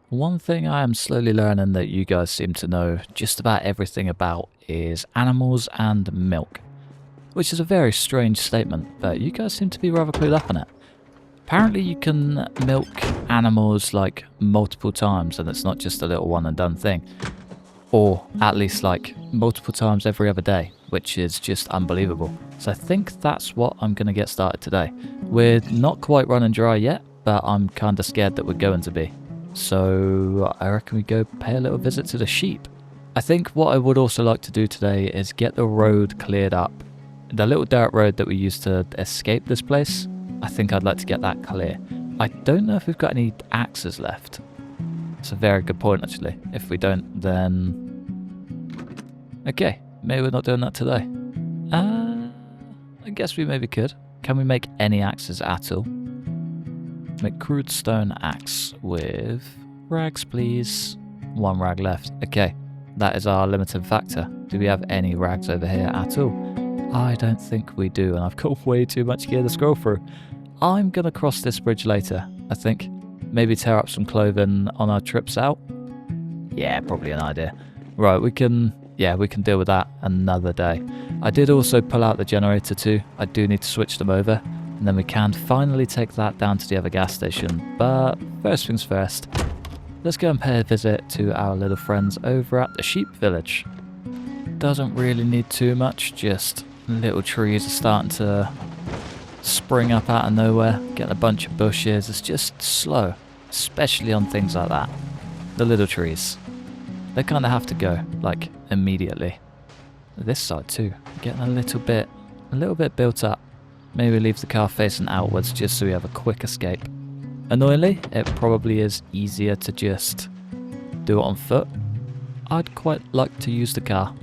One thing I am slowly learning that you guys seem to know just about everything about is animals and milk, which is a very strange statement, but you guys seem to be rather clued up on it. Apparently you can milk animals like multiple times and it's not just a little one and done thing. Or at least like multiple times every other day, which is just unbelievable. So I think that's what I'm going to get started today. We're not quite running dry yet, but I'm kind of scared that we're going to be. So I reckon we go pay a little visit to the sheep. I think what I would also like to do today is get the road cleared up. The little dirt road that we used to escape this place, I think I'd like to get that clear. I don't know if we've got any axes left. It's a very good point actually. If we don't, then... okay, maybe we're not doing that today. I guess we maybe could. Can we make any axes at all? Make crude stone axe with rags, please. 1 rag left. Okay, that is our limiting factor. Do we have any rags over here at all? I don't think we do, and I've got way too much gear to scroll through. I'm going to cross this bridge later, I think. Maybe tear up some clothing on our trips out. Yeah, probably an idea. Right, we can deal with that another day. I did also pull out the generator too. I do need to switch them over. And then we can finally take that down to the other gas station. But first things first, let's go and pay a visit to our little friends over at the sheep village. Doesn't really need too much, just little trees are starting to spring up out of nowhere, getting a bunch of bushes. It's just slow, especially on things like that. The little trees, they kind of have to go, like, immediately. This side too, getting a little bit built up. Maybe leave the car facing outwards just so we have a quick escape. Annoyingly, it probably is easier to just do it on foot. I'd quite like to use the car.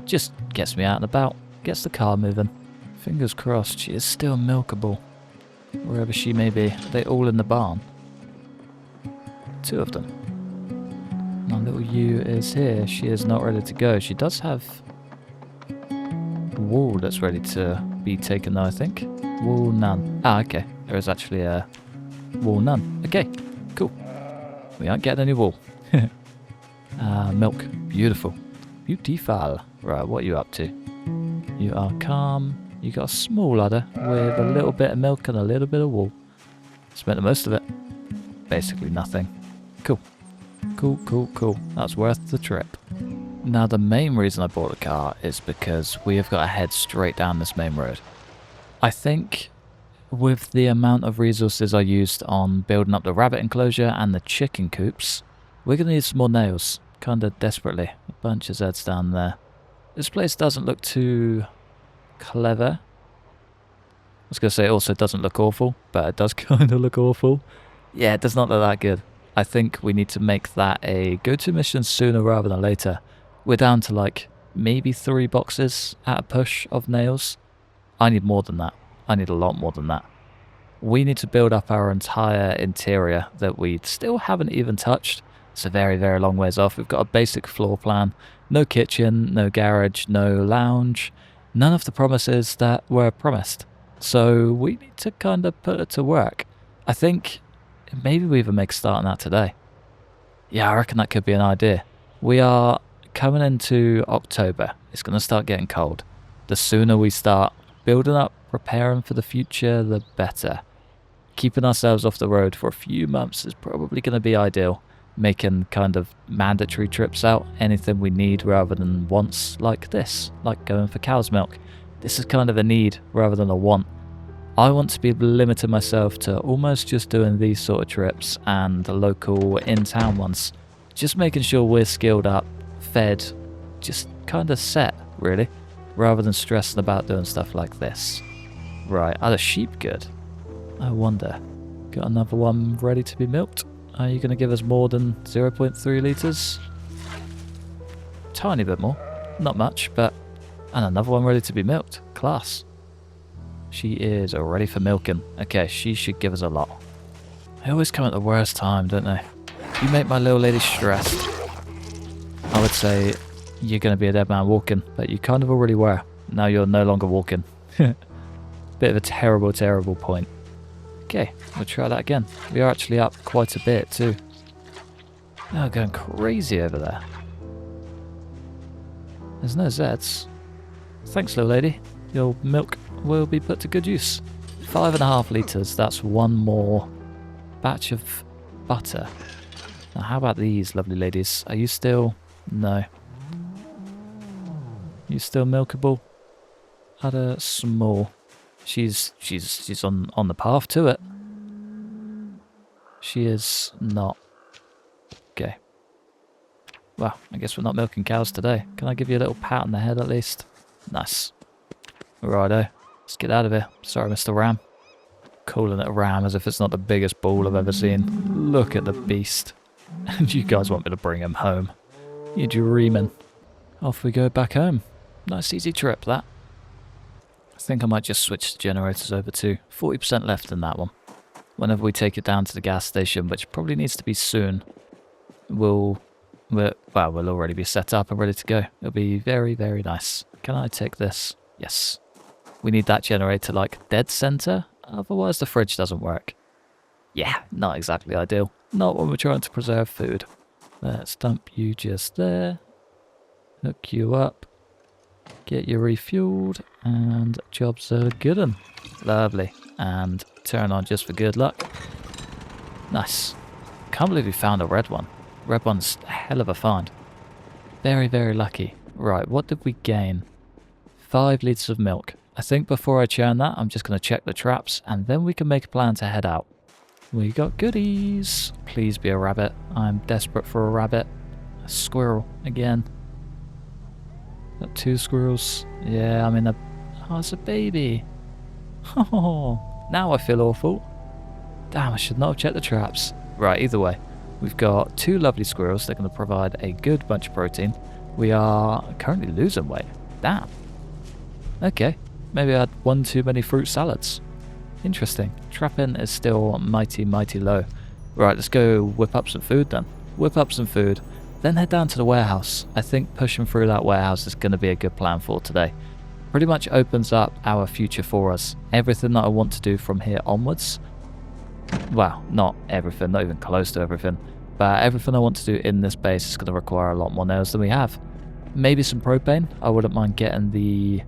Just gets me out and about, gets the car moving. Fingers crossed she is still milkable. Wherever she may be, they all in the barn. 2 of them. My little ewe is here, she is not ready to go. She does have wool that's ready to be taken though, I think. Wool none. Ah, okay. There is actually a wool none. Okay, cool. We aren't getting any wool. Milk. Beautiful. Beautiful. Right, what are you up to? You are calm. You got a small udder with a little bit of milk and a little bit of wool. Spent the most of it. Basically nothing. Cool. Cool. That's worth the trip. Now the main reason I bought a car is because we have got to head straight down this main road. I think with the amount of resources I used on building up the rabbit enclosure and the chicken coops, we're going to need some more nails, kind of desperately. A bunch of Zeds down there. This place doesn't look too clever. I was going to say it also doesn't look awful, but it does kind of look awful. Yeah, it does not look that good. I think we need to make that a go-to mission sooner rather than later. We're down to like maybe 3 boxes at a push of nails. I need more than that. I need a lot more than that. We need to build up our entire interior that we still haven't even touched. It's a very, very long ways off. We've got a basic floor plan. No kitchen, no garage, no lounge. None of the promises that were promised. So we need to kind of put it to work. I think maybe we even make a start on that today. Yeah, I reckon that could be an idea. We are coming into October. It's going to start getting cold. The sooner we start building up, preparing for the future, the better. Keeping ourselves off the road for a few months is probably going to be ideal. Making kind of mandatory trips out, anything we need rather than wants, like this, like going for cow's milk. This is kind of a need rather than a want. I want to be limiting myself to almost just doing these sort of trips and the local in-town ones. Just making sure we're skilled up, fed, just kind of set, really, rather than stressing about doing stuff like this. Right, are the sheep good? I wonder. Got another one ready to be milked? Are you going to give us more than 0.3 litres? Tiny bit more. Not much, but... and another one ready to be milked. Class. She is ready for milking. Okay, she should give us a lot. They always come at the worst time, don't they? You make my little lady stressed. I would say you're going to be a dead man walking, but you kind of already were. Now you're no longer walking. Bit of a terrible, terrible point. Okay, we'll try that again. We are actually up quite a bit too. They're going crazy over there. There's no Zeds. Thanks, little lady. Your milk will be put to good use. 5.5 litres, that's one more batch of butter. Now, how about these lovely ladies? Are you still... No. You still milkable? Udder small. She's on the path to it. She is not. Okay. Well, I guess we're not milking cows today. Can I give you a little pat on the head at least? Nice. Righto. Let's get out of here. Sorry, Mr. Ram. Calling it a ram as if it's not the biggest bull I've ever seen. Look at the beast. And you guys want me to bring him home. You're dreaming. Off we go back home. Nice easy trip, that. I think I might just switch the generators over too. 40% left in that one. Whenever we take it down to the gas station, which probably needs to be soon, we'll already be set up and ready to go. It'll be very, very nice. Can I take this? Yes. We need that generator like dead center, otherwise the fridge doesn't work. Yeah, not exactly ideal. Not when we're trying to preserve food. Let's dump you just there. Hook you up. Get you refueled. And jobs are good 'un. Lovely. And turn on just for good luck. Nice. Can't believe we found a red one. Red one's a hell of a find. Very, very lucky. Right, what did we gain? 5 litres of milk. I think before I churn that, I'm just going to check the traps, and then we can make a plan to head out. We got goodies. Please be a rabbit. I'm desperate for a rabbit. A squirrel again. Got 2 squirrels. Yeah, I'm in a... Oh, it's a baby. Oh, now I feel awful. Damn, I should not have checked the traps. Right, either way. We've got 2 lovely squirrels that are going to provide a good bunch of protein. We are currently losing weight. Damn. Okay. Maybe I had 1 too many fruit salads. Interesting. Trapping is still mighty, mighty low. Right, let's go whip up some food then. Whip up some food. Then head down to the warehouse. I think pushing through that warehouse is going to be a good plan for today. Pretty much opens up our future for us. Everything that I want to do from here onwards. Well, not everything, not even close to everything. But everything I want to do in this base is going to require a lot more nails than we have. Maybe some propane. I wouldn't mind getting the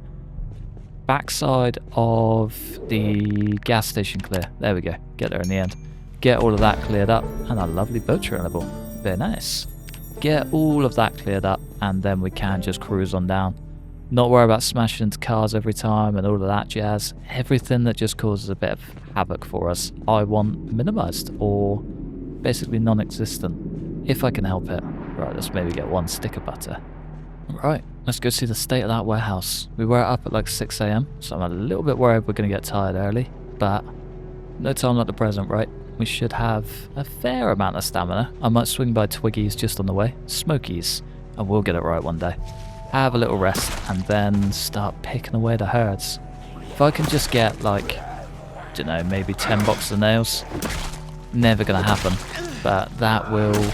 backside of the gas station clear. There we go. Get there in the end. Get all of that cleared up. And a lovely boat trainable. Very nice. Get all of that cleared up. And then we can just cruise on down. Not worry about smashing into cars every time and all of that jazz. Everything that just causes a bit of havoc for us, I want minimized or basically non-existent, if I can help it. Right, let's maybe get 1 stick of butter. Right, let's go see the state of that warehouse. We were up at like 6 AM, so I'm a little bit worried we're going to get tired early, but no time like the present, right? We should have a fair amount of stamina. I might swing by Twiggies just on the way, Smokies, and we'll get it right one day. Have a little rest and then start picking away the herds. If I can just get like, I don't know, maybe 10 boxes of nails, never gonna happen, but that will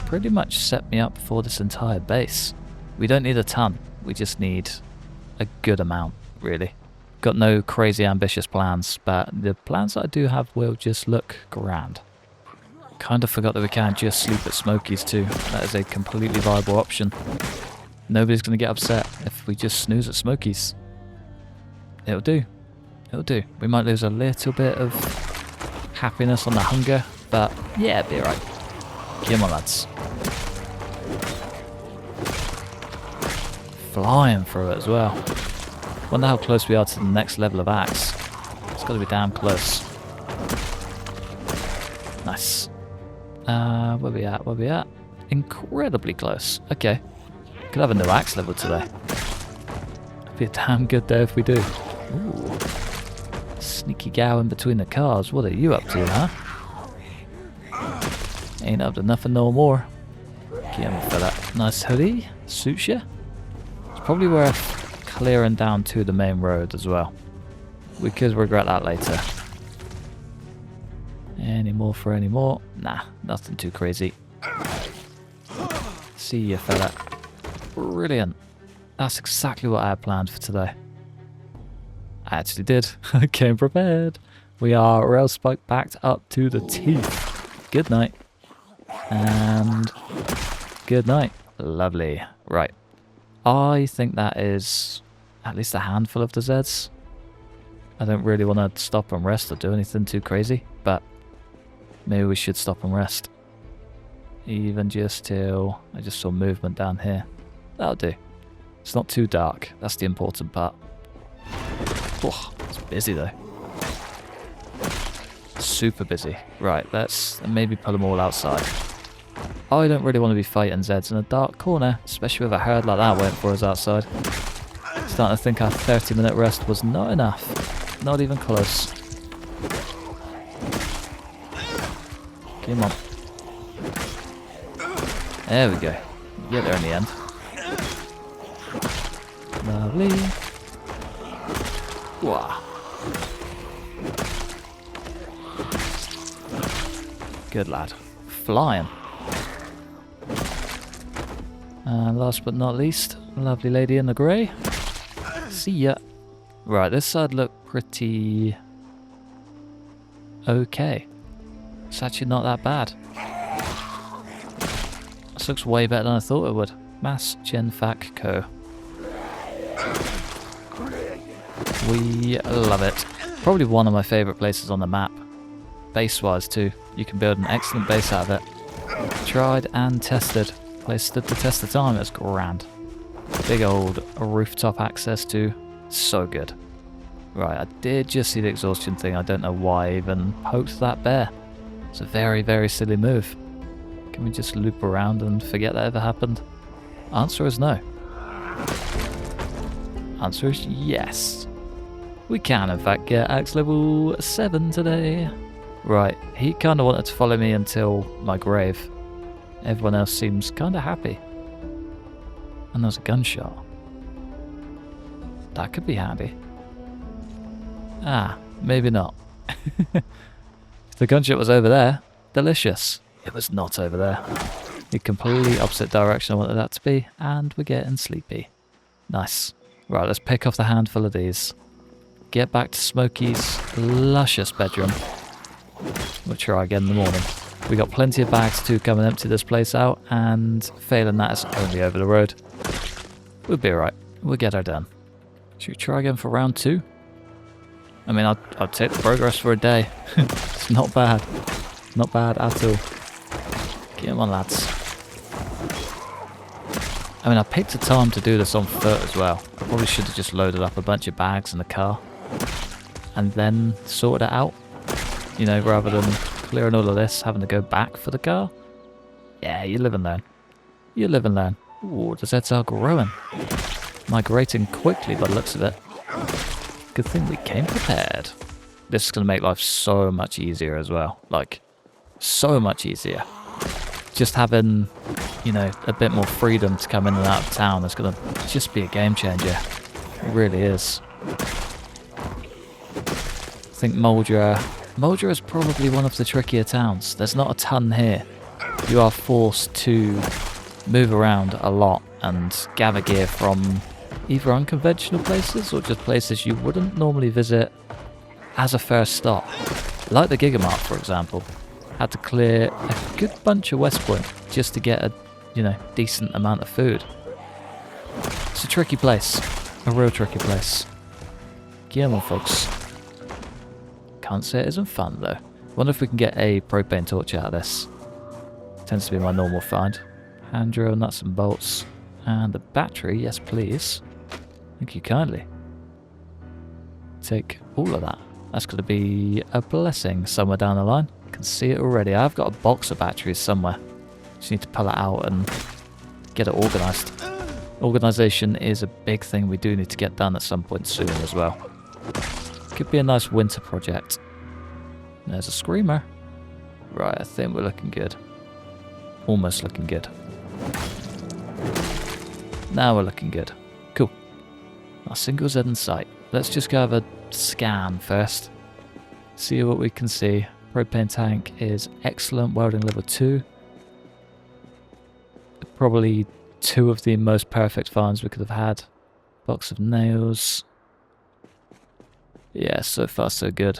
pretty much set me up for this entire base. We don't need a ton, we just need a good amount, really. Got no crazy ambitious plans, but the plans that I do have will just look grand. Kind of forgot that we can just sleep at Smokies too. That is a completely viable option. Nobody's going to get upset if we just snooze at Smokies. It'll do. It'll do. We might lose a little bit of happiness on the hunger, but yeah, it'll be alright. Come on, lads. Flying through it as well. Wonder how close we are to the next level of axe. It's got to be damn close. Nice. Where we at? Where we at? Incredibly close. Okay. Could have a new axe level today. It'd be a damn good day if we do. Ooh. Sneaky gal in between the cars. What are you up to, huh? Ain't up to nothing no more. Get him for that nice hoodie. Suits you. It's probably worth clearing down to the main road as well. We could regret that later. Any more for any more? Nah, nothing too crazy. See you, fella. Brilliant. That's exactly what I had planned for today. I actually did. I came prepared. We are rail spike backed up to the teeth. Good night. And good night. Lovely. Right. I think that is at least a handful of the Zeds. I don't really want to stop and rest or do anything too crazy, but maybe we should stop and rest. Even just till I just saw movement down here. That'll do. It's not too dark. That's the important part. Oh, it's busy though. Super busy. Right, let's maybe pull them all outside. I don't really want to be fighting Zeds in a dark corner, especially with a herd like that waiting for us outside. Starting to think our 30-minute rest was not enough. Not even close. Come on. There we go. Get there in the end. Lovely. Wow. Good lad. Flying. And last but not least, lovely lady in the grey. See ya. Right, this side looked pretty okay. It's actually not that bad. This looks way better than I thought it would. Mass Gen Fac Co. We love it. Probably one of my favourite places on the map. Base-wise too. You can build an excellent base out of it. Tried and tested. Place stood the test of time. It's grand. Big old rooftop access to. So good. Right, I did just see the exhaustion thing. I don't know why I even poked that bear. It's a very, very silly move. Can we just loop around and forget that ever happened? Answer is no. Answer is yes. We can in fact get axe level 7 today. Right, he kind of wanted to follow me until my grave. Everyone else seems kind of happy. And there's a gunshot. That could be handy. Ah, maybe not. If the gunshot was over there, delicious. It was not over there. The completely opposite direction I wanted that to be, and we're getting sleepy. Nice. Right, let's pick off the handful of these. Get back to Smokey's luscious bedroom. We'll try again in the morning. We got plenty of bags to come and empty this place out, and failing that, it's only over the road. We'll be alright. We'll get her done. Should we try again for round 2? I mean, I'd take the progress for a day. It's not bad. Not bad at all. Come on, lads. I mean, I picked a time to do this on foot as well. I probably should have just loaded up a bunch of bags in the car and then sorted it out. You know, rather than clearing all of this, having to go back for the car. Yeah, you live and learn. You live and learn. Ooh, the Zeds are growing. Migrating quickly by the looks of it. Good thing we came prepared. This is going to make life so much easier as well. Like, so much easier. Just having, you know, a bit more freedom to come in and out of town is going to just be a game changer. It really is. I think Moldra is probably one of the trickier towns. There's not a ton here. You are forced to move around a lot and gather gear from either unconventional places or just places you wouldn't normally visit as a first stop. Like the Gigamart, for example. Had to clear a good bunch of West Point just to get a, you know, decent amount of food. It's a tricky place. A real tricky place. Come on, folks. Can't say it isn't fun, though. Wonder if we can get a propane torch out of this. Tends to be my normal find. Hand drill, nuts and bolts. And the battery, yes please. Thank you kindly. Take all of that. That's going to be a blessing somewhere down the line. I can see it already. I've got a box of batteries somewhere. Just need to pull it out and get it organised. Organisation is a big thing we do need to get done at some point soon as well. Could be a nice winter project. There's a screamer. Right, I think we're looking good. Almost looking good. Now we're looking good. Cool. Our single Z in sight. Let's just go have a scan first. See what we can see. Propane tank is excellent. Welding level 2. Probably 2 of the most perfect finds we could have had. Box of nails. Yeah, so far so good.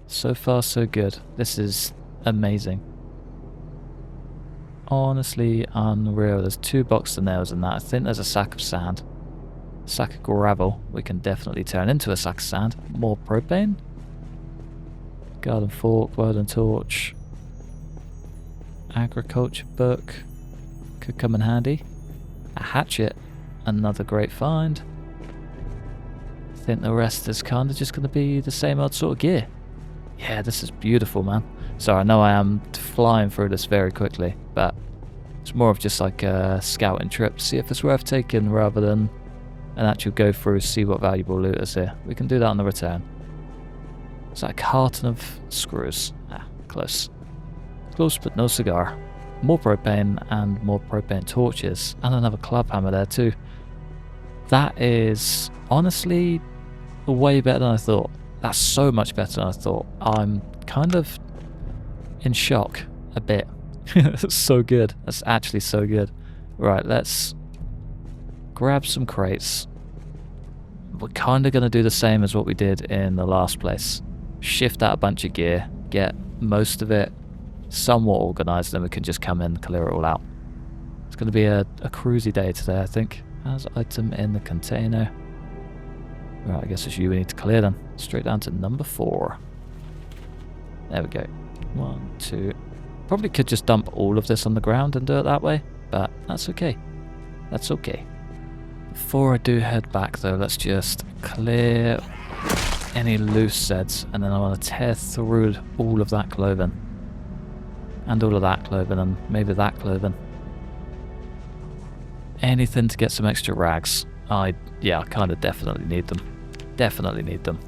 So far so good. This is amazing. honestly unreal. There's 2 boxes of nails in that. I think there's a sack of sand. Sack of gravel we can definitely turn into a sack of sand. More propane. Garden fork, welding torch. Agriculture book. Could come in handy. A hatchet. Another great find. I think the rest is kind of just going to be the same old sort of gear. Yeah, this is beautiful, man. Sorry, I know I am flying through this very quickly, but it's more of just like a scouting trip to see if it's worth taking rather than an actual go through, see what valuable loot is here. We can do that on the return. Is that a carton of screws? Ah, close. Close, but no cigar. More propane and more propane torches, and another club hammer there too. That is honestly way better than I thought. That's so much better than I thought. I'm kind of in shock a bit. That's so good. That's actually so good. Right, let's grab some crates. We're kind of going to do the same as what we did in the last place. Shift out a bunch of gear, get most of it somewhat organised, then we can just come in and clear it all out. It's going to be a cruisy day today, I think. As item in the container. Right, I guess it's you we need to clear then. Straight down to number 4. There we go. 1, 2. Probably could just dump all of this on the ground and do it that way, but that's okay. That's okay. Before I do head back though, let's just clear any loose zeds, and then I want to tear through all of that clothing. And all of that clothing, and maybe that clothing. Anything to get some extra rags. I kind of definitely need them. Definitely need them.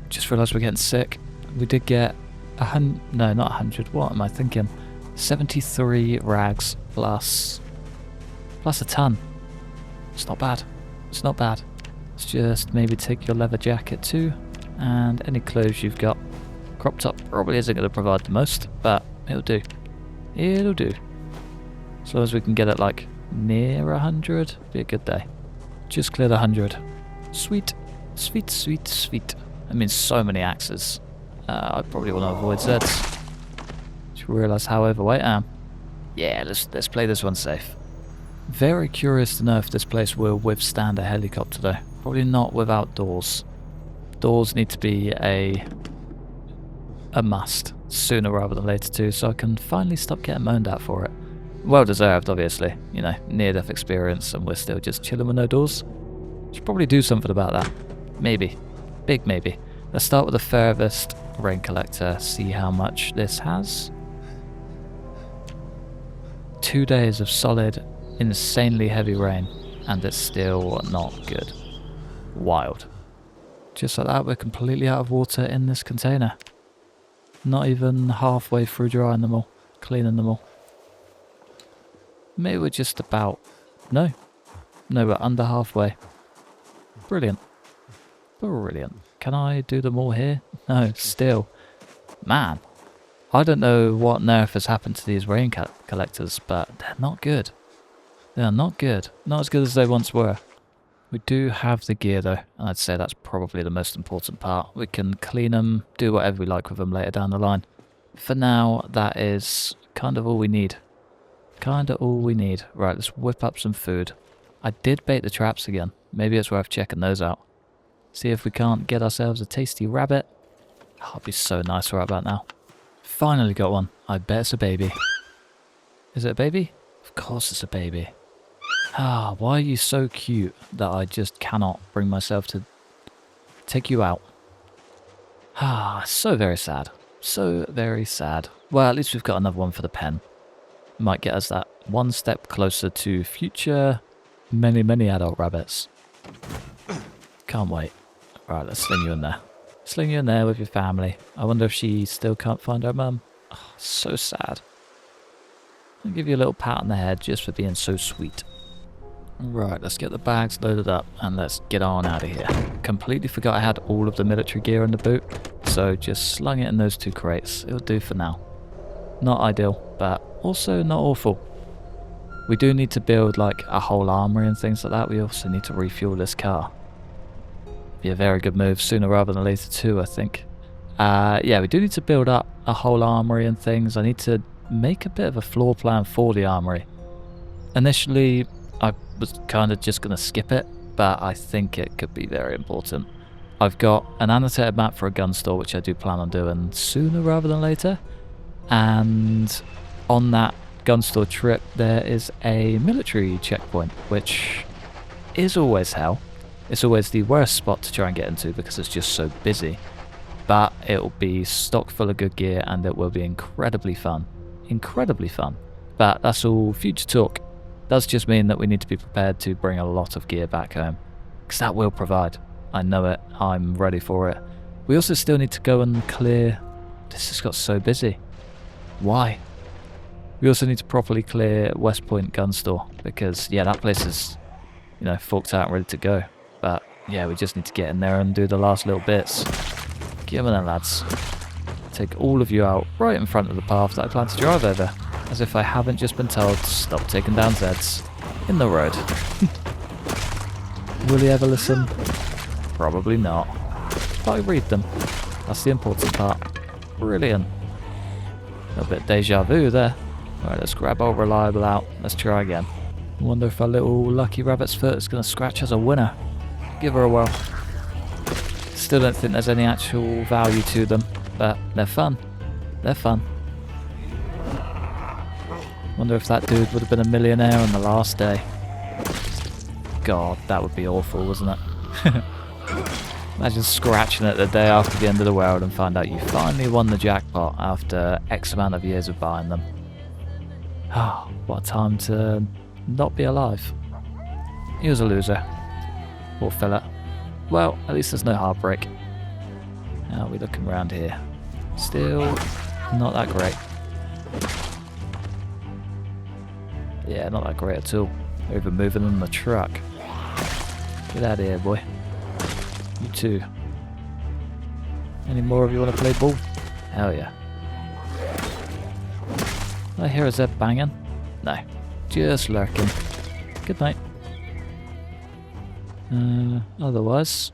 Just realised we're getting sick. We did get no, not 100. What am I thinking? 73 rags plus a ton. It's not bad. It's not bad. Let's just maybe take your leather jacket too, and any clothes you've got. Crop top probably isn't going to provide the most, but it'll do. It'll do. As long as we can get it like near 100, be a good day. Just cleared 100. Sweet. Sweet, sweet, sweet. I mean, so many axes. I probably want to avoid Zeds. Just realise how overweight I am. Yeah, let's play this one safe. Very curious to know if this place will withstand a helicopter though. Probably not without doors. Doors need to be a must. Sooner rather than later too, so I can finally stop getting moaned at for it. Well deserved, obviously. You know, near-death experience, and we're still just chilling with no doors. Should probably do something about that. Maybe. Big maybe. Let's start with the furthest rain collector, see how much this has. 2 days of solid, insanely heavy rain, and it's still not good. Wild. Just like that, we're completely out of water in this container. Not even halfway through drying them all, cleaning them all. Maybe we're just about... No, we're under halfway. Brilliant. Brilliant. Can I do them all here? No, still. Man, I don't know what on earth has happened to these rain collectors, but they're not good. They're not good. Not as good as they once were. We do have the gear though, and I'd say that's probably the most important part. We can clean them, do whatever we like with them later down the line. For now, that is kind of all we need. Kinda all we need. Right, let's whip up some food. I did bait the traps again. Maybe it's worth checking those out. See if we can't get ourselves a tasty rabbit. Oh, it'd be so nice right about now. Finally got one. I bet it's a baby. Is it a baby? Of course it's a baby. Ah, why are you so cute that I just cannot bring myself to take you out? Ah, so very sad. So very sad. Well, at least we've got another one for the pen. Might get us that one step closer to future many adult rabbits. Can't wait. Right, let's sling you in there. Sling you in there with your family. I wonder if she still can't find her mum. Oh, so sad. I'll give you a little pat on the head just for being so sweet. Right, let's get the bags loaded up and let's get on out of here. Completely forgot I had all of the military gear in the boot, so just slung it in those 2 crates. It'll do for now. Not ideal, but also not awful. We do need to build like a whole armory and things like that. We also need to refuel this car. Be a very good move sooner rather than later too, I think. Yeah, we do need to build up a whole armory and things. I need to make a bit of a floor plan for the armory. Initially, I was kind of just going to skip it, but I think it could be very important. I've got an annotated map for a gun store, which I do plan on doing sooner rather than later. And on that gun store trip, there is a military checkpoint, which is always hell. It's always the worst spot to try and get into because it's just so busy. But it will be stock full of good gear and it will be incredibly fun. Incredibly fun. But that's all future talk. Does just mean that we need to be prepared to bring a lot of gear back home. Because that will provide. I know it. I'm ready for it. We also still need to go and clear... This has got so busy. Why? We also need to properly clear West Point Gun Store. Because, yeah, that place is, you know, forked out and ready to go. But, yeah, we just need to get in there and do the last little bits. Get them in, lads. Take all of you out right in front of the path that I plan to drive over. As if I haven't just been told to stop taking down Zeds in the road. Will he ever listen? Probably not. But I read them. That's the important part. Brilliant. A little bit deja vu there. Alright, let's grab old Reliable out. Let's try again. I wonder if our little lucky rabbit's foot is going to scratch as a winner. Give her a whirl. Still don't think there's any actual value to them, but they're fun. They're fun. Wonder if that dude would have been a millionaire on the last day. God, that would be awful, wouldn't it? Imagine scratching it the day after the end of the world and find out you finally won the jackpot after X amount of years of buying them. Ah, what a time to not be alive. He was a loser. Poor fella. Well, at least there's no heartbreak. How are we looking around here? Still not that great. Yeah, not that great at all. Over moving on the truck. Get out of here, boy. You too. Any more of you want to play ball? Hell yeah. I hear a Zed banging. No, just lurking. Good night. Otherwise,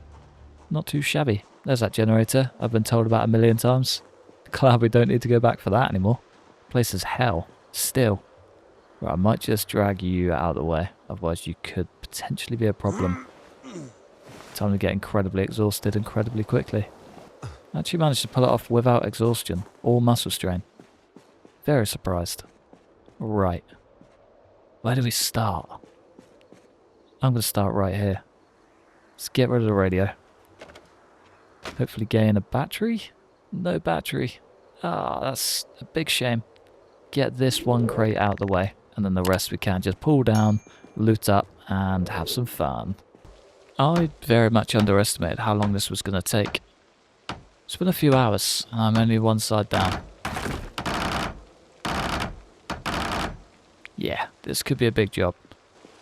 not too shabby. There's that generator I've been told about a million times. Glad we don't need to go back for that anymore. Place is hell. Still. Right, I might just drag you out of the way, otherwise you could potentially be a problem. Time to get incredibly exhausted incredibly quickly. I actually managed to pull it off without exhaustion or muscle strain. Very surprised. Right. Where do we start? I'm going to start right here. Let's get rid of the radio. Hopefully gain a battery? No battery. Ah, that's a big shame. Get this one crate out of the way, and then the rest we can just pull down, loot up, and have some fun. I very much underestimated how long this was going to take. It's been a few hours, and I'm only one side down. Yeah, this could be a big job.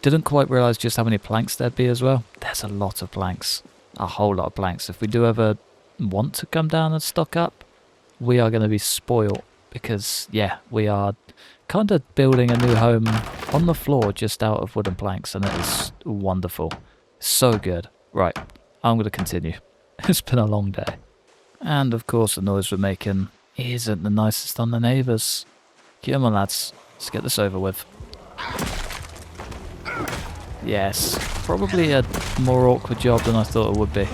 Didn't quite realise just how many planks there'd be as well. There's a lot of planks. A whole lot of planks. If we do ever want to come down and stock up, we are going to be spoiled. Because, yeah, we are kind of building a new home on the floor just out of wooden planks. And it is wonderful. So good. Right, I'm going to continue. It's been a long day. And, of course, the noise we're making isn't the nicest on the neighbours. Come on, lads. Let's get this over with. Yes, probably a more awkward job than I thought it would be.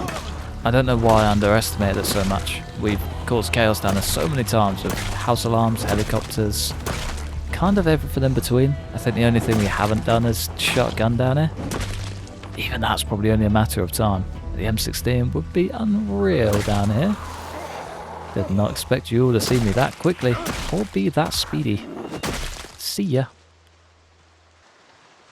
I don't know why I underestimated it so much. We've caused chaos down there so many times with house alarms, helicopters, kind of everything in between. I think the only thing we haven't done is shot a gun down here. Even that's probably only a matter of time. The M16 would be unreal down here. Did not expect you all to see me that quickly, or be that speedy. See ya.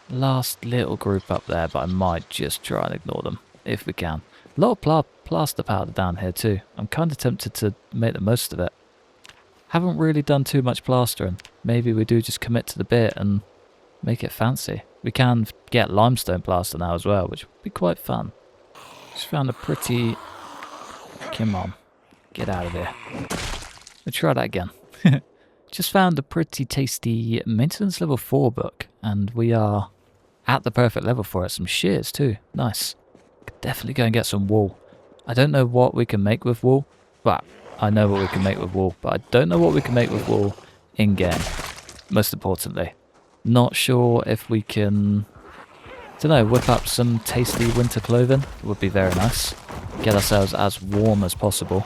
Last little group up there, but I might just try and ignore them, if we can. A lot of plaster powder down here too. I'm kind of tempted to make the most of it. Haven't really done too much plastering. Maybe we do just commit to the bit and make it fancy. We can get limestone plaster now as well, which would be quite fun. Just found a pretty... Come on. Get out of here. Let's try that again. Just found a pretty tasty maintenance level 4 book, and we are at the perfect level for it. Some shears too. Nice. Could definitely go and get some wool. I don't know what we can make with wool. Well, I know what we can make with wool, but I don't know what we can make with wool in-game, most importantly. Not sure if we can, don't know, whip up some tasty winter clothing. It would be very nice. Get ourselves as warm as possible.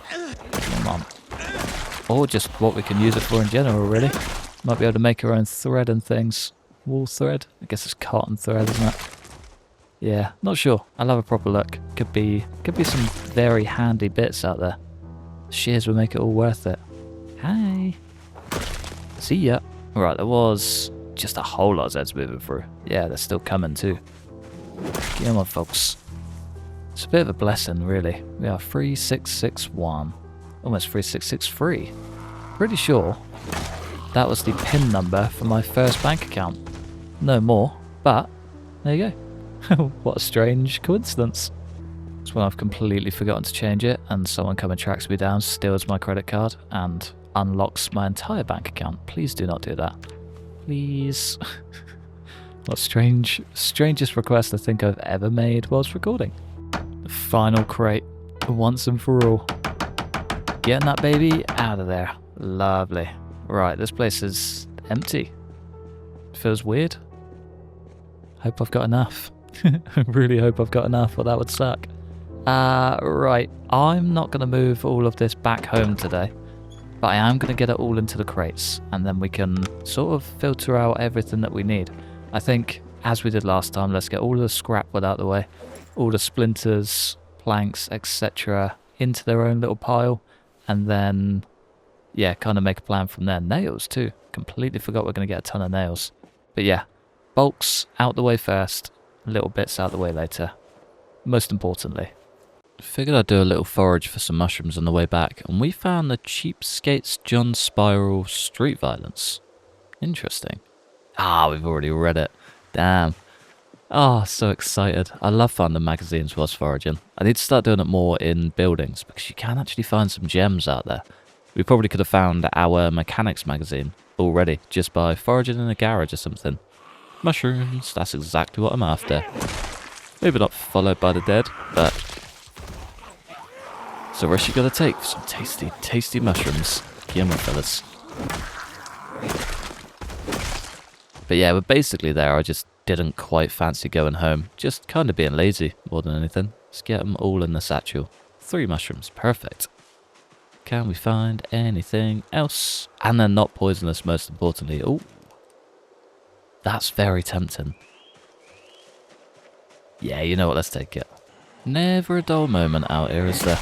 Come on. Or just what we can use it for in general, really. Might be able to make our own thread and things. Wool thread? I guess it's cotton thread, isn't it? Yeah, not sure. I'll have a proper look. Could be some very handy bits out there. Shears would make it all worth it. Hi. See ya. Right, there was just a whole lot of Zeds moving through. Yeah, they're still coming too. Come on, folks. It's a bit of a blessing, really. We are 3661. Almost 3663. Pretty sure that was the PIN number for my first bank account. No more, but there you go. What a strange coincidence. It's when I've completely forgotten to change it and someone come and tracks me down, steals my credit card and unlocks my entire bank account. Please do not do that. Please. What strangest request I think I've ever made whilst recording. The final crate, once and for all. Getting that baby out of there. Lovely. Right, this place is empty. Feels weird. Hope I've got enough. I really hope I've got enough, or that would suck. Right, I'm not going to move all of this back home today, but I am going to get it all into the crates, and then we can sort of filter out everything that we need. I think, as we did last time, let's get all of the scrap wood out of the way, all the splinters, planks, etc. into their own little pile, and then, yeah, kind of make a plan from there. Nails too. Completely forgot we're going to get a ton of nails. But yeah, bulks out the way first, little bits out the way later. Most importantly. Figured I'd do a little forage for some mushrooms on the way back, and we found the Cheapskates John Spiral Street Violence. Interesting. Ah, we've already read it. Damn. Oh, so excited. I love finding magazines whilst foraging. I need to start doing it more in buildings, because you can actually find some gems out there. We probably could have found our mechanics magazine already, just by foraging in a garage or something. Mushrooms, that's exactly what I'm after. Maybe not followed by the dead, but it's the risk you gotta take for some tasty, tasty mushrooms. Come on, fellas. But yeah, we're basically there. I just didn't quite fancy going home. Just kind of being lazy more than anything. Let's get them all in the satchel. 3 mushrooms, perfect. Can we find anything else? And they're not poisonous, most importantly. Oh, that's very tempting. Yeah, you know what, let's take it. Never a dull moment out here, is there?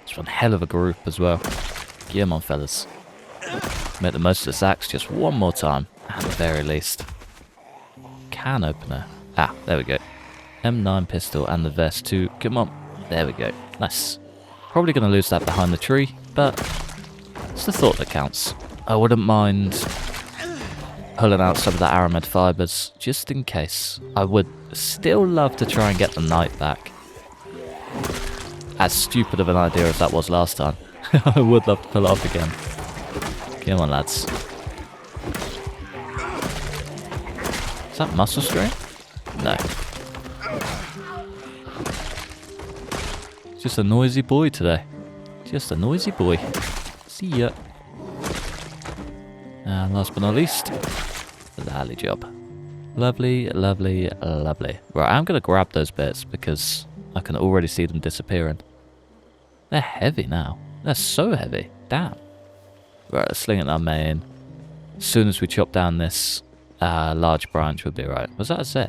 It's one hell of a group as well. Come on, fellas. Make the most of this axe just one more time, at the very least. Can opener. Ah, there we go. M9 pistol and the vest too. Come on. There we go. Nice. Probably going to lose that behind the tree, but it's the thought that counts. I wouldn't mind pulling out some of the aramid fibres, just in case. I would still love to try and get the night back. As stupid of an idea as that was last time. I would love to pull it off again. Come on, lads. Is that muscle strain? No. Just a noisy boy today. Just a noisy boy. See ya. And last but not least, the alley job. Lovely, lovely, lovely. Right, I'm going to grab those bits because I can already see them disappearing. They're heavy now. They're so heavy. Damn. Right, let's sling it our main. As soon as we chop down this large branch, we'll be right. Was that a Z?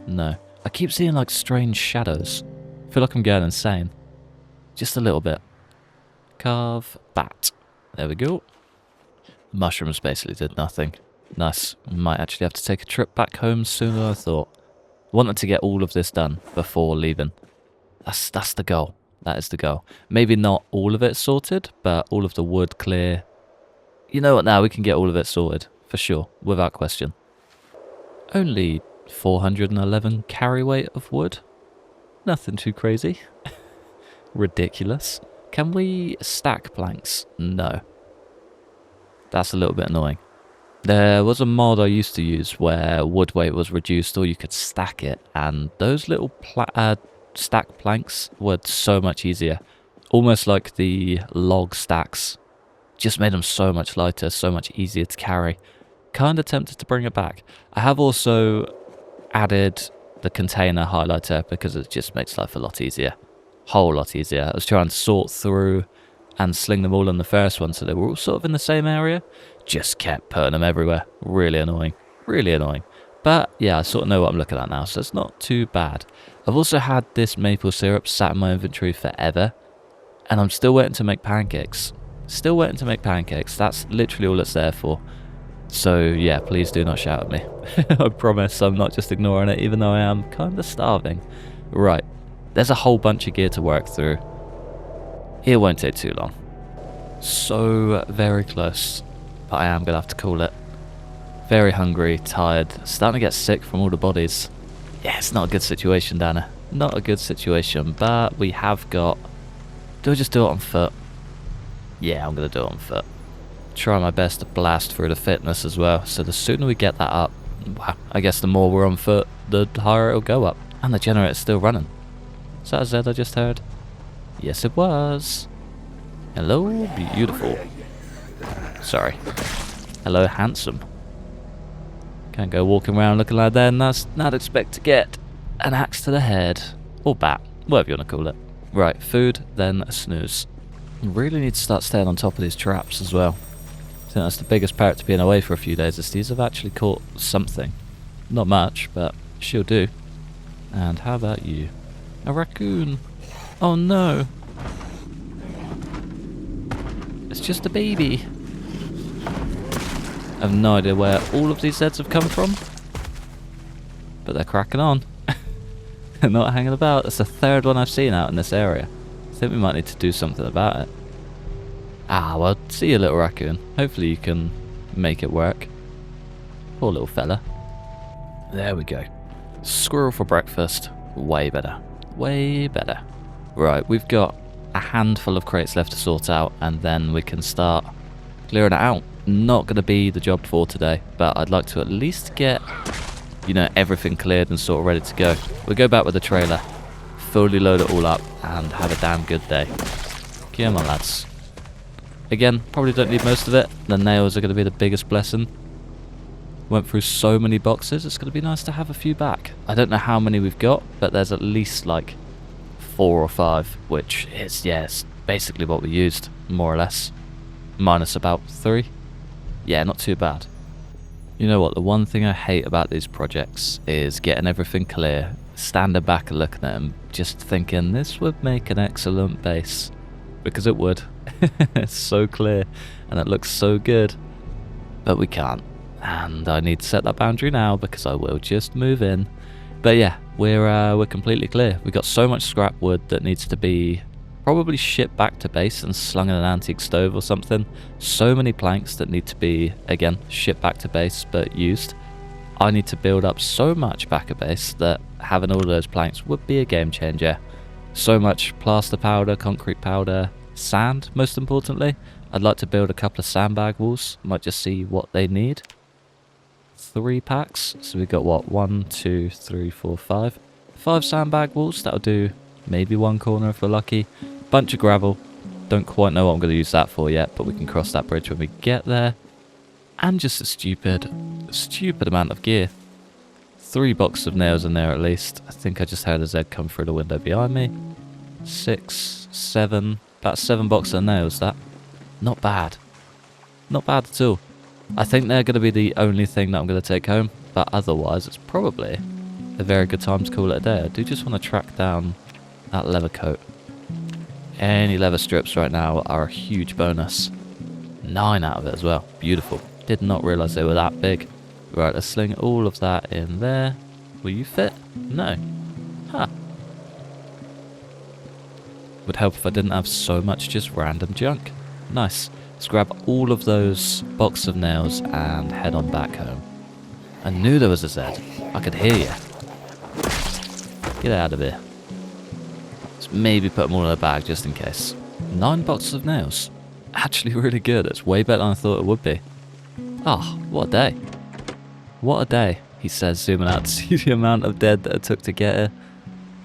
No. I keep seeing like strange shadows. I feel like I'm going insane. Just a little bit. Carve bat. There we go. The mushrooms basically did nothing. Nice. Might actually have to take a trip back home sooner than I thought. Wanted to get all of this done before leaving. That's the goal. That is the goal. Maybe not all of it sorted, but all of the wood clear. You know what, now we can get all of it sorted. For sure. Without question. Only 411 carry weight of wood. Nothing too crazy. Ridiculous. Can we stack planks? No. That's a little bit annoying. There was a mod I used to use where wood weight was reduced or you could stack it, and those little stack planks were so much easier. Almost like the log stacks just made them so much lighter, so much easier to carry. Kind of tempted to bring it back. I have also added the container highlighter because it just makes life a lot easier. Whole lot easier. I was trying to sort through and sling them all on the first one so they were all sort of in the same area. Just kept putting them everywhere. Really annoying. Really annoying. But yeah, I sort of know what I'm looking at now, so it's not too bad. I've also had this maple syrup sat in my inventory forever, and I'm still waiting to make pancakes. Still waiting to make pancakes. That's literally all it's there for. So yeah, please do not shout at me. I promise I'm not just ignoring it, even though I am kind of starving. Right, there's a whole bunch of gear to work through. It won't take too long. So very close, but I am going to have to call it. Very hungry, tired, starting to get sick from all the bodies. Yeah, it's not a good situation, Dana. Not a good situation, but we have got... Do I just do it on foot? Yeah, I'm going to do it on foot. Try my best to blast through the fitness as well, so the sooner we get that up, well, I guess the more we're on foot, the higher it'll go up. And the generator's still running. Is that a Z I just heard? Yes, it was. Hello, beautiful. Sorry. Hello, handsome. Can't go walking around looking like that and not expect to get an axe to the head. Or bat, whatever you want to call it. Right, food, then a snooze. Really need to start staying on top of these traps as well. I think that's the biggest part to being away for a few days, is these have actually caught something. Not much, but she'll do. And how about you? A raccoon. Oh no. It's just a baby. I have no idea where all of these Zeds have come from. But they're cracking on. They're not hanging about. It's the third one I've seen out in this area. I think we might need to do something about it. Ah, well, see you, little raccoon. Hopefully you can make it work. Poor little fella. There we go. Squirrel for breakfast. Way better. Way better. Right, we've got a handful of crates left to sort out, and then we can start clearing it out. Not going to be the job for today, but I'd like to at least get, you know, everything cleared and sort of ready to go. We'll go back with the trailer, fully load it all up, and have a damn good day. Come on, lads. Again, probably don't need most of it. The nails are going to be the biggest blessing. Went through so many boxes, it's going to be nice to have a few back. I don't know how many we've got, but there's at least like 4 or 5, which is, yes, basically what we used, more or less. Minus about 3. Yeah, not too bad. You know what, the one thing I hate about these projects is getting everything clear, standing back and looking at them, just thinking this would make an excellent base. Because it would. It's so clear, and it looks so good. But we can't. And I need to set that boundary now, because I will just move in. But yeah, we're completely clear. We've got so much scrap wood that needs to be probably shipped back to base and slung in an antique stove or something. So many planks that need to be, again, shipped back to base but used. I need to build up so much back at base that having all of those planks would be a game changer. So much plaster powder, concrete powder, sand, most importantly. I'd like to build a couple of sandbag walls. Might just see what they need. 3 packs. So we've got what? 1, 2, 3, 4, 5. 5 sandbag walls. That'll do maybe 1 corner if we're lucky. Bunch of gravel. Don't quite know what I'm going to use that for yet, but we can cross that bridge when we get there. And just a stupid amount of gear. 3 boxes of nails in there at least. I think I just heard a Z come through the window behind me. 6, 7, about 7 boxes of nails, that. Not bad. Not bad at all. I think they're going to be the only thing that I'm going to take home, but otherwise it's probably a very good time to call it a day. I do just want to track down that leather coat. Any leather strips right now are a huge bonus. 9 out of it as well. Beautiful. Did not realise they were that big. Right, let's sling all of that in there. Will you fit? No. Huh. Would help if I didn't have so much just random junk. Nice. Let's grab all of those boxes of nails and head on back home. I knew there was a Z. I could hear you. Get out of here. Let's maybe put them all in a bag just in case. 9 boxes of nails. Actually really good. It's way better than I thought it would be. Oh, what a day. What a day, he says, zooming out to see the amount of dead that it took to get here.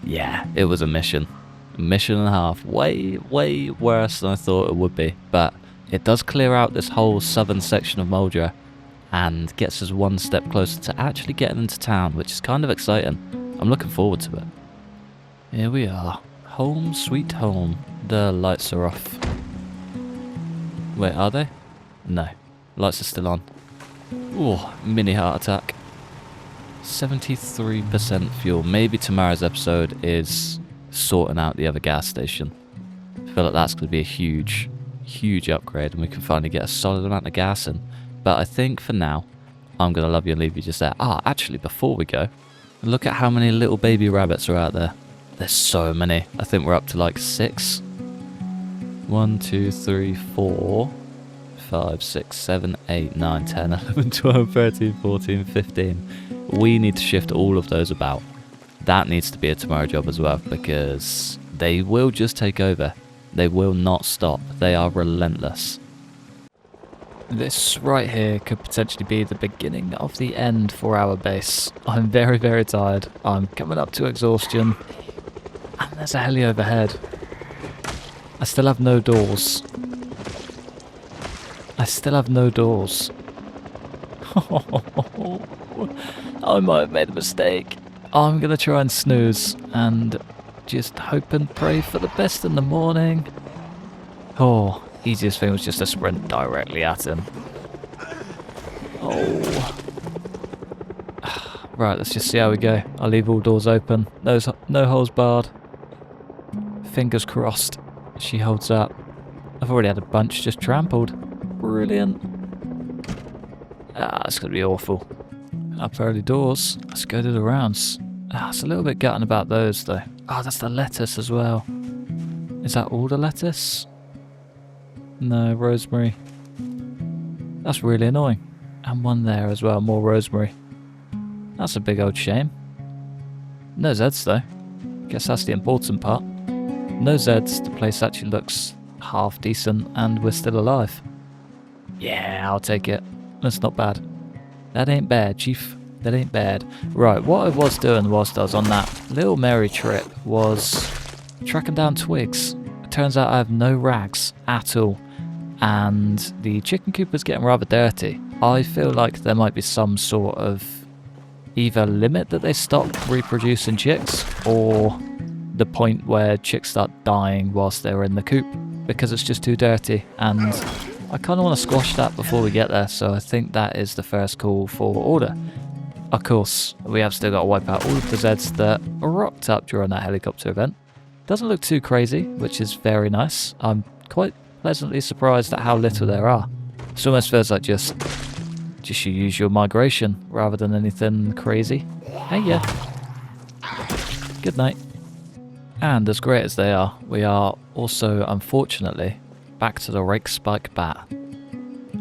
Yeah, it was a mission. A mission and a half. Way, way worse than I thought it would be. But It does clear out this whole southern section of Moldra and gets us one step closer to actually getting into town, which is kind of exciting. I'm looking forward to it. Here we are. Home sweet home. The lights are off. Wait, are they? No. Lights are still on. Ooh, mini heart attack. 73% fuel. Maybe tomorrow's episode is sorting out the other gas station. I feel like that's going to be a huge upgrade and we can finally get a solid amount of gas in. But I think for now, I'm going to love you and leave you just there. Ah, actually, before we go, look at how many little baby rabbits are out there. There's so many. I think we're up to like 6. 1, 2, 3, 4, 5, 6, 7, 8, 9, 10, 11, 12, 13, 14, 15. We need to shift all of those about. That needs to be a tomorrow job as well, because they will just take over. They will not stop. They are relentless. This right here could potentially be the beginning of the end for our base. I'm very, very tired. I'm coming up to exhaustion. And there's a heli overhead. I still have no doors. I might have made a mistake. I'm going to try and snooze and just hope and pray for the best in the morning. Oh, easiest thing was just to sprint directly at him. Oh. Right, let's just see how we go. I'll leave all doors open. No holes barred. Fingers crossed. She holds up. I've already had a bunch just trampled. Brilliant. Ah, it's going to be awful. Up early doors. Let's go to the rounds. Ah, it's a little bit gutting about those though. Ah, that's the lettuce as well. Is that all the lettuce? No, rosemary. That's really annoying. And one there as well, more rosemary. That's a big old shame. No Zeds though. Guess that's the important part. No Zeds, the place actually looks half decent and we're still alive. Yeah, I'll take it. That's not bad. That ain't bad, Chief. That ain't bad. Right, what I was doing whilst I was on that little merry trip was tracking down twigs. It turns out I have no rags at all. And the chicken coop is getting rather dirty. I feel like there might be some sort of either limit that they stop reproducing chicks or the point where chicks start dying whilst they're in the coop because it's just too dirty, and I kind of want to squash that before we get there, so I think that is the first call for order. Of course, we have still got to wipe out all of the Zeds that rocked up during that helicopter event. Doesn't look too crazy, which is very nice. I'm quite pleasantly surprised at how little there are. It almost feels like just your usual migration rather than anything crazy. Hey, yeah. Good night. And as great as they are, we are also, unfortunately, back to the rake spike bat.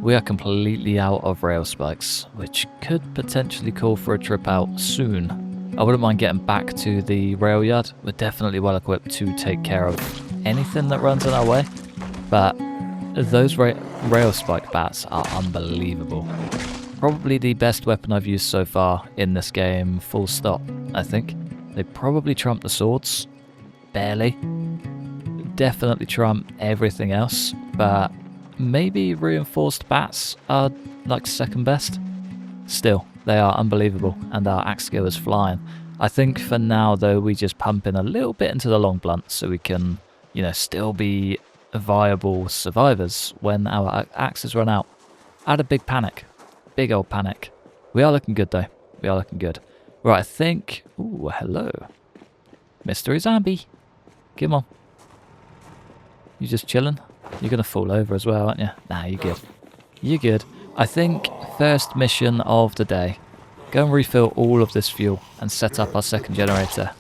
We are completely out of rail spikes, which could potentially call for a trip out soon. I wouldn't mind getting back to the rail yard. We're definitely well equipped to take care of anything that runs in our way, but those rail spike bats are unbelievable. Probably the best weapon I've used so far in this game, full stop, I think. They probably trump the swords. Barely. Definitely trump everything else, but maybe reinforced bats are like second best. Still, they are unbelievable and our axe skill is flying. I think for now though we just pump in a little bit into the long blunt so we can, you know, still be viable survivors when our axes run out. I had a big panic. Big old panic. We are looking good though. We are looking good. Right, I think... Ooh, hello. Mystery zombie. Come on. You just chilling? You're going to fall over as well, aren't you? Nah, you're good. You're good. I think first mission of the day. Go and refill all of this fuel and set up our second generator.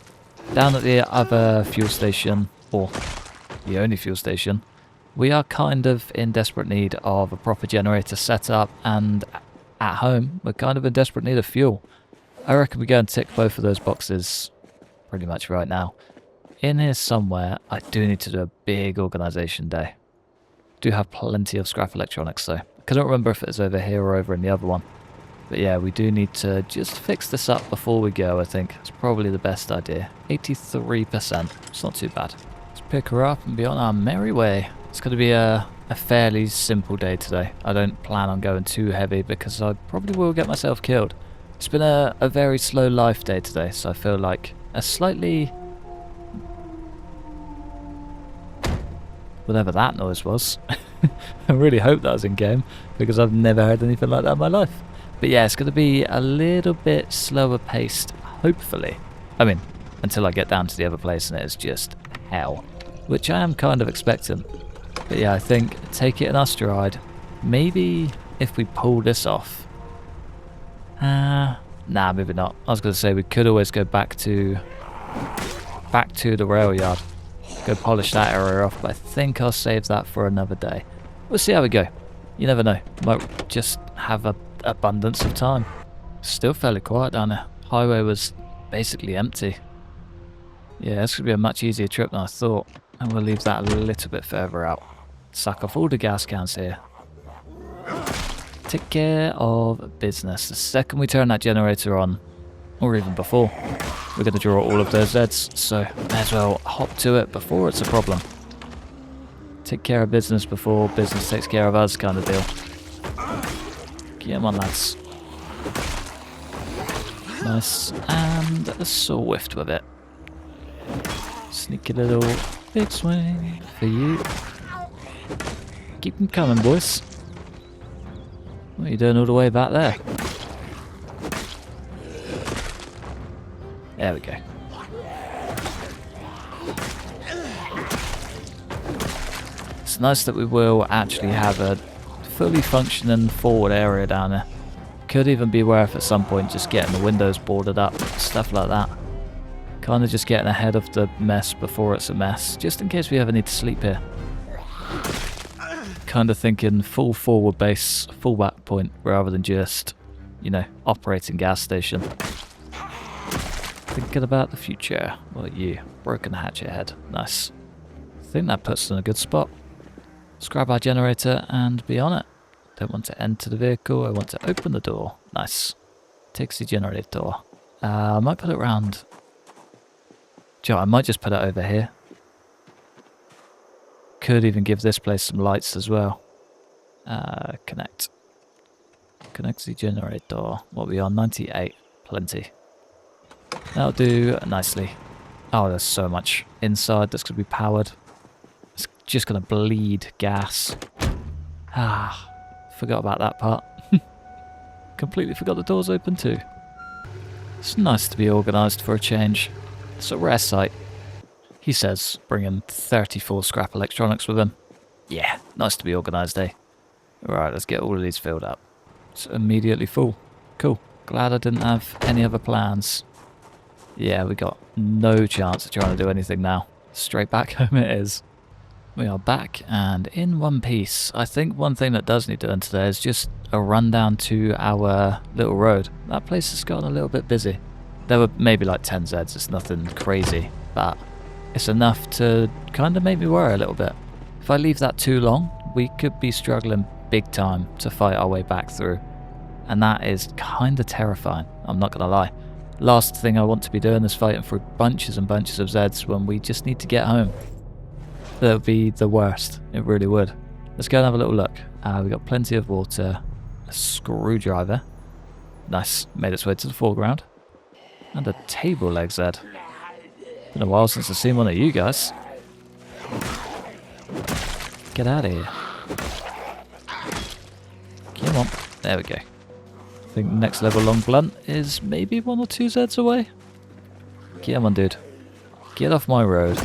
Down at the other fuel station, or the only fuel station, we are kind of in desperate need of a proper generator setup, and at home, we're kind of in desperate need of fuel. I reckon we go and tick both of those boxes pretty much right now. In here somewhere, I do need to do a big organisation day. Do have plenty of scrap electronics though. I don't remember if it's over here or over in the other one. But yeah, we do need to just fix this up before we go, I think. It's probably the best idea. 83%. It's not too bad. Let's pick her up and be on our merry way. It's going to be a a fairly simple day today. I don't plan on going too heavy because I probably will get myself killed. It's been a very slow life day today, so I feel like a slightly... whatever that noise was. I really hope that was in game because I've never heard anything like that in my life. But yeah, it's going to be a little bit slower paced, hopefully. I mean, until I get down to the other place and it's just hell, which I am kind of expecting. But yeah, I think take it in our stride. Maybe if we pull this off. Nah, maybe not. I was going to say we could always go back to the rail yard. Go polish that area off, but I think I'll save that for another day. We'll see how we go. You never know. Might just have an abundance of time. Still fairly quiet down there. Highway was basically empty. Yeah, it's going to be a much easier trip than I thought. And we'll leave that a little bit further out. Suck off all the gas cans here. Take care of business. The second we turn that generator on, or even before, we're going to draw all of those Zeds, so may as well hop to it before it's a problem. Take care of business before business takes care of us kind of deal. Come on, lads. Nice, and a swift with it. Sneaky little big swing for you. Keep them coming, boys. What are you doing all the way back there? There we go. It's nice that we will actually have a fully functioning forward area down there. Could even be worth at some point just getting the windows boarded up, stuff like that. Kind of just getting ahead of the mess before it's a mess, just in case we ever need to sleep here. Kind of thinking full forward base, full back point, rather than just, you know, operating gas station. Thinking about the future. What are you? Broken hatchet head. Nice. I think that puts us in a good spot. Let's grab our generator and be on it. Don't want to enter the vehicle, I want to open the door. Nice. Takes the generator. I might put it around... Joe, I might just put it over here. Could even give this place some lights as well. Connect. Connect the generator. What are we on? 98. Plenty. That'll do nicely. Oh, there's so much inside that's going to be powered. It's just going to bleed gas. Forgot about that part. Completely forgot the door's open too. It's nice to be organised for a change. It's a rare sight. He says, bringing 34 scrap electronics with him. Yeah, nice to be organised, eh? Alright, let's get all of these filled up. It's immediately full. Cool. Glad I didn't have any other plans. Yeah, we got no chance of trying to do anything now. Straight back home it is. We are back and in one piece. I think one thing that does need doing today is just a rundown to our little road. That place has gotten a little bit busy. There were maybe like 10 Zeds, it's nothing crazy, but it's enough to kind of make me worry a little bit. If I leave that too long, we could be struggling big time to fight our way back through. And that is kind of terrifying, I'm not going to lie. Last thing I want to be doing is fighting through bunches and bunches of Zeds when we just need to get home. That would be the worst, it really would. Let's go and have a little look. We've got plenty of water, a screwdriver. Nice, made its way to the foreground. And a table leg Zed. Been a while since I've seen one of you guys. Get out of here. Come on. There we go. I think next level long blunt is maybe 1 or 2 Zeds away. Come on, dude. Get off my road.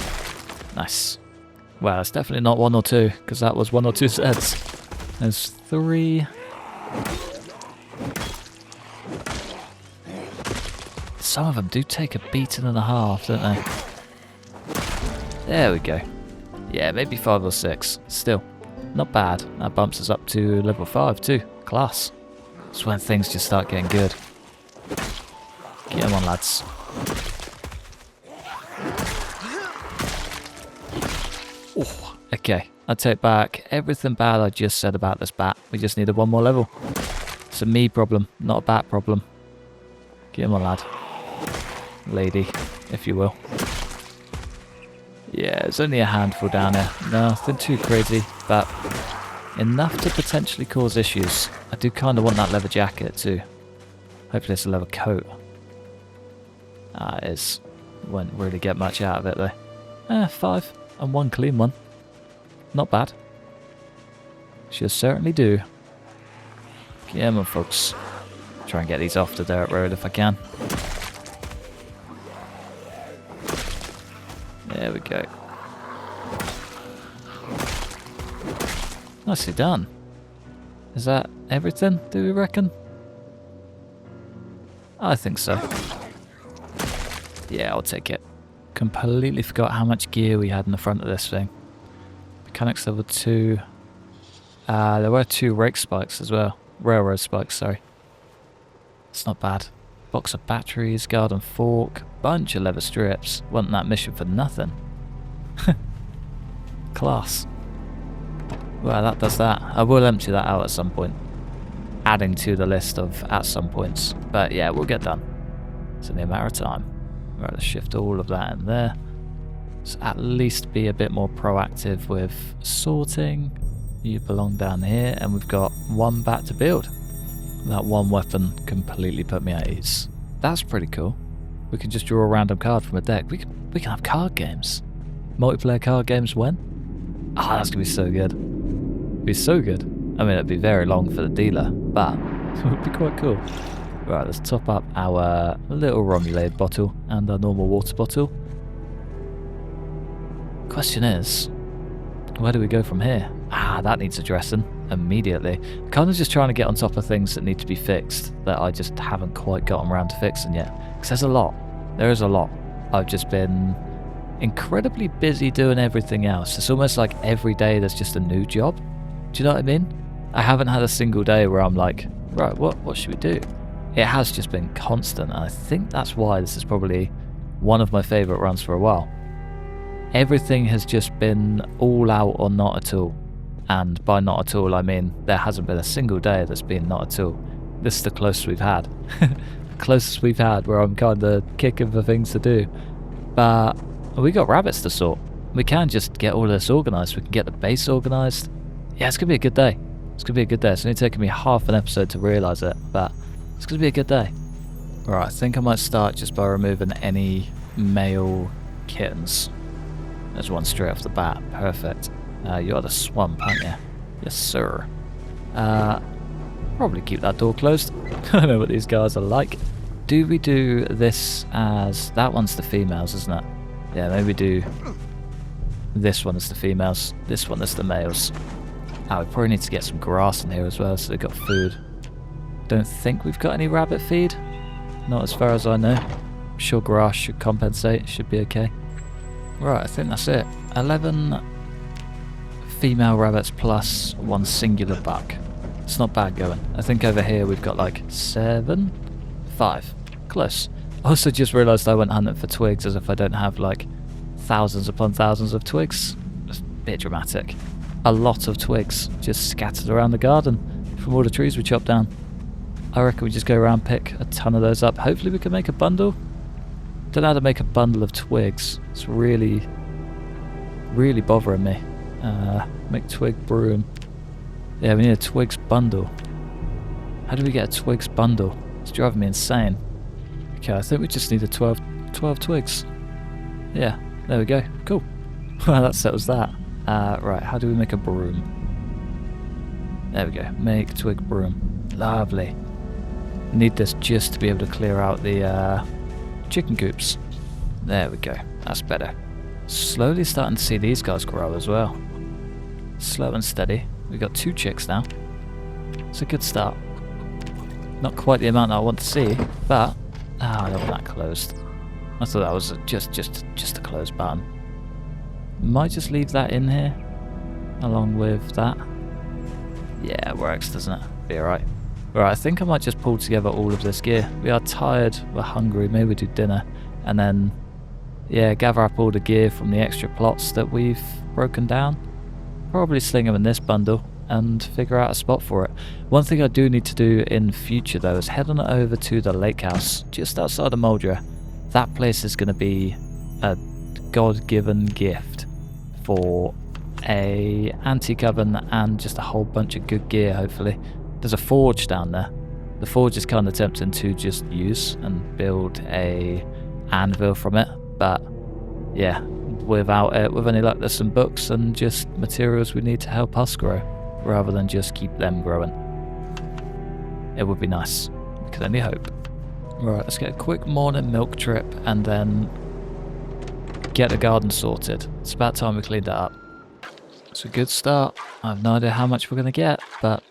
Nice. Well, it's definitely not 1 or 2, because that was 1 or 2 Zeds. There's 3. Some of them do take a beating and a half, don't they? There we go. Yeah, maybe 5 or 6. Still, not bad. That bumps us up to level 5 too. Class. That's when things just start getting good. Get on, lads. Oh, okay. I take back everything bad I just said about this bat. We just needed 1 more level. It's a me problem, not a bat problem. Get on, lad. Lady, if you will. Yeah, there's only a handful down here. Nothing too crazy, but enough to potentially cause issues. I do kind of want that leather jacket too. Hopefully it's a leather coat. It is. Won't really get much out of it though. 5 and 1 clean one. Not bad. Should certainly do. Come on, folks. Try and get these off the dirt road if I can. There we go. Nicely done. Is that everything, do we reckon? I think so. Yeah, I'll take it. Completely forgot how much gear we had in the front of this thing. Mechanics level 2. There were 2 rake spikes as well. Railroad spikes, sorry. It's not bad. Box of batteries, garden fork, bunch of leather strips. Wasn't that mission for nothing. Class. Well, that does that. I will empty that out at some point. Adding to the list of at some points. But yeah, we'll get done. It's only a matter of time. Right, let's shift all of that in there. So at least be a bit more proactive with sorting. You belong down here, and we've got 1 bat to build. That 1 weapon completely put me at ease. That's pretty cool. We can just draw a random card from a deck. We can have card games. Multiplayer card games when? Ah, that's gonna be so good. It'd be so good. I mean, it'd be very long for the dealer, but it would be quite cool. Right, let's top up our little Romulade bottle and our normal water bottle. Question is, where do we go from here? Ah, that needs addressing immediately. Kind of just trying to get on top of things that need to be fixed that I just haven't quite gotten around to fixing yet. Because there's a lot. There is a lot. I've just been incredibly busy doing everything else. It's almost like every day there's just a new job. Do you know what I mean? I haven't had a single day where I'm like, right, what should we do? It has just been constant, and I think that's why this is probably one of my favourite runs for a while. Everything has just been all out or not at all. And by not at all, I mean there hasn't been a single day that's been not at all. This is the closest we've had. The closest we've had where I'm kind of kicking for things to do. But we got rabbits to sort. We can just get all of this organised. We can get the base organised. Yeah, it's going to be a good day. It's going to be a good day. It's only taken me half an episode to realise it, but it's going to be a good day. Alright, I think I might start just by removing any male kittens. There's one straight off the bat. Perfect. You are the swamp, aren't you? Yes, sir. Probably keep that door closed. I know what these guys are like. Do we do this as... That one's the females, isn't it? Yeah, maybe do this one as the females. This one as the males. Oh, we probably need to get some grass in here as well, so they've got food. Don't think we've got any rabbit feed. Not as far as I know. I'm sure grass should compensate. Should be okay. Right, I think that's it. 11 female rabbits plus 1 singular buck. It's not bad going. I think over here we've got like 7? 5. Close. Also just realised I went hunting for twigs as if I don't have like thousands upon thousands of twigs. It's a bit dramatic. A lot of twigs just scattered around the garden from all the trees we chopped down. I reckon we just go around, pick a ton of those up. Hopefully we can make a bundle. Don't know how to make a bundle of twigs. It's really bothering me. Make twig broom. Yeah, we need a twigs bundle. How do we get a twigs bundle? It's driving me insane. Okay, I think we just need a 12 twigs. Yeah, there we go. Cool. Well, that settles that. Right, how do we make a broom? There we go. Make twig broom. Lovely. Need this just to be able to clear out the chicken coops. There we go. That's better. Slowly starting to see these guys grow as well. Slow and steady. We've got 2 chicks now. It's a good start. Not quite the amount that I want to see, but I don't want that closed. I thought that was just a closed button. Might just leave that in here along with that. Yeah, it works, doesn't it? Be alright. Right, I think I might just pull together all of this gear. We are tired, we're hungry, maybe we do dinner, and then, yeah, gather up all the gear from the extra plots that we've broken down. Probably sling them in this bundle and figure out a spot for it. One thing I do need to do in future though is head on over to the lake house just outside of Moldra. That place is going to be a God-given gift for a antique oven and just a whole bunch of good gear, hopefully. There's a forge down there. The forge is kind of tempting to just use and build a anvil from it, but yeah, without it, with any luck, there's some books and just materials we need to help us grow, rather than just keep them growing. It would be nice. We can only hope. Right, let's get a quick morning milk trip and then get the garden sorted. It's about time we cleaned that up. It's a good start. I have no idea how much we're going to get, but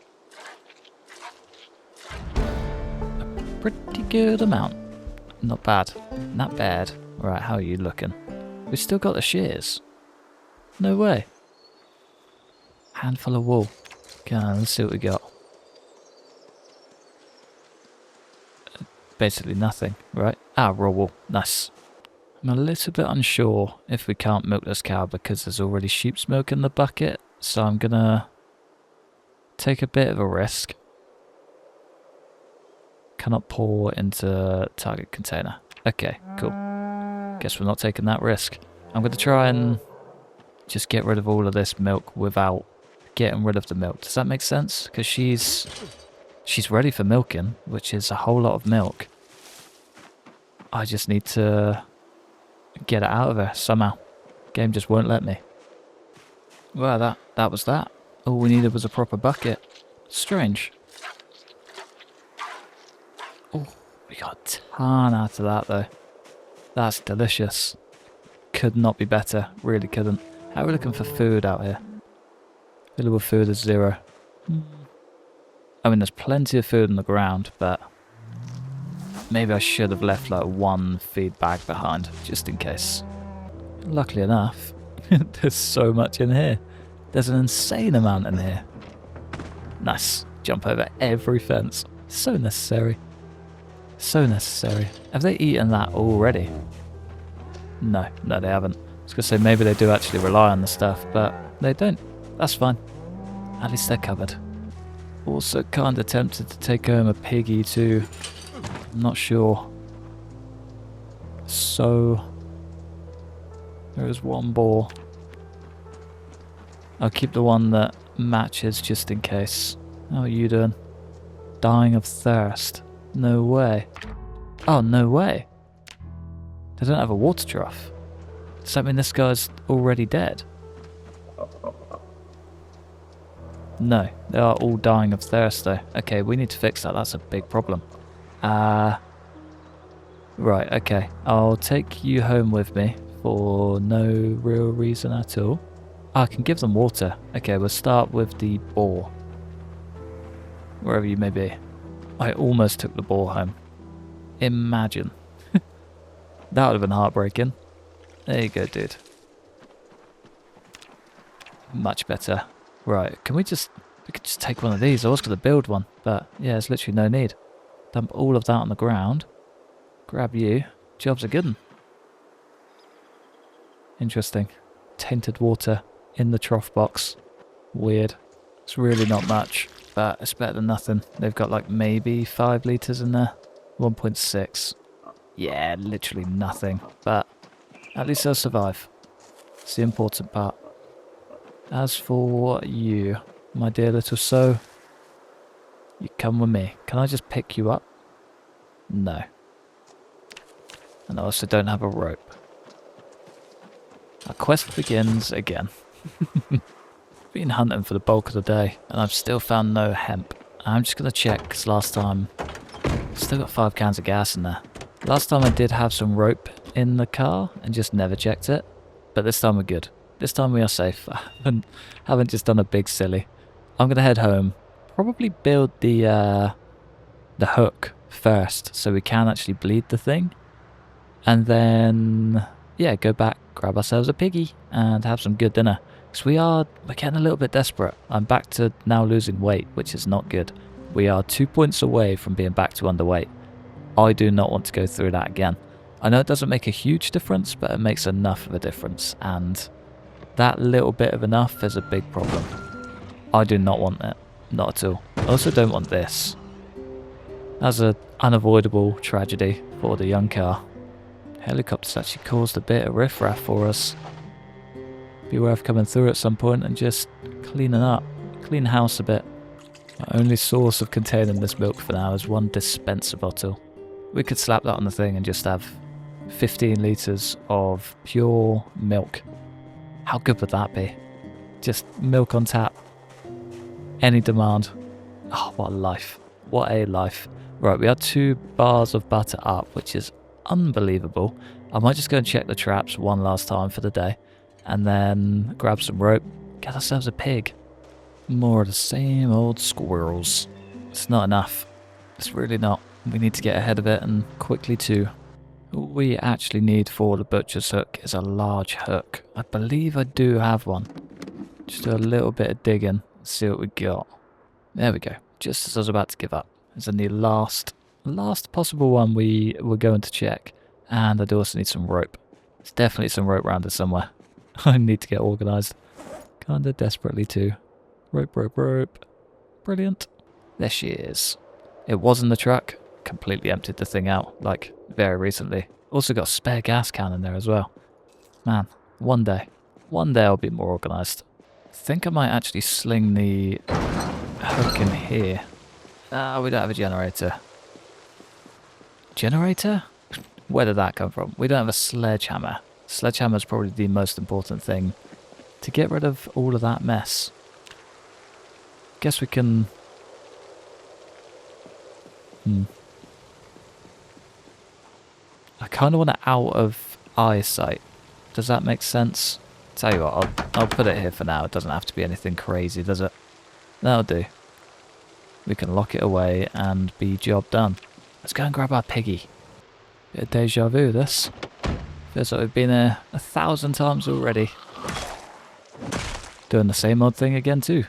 a pretty good amount. Not bad. Not bad. Right, how are you looking? We've still got the shears. No way. Handful of wool. Come on, let's see what we got. Basically nothing, right? Ah, raw wool. Nice. I'm a little bit unsure if we can't milk this cow because there's already sheep's milk in the bucket, so I'm gonna take a bit of a risk. Cannot pour into target container. Okay, cool. Guess we're not taking that risk. I'm gonna try and just get rid of all of this milk without getting rid of the milk. Does that make sense? Because she's ready for milking, which is a whole lot of milk. I just need to get it out of her somehow. Game just won't let me. Well, that was that. All we needed was a proper bucket. Strange. Oh, we got a ton out of that though. That's delicious. Could not be better. Really couldn't. How are we looking for food out here? Available food is 0. I mean, there's plenty of food on the ground, but maybe I should have left like 1 feed bag behind, just in case. Luckily enough, there's so much in here. There's an insane amount in here. Nice. Jump over every fence. So necessary. So necessary. Have they eaten that already? No, they haven't. I was going to say maybe they do actually rely on the stuff, but they don't. That's fine. At least they're covered. Also kind of tempted to take home a piggy too. I'm not sure. So there is 1 boar. I'll keep the one that matches just in case. How are you doing? Dying of thirst. No way. Oh, no way. They don't have a water trough. Does that mean this guy's already dead? No, they are all dying of thirst though. Okay, we need to fix that. That's a big problem. Right, okay. I'll take you home with me for no real reason at all. I can give them water. Okay, we'll start with the boar. Wherever you may be. I almost took the boar home. Imagine. That would have been heartbreaking. There you go, dude. Much better. Right, we could just take one of these. I was going to build one, but yeah, there's literally no need. Dump all of that on the ground. Grab you. Job's a good one. Interesting. Tainted water in the trough box. Weird. It's really not much, but it's better than nothing. They've got like maybe 5 litres in there. 1.6. Yeah, literally nothing, but at least they'll survive. It's the important part. As for you, my dear little soul, you come with me. Can I just pick you up? No. And I also don't have a rope. Our quest begins again. Been hunting for the bulk of the day, and I've still found no hemp. I'm just going to check, because last time, still got 5 cans of gas in there. Last time I did have some rope in the car, and just never checked it. But this time we're good. This time we are safe. I haven't just done a big silly. I'm going to head home. Probably build the hook first, so we can actually bleed the thing. And then, yeah, go back, grab ourselves a piggy, and have some good dinner. Because we're getting a little bit desperate. I'm back to now losing weight, which is not good. We are 2 points away from being back to underweight. I do not want to go through that again. I know it doesn't make a huge difference, but it makes enough of a difference, and that little bit of enough is a big problem. I do not want it. Not at all. I also don't want this. That's an unavoidable tragedy for the young car, Helicopter's actually caused a bit of riffraff for us. Be worth coming through at some point and just cleaning up. Clean house a bit. My only source of containing this milk for now is one dispenser bottle. We could slap that on the thing and just have 15 litres of pure milk. How good would that be? Just milk on tap. Any demand. Oh, what a life. What a life. Right, we had 2 bars of butter up, which is unbelievable. I might just go and check the traps one last time for the day. And then grab some rope. Get ourselves a pig. More of the same old squirrels. It's not enough. It's really not. We need to get ahead of it, and quickly too. What we actually need for the butcher's hook is a large hook. I believe I do have one. Just do a little bit of digging, see what we got. There we go. Just as I was about to give up. It's in the last possible one we were going to check. And I do also need some rope. There's definitely some rope around here somewhere. I need to get organised. Kinda desperately too. Rope, rope, rope. Brilliant. There she is. It was in the truck. Completely emptied the thing out, like, very recently. Also got a spare gas can in there as well. Man, one day I'll be more organised. I think I might actually sling the hook in here. We don't have a generator. Generator? Where did that come from? We don't have a sledgehammer. Sledgehammer is probably the most important thing to get rid of all of that mess. Guess we can... I kind of want it out of eyesight. Does that make sense? Tell you what, I'll put it here for now. It doesn't have to be anything crazy, does it? That'll do. We can lock it away and be job done. Let's go and grab our piggy. Bit of deja vu, this. Feels like we've been here 1,000 times already. Doing the same old thing again too.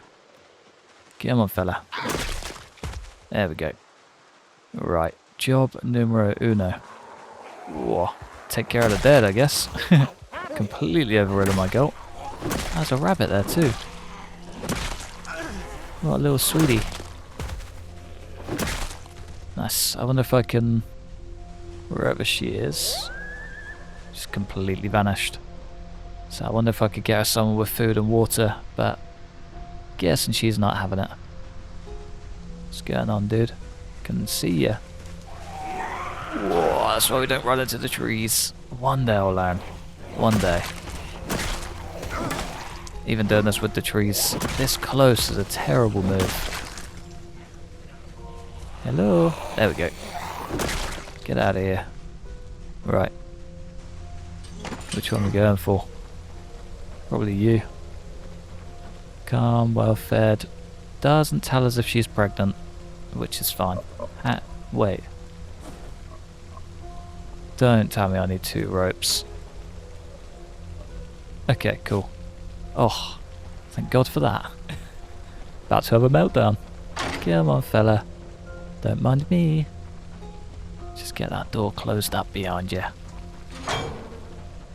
Come on, fella. There we go. Right, job numero uno. Whoa. Take care of the dead, I guess. Completely overridden my goal. There's a rabbit there too. What a little sweetie. Nice. I wonder if I can... Wherever she is. She's completely vanished. So I wonder if I could get her somewhere with food and water, but... Guessing she's not having it. What's going on, dude? Can see ya. Whoa, that's why we don't run into the trees. One day I'll learn. One day. Even doing this with the trees this close is a terrible move. Hello? There we go. Get out of here. Right. Which one are we going for? Probably you. Calm, well fed. Doesn't tell us if she's pregnant, which is fine. Wait. Don't tell me I need 2 ropes. Okay, cool. Oh, thank God for that. About to have a meltdown. Come on, fella. Don't mind me. Just get that door closed up behind you.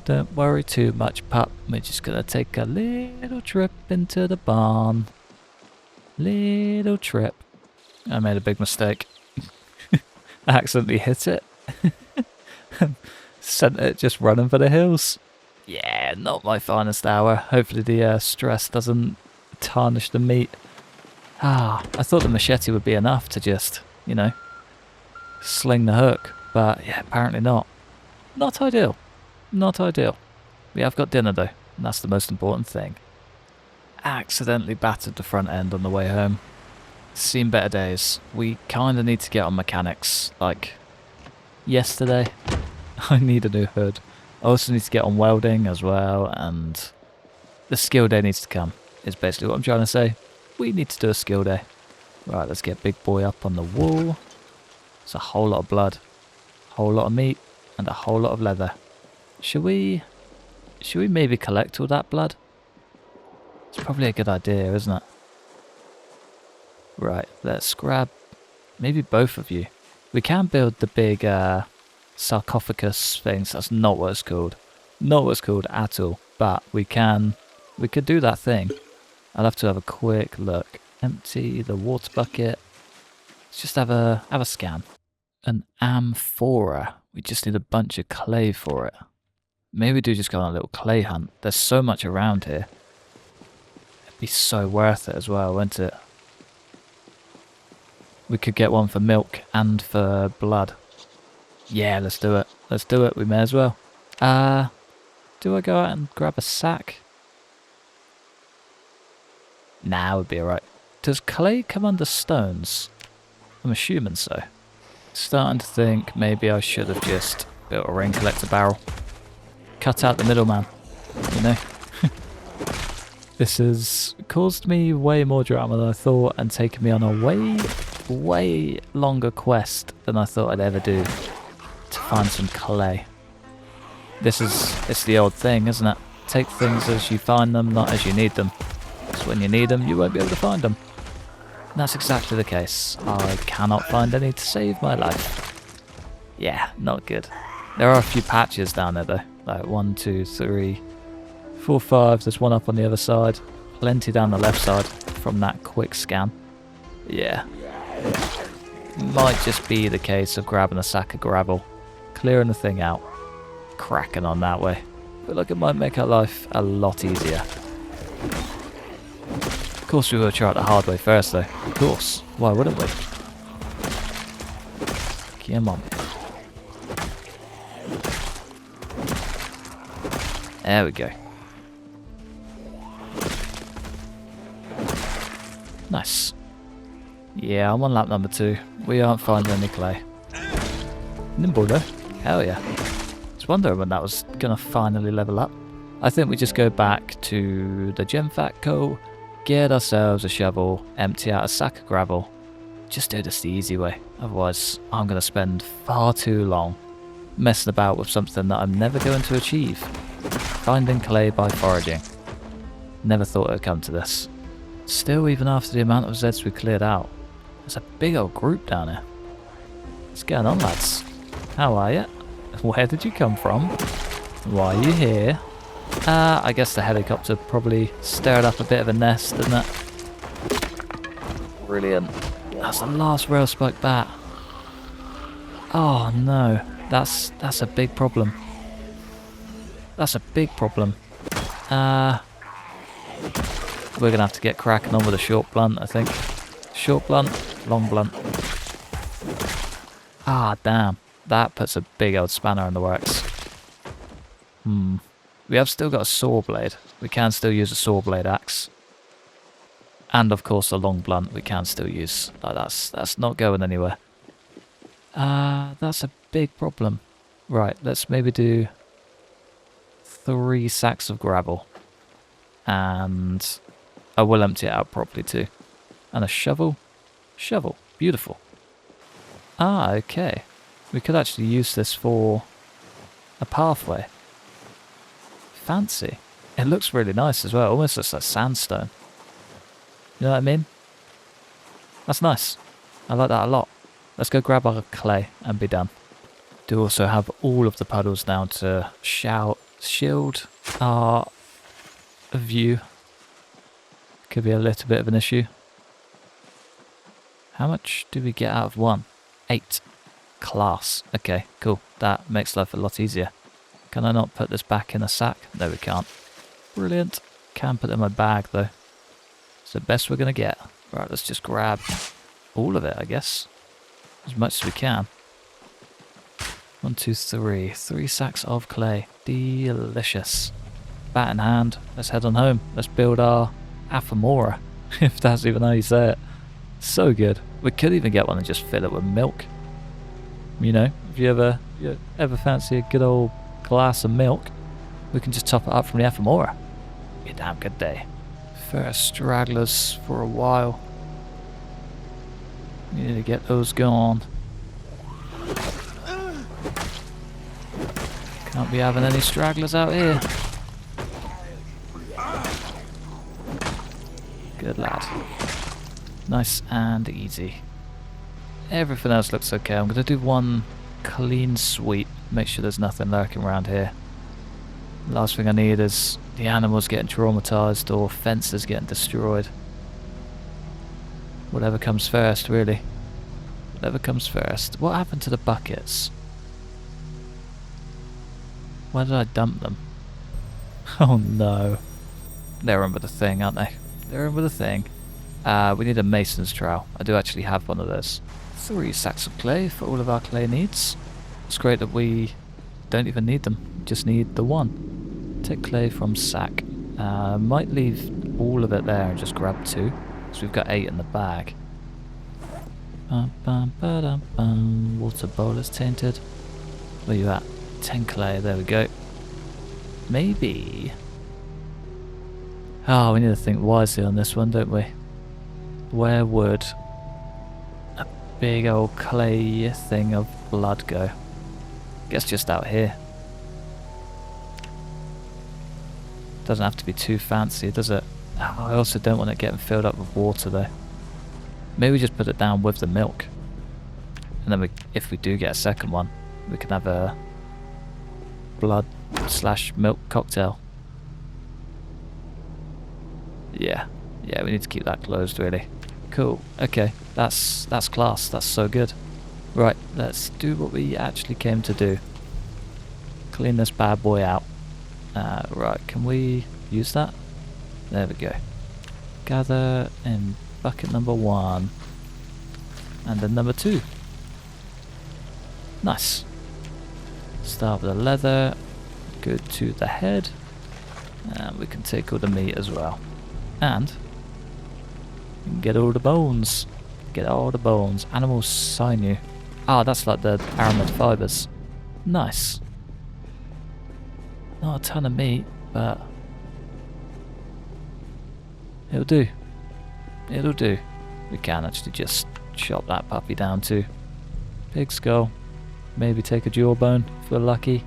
Don't worry too much, pup. We're just gonna take a little trip into the barn. Little trip. I made a big mistake. I accidentally hit it. Sent it just running for the hills. Yeah, not my finest hour. Hopefully the stress doesn't tarnish the meat. I thought the machete would be enough to just, you know, sling the hook. But yeah, apparently not. Not ideal. Not ideal. We have got dinner though, and that's the most important thing. Accidentally battered the front end on the way home. Seen better days. We kinda need to get on mechanics, like yesterday. I need a new hood. I also need to get on welding as well, and the skill day needs to come, is basically what I'm trying to say. We need to do a skill day. Right, let's get big boy up on the wall. It's a whole lot of blood, a whole lot of meat, and a whole lot of leather. Should we maybe collect all that blood? It's probably a good idea, isn't it? Right, let's grab maybe both of you. We can build the big sarcophagus things. That's not what it's called. Not what it's called at all. But we could do that thing. I'll have to have a quick look. Empty the water bucket. Let's just have a scan. An amphora. We just need a bunch of clay for it. Maybe we do just go on a little clay hunt. There's so much around here. It'd be so worth it as well, wouldn't it? We could get one for milk and for blood. Yeah, let's do it. Let's do it. We may as well. Do I go out and grab a sack? Nah, would be alright. Does clay come under stones? I'm assuming so. Starting to think maybe I should have just built a rain collector barrel. Cut out the middleman, you know. This has caused me way more drama than I thought and taken me on a way longer quest than I thought I'd ever do to find some clay. It's the old thing, isn't it? Take things as you find them, not as you need them. Because when you need them, you won't be able to find them. And that's exactly the case. I cannot find any to save my life. Yeah, not good. There are a few patches down there though. Like 1, 2, 3, 4, 5. There's one up on the other side. Plenty down the left side from that quick scan. Yeah. Might just be the case of grabbing a sack of gravel, clearing the thing out, cracking on that way. But look, it might make our life a lot easier. Of course we will try it the hard way first though. Of course. Why wouldn't we? Come on. There we go. Nice. Yeah, I'm on lap number 2. We aren't finding any clay. Nimble though. Hell yeah. I was wondering when that was going to finally level up. I think we just go back to the Gemfat Co, get ourselves a shovel, empty out a sack of gravel. Just do this the easy way. Otherwise, I'm going to spend far too long messing about with something that I'm never going to achieve. Finding clay by foraging. Never thought it would come to this. Still, even after the amount of Zeds we cleared out, there's a big old group down here. What's going on, lads? How are you? Where did you come from? Why are you here? I guess the helicopter probably stirred up a bit of a nest, didn't it? Brilliant. That's the last rail spike bat. Oh no, that's a big problem. That's a big problem. We're gonna have to get cracking on with a short blunt, I think. Short blunt, long blunt. Ah, damn. That puts a big old spanner in the works. We have still got a saw blade. We can still use a saw blade axe. And of course a long blunt we can still use. Like that's not going anywhere. That's a big problem. Right, let's maybe do 3 sacks of gravel. And I will empty it out properly too. And a shovel. Shovel. Beautiful. Ah, okay. We could actually use this for a pathway. Fancy. It looks really nice as well. Almost looks like sandstone. You know what I mean? That's nice. I like that a lot. Let's go grab our clay and be done. Do also have all of the puddles now to shield our view. Could be a little bit of an issue. How much do we get out of one? 8. Class. Okay, cool. That makes life a lot easier. Can I not put this back in a sack? No, we can't. Brilliant. Can put it in my bag though. It's the best we're going to get. Right, let's just grab all of it, I guess. As much as we can. 1, 2, 3. 3 sacks of clay. Delicious. Bat in hand. Let's head on home. Let's build our Aphemora. If that's even how you say it. So good. We could even get one and just fill it with milk. You know, if you ever fancy a good old glass of milk, we can just top it up from the Aphemora. Be a damn good day. First stragglers for a while. Need to get those going. Can't be having any stragglers out here. Good lad. Nice and easy. Everything else looks okay. I'm going to do one clean sweep. Make sure there's nothing lurking around here. Last thing I need is the animals getting traumatized or fences getting destroyed. Whatever comes first, really. Whatever comes first. What happened to the buckets? Where did I dump them? Oh no. They're under the thing, aren't they? They're under the thing. We need a mason's trowel. I do actually have one of those. 3 sacks of clay for all of our clay needs. It's great that we don't even need them. Just need the one. Take clay from sack. Might leave all of it there and just grab 2. Because we've got 8 in the bag. Water bowl is tainted. Where you at? 10 clay, there we go. Maybe. Oh, we need to think wisely on this one, don't we? Where would a big old clay thing of blood go? Guess just out here. Doesn't have to be too fancy, does it? Oh, I also don't want it getting filled up with water though. Maybe we just put it down with the milk. And then if we do get a second one, we can have a blood/milk cocktail. Yeah, we need to keep that closed really. Cool, okay, that's class, that's so good. Right, let's do what we actually came to do. Clean this bad boy out. Right, can we use that? There we go. Gather in bucket number 1. And then number 2. Nice. Start with the leather. Go to the head. And we can take all the meat as well. And we can get all the bones. Get all the bones. Animal sinew. Ah, that's like the aramid fibres. Nice. Not a ton of meat, but it'll do. It'll do. We can actually just chop that puppy down too. Pig skull. Maybe take a jawbone if we're lucky.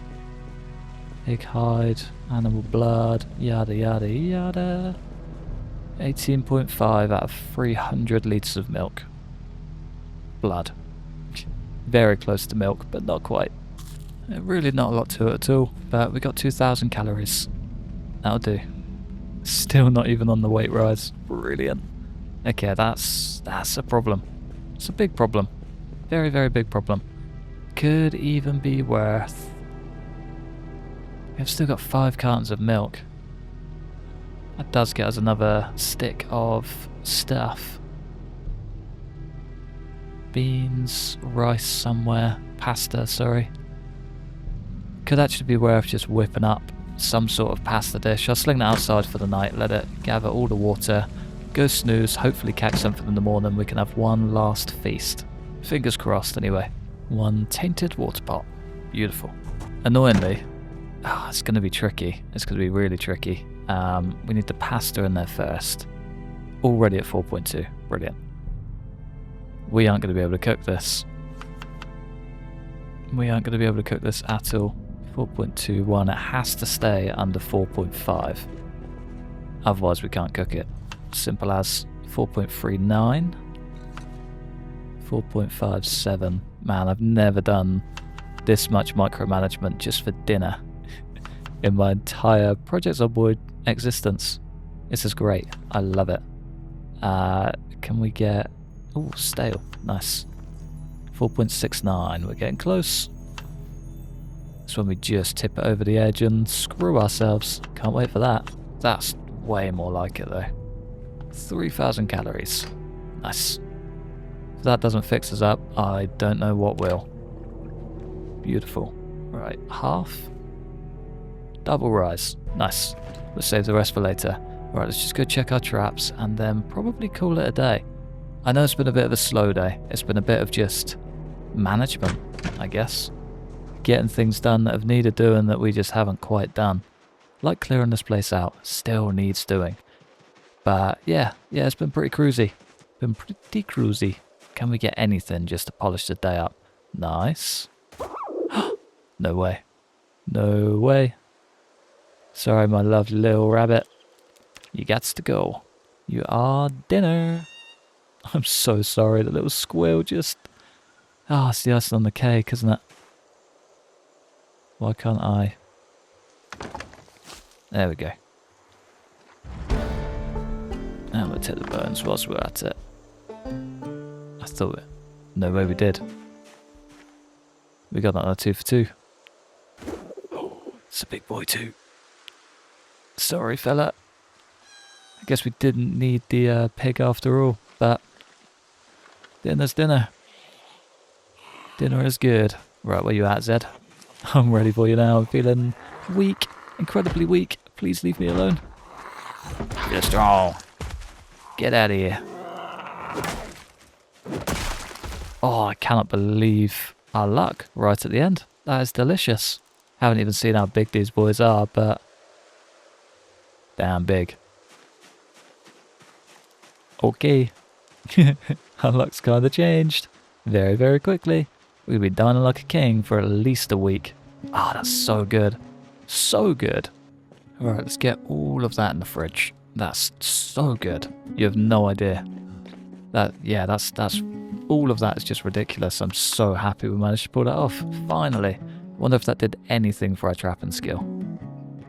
Pig hide. Animal blood. Yada yada yada. 18.5 out of 300 litres of milk. Blood. Very close to milk, but not quite. Really not a lot to it at all, but we got 2,000 calories. That'll do. Still not even on the weight rise. Brilliant. Okay, that's a problem. It's a big problem. Very, very big problem. Could even be worth... We've still got 5 cartons of milk. That does get us another stick of stuff. Beans, rice somewhere, pasta, sorry. Could actually be worth just whipping up some sort of pasta dish. I'll sling that outside for the night, let it gather all the water, go snooze, hopefully catch something in the morning. We can have one last feast. Fingers crossed anyway. One tainted water pot. Beautiful. Annoyingly, it's going to be tricky. It's going to be really tricky. We need the pasta in there first. Already at 4.2. Brilliant. We aren't going to be able to cook this. We aren't going to be able to cook this at all. 4.21. It has to stay under 4.5. Otherwise we can't cook it. Simple as. 4.39. 4.57. Man, I've never done this much micromanagement just for dinner in my entire Project Zomboid existence. This is great. I love it. Can we get... Oh, stale. Nice. 4.69. We're getting close. That's when we just tip it over the edge and screw ourselves. Can't wait for that. That's way more like it though. 3,000 calories. Nice. If that doesn't fix us up, I don't know what will. Beautiful. Right, half. Double rise. Nice. We'll save the rest for later. Right, let's just go check our traps and then probably call it a day. I know it's been a bit of a slow day. It's been a bit of just management, I guess. Getting things done that have needed doing that we just haven't quite done. Like clearing this place out. Still needs doing. But yeah, it's been pretty cruisy. Been pretty cruisy. Can we get anything just to polish the day up? Nice. No way. No way. Sorry, my lovely little rabbit. You gots to go. You are dinner. I'm so sorry, the little squirrel just... it's the icing on the cake, isn't it? Why can't I? There we go. And we'll take the bones whilst we're at it. I thought No way we did. We got another 2 for 2. Oh, it's a big boy too. Sorry, fella. I guess we didn't need the pig after all, but dinner's dinner. Dinner is good. Right, where you at, Zed? I'm ready for you now. I'm feeling weak, incredibly weak. Please leave me alone. You're strong. Get out of here. Oh, I cannot believe our luck right at the end. That is delicious. Haven't even seen how big these boys are, but damn big. Okay. Our luck's kind of changed. Very, very quickly. We've been dining like a king for at least a week. Ah, oh, that's so good. So good. Alright, let's get all of that in the fridge. That's so good. You have no idea. That's all of that is just ridiculous. I'm so happy we managed to pull that off. Finally. Wonder if that did anything for our trapping skill.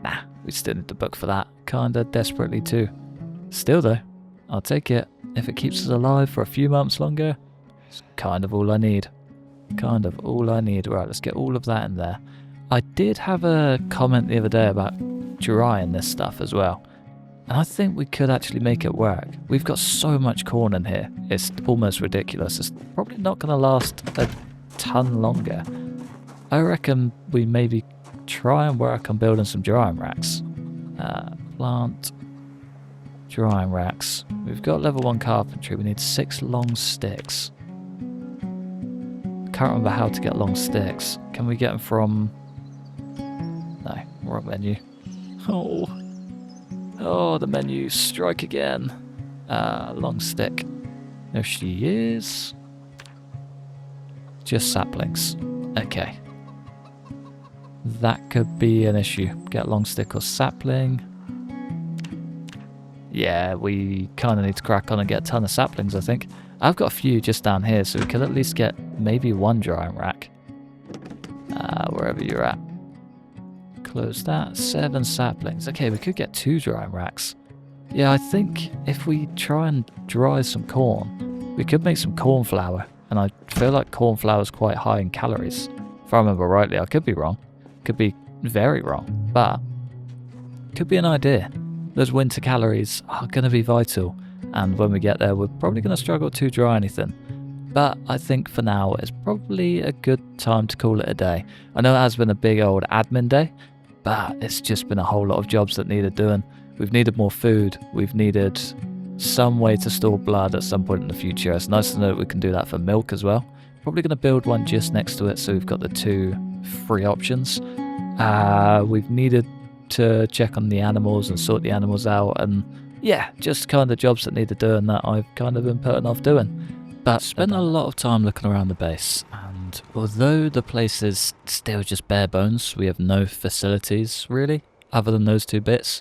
Nah, we still need the book for that. Kinda desperately too. Still though, I'll take it. If it keeps us alive for a few months longer, it's kind of all I need. Kind of all I need. Right, let's get all of that in there. I did have a comment the other day about drying this stuff as well. And I think we could actually make it work. We've got so much corn in here. It's almost ridiculous. It's probably not going to last a ton longer. I reckon we maybe try and work on building some drying racks. Plant drying racks. We've got level 1 carpentry. We need 6 long sticks. Can't remember how to get long sticks. Can we get them from... No, wrong menu. Oh, the menu. Strike again. Long stick. There she is. Just saplings. Okay. That could be an issue. Get long stick or sapling. Yeah, we kind of need to crack on and get a ton of saplings, I think. I've got a few just down here, so we could at least get maybe 1 drying rack. Wherever you're at. Close that. 7 saplings. Okay, we could get 2 drying racks. Yeah, I think if we try and dry some corn, we could make some corn flour. And I feel like corn flour is quite high in calories. If I remember rightly, I could be wrong. Could be very wrong. But could be an idea. Those winter calories are going to be vital. And when we get there, we're probably going to struggle to dry anything. But I think for now, it's probably a good time to call it a day. I know it has been a big old admin day, but it's just been a whole lot of jobs that needed doing. We've needed more food. We've needed some way to store blood at some point in the future. It's nice to know that we can do that for milk as well. Probably going to build one just next to it, so we've got the 2 free options. We've needed to check on the animals and sort the animals out, and yeah, just kind of jobs that needed doing that I've kind of been putting off doing. But spent a lot of time looking around the base, and although the place is still just bare bones, we have no facilities really, other than those 2 bits.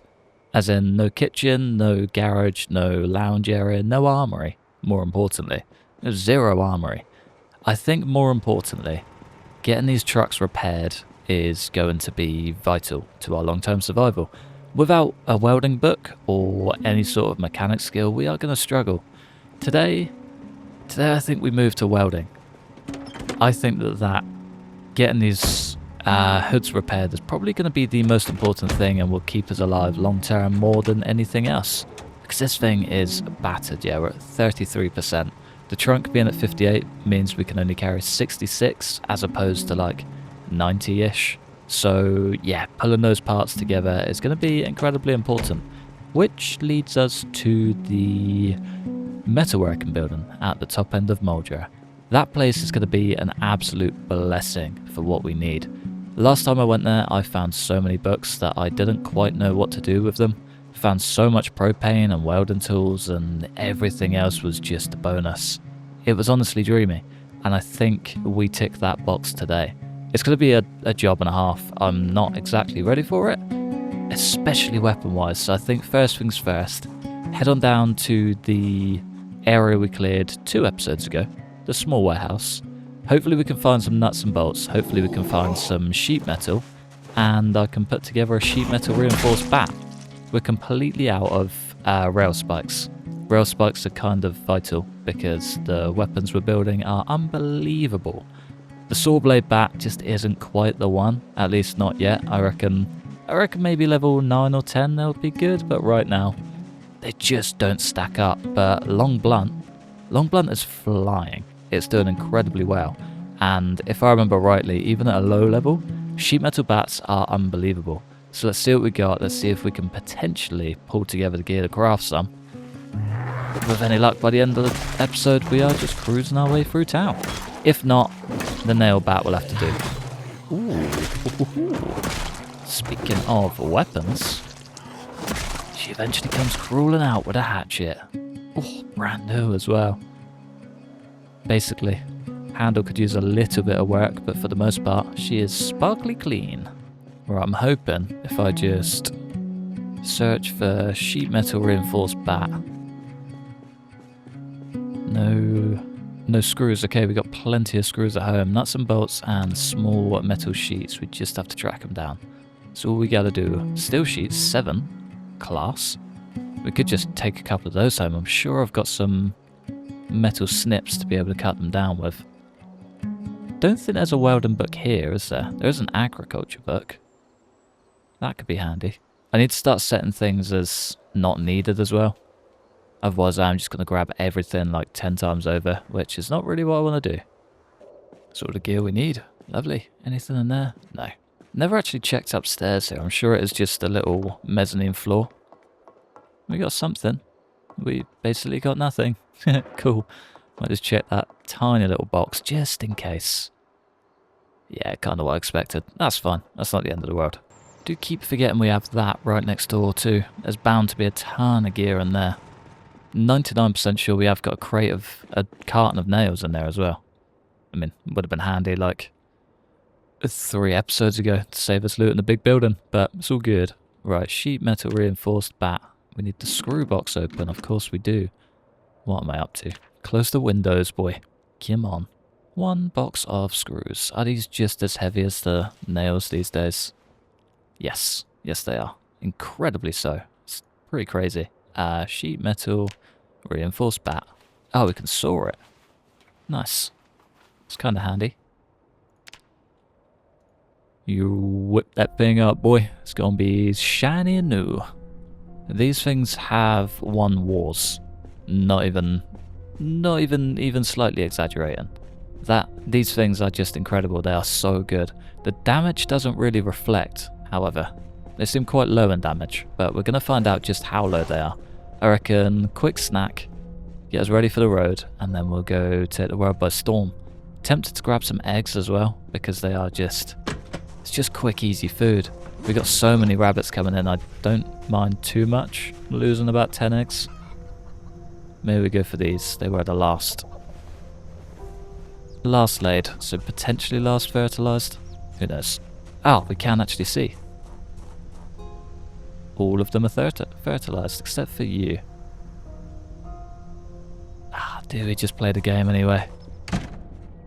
As in no kitchen, no garage, no lounge area, no armory, more importantly. There's 0 armory. I think more importantly, getting these trucks repaired is going to be vital to our long-term survival. Without a welding book or any sort of mechanic skill, we are going to struggle. Today I think we move to welding. I think that getting these hoods repaired is probably going to be the most important thing and will keep us alive long-term more than anything else. Because this thing is battered, yeah, we're at 33%. The trunk being at 58 means we can only carry 66 as opposed to like 90-ish. So yeah, pulling those parts together is going to be incredibly important. Which leads us to the metalworking building at the top end of Moldra. That place is going to be an absolute blessing for what we need. Last time I went there, I found so many books that I didn't quite know what to do with them. Found so much propane and welding tools, and everything else was just a bonus. It was honestly dreamy, and I think we tick that box today. It's going to be a job and a half. I'm not exactly ready for it, especially weapon-wise, so I think first things first, head on down to the area we cleared 2 episodes ago, the small warehouse. Hopefully we can find some nuts and bolts, hopefully we can find some sheet metal, and I can put together a sheet metal reinforced bat. We're completely out of rail spikes. rail spikes are kind of vital because the weapons we're building are unbelievable. The saw blade bat just isn't quite the one, at least not yet. I reckon maybe level 9 or 10 they'll be good, but right now they just don't stack up. But long blunt is flying. It's doing incredibly well. And if I remember rightly, even at a low level, sheet metal bats are unbelievable. So let's see what we got. Let's see if we can potentially pull together the gear to craft some. With any luck, by the end of the episode, we are just cruising our way through town. If not, the nail bat will have to do. Ooh. Speaking of weapons, she eventually comes crawling out with a hatchet. Oh, brand new as well. Basically, handle could use a little bit of work, but for the most part, she is sparkly clean. Right, I'm hoping if I just search for sheet metal reinforced bat. No screws. Okay, we got plenty of screws at home. Nuts and bolts and small metal sheets. We just have to track them down. So all we gotta do, steel sheets, 7, class. We could just take a couple of those home. I'm sure I've got some metal snips to be able to cut them down with. Don't think there's a welding book here, is there? There is an agriculture book. That could be handy. I need to start setting things as not needed as well. Otherwise I'm just going to grab everything like 10 times over, which is not really what I want to do. Sort of gear we need. Lovely. Anything in there? No. Never actually checked upstairs here. I'm sure it is just a little mezzanine floor. We got something. We basically got nothing. Cool. Might just check that tiny little box just in case. Yeah, kind of what I expected. That's fine. That's not the end of the world. Do keep forgetting we have that right next door too. There's bound to be a ton of gear in there. 99% sure we have got a carton of nails in there as well. I mean, it would have been handy like 3 episodes ago to save us looting the big building, but it's all good. Right, sheet metal reinforced bat. We need the screw box open, of course we do. What am I up to? Close the windows, boy. Come on. 1 box of screws. Are these just as heavy as the nails these days? Yes. Yes, they are. Incredibly so. It's pretty crazy. Sheet metal reinforced bat. Oh, we can saw it. Nice. It's kind of handy. You whip that thing up, boy. It's gonna be shiny and new. These things have 1 wars. Not even slightly exaggerating. These things are just incredible. They are so good. The damage doesn't really reflect, however. They seem quite low in damage, but we're going to find out just how low they are. I reckon quick snack, get us ready for the road, and then we'll go take the world by storm. Tempted to grab some eggs as well, because they are it's just quick, easy food. We got so many rabbits coming in, I don't mind too much losing about 10 eggs. Maybe we go for these. They were the last laid, so potentially last fertilized. Who knows? Oh, we can actually see. All of them are fertilized, except for you. Dude, we just played a game anyway.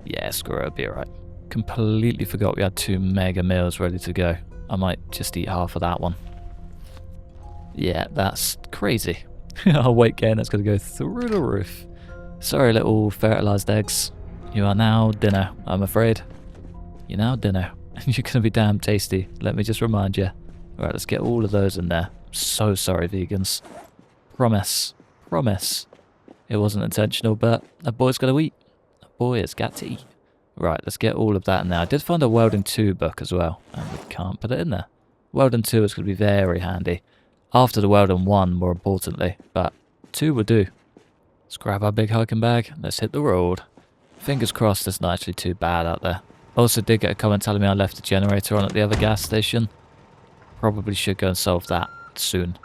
Yeah, screw it, it'll be alright. Completely forgot we had 2 mega meals ready to go. I might just eat half of that one. Yeah, that's crazy. Our weight gain, that's going to go through the roof. Sorry, little fertilized eggs. You are now dinner, I'm afraid. You're now dinner. You're going to be damn tasty, let me just remind you. Alright, let's get all of those in there. I'm so sorry, vegans. Promise. It wasn't intentional, but a boy's got to eat. A boy has got to eat. Right, let's get all of that in there. I did find a Welding 2 book as well, and we can't put it in there. Welding 2 is going to be very handy. After the Welding 1, more importantly, but 2 will do. Let's grab our big hiking bag, let's hit the road. Fingers crossed it's not actually too bad out there. Also did get a comment telling me I left the generator on at the other gas station. Probably should go and solve that soon.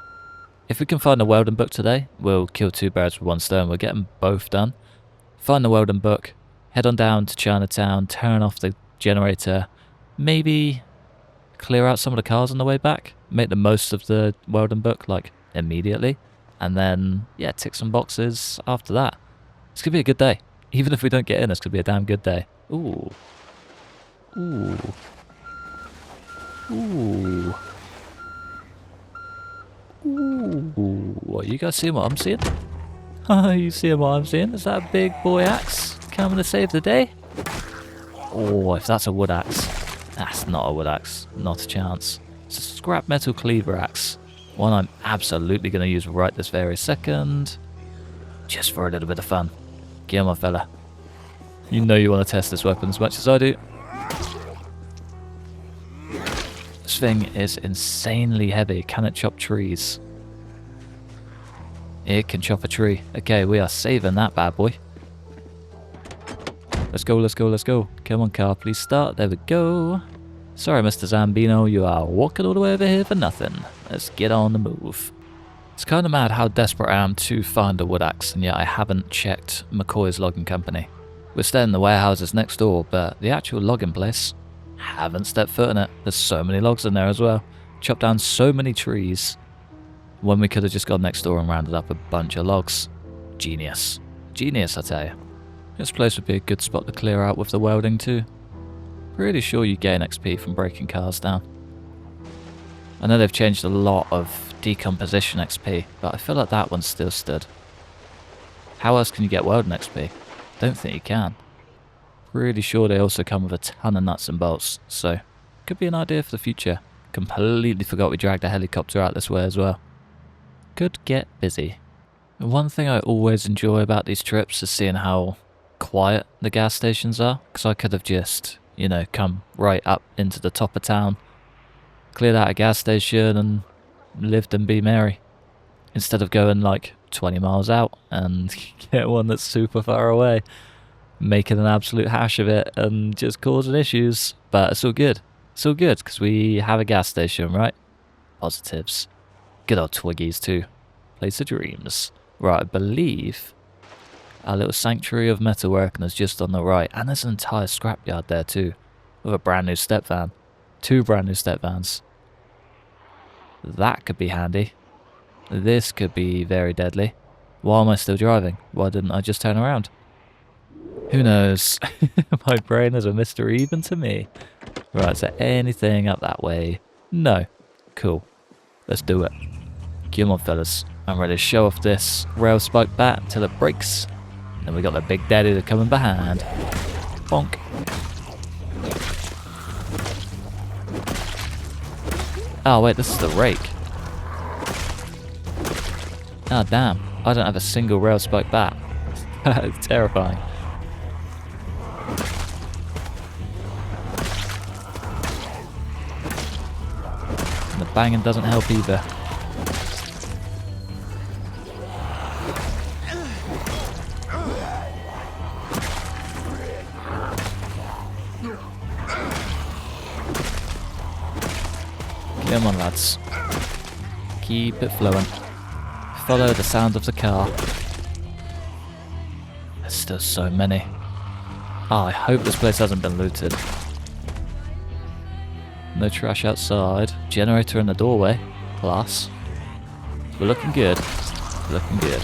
If we can find the Welding book today, we'll kill 2 birds with 1 stone. We'll get them both done. Find the Welding book, head on down to Chinatown, turn off the generator, maybe clear out some of the cars on the way back, make the most of the Welding book, like, immediately, and then, yeah, tick some boxes after that. It's going to be a good day. Even if we don't get in, it's going to be a damn good day. Ooh. Ooh. Ooh. Ooh. What, you guys seeing what I'm seeing? You see what I'm seeing? Is that a big boy axe coming to save the day? Oh, if that's a wood axe. That's not a wood axe. Not a chance. It's a scrap metal cleaver axe. One I'm absolutely going to use right this very second. Just for a little bit of fun. Get on, my fella. You know you want to test this weapon as much as I do. This thing is insanely heavy. Can it chop trees? It can chop a tree. Okay, we are saving that bad boy. Let's go, let's go, let's go. Come on, car, please start. There we go. Sorry, Mr. Zambino, you are walking all the way over here for nothing. Let's get on the move. It's kind of mad how desperate I am to find a wood axe, and yet I haven't checked McCoy's logging company. We're staying in the warehouses next door, but the actual logging place, haven't stepped foot in it. There's so many logs in there as well. Chopped down so many trees when we could have just gone next door and rounded up a bunch of logs. Genius. Genius, I tell you. This place would be a good spot to clear out with the welding too. Pretty sure you gain XP from breaking cars down. I know they've changed a lot of decomposition XP, but I feel like that one still stood. How else can you get welding XP? Don't think you can. Pretty sure they also come with a ton of nuts and bolts, so could be an idea for the future. Completely forgot we dragged a helicopter out this way as well. Could get busy. One thing I always enjoy about these trips is seeing how quiet the gas stations are, because I could have just, you know, come right up into the top of town, cleared out a gas station and lived and be merry, instead of going like 20 miles out and get one that's super far away, making an absolute hash of it and just causing issues. But it's all good. It's all good because we have a gas station, right? Positives. Good old Twiggies too. Place of dreams. Right, I believe our little sanctuary of metalworking is just on the right, and there's an entire scrapyard there too, with a brand new step van. 2 brand new step vans. That could be handy. This could be very deadly. Why am I still driving? Why didn't I just turn around? Who knows? My brain is a mystery even to me. Right, is there anything up that way? No. Cool. Let's do it. Come on, fellas. I'm ready to show off this rail spike bat until it breaks. Then we got the big daddy to come in behind. Bonk. Oh wait, this is the rake. Ah, damn. I don't have a single rail spike bat. It's terrifying. And the banging doesn't help either. Come on, lads. Keep it flowing. Follow the sound of the car. There's still so many. Oh, I hope this place hasn't been looted. No trash outside. Generator in the doorway. Class. We're looking good. We're looking good.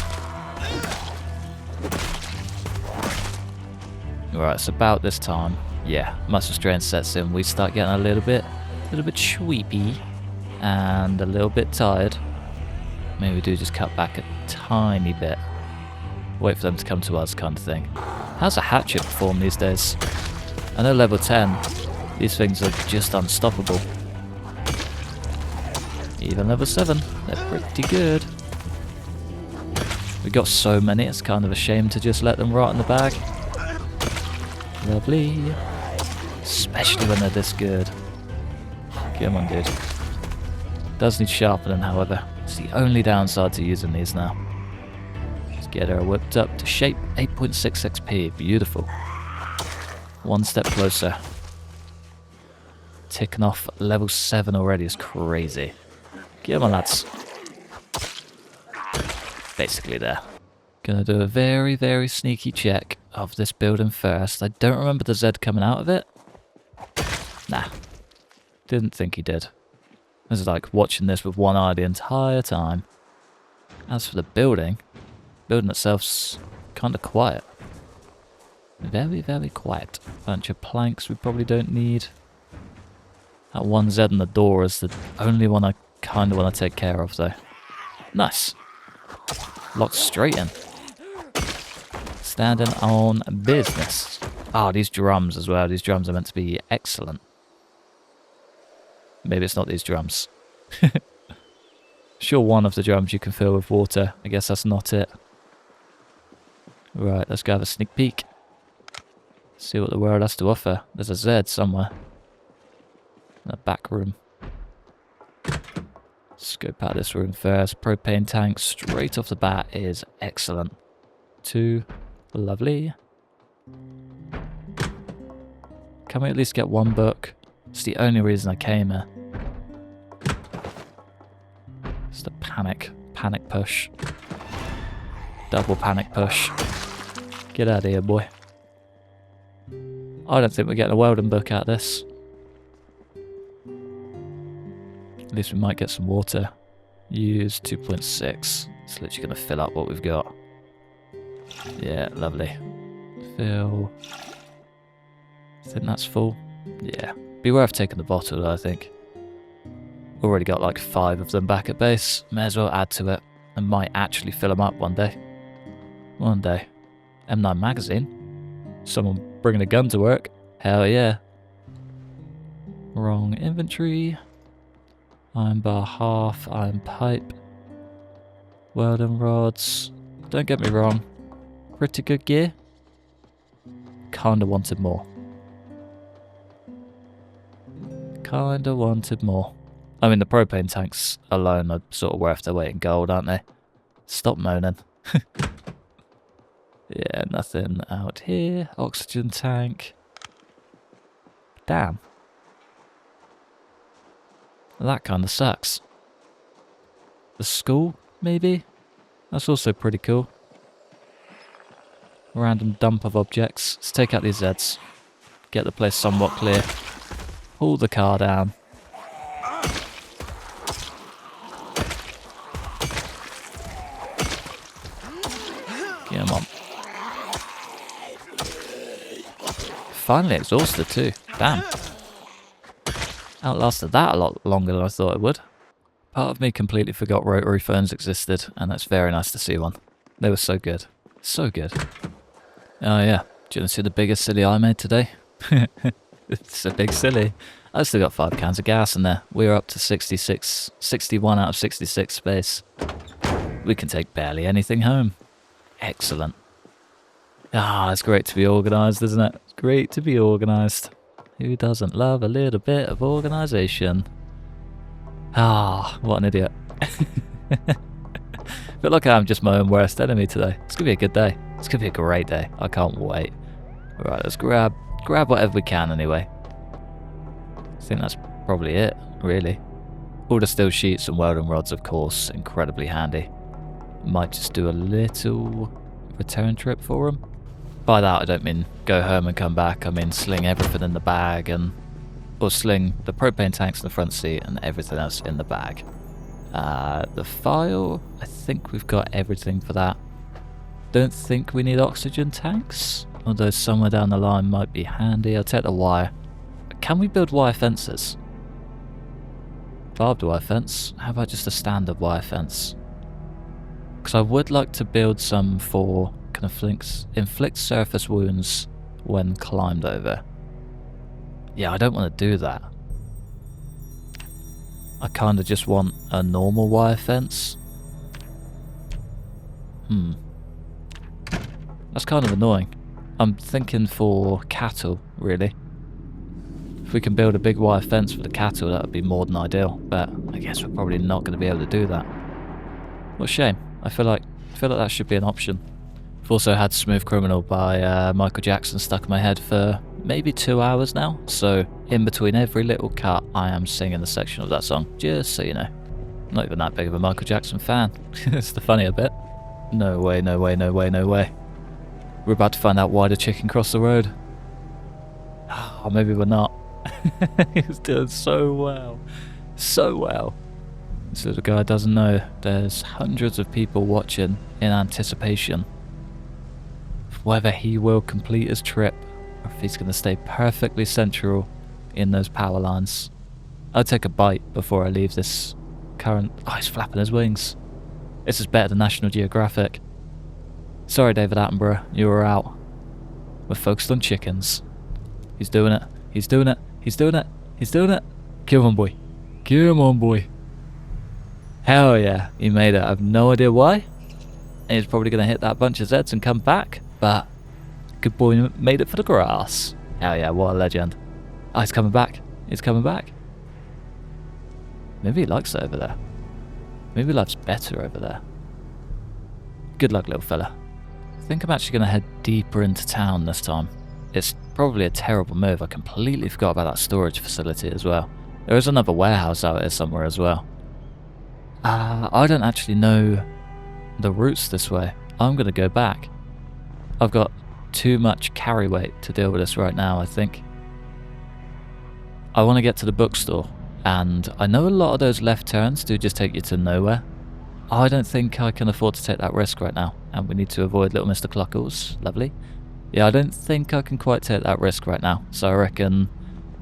Right, it's about this time. Yeah, muscle strain sets in. We start getting a little bit sleepy and a little bit tired. Maybe we do just cut back a tiny bit. Wait for them to come to us kind of thing. How's a hatchet perform these days? I know level 10, these things are just unstoppable. Even level 7, they're pretty good. We got so many, it's kind of a shame to just let them rot in the bag. Lovely. Especially when they're this good. Come on, dude. Does need sharpening, however. It's the only downside to using these now. Let's get her whipped up to shape. 8.6 XP. Beautiful. One step closer. Ticking off level 7 already is crazy. Come on, lads. Basically there. Gonna do a very, very sneaky check of this building first. I don't remember the Z coming out of it. Nah. Didn't think he did. I was like watching this with one eye the entire time. As for the building itself's kind of quiet. Very, very quiet. Bunch of planks we probably don't need. That one Z in the door is the only one I kind of want to take care of though. Nice. Locked straight in. Standing on business. Ah, these drums as well. These drums are meant to be excellent. Maybe it's not these drums. Sure, one of the drums you can fill with water. I guess that's not it. Right, let's go have a sneak peek. See what the world has to offer. There's a Z somewhere. In the back room. Scope out this room first. Propane tank straight off the bat is excellent. 2. Lovely. Can we at least get 1 book? It's the only reason I came here. It's the panic push. Double panic push. Get out of here, boy. I don't think we're getting a welding book out of this. At least we might get some water. Use 2.6. It's literally going to fill up what we've got. Yeah, lovely. Fill. I think that's full. Yeah. Be worth taking the bottle though, I think. Already got like 5 of them back at base. May as well add to it. And might actually fill them up one day. One day. M9 magazine. Someone bringing a gun to work. Hell yeah. Wrong inventory. Iron bar half. Iron pipe. Welding rods. Don't get me wrong. Pretty good gear. Kinda wanted more. Kinda wanted more. I mean, the propane tanks alone are sort of worth their weight in gold, aren't they? Stop moaning. Yeah, nothing out here. Oxygen tank. Damn. That kind of sucks. The school, maybe? That's also pretty cool. Random dump of objects. Let's take out these Zeds. Get the place somewhat clear. Pull the car down. Come on. Finally exhausted too. Damn. Outlasted that a lot longer than I thought it would. Part of me completely forgot rotary phones existed, and it's very nice to see one. They were so good. So good. Oh yeah. Do you want to see the biggest silly I made today? It's a big silly. I still got 5 cans of gas in there. We're up to 61 out of 66 space. We can take barely anything home. Excellent. Ah, it's great to be organised, isn't it? It's great to be organised. Who doesn't love a little bit of organisation? Ah, what an idiot. Feel like I'm just my own worst enemy today. It's going to be a good day. It's going to be a great day. I can't wait. Right, let's grab whatever we can anyway. I think that's probably it, really. All the steel sheets and welding rods, of course, incredibly handy. Might just do a little return trip for them. By that I don't mean go home and come back. I mean sling everything in the bag or sling the propane tanks in the front seat and everything else in the bag. The file, I think we've got everything for that. Don't think we need oxygen tanks, although somewhere down the line might be handy. I'll take the wire. Can we build wire fences? Barbed wire fence? How about just a standard wire fence? Because I would like to build some for can inflict surface wounds when climbed over. Yeah, I don't want to do that. I kind of just want a normal wire fence. That's kind of annoying. I'm thinking for cattle, really. If we can build a big wire fence for the cattle, that would be more than ideal. But I guess we're probably not going to be able to do that. What a shame. I feel like that should be an option. I've also had Smooth Criminal by Michael Jackson stuck in my head for maybe 2 hours now. So in between every little cut, I am singing the section of that song. Just so you know. Not even that big of a Michael Jackson fan. It's the funnier bit. No way, no way, no way, no way. We're about to find out why the chicken crossed the road. Or maybe we're not. He was doing so well. So well. This little guy doesn't know there's hundreds of people watching in anticipation of whether he will complete his trip or if he's going to stay perfectly central in those power lines. I'll take a bite before I leave this current... Oh, he's flapping his wings. This is better than National Geographic. Sorry, David Attenborough, you were out. We're focused on chickens. He's doing it. He's doing it. He's doing it. He's doing it. Come on, boy. Come on, boy. Hell yeah, he made it. I have no idea why. He's probably going to hit that bunch of Zeds and come back, but good boy made it for the grass. Hell yeah, what a legend. Oh, he's coming back. He's coming back. Maybe he likes it over there. Maybe life's better over there. Good luck, little fella. I think I'm actually going to head deeper into town this time. It's probably a terrible move. I completely forgot about that storage facility as well. There is another warehouse out here somewhere as well. I don't actually know the routes this way. I'm going to go back. I've got too much carry weight to deal with this right now, I think. I want to get to the bookstore, and I know a lot of those left turns do just take you to nowhere. I don't think I can afford to take that risk right now, and we need to avoid little Mr. Cluckles. Lovely. Yeah, I don't think I can quite take that risk right now, so I reckon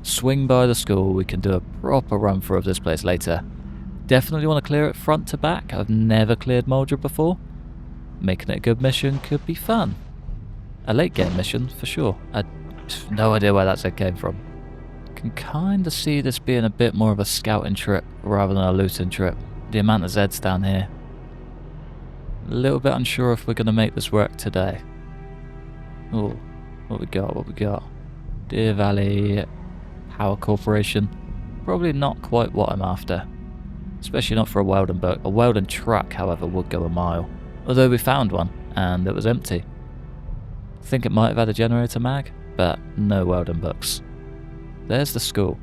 swing by the school, we can do a proper run through of this place later. Definitely want to clear it front to back. I've never cleared Moldra before. Making it a good mission could be fun. A late game mission, for sure. I have no idea where that set came from. Can kind of see this being a bit more of a scouting trip rather than a looting trip. The amount of Zeds down here. A little bit unsure if we're going to make this work today. Oh, what we got, what we got? Deer Valley Power Corporation. Probably not quite what I'm after. Especially not for a welding boat. A welding truck, however, would go a mile. Although we found one, and it was empty. I think it might have had a generator mag, but no welding books. There's the school.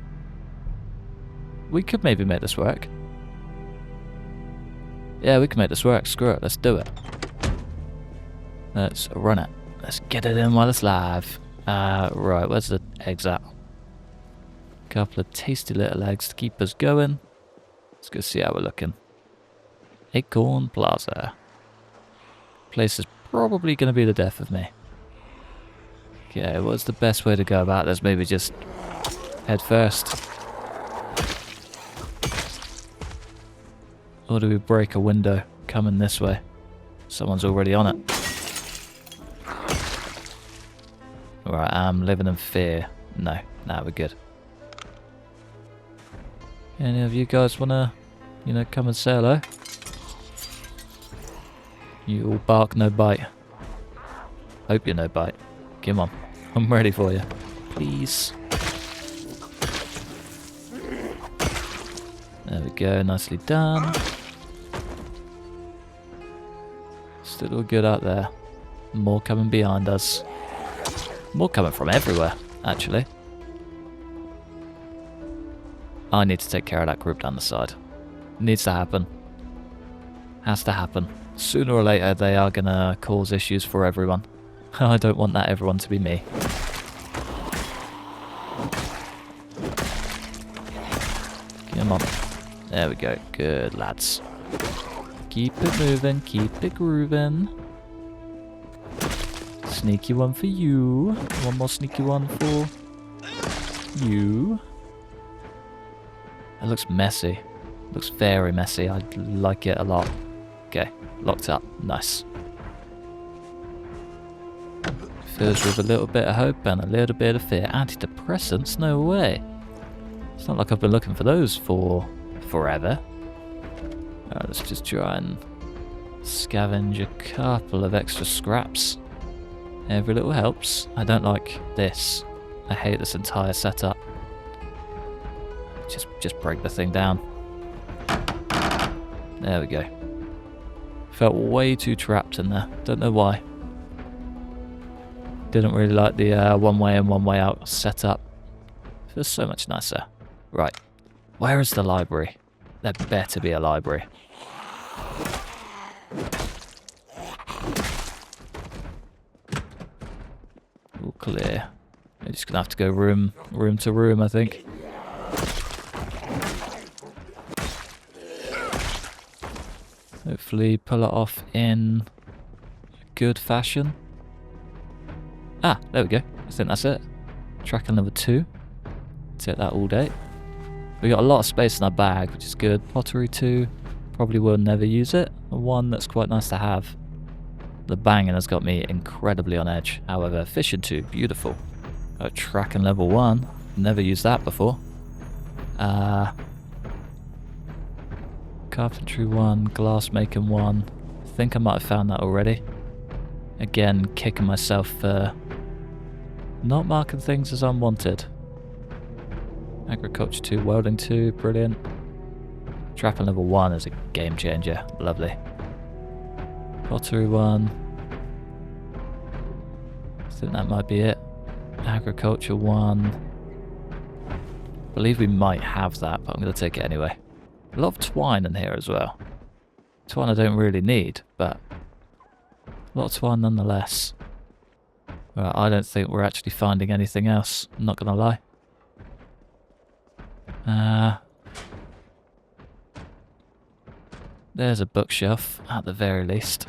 We could maybe make this work. Yeah, we can make this work. Screw it, let's do it. Let's run it. Let's get it in while it's live. Right, where's the eggs at? Couple of tasty little eggs to keep us going. Let's go see how we're looking. Acorn Plaza. Place is probably going to be the death of me. Okay, what's the best way to go about this? Maybe just head first. Or do we break a window coming this way? Someone's already on it. Alright, I'm living in fear. No, we're good. Any of you guys wanna, come and say hello? You all bark, no bite. Hope you're no bite. Come on, I'm ready for you. Please. There we go, nicely done. Still all good out there. More coming behind us. More coming from everywhere, actually. I need to take care of that group down the side. Needs to happen. Has to happen. Sooner or later they are going to cause issues for everyone. I don't want that everyone to be me. Come on. There we go. Good lads. Keep it moving. Keep it grooving. Sneaky one for you. One more sneaky one for you. It looks messy. It looks very messy. I like it a lot. Okay, locked up. Nice. Fills with a little bit of hope and a little bit of fear. Antidepressants? No way. It's not like I've been looking for those for forever. Alright, let's just try and scavenge a couple of extra scraps. Every little helps. I don't like this. I hate this entire setup. Just break the thing down. There we go. Felt way too trapped in there. Don't know why. Didn't really like the one way in, one way out setup. Feels so much nicer. Right. Where is the library? There better be a library. All clear. We're just gonna have to go room to room, I think. Hopefully pull it off in good fashion. Ah, there we go. I think that's it. Tracker number 2. Take that all day. We got a lot of space in our bag, which is good. Pottery 2. Probably will never use it. One that's quite nice to have. The banging has got me incredibly on edge. However, fishing 2, beautiful. Tracking level 1, never used that before. Carpentry 1, glass making 1. I think I might have found that already. Again, kicking myself for not marking things as unwanted. Agriculture 2, welding 2, brilliant. Trapping level 1 is a game changer, lovely. Pottery 1. I think that might be it. Agriculture 1. I believe we might have that, but I'm going to take it anyway. A lot of twine in here as well. Twine I don't really need, but a lot of twine nonetheless. Right, I don't think we're actually finding anything else, I'm not going to lie. There's a bookshelf, at the very least.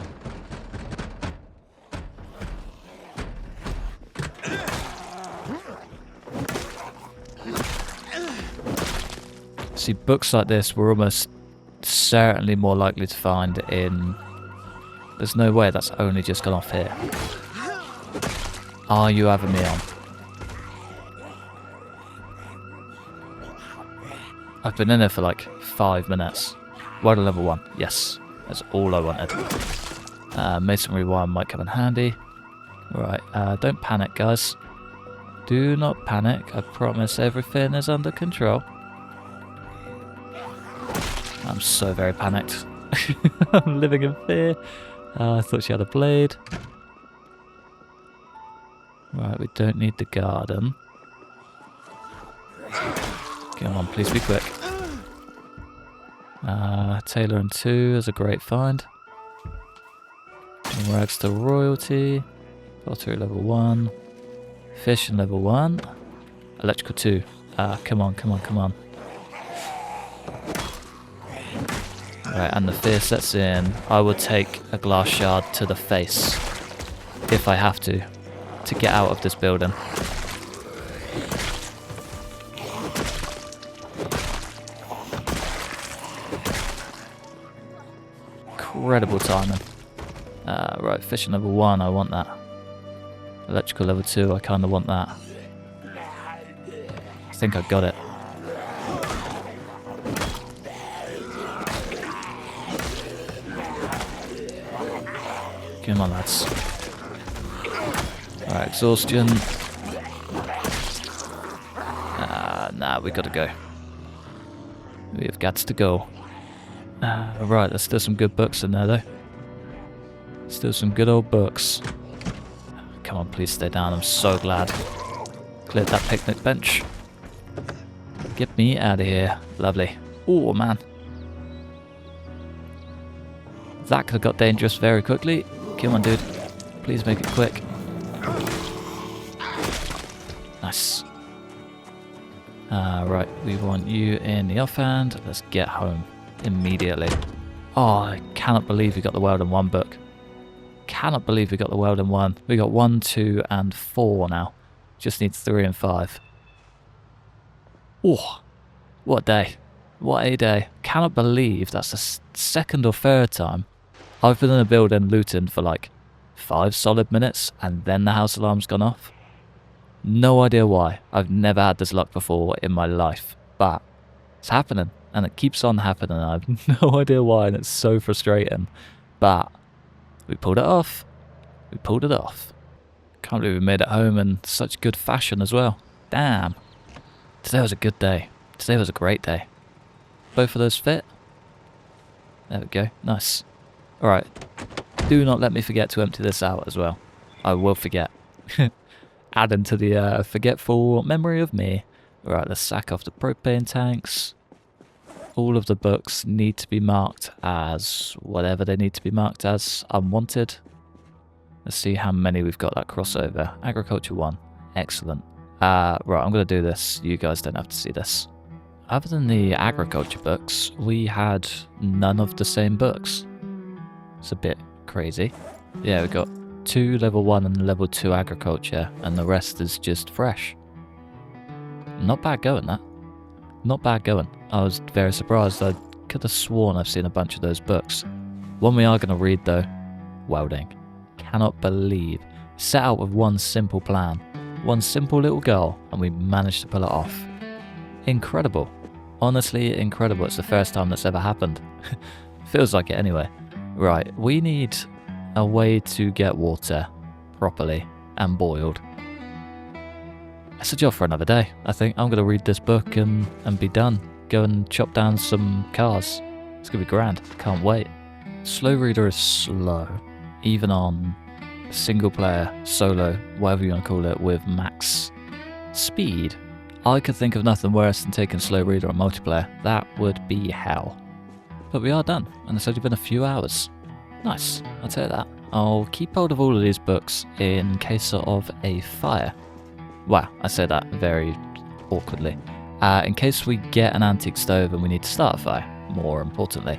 See, books like this we're almost certainly more likely to find in... There's no way that's only just gone off here. Are you having me on? I've been in there for like 5 minutes. Welder level 1, yes. That's all I wanted. Masonry 1 might come in handy. Right, don't panic guys. Do not panic, I promise everything is under control. I'm so very panicked. I'm living in fear. I thought she had a blade. Right, we don't need the garden. Come on, please be quick. Tailor and 2 is a great find. Rags to royalty. Pottery level 1. Fishing level 1. Electrical 2. Come on, come on, come on. Right, and the fear sets in. I will take a glass shard to the face, if I have to get out of this building. Incredible timing. Right, fishing level 1, I want that. Electrical level 2, I kind of want that. I think I got it. Come on, lads. Alright, exhaustion. Nah, we gotta go. We have got to go. Right, there's still some good books in there, though. Still some good old books. Come on, please stay down. I'm so glad. Cleared that picnic bench. Get me out of here. Lovely. Oh, man. That could have got dangerous very quickly. Come on, dude. Please make it quick. Nice. Right, we want you in the offhand. Let's get home immediately. Oh, I cannot believe we got the Welding 1 book. Cannot believe we got the Welding 1. We got 1, 2, and 4 now. Just need 3 and 5. Oh, what a day. What a day. Cannot believe that's the second or third time I've been in a building looting for like 5 solid minutes and then the house alarm's gone off. No idea why. I've never had this luck before in my life, but it's happening and it keeps on happening. I have no idea why and it's so frustrating, but we pulled it off. We pulled it off. Can't believe we made it home in such good fashion as well. Damn. Today was a good day. Today was a great day. Both of those fit. There we go. Nice. Alright. Do not let me forget to empty this out as well. I will forget. Add into the forgetful memory of me. Alright, let's sack off the propane tanks. All of the books need to be marked as whatever they need to be marked as. Unwanted. Let's see how many we've got that crossover. Agriculture 1. Excellent. Right, I'm going to do this. You guys don't have to see this. Other than the agriculture books, we had none of the same books. It's a bit crazy. Yeah, we got 2 level 1 and level 2 agriculture, and the rest is just fresh. Not bad going, that. Not bad going. I was very surprised. I could have sworn I've seen a bunch of those books. One we are going to read, though. Welding. cannot believe. Set out with one simple plan, one simple little goal, and we managed to pull it off. Incredible. Honestly, incredible. It's the first time that's ever happened. Feels like it anyway. Right, we need a way to get water properly and boiled. That's a job for another day. I think I'm going to read this book and be done. Go and chop down some cars. It's going to be grand. Can't wait. Slow reader is slow, even on single player, solo, whatever you want to call it, with max speed. I could think of nothing worse than taking slow reader on multiplayer. That would be hell. But we are done, and it's only been a few hours. Nice, I'll tell you that. I'll keep hold of all of these books in case of a fire. Wow, I say that very awkwardly. In case we get an antique stove and we need to start a fire, more importantly.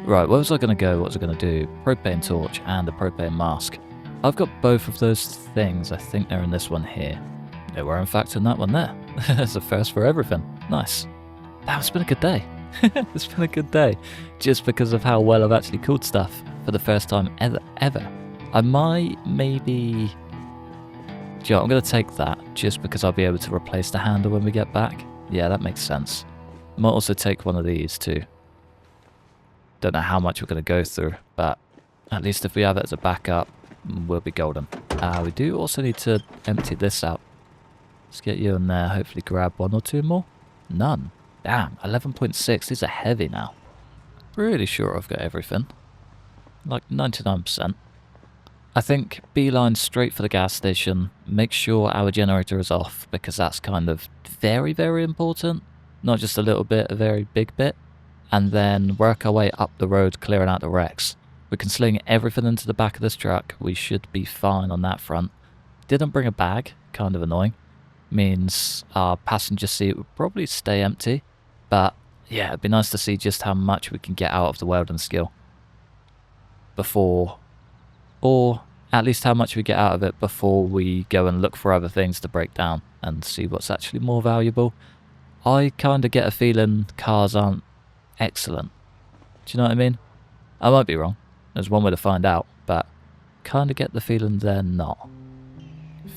Right, where was I going to go? What was I going to do? Propane torch and a propane mask. I've got both of those things. I think they're in this one here. They were in fact in that one there. That's a first for everything. Nice. Wow, it's been a good day. It's been a good day. Just because of how well I've actually cooled stuff for the first time ever. I might maybe... Joe, I'm going to take that just because I'll be able to replace the handle when we get back. Yeah, that makes sense. Might also take one of these too. Don't know how much we're going to go through, but at least if we have it as a backup, we'll be golden. We do also need to empty this out. Let's get you in there, hopefully grab one or two more. None. Damn, 11.6. These are heavy now. Pretty sure I've got everything. Like 99%. I think beeline straight for the gas station. Make sure our generator is off, because that's kind of very, very important. Not just a little bit, a very big bit. And then work our way up the road, clearing out the wrecks. We can sling everything into the back of this truck. We should be fine on that front. Didn't bring a bag, kind of annoying. Means our passenger seat would probably stay empty. But yeah, it'd be nice to see just how much we can get out of the welding skill before, or at least how much we get out of it before we go and look for other things to break down and see what's actually more valuable. I kind of get a feeling cars aren't excellent. Do you know what I mean? I might be wrong. There's one way to find out, but kind of get the feeling they're not.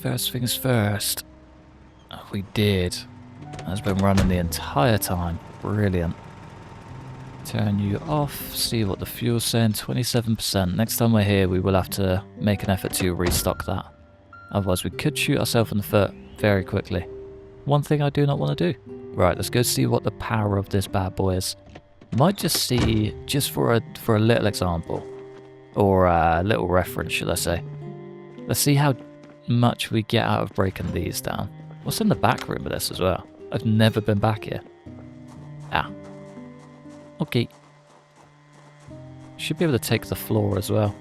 First things first. We did. That's been running the entire time. Brilliant. Turn you off. See what the fuel's saying. 27%. Next time we're here, we will have to make an effort to restock that. Otherwise, we could shoot ourselves in the foot very quickly. One thing I do not want to do. Right, let's go see what the power of this bad boy is. Might just see, just for a little example, or a little reference, should I say. Let's see how much we get out of breaking these down. What's in the back room of this as well? I've never been back here. Ah. Okay. Should be able to take the floor as well.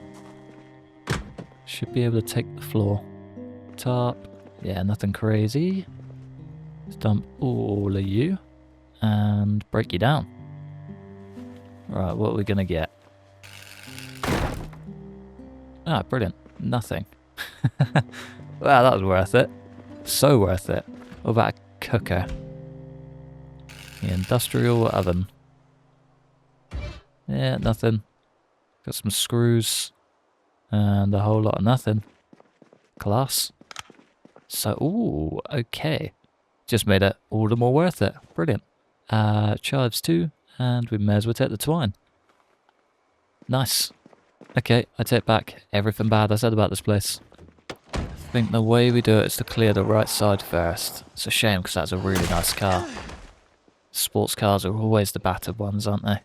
Should be able to take the floor. Top. Yeah, nothing crazy. Let's dump all of you. And break you down. Right, what are we going to get? Ah, brilliant. Nothing. Wow, that was worth it. So worth it. What about a cooker? The industrial oven. Yeah, nothing. Got some screws. And a whole lot of nothing. Class. So, ooh, okay. Just made it all the more worth it. Brilliant. Chives too. And we may as well take the twine. Nice. Okay, I take back everything bad I said about this place. I think the way we do it is to clear the right side first. It's a shame because that's a really nice car. Sports cars are always the battered ones, aren't they?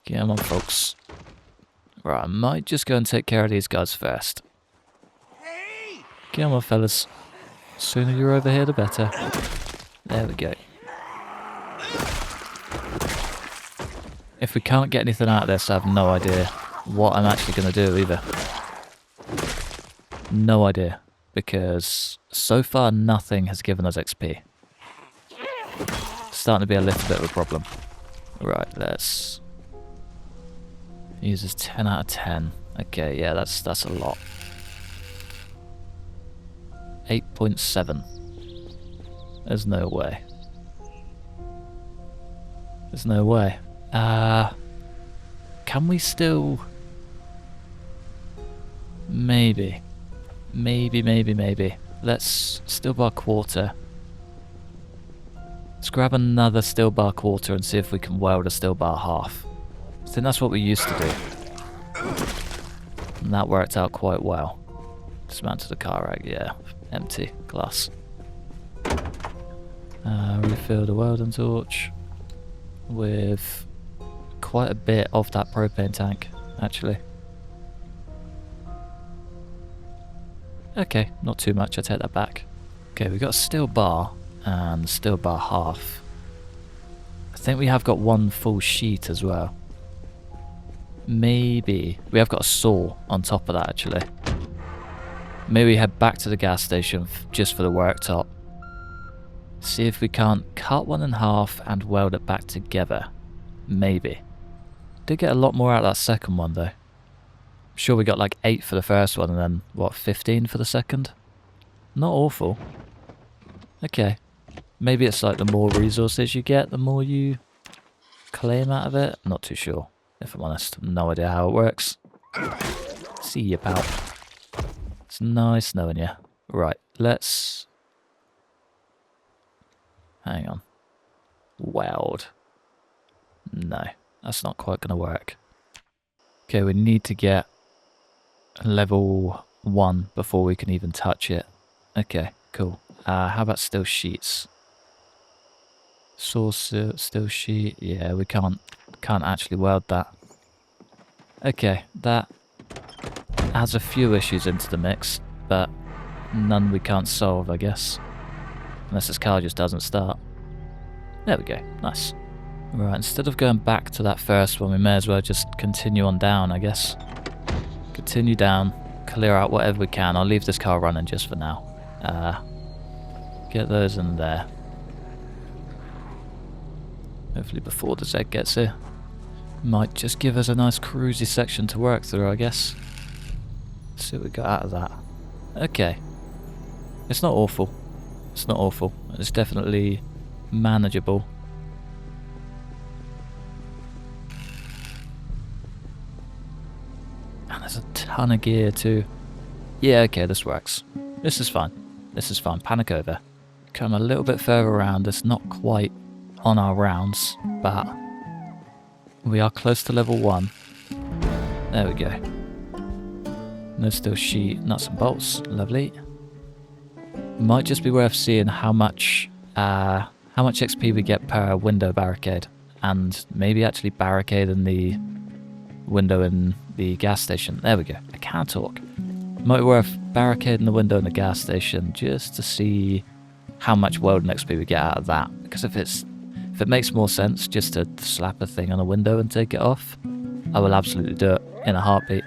Come on, folks. Right, I might just go and take care of these guys first. Come on, fellas. The sooner you're over here, the better. There we go. If we can't get anything out of this, I have no idea what I'm actually going to do either. No idea. Because so far nothing has given us XP. Starting to be a little bit of a problem. Right, let's... Uses 10 out of 10. Okay, yeah, that's a lot. 8.7. There's no way. There's no way. Can we still... Maybe. Maybe. Let's steel bar quarter. Let's grab another steel bar quarter and see if we can weld a steel bar half. I think that's what we used to do. And that worked out quite well. Dismantle the car rack, yeah. Empty. Glass. Refill the welding torch with quite a bit of that propane tank, actually. Okay, not too much, I take that back. Okay, we've got a steel bar and steel bar half. I think we have got one full sheet as well. Maybe. We have got a saw on top of that, actually. Maybe we head back to the gas station just for the worktop. See if we can't cut one in half and weld it back together. Maybe. Did get a lot more out of that second one though. I'm sure we got like 8 for the first one and then, what, 15 for the second? Not awful. Okay. Maybe it's like the more resources you get, the more you claim out of it. I'm not too sure, if I'm honest. No idea how it works. See you, pal. It's nice knowing you. Right, let's... Hang on. Weld. No, that's not quite going to work. Okay, we need to get level 1 before we can even touch it. Okay, cool. How about steel sheets? Steel sheet. Yeah, we can't actually weld that. Okay, that adds a few issues into the mix, but none we can't solve, I guess. Unless this car just doesn't start. There we go. Nice. Right, instead of going back to that first one, we may as well just continue on down, I guess. Continue down, clear out whatever we can. I'll leave this car running just for now. Get those in there. Hopefully before the Zeg gets here. Might just give us a nice cruisy section to work through, I guess. Let's see what we got out of that. Okay. It's not awful. It's not awful. It's definitely manageable. And there's a ton of gear too. Yeah, okay, this works. This is fine. This is fine. Panic over. Come a little bit further around. It's not quite on our rounds, but we are close to level 1. There we go. No steel sheet, nuts and bolts. Lovely. Might just be worth seeing how much XP we get per window barricade, and maybe actually barricading the window in the gas station. There we go. I can't talk. Might be worth barricading the window in the gas station just to see how much welding XP we get out of that. Because if it makes more sense just to slap a thing on a window and take it off, I will absolutely do it in a heartbeat.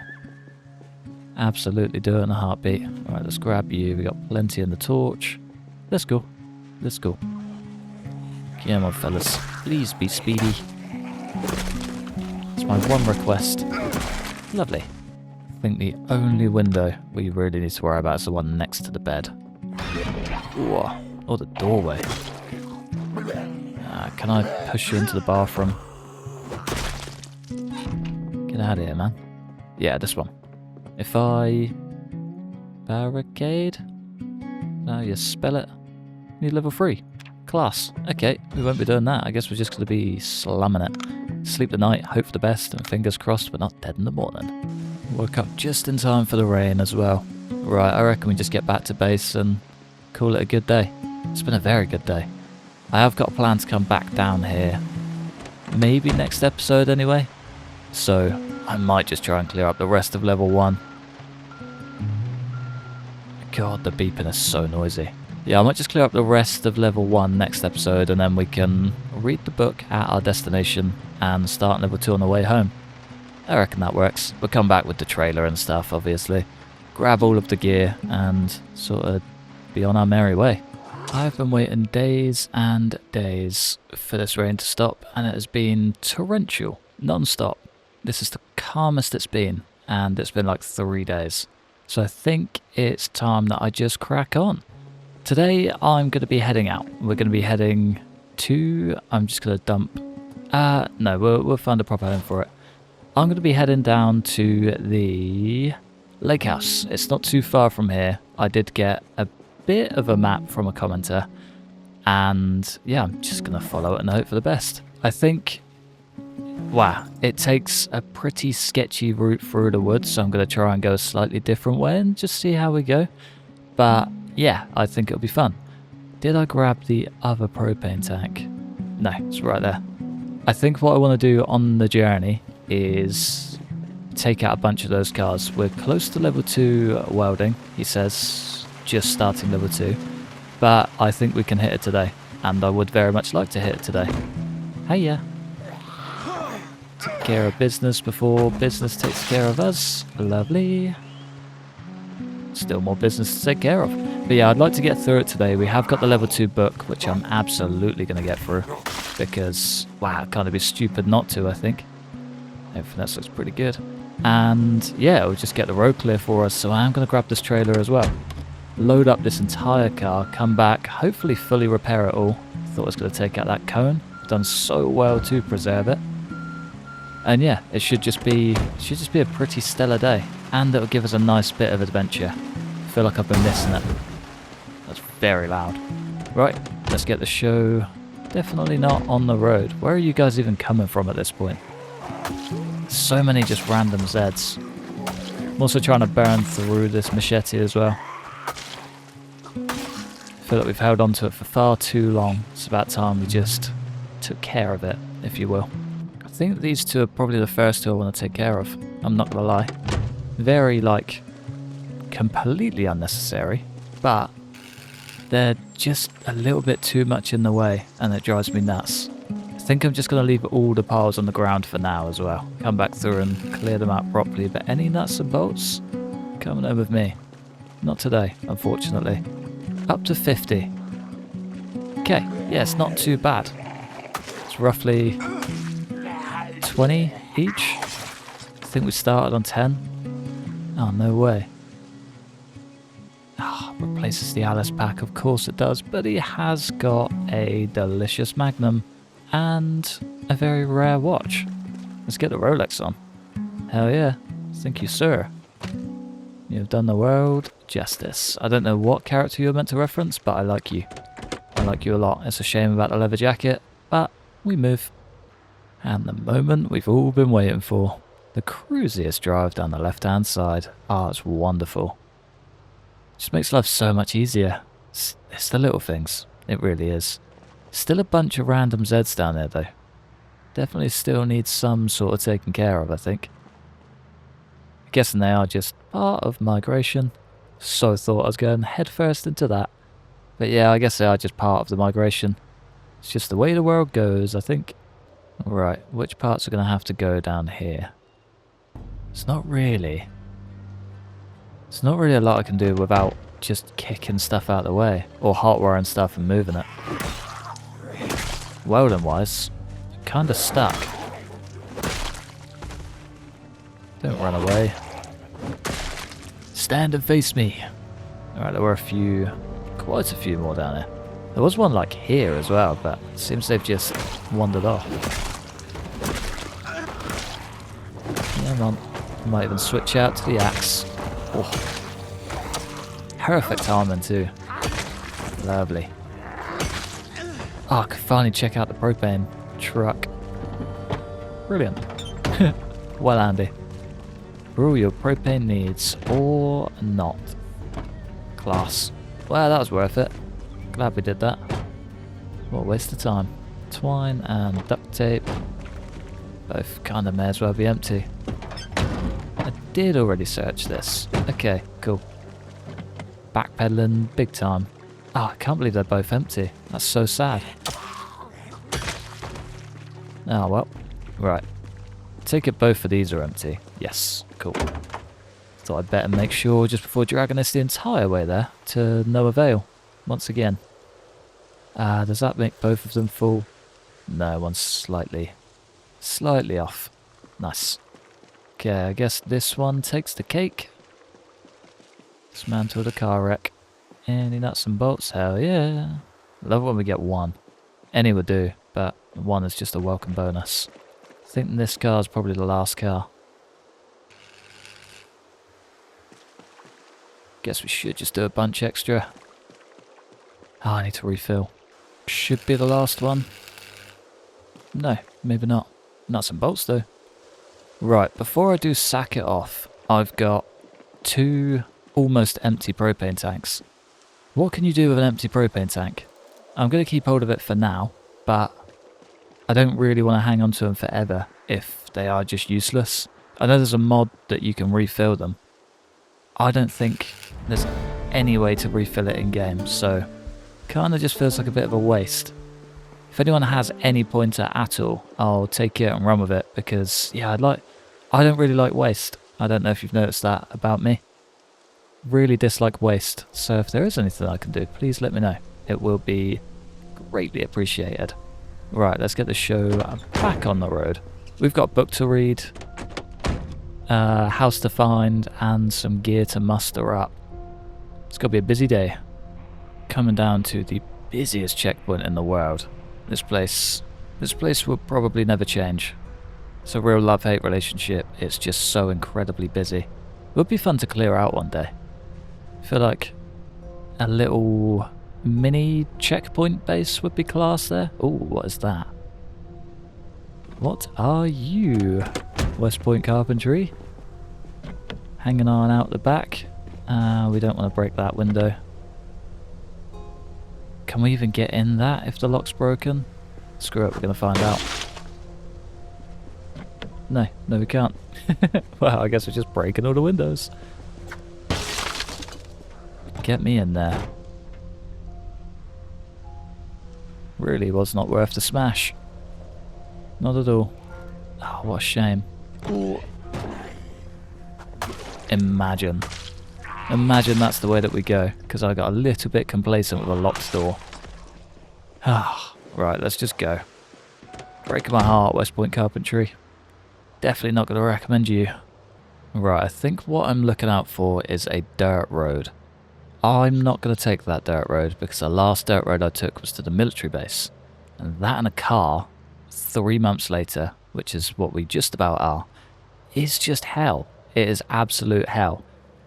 Absolutely do it in a heartbeat. Alright, let's grab you. We got plenty in the torch. Let's go. Let's go. Come on, fellas. Please be speedy. It's my one request. Lovely. I think the only window we really need to worry about is the one next to the bed. Ooh, or the doorway. Can I push you into the bathroom? Get out of here, man. Yeah, this one. If I barricade, now you spell it, need level 3. Class. Okay, we won't be doing that. I guess we're just going to be slamming it. Sleep the night, hope for the best, and fingers crossed we're not dead in the morning. Woke up just in time for the rain as well. Right, I reckon we just get back to base and call it a good day. It's been a very good day. I have got a plan to come back down here. Maybe next episode anyway. So I might just try and clear up the rest of level 1. God, the beeping is so noisy. Yeah, I might just clear up the rest of level 1 next episode, and then we can read the book at our destination and start level 2 on the way home. I reckon that works. We'll come back with the trailer and stuff, obviously. Grab all of the gear and sort of be on our merry way. I've been waiting days and days for this rain to stop, and it has been torrential, non-stop. This is the calmest it's been, and it's been like 3 days. So I think it's time that I just crack on. Today I'm going to be heading out. We're going to be heading to... I'm just going to dump... no, we'll find a proper home for it. I'm going to be heading down to the Lake House. It's not too far from here. I did get a bit of a map from a commenter. And yeah, I'm just going to follow it and hope for the best. I think, wow, it takes a pretty sketchy route through the woods. So I'm going to try and go a slightly different way and just see how we go. But yeah, I think it'll be fun. Did I grab the other propane tank? No, it's right there. I think what I want to do on the journey is take out a bunch of those cars. We're close to level 2 welding, he says, just starting level 2. But I think we can hit it today, and I would very much like to hit it today. Hiya. Take care of business before business takes care of us. Lovely. Still more business to take care of. But yeah, I'd like to get through it today. We have got the level 2 book, which I'm absolutely going to get through. Because, wow, it'd kind of be stupid not to, I think. Everything else looks pretty good. And yeah, it'll just get the road clear for us. So I am going to grab this trailer as well. Load up this entire car, come back, hopefully fully repair it all. Thought I was going to take out that cone. Done so well to preserve it. And yeah, it should just be a pretty stellar day. And it'll give us a nice bit of adventure. I feel like I've been missing it. That's very loud. Right, let's get the show definitely not on the road. Where are you guys even coming from at this point? So many just random Zeds. I'm also trying to burn through this machete as well. I feel like we've held on to it for far too long. It's about time we just took care of it, if you will. I think these two are probably the first two I want to take care of. I'm not gonna lie. Very, like, completely unnecessary, but they're just a little bit too much in the way, and it drives me nuts. I think I'm just going to leave all the piles on the ground for now as well. Come back through and clear them out properly, but any nuts and bolts? Coming home with me. Not today, unfortunately. Up to 50. Okay, yeah, it's not too bad. It's roughly 20 each. I think we started on 10. Oh, no way. Ah, oh, replaces the Alice pack, of course it does, but he has got a delicious Magnum and a very rare watch. Let's get the Rolex on. Hell yeah. Thank you, sir. You've done the world justice. I don't know what character you're meant to reference, but I like you. I like you a lot. It's a shame about the leather jacket, but we move. And the moment we've all been waiting for. The cruisiest drive down the left-hand side. Ah, it's wonderful. Just makes life so much easier. It's the little things. It really is. Still a bunch of random Zeds down there, though. Definitely still needs some sort of taken care of, I think. I'm guessing they are just part of migration. So thought I was going headfirst into that. But yeah, I guess they are just part of the migration. It's just the way the world goes, I think. Alright, which parts are going to have to go down here? It's not really a lot I can do without just kicking stuff out of the way. Or hotwiring stuff and moving it. Welding wise, kind of stuck. Don't run away. Stand and face me. Alright, there were quite a few more down there. There was one like here as well, but it seems they've just wandered off. Come on. Might even switch out to the axe. Oh. Perfect timing too. Lovely. Oh, I could finally check out the propane truck. Brilliant. Well, Andy. For all your propane needs, or not. Class. Well, that was worth it. Glad we did that. What a waste of time. Twine and duct tape. Both kind of may as well be empty. I did already search this. Okay, cool. Backpedaling big time. Oh, I can't believe they're both empty. That's so sad. Oh, well. Right. Take it both of these are empty. Yes, cool. Thought I'd better make sure just before dragging this the entire way there to no avail. Once again. Does that make both of them full? No, one's slightly off. Nice. Okay, I guess this one takes the cake. Dismantle the car wreck. Any nuts and bolts? Hell yeah. Love when we get one. Any would do, but one is just a welcome bonus. I think this car is probably the last car. Guess we should just do a bunch extra. Oh, I need to refill. Should be the last one. No, maybe not. Nuts and bolts though. Right, before I do sack it off, I've got 2 almost empty propane tanks. What can you do with an empty propane tank? I'm going to keep hold of it for now, but I don't really want to hang on to them forever if they are just useless. I know there's a mod that you can refill them. I don't think there's any way to refill it in game, so kind of just feels like a bit of a waste. If anyone has any pointer at all, I'll take it and run with it because, yeah, I don't really like waste. I don't know if you've noticed that about me. Really dislike waste, so if there is anything I can do, please let me know. It will be greatly appreciated. Right, let's get the show back on the road. We've got a book to read, house to find, and some gear to muster up. It's going to be a busy day. Coming down to the busiest checkpoint in the world. This place will probably never change. It's a real love-hate relationship. It's just so incredibly busy. It would be fun to clear out one day. I feel like a little mini checkpoint base would be classed there. Oh, what is that? What are you? West Point Carpentry. Hanging on out the back. We don't want to break that window. Can we even get in that if the lock's broken? Screw it, we're going to find out. No, we can't. Well, I guess we're just breaking all the windows. Get me in there. Really was not worth the smash. Not at all. Oh, what a shame. Ooh. Imagine that's the way that we go, because I got a little bit complacent with a locked door. Ah, right, let's just go. Breaking my heart, West Point Carpentry. Definitely not going to recommend you. Right, I think what I'm looking out for is a dirt road. I'm not going to take that dirt road because the last dirt road I took was to the military base. And that in a car, 3 months later, which is what we just about are, is just hell. It is absolute hell.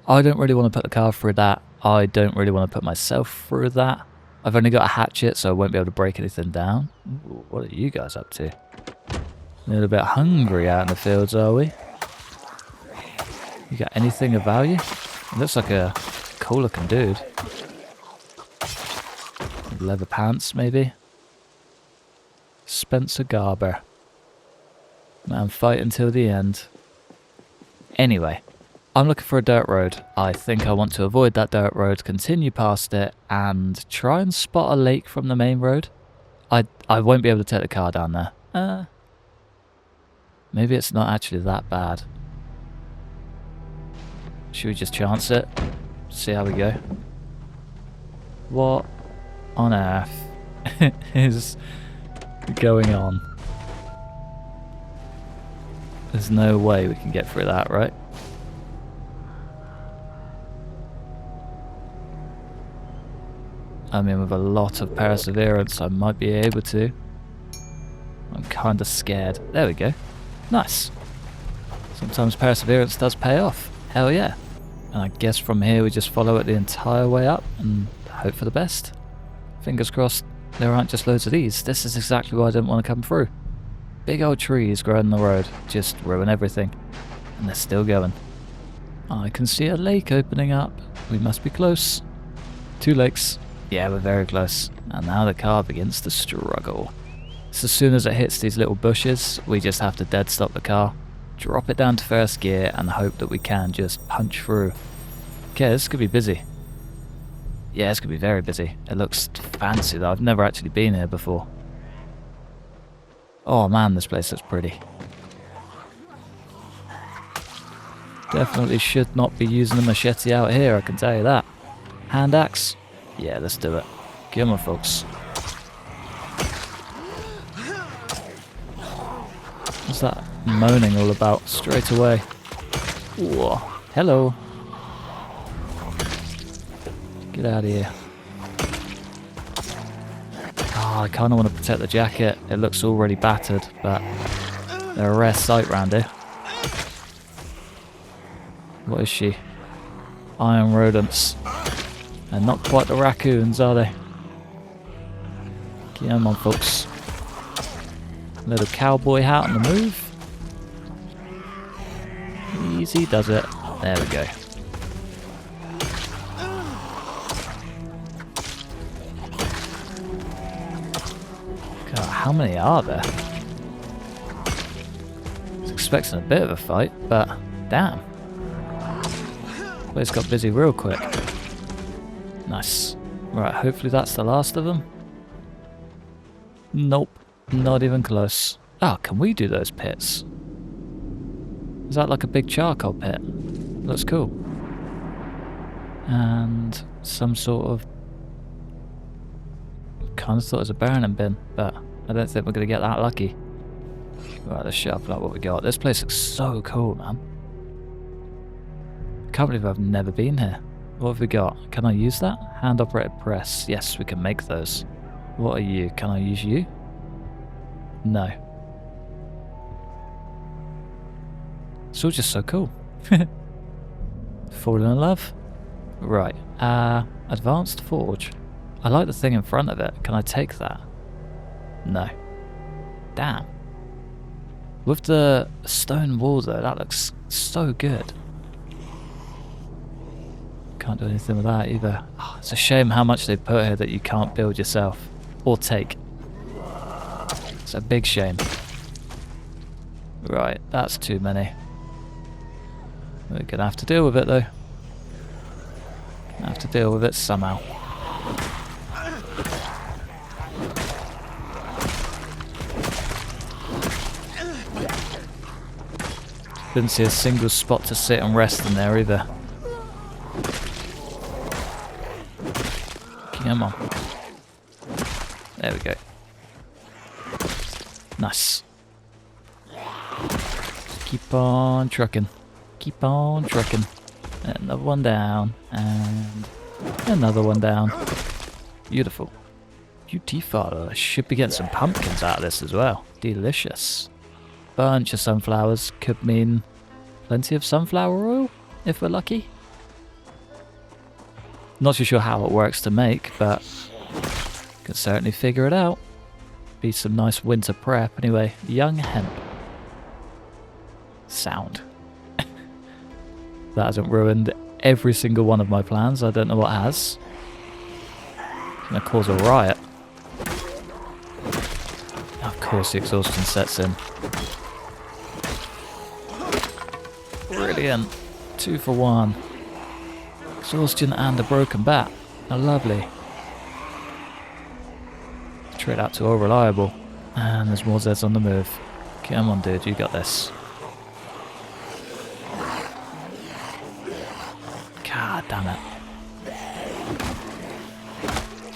I don't really want to put the car through that. I don't really want to put myself through that. I've only got a hatchet, so I won't be able to break anything down. Ooh, what are you guys up to? A little bit hungry out in the fields, are we? You got anything of value? It looks like a cool looking dude. Leather pants, maybe? Spencer Garber. Man, fight until the end. Anyway, I'm looking for a dirt road. I think I want to avoid that dirt road, continue past it, and try and spot a lake from the main road. I won't be able to take the car down there. Maybe it's not actually that bad. Should we just chance it? See how we go. What on earth is going on? There's no way we can get through that, right? I mean, with a lot of perseverance, I might be able to. I'm kind of scared. There we go. Nice. Sometimes perseverance does pay off. Hell yeah. And I guess from here we just follow it the entire way up and hope for the best. Fingers crossed there aren't just loads of these. This is exactly why I didn't want to come through. Big old trees growing in the road just ruin everything. And they're still going. I can see a lake opening up. We must be close. 2 lakes. Yeah, we're very close. And now the car begins to struggle. So as soon as it hits these little bushes, we just have to dead stop the car, drop it down to first gear, and hope that we can just punch through. Okay, this could be busy. Yeah, this could be very busy. It looks fancy though. I've never actually been here before. Oh man, this place looks pretty. Definitely should not be using a machete out here, I can tell you that. Hand axe? Yeah, let's do it. Come on, folks. What's that moaning all about straight away? Whoa. Hello. Get out of here. Oh, I kind of want to protect the jacket. It looks already battered, but they're a rare sight round here. What is she? iron rodents. And not quite the raccoons, are they? Come on, folks. Little cowboy hat on the move. Easy does it. There we go. God, how many are there? I was expecting a bit of a fight, but damn. Place got busy real quick. Nice. Right, hopefully that's the last of them. Nope, not even close. Ah, can we do those pits? Is that like a big charcoal pit? Looks cool. And some sort of... kind of thought it was a burning bin, but I don't think we're going to get that lucky. Right, let's shuffle out what we got. This place looks so cool, man. I can't believe I've never been here. What have we got? Can I use that? Hand operated press. Yes, we can make those. What are you? Can I use you? No. It's all just so cool. Falling in love? Right. Advanced forge. I like the thing in front of it. Can I take that? No. Damn. With the stone wall though, that looks so good. Can't do anything with that either. Oh, it's a shame how much they put here that you can't build yourself. Or take. It's a big shame. Right, that's too many. We're gonna have to deal with it though. Have to deal with it somehow. Didn't see a single spot to sit and rest in there either. Come on. There we go. Nice. Keep on trucking. Keep on trucking. Another one down. And another one down. Beautiful. Beautiful. I should be getting some pumpkins out of this as well. Delicious. Bunch of sunflowers. Could mean plenty of sunflower oil, if we're lucky. Not too sure how it works to make, but can certainly figure it out. Be some nice winter prep. Anyway, young hemp. Sound. That hasn't ruined every single one of my plans. I don't know what has. It's gonna cause a riot. Of course the exhaustion sets in. Brilliant. 2 for 1. Exhaustion and a broken bat. How lovely. Trade out to all reliable. And there's more Zeds on the move. Come on dude, you got this. God damn it.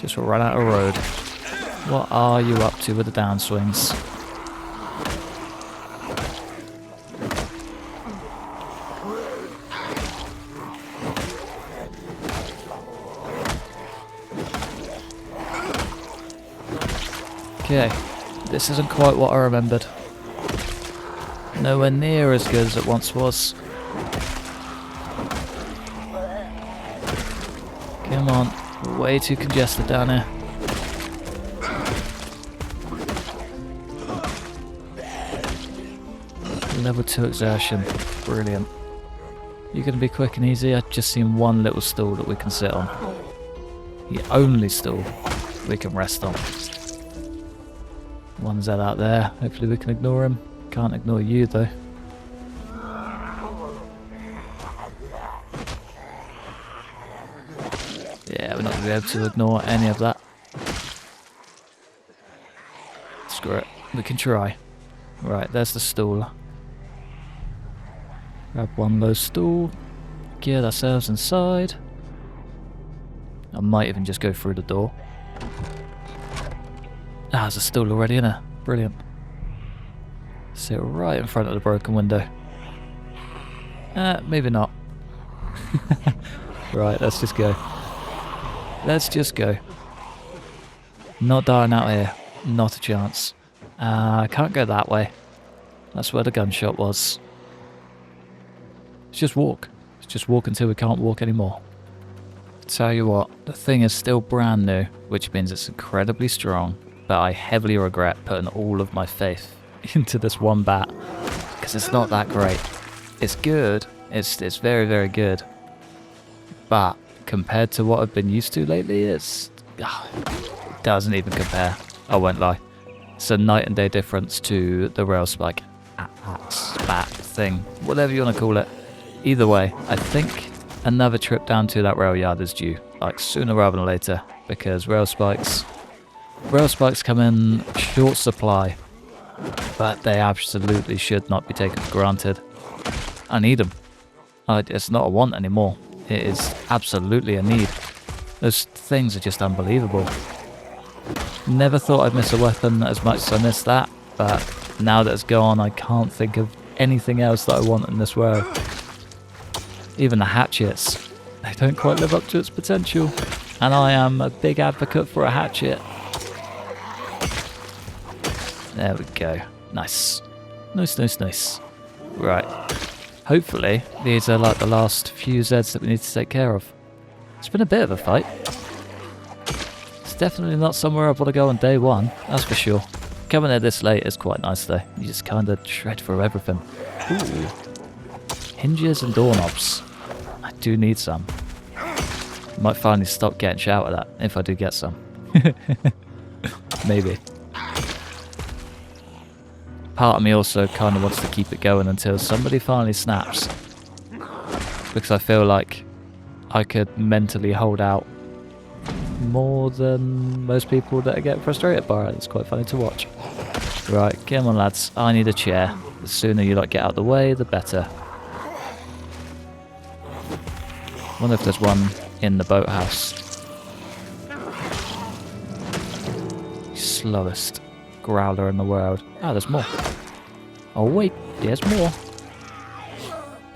Just run out of road. What are you up to with the downswings? Okay, this isn't quite what I remembered. Nowhere near as good as it once was. Come on, way too congested down here. Level 2 exertion, brilliant. You're going to be quick and easy. I've just seen one little stool that we can sit on. The only stool we can rest on. One Zed out there, hopefully we can ignore him. Can't ignore you though. Yeah, we're not going to be able to ignore any of that. Screw it, we can try. Right, there's the stool. Grab one low stool, get ourselves inside. I might even just go through the door. Ah, there's a stool already in there. Brilliant. Sit right in front of the broken window. Maybe not. Right, let's just go. Let's just go. Not dying out here. Not a chance. I can't go that way. That's where the gunshot was. Let's just walk. Let's just walk until we can't walk anymore. Tell you what, the thing is still brand new, which means it's incredibly strong, but I heavily regret putting all of my faith into this one bat, because it's not that great. It's good, it's very, very good, but compared to what I've been used to lately, it doesn't even compare, I won't lie. It's a night and day difference to the rail spike bat thing, whatever you want to call it. Either way, I think another trip down to that rail yard is due, like sooner rather than later, because rail spikes come in short supply, but they absolutely should not be taken for granted. I need them. It's not a want anymore. It is absolutely a need. Those things are just unbelievable. Never thought I'd miss a weapon as much as I missed that, but now that it's gone, I can't think of anything else that I want in this world. Even the hatchets, they don't quite live up to its potential, and I am a big advocate for a hatchet. There we go. Nice. Nice. Right. Hopefully, these are like the last few Zeds that we need to take care of. It's been a bit of a fight. It's definitely not somewhere I want to go on day one, that's for sure. Coming there this late is quite nice though. You just kind of shred through everything. Ooh. Hinges and doorknobs. I do need some. Might finally stop getting shouted at if I do get some. Maybe. Part of me also kind of wants to keep it going until somebody finally snaps. Because I feel like I could mentally hold out more than most people that get frustrated by it. It's quite funny to watch. Right, come on lads, I need a chair. The sooner you get out of the way, the better. Wonder if there's one in the boathouse. Slowest growler in the world. Ah, there's more. Oh wait, there's more.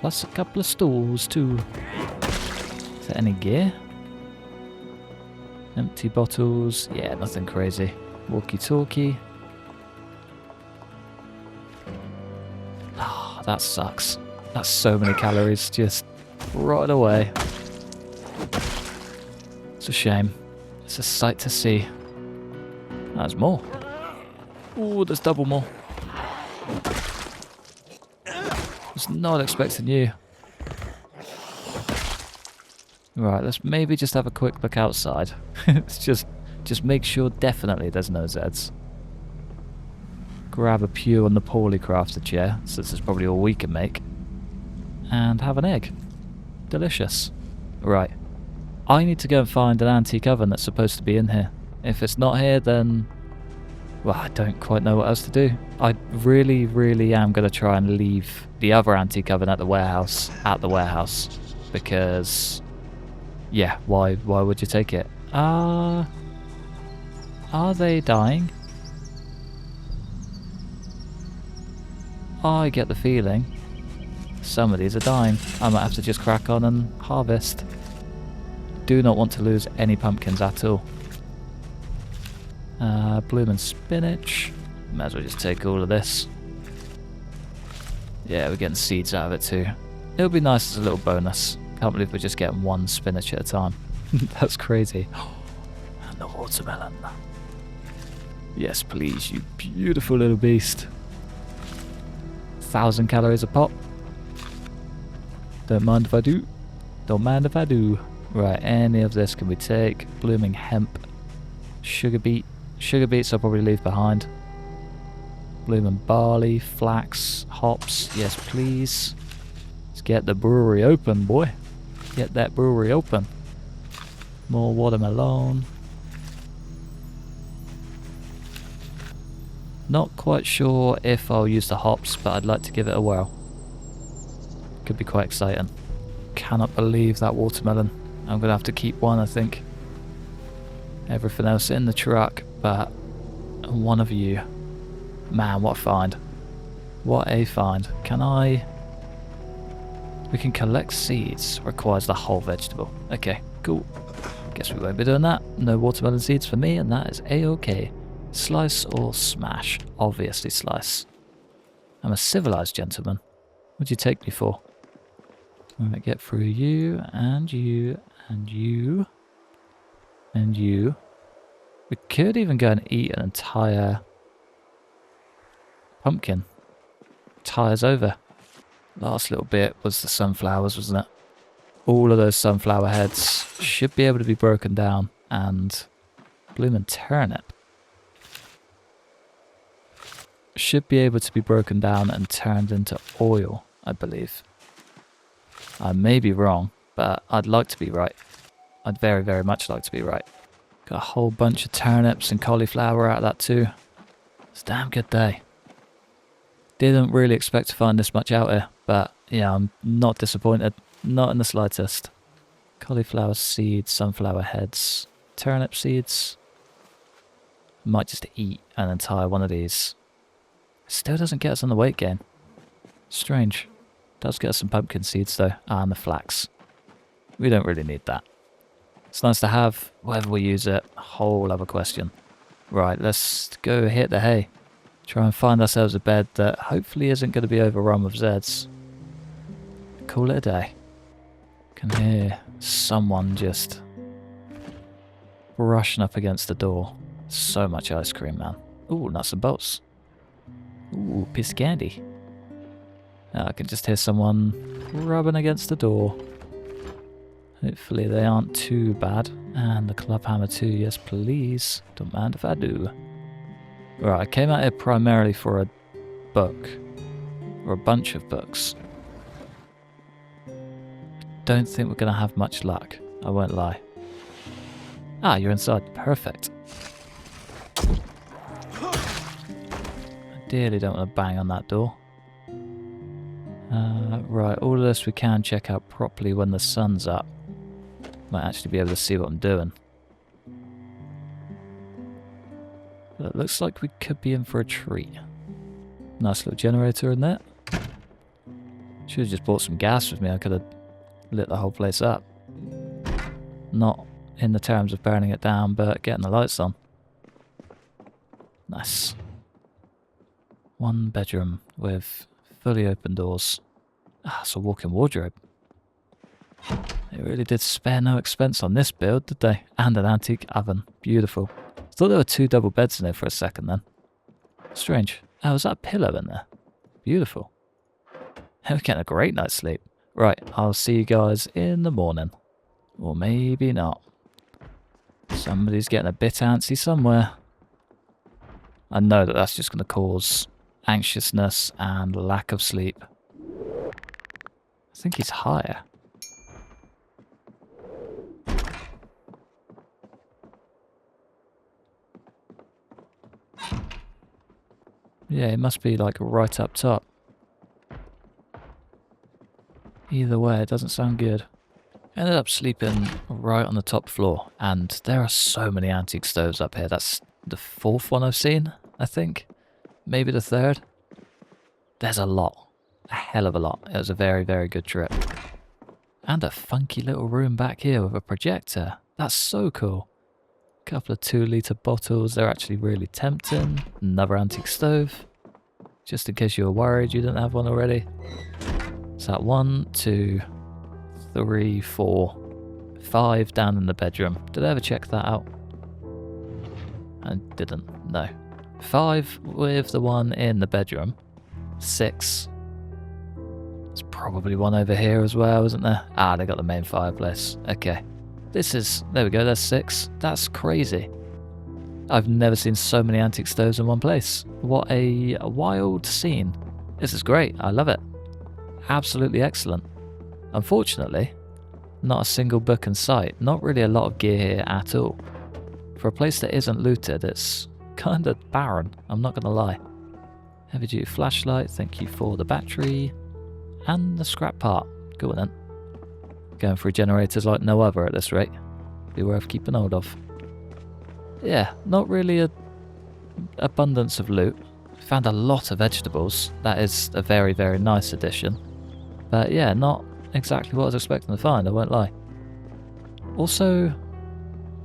Plus a couple of stools too. Is there any gear? Empty bottles. Yeah, nothing crazy. Walkie-talkie. Ah, that sucks. That's so many calories just right away. It's a shame. It's a sight to see. There's more. Ooh, there's double more. Was not expecting you. Right, let's maybe just have a quick look outside. Let's just make sure definitely there's no Zeds. Grab a pew on the poorly crafted chair, since it's probably all we can make. And have an egg. Delicious. Right. I need to go and find an antique oven that's supposed to be in here. If it's not here, then... well, I don't quite know what else to do. I really, really am going to try and leave the other antique oven at the warehouse. Because... yeah, why would you take it? Are they dying? I get the feeling some of these are dying. I might have to just crack on and harvest. Do not want to lose any pumpkins at all. Blooming spinach. Might as well just take all of this. Yeah, we're getting seeds out of it too. It'll be nice as a little bonus. Can't believe we're just getting one spinach at a time. That's crazy. And the watermelon. Yes, please, you beautiful little beast. 1,000 calories a pop. Don't mind if I do. Don't mind if I do. Right, any of this can we take? Blooming hemp. Sugar beet. Sugar beets I'll probably leave behind. Blooming barley, flax, hops. Yes, please. Let's get the brewery open, boy. Get that brewery open. More watermelon. Not quite sure if I'll use the hops, but I'd like to give it a whirl. Could be quite exciting. Cannot believe that watermelon. I'm going to have to keep one, I think. Everything else in the truck, but one of you. Man, what a find. What a find. Can I... we can collect seeds. Requires the whole vegetable. Okay, cool. Guess we won't be doing that. No watermelon seeds for me, and that is a-okay. Slice or smash? Obviously slice. I'm a civilized gentleman. What'd you take me for? Alright, get through you, and you, and you, and you. We could even go and eat an entire pumpkin. Tires over. Last little bit was the sunflowers, wasn't it? All of those sunflower heads should be able to be broken down, and bloomin' turnip should be able to be broken down and turned into oil, I believe. I may be wrong, but I'd like to be right. I'd very, very much like to be right. Got a whole bunch of turnips and cauliflower out of that too. It's a damn good day. Didn't really expect to find this much out here, but yeah, I'm not disappointed. Not in the slightest. Cauliflower seeds, sunflower heads, turnip seeds. Might just eat an entire one of these. Still doesn't get us on the weight gain. Strange. Does get us some pumpkin seeds though, and the flax. We don't really need that. It's nice to have, whether we use it, a whole other question. Right, let's go hit the hay. Try and find ourselves a bed that hopefully isn't going to be overrun with Zeds. Call it a day. Can hear someone just brushing up against the door. So much ice cream, man. Ooh, nuts and bolts. Ooh, piece of candy. I can just hear someone rubbing against the door. Hopefully they aren't too bad. And the club hammer too, yes please. Don't mind if I do. Right, I came out here primarily for a book. Or a bunch of books. Don't think we're going to have much luck. I won't lie. Ah, you're inside. Perfect. Ideally don't want to bang on that door. Right, all of this we can check out properly when the sun's up. Might actually be able to see what I'm doing. But it looks like we could be in for a treat. Nice little generator in there. Should have just bought some gas with me. I could have lit the whole place up. Not in the terms of burning it down, but getting the lights on. Nice. One bedroom with fully open doors. Ah, it's a walk-in wardrobe. They really did spare no expense on this build, did they? And an antique oven. Beautiful. Thought there were 2 double beds in there for a second then. Strange. Oh, was that a pillow in there? Beautiful. We're getting a great night's sleep. Right, I'll see you guys in the morning. Or maybe not. Somebody's getting a bit antsy somewhere. I know that that's just going to cause anxiousness and lack of sleep. I think he's higher. Yeah, it must be like right up top. Either way, it doesn't sound good. Ended up sleeping right on the top floor, and there are so many antique stoves up here. That's the 4th one I've seen, I think. Maybe the 3rd. There's a lot. A hell of a lot. It was a very, very good trip. And a funky little room back here with a projector. That's so cool. A couple of 2-litre bottles. They're actually really tempting. Another antique stove. Just in case you were worried you didn't have one already. So that 1, 2, 3, 4, 5 down in the bedroom. Did I ever check that out? I didn't. No. 5 with the one in the bedroom. 6. There's probably one over here as well, isn't there? Ah, they got the main fireplace. Okay. This is... There we go, there's 6. That's crazy. I've never seen so many antique stoves in one place. What a wild scene. This is great. I love it. Absolutely excellent. Unfortunately, not a single book in sight. Not really a lot of gear here at all. For a place that isn't looted, it's kind of barren. I'm not going to lie. Heavy duty flashlight. Thank you for the battery. And the scrap part. Go on then. Going through generators like no other at this rate. Be worth keeping hold of. Yeah, not really a abundance of loot. Found a lot of vegetables. That is a very, very nice addition. But yeah, not exactly what I was expecting to find, I won't lie. Also,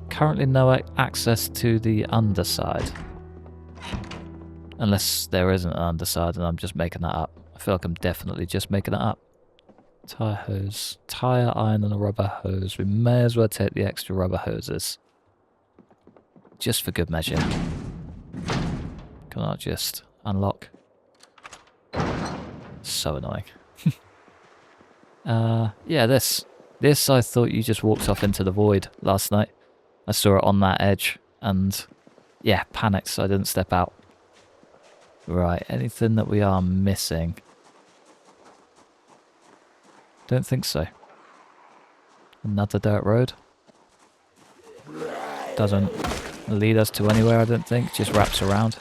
currently no access to the underside. Unless there isn't an underside and I'm just making that up. I feel like I'm definitely just making it up. Tire hose. Tire iron and a rubber hose. We may as well take the extra rubber hoses. Just for good measure. Can I just unlock? So annoying. Yeah, this I thought you just walked off into the void last night. I saw it on that edge and yeah, panicked so I didn't step out. Right, anything that we are missing? Don't think so. Another dirt road. Doesn't lead us to anywhere, I don't think. Just wraps around.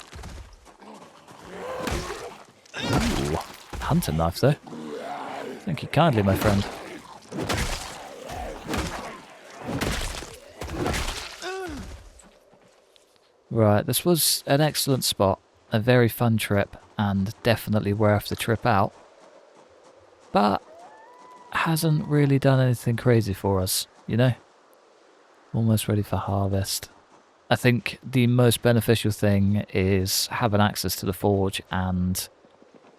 Ooh, hunting knife though. Thank you kindly, my friend. Right, this was an excellent spot. A very fun trip, and definitely worth the trip out. But hasn't really done anything crazy for us, you know? Almost ready for harvest. I think the most beneficial thing is having access to the forge and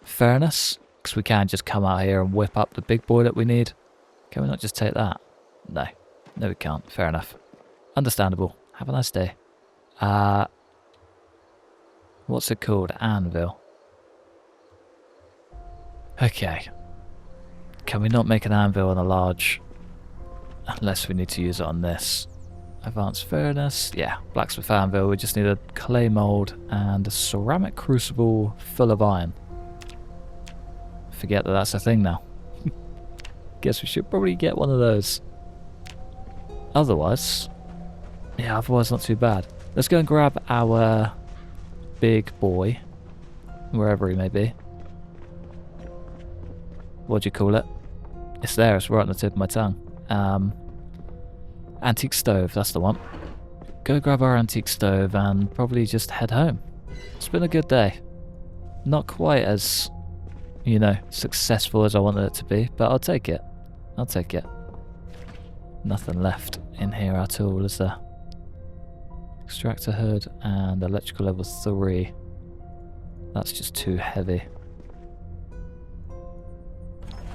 furnace, because we can't just come out here and whip up the big boy that we need. Can we not just take that? No. No, we can't. Fair enough. Understandable. Have a nice day. What's it called? Anvil. Okay. Can we not make an anvil on a large? Unless we need to use it on this. Advanced furnace. Yeah, blacksmith anvil. We just need a clay mold and a ceramic crucible full of iron. Forget that that's a thing now. Guess we should probably get one of those. Otherwise, yeah, otherwise not too bad. Let's go and grab our big boy, wherever he may be. What do you call it? It's there, it's right on the tip of my tongue. Antique stove, that's the one. Go grab our antique stove and probably just head home. It's been a good day. Not quite as, you know, successful as I wanted it to be, but I'll take it. I'll take it. Nothing left in here at all, is there? Extractor hood and electrical level 3. That's just too heavy.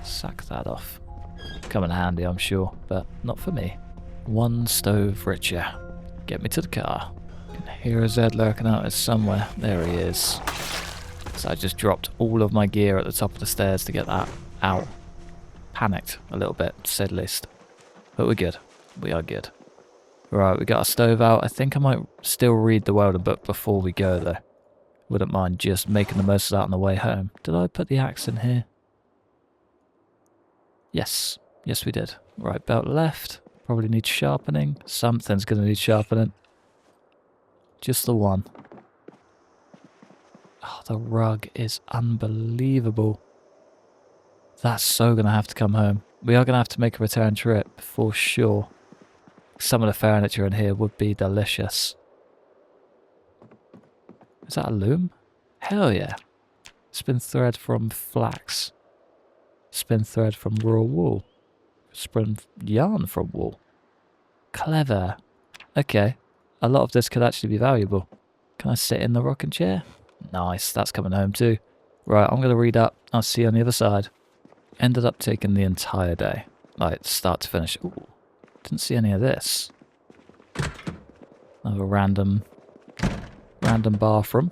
Sack that off. Come in handy, I'm sure, but not for me. One stove richer. Get me to the car. Can hear a Zed lurking out there somewhere. There he is. So I just dropped all of my gear at the top of the stairs to get that out. Panicked a little bit, to say the least. But we're good. We are good. Right, we got our stove out. I think I might still read the Welder book before we go, though. Wouldn't mind just making the most of that on the way home. Did I put the axe in here? Yes. Yes, we did. Right, belt left. Probably needs sharpening. Something's going to need sharpening. Just the one. Oh, the rug is unbelievable. That's so going to have to come home. We are going to have to make a return trip for sure. Some of the furniture in here would be delicious. Is that a loom? Hell yeah. Spin thread from flax. Spin thread from raw wool. Spin yarn from wool. Clever. Okay. A lot of this could actually be valuable. Can I sit in the rocking chair? Nice. That's coming home too. Right, I'm going to read up. I'll see you on the other side. Ended up taking the entire day. Like, start to finish. Ooh. Didn't see any of this. Another random bathroom.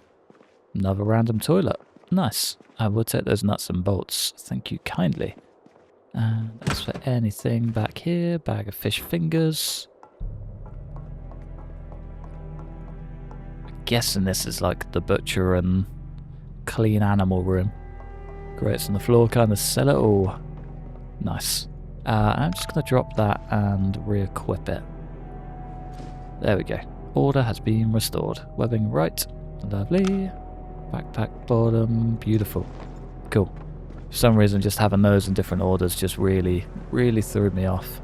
Another random toilet. Nice. I will take those nuts and bolts. Thank you kindly. And as for anything back here, bag of fish fingers. I'm guessing this is like the butcher and clean animal room. Grates on the floor, kind of sell it all. Nice. I'm just going to drop that and re-equip it. There we go. Order has been restored. Webbing right. Lovely. Backpack bottom. Beautiful. Cool. For some reason, just having those in different orders just really threw me off.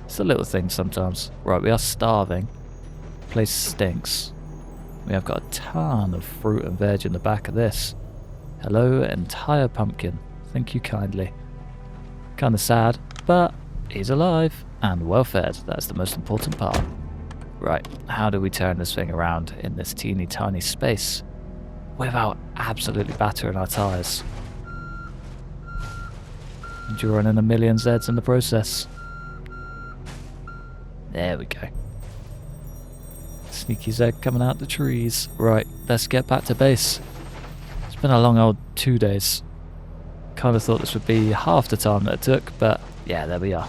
It's a little thing sometimes. Right, we are starving. Place stinks. We have got a ton of fruit and veg in the back of this. Hello, entire pumpkin. Thank you kindly. Kind of sad, but he's alive and well fed. That's the most important part. Right, how do we turn this thing around in this teeny tiny space without absolutely battering our tyres? drawing in a million Zs in the process. There we go. Sneaky Z coming out the trees. Right, let's get back to base. It's been a long old 2 days. Kind of thought this would be half the time that it took, but yeah, there we are.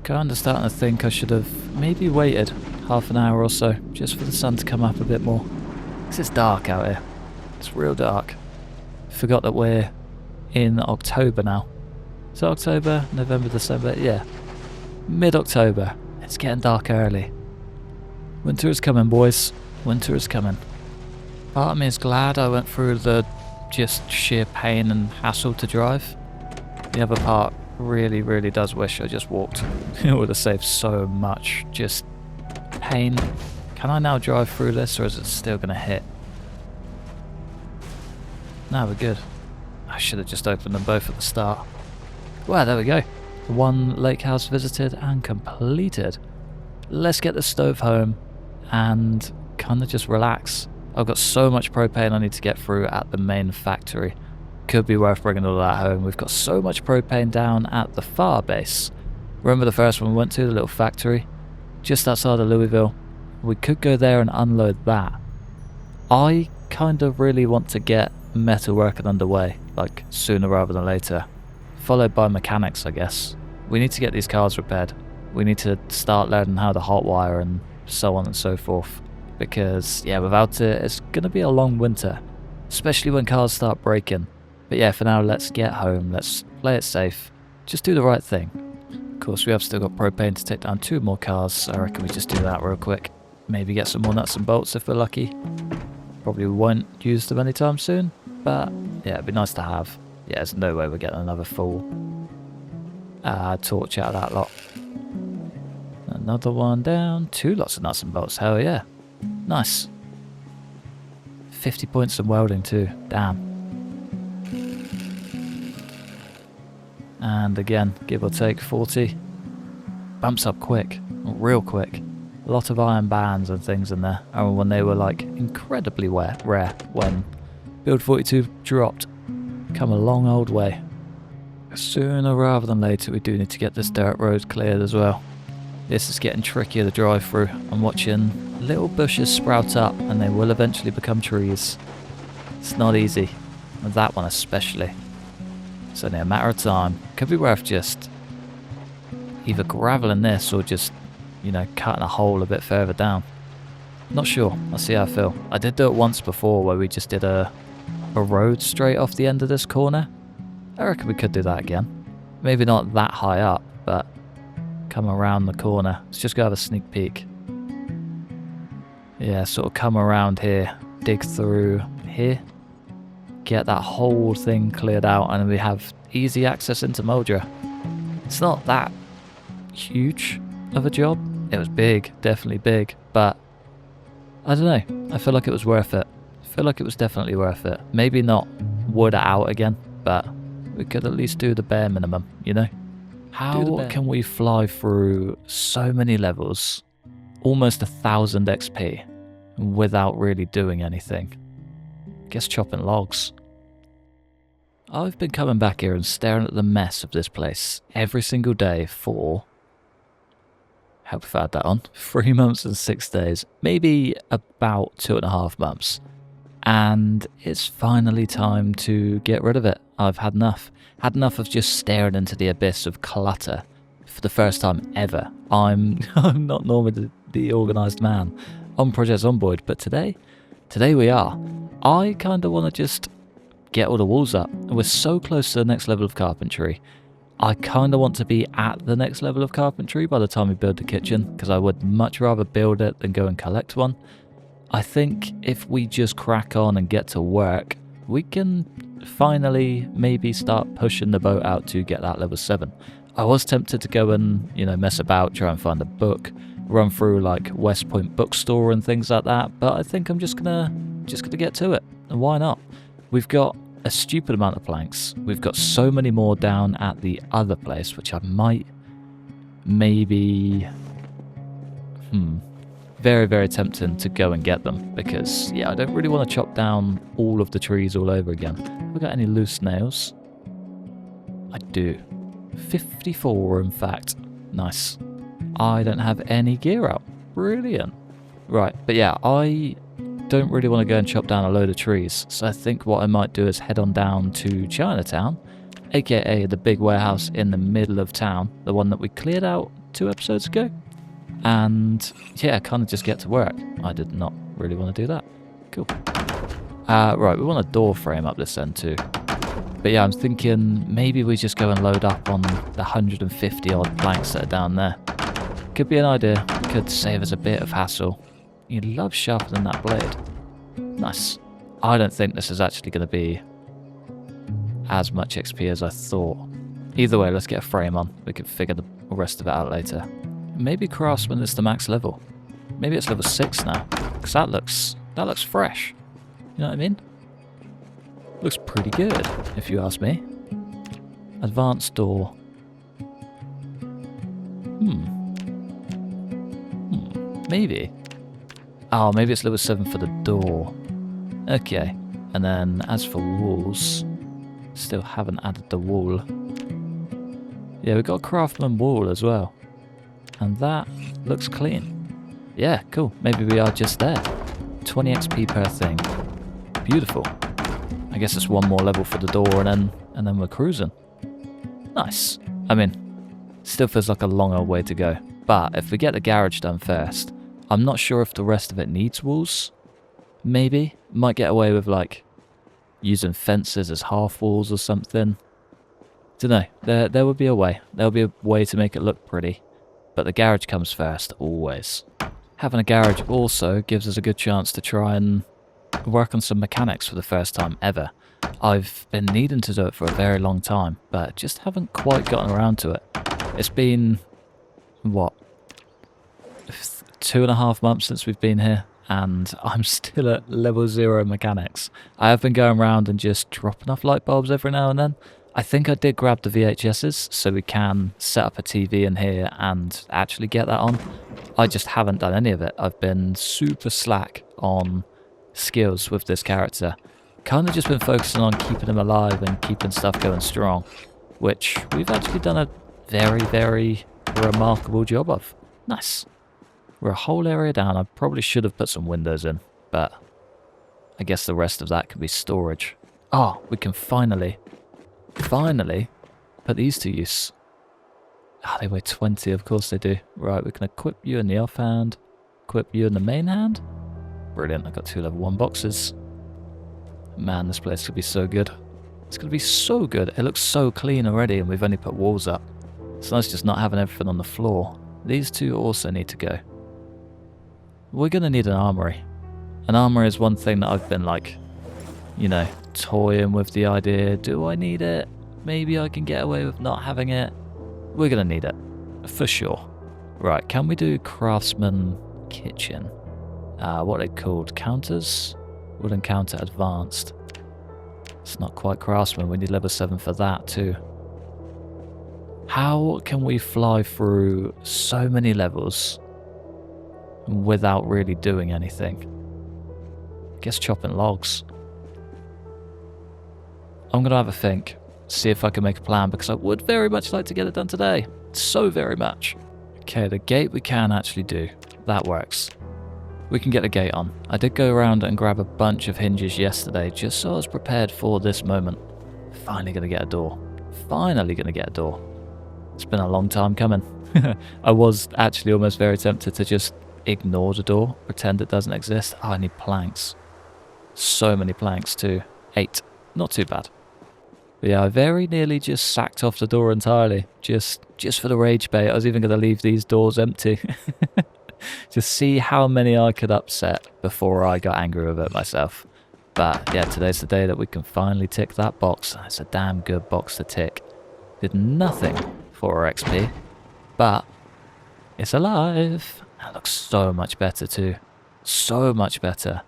Kind of starting to think I should have maybe waited half an hour or so, just for the sun to come up a bit more. Because it's dark out here. It's real dark. Forgot that we're in October now. Is it October, November, December? Yeah. Mid-October. It's getting dark early. Winter is coming, boys. Winter is coming. Part of me is glad I went through the just sheer pain and hassle to drive. The other part really, really does wish I just walked. It would have saved so much. Just pain. Can I now drive through this, or is it still going to hit? No, we're good. I should have just opened them both at the start. Well, there we go. One lake house visited and completed. Let's get the stove home and kind of just relax. I've got so much propane I need to get through at the main factory. Could be worth bringing all that home. We've got so much propane down at the far base. Remember the first one we went to, the little factory? Just outside of Louisville. We could go there and unload that. I kind of really want to get metal working underway, like sooner rather than later. Followed by mechanics, I guess. We need to get these cars repaired. We need to start learning how to hotwire and so on and so forth. Because, yeah, without it, it's going to be a long winter. Especially when cars start breaking. But yeah, for now, let's get home. Let's play it safe. Just do the right thing. Of course, we have still got propane to take down 2 more cars. I reckon we just do that real quick. Maybe get some more nuts and bolts if we're lucky. Probably won't use them anytime soon. But, yeah, it'd be nice to have. Yeah, there's no way we're getting another full torch out of that lot. Another one down. 2 lots of nuts and bolts. Hell yeah. Nice. 50 points in welding too. Damn. And again, give or take 40. Bumps up quick. Real quick. A lot of iron bands and things in there. I remember when they were like incredibly rare when Build 42 dropped. Come a long old way. Sooner rather than later we do need to get this dirt road cleared as well. This is getting trickier to drive through. I'm watching little bushes sprout up and they will eventually become trees. It's not easy. With that one especially. It's only a matter of time. Could be worth just either graveling this or just, you know, cutting a hole a bit further down. Not sure. I'll see how I feel. I did do it once before where we just did a road straight off the end of this corner. I reckon we could do that again. Maybe not that high up, but come around the corner. Let's just go have a sneak peek. Yeah, sort of come around here, dig through here, get that whole thing cleared out, and we have easy access into Moldra. It's not that huge of a job. It was big, definitely big, but I don't know. I feel like it was worth it. I feel like it was definitely worth it. Maybe not wood it out again, but we could at least do the bare minimum, you know? How can we fly through so many levels, almost 1,000 XP, without really doing anything? Guess chopping logs. I've been coming back here and staring at the mess of this place every single day for, help if I add that on, 3 months and 6 days, maybe about 2.5 months. And it's finally time to get rid of it. I've had enough. Had enough of just staring into the abyss of clutter for the first time ever. I'm not normally the organised man on Project Zomboid, but today we are. I kind of want to just get all the walls up. We're so close to the next level of carpentry. I kind of want to be at the next level of carpentry by the time we build the kitchen, because I would much rather build it than go and collect one. I think if we just crack on and get to work, we can finally maybe start pushing the boat out to get that level 7. I was tempted to go and, you know, mess about, try and find a book, run through like West Point bookstore and things like that, but I think I'm just gonna get to it. And why not? We've got a stupid amount of planks. We've got so many more down at the other place, which I might maybe very, very tempting to go and get them, because yeah, I don't really want to chop down all of the trees all over again. Have we got any loose nails? I do. 54, in fact. Nice. I don't have any gear out. Brilliant. Right, but yeah, I don't really want to go and chop down a load of trees, so I think what I might do is head on down to Chinatown, aka the big warehouse in the middle of town, the one that we cleared out 2 episodes ago, and yeah, kind of just get to work. I did not really want to do that. Cool. Right, we want a door frame up this end too. But yeah, I'm thinking maybe we just go and load up on the 150 odd planks that are down there. Could be an idea, could save us a bit of hassle. You love sharpening that blade. Nice. I don't think this is actually going to be as much XP as I thought. Either way, let's get a frame on. We can figure the rest of it out later. Maybe Craftsman is the max level. Maybe it's level 6 now. Because that looks fresh. You know what I mean? Looks pretty good, if you ask me. Advanced door. Maybe. Oh, maybe it's level 7 for the door. Okay. And then as for walls, still haven't added the wall. Yeah, we've got a craftsman wall as well. And that looks clean. Yeah, cool. Maybe we are just there. 20 XP per thing. Beautiful. I guess it's one more level for the door and then we're cruising. Nice. I mean, still feels like a longer way to go. But if we get the garage done first, I'm not sure if the rest of it needs walls. Maybe. Might get away with like using fences as half walls or something. Dunno. There would be a way. There'll be a way to make it look pretty. But the garage comes first, always. Having a garage also gives us a good chance to try and work on some mechanics for the first time ever. I've been needing to do it for a very long time, but just haven't quite gotten around to it. It's been, what, 2.5 months since we've been here, and I'm still at level 0 mechanics. I have been going around and just dropping off light bulbs every now and then. I think I did grab the VHSs, so we can set up a TV in here and actually get that on. I just haven't done any of it. I've been super slack on skills with this character. Kind of just been focusing on keeping him alive and keeping stuff going strong, which we've actually done a very, very remarkable job of. Nice. We're a whole area down. I probably should have put some windows in, but I guess the rest of that could be storage. Oh, we can finally put these to use. Ah, they weigh 20, of course they do. Right, we can equip you in the offhand, equip you in the main hand. Brilliant, I've got 2 level 1 boxes. Man, this place could be so good. It's going to be so good. It looks so clean already, and we've only put walls up. It's nice just not having everything on the floor. These 2 also need to go. We're going to need an armory. An armory is one thing that I've been like, you know, toying with the idea. Do I need it? Maybe I can get away with not having it. We're going to need it. For sure. Right, can we do craftsman kitchen? What are they called? Counters? Wooden counter advanced. It's not quite craftsman. We need level 7 for that too. How can we fly through so many levels without really doing anything? Guess chopping logs. I'm going to have a think. See if I can make a plan, because I would very much like to get it done today. So very much. Okay, the gate we can actually do. That works. We can get the gate on. I did go around and grab a bunch of hinges yesterday, just so I was prepared for this moment. Finally going to get a door. Finally going to get a door. It's been a long time coming. I was actually almost very tempted to just ignore the door, pretend it doesn't exist. Oh, I need planks. So many planks too. 8. Not too bad. But yeah, I very nearly just sacked off the door entirely. Just for the rage bait. I was even going to leave these doors empty. Just see how many I could upset before I got angry with it myself. But yeah, today's the day that we can finally tick that box. It's a damn good box to tick. Did nothing for our XP, but it's alive. That looks so much better too. So much better.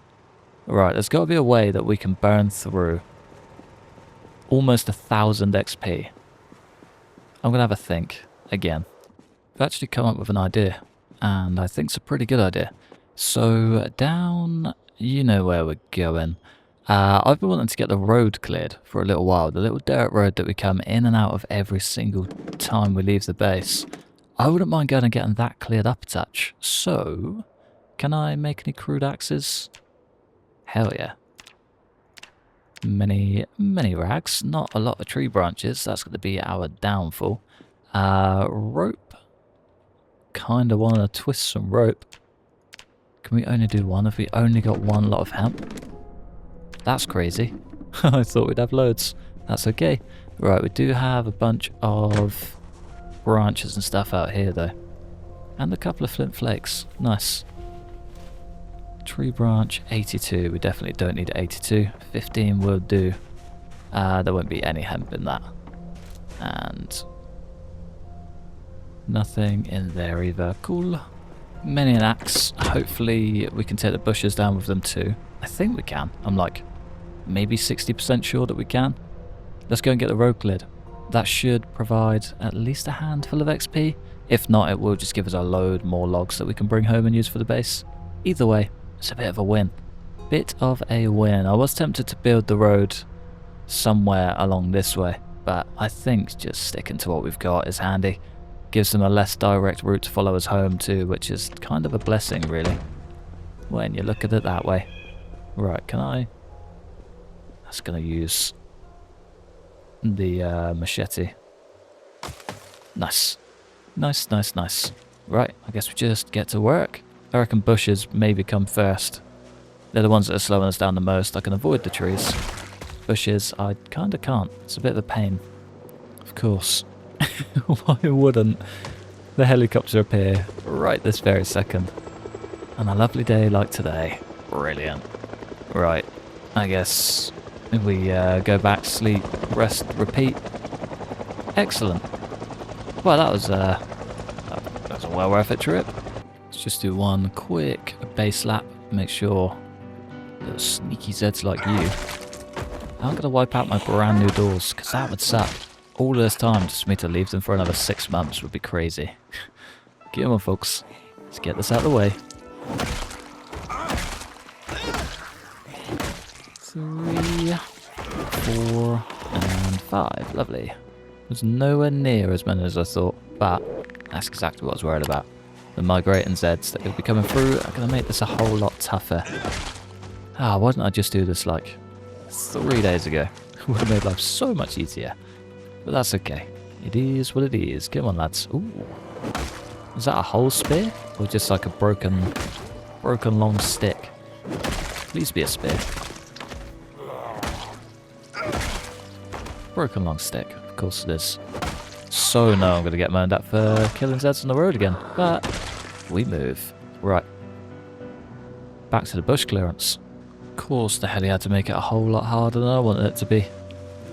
Right, there's got to be a way that we can burn through almost 1,000 XP. I'm going to have a think again. I've actually come up with an idea, and I think it's a pretty good idea. So down, you know where we're going. I've been wanting to get the road cleared for a little while. The little dirt road that we come in and out of every single time we leave the base. I wouldn't mind going and getting that cleared up a touch. So, can I make any crude axes? Hell yeah. Many rags. Not a lot of tree branches. That's going to be our downfall. Rope. Kind of want to twist some rope. Can we only do one if we only got one lot of hemp? That's crazy. I thought we'd have loads. That's okay. Right, we do have a bunch of branches and stuff out here though. And a couple of flint flakes. Nice. Tree branch 82. We definitely don't need 82. 15 will do. There won't be any hemp in that. And nothing in there either. Cool. Many an axe. Hopefully we can take the bushes down with them too. I think we can. I'm like maybe 60% sure that we can. Let's go and get the road cleared. That should provide at least a handful of XP. If not, it will just give us a load more logs that we can bring home and use for the base. Either way, it's a bit of a win. Bit of a win. I was tempted to build the road somewhere along this way, but I think just sticking to what we've got is handy. Gives them a less direct route to follow us home too, which is kind of a blessing really, when you look at it that way. Right, can I... That's going to use the machete. Nice. Nice. Right, I guess we just get to work. I reckon bushes maybe come first. They're the ones that are slowing us down the most. I can avoid the trees. Bushes, I kind of can't. It's a bit of a pain. Of course. Why wouldn't the helicopter appear right this very second? On a lovely day like today. Brilliant. Right, I guess we go back, sleep, rest, repeat. Excellent. Well, that was a well worth it trip. Let's just do one quick base lap. Make sure little sneaky Zeds like you aren't going to wipe out my brand new doors, because that would suck. All this time just for me to leave them for another 6 months would be crazy. Get on, folks. Let's get this out of the way. 3, 4, and 5. Lovely. It was nowhere near as many as I thought, but that's exactly what I was worried about. The migrating Zeds that will be coming through are going to make this a whole lot tougher. Ah, why didn't I just do this like 3 days ago? It would have made life so much easier. But that's okay. It is what it is. Come on, lads. Ooh. Is that a whole spear? Or just like a broken long stick? Please be a spear. Broken long stick. Of course it is. So no, I'm going to get moaned at for killing Zeds on the road again. But we move. Right. Back to the bush clearance. Of course the heli had to make it a whole lot harder than I wanted it to be.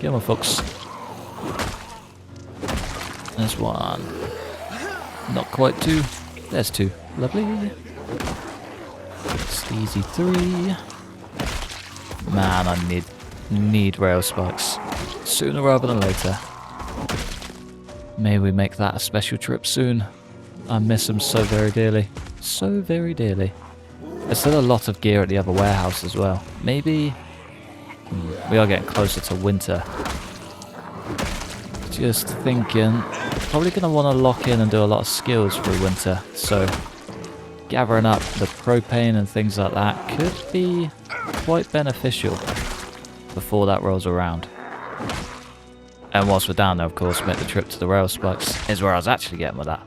Come on, folks. There's one. Not quite 2. There's 2. Lovely. Easy 3. Man, I need rail spikes. Sooner rather than later. May we make that a special trip soon. I miss them so very dearly. So very dearly. There's still a lot of gear at the other warehouse as well. Maybe... we are getting closer to winter. Just thinking... Probably going to want to lock in and do a lot of skills through winter. So gathering up the propane and things like that could be quite beneficial before that rolls around. And whilst we're down there, of course, make the trip to the rail spikes is where I was actually getting with that.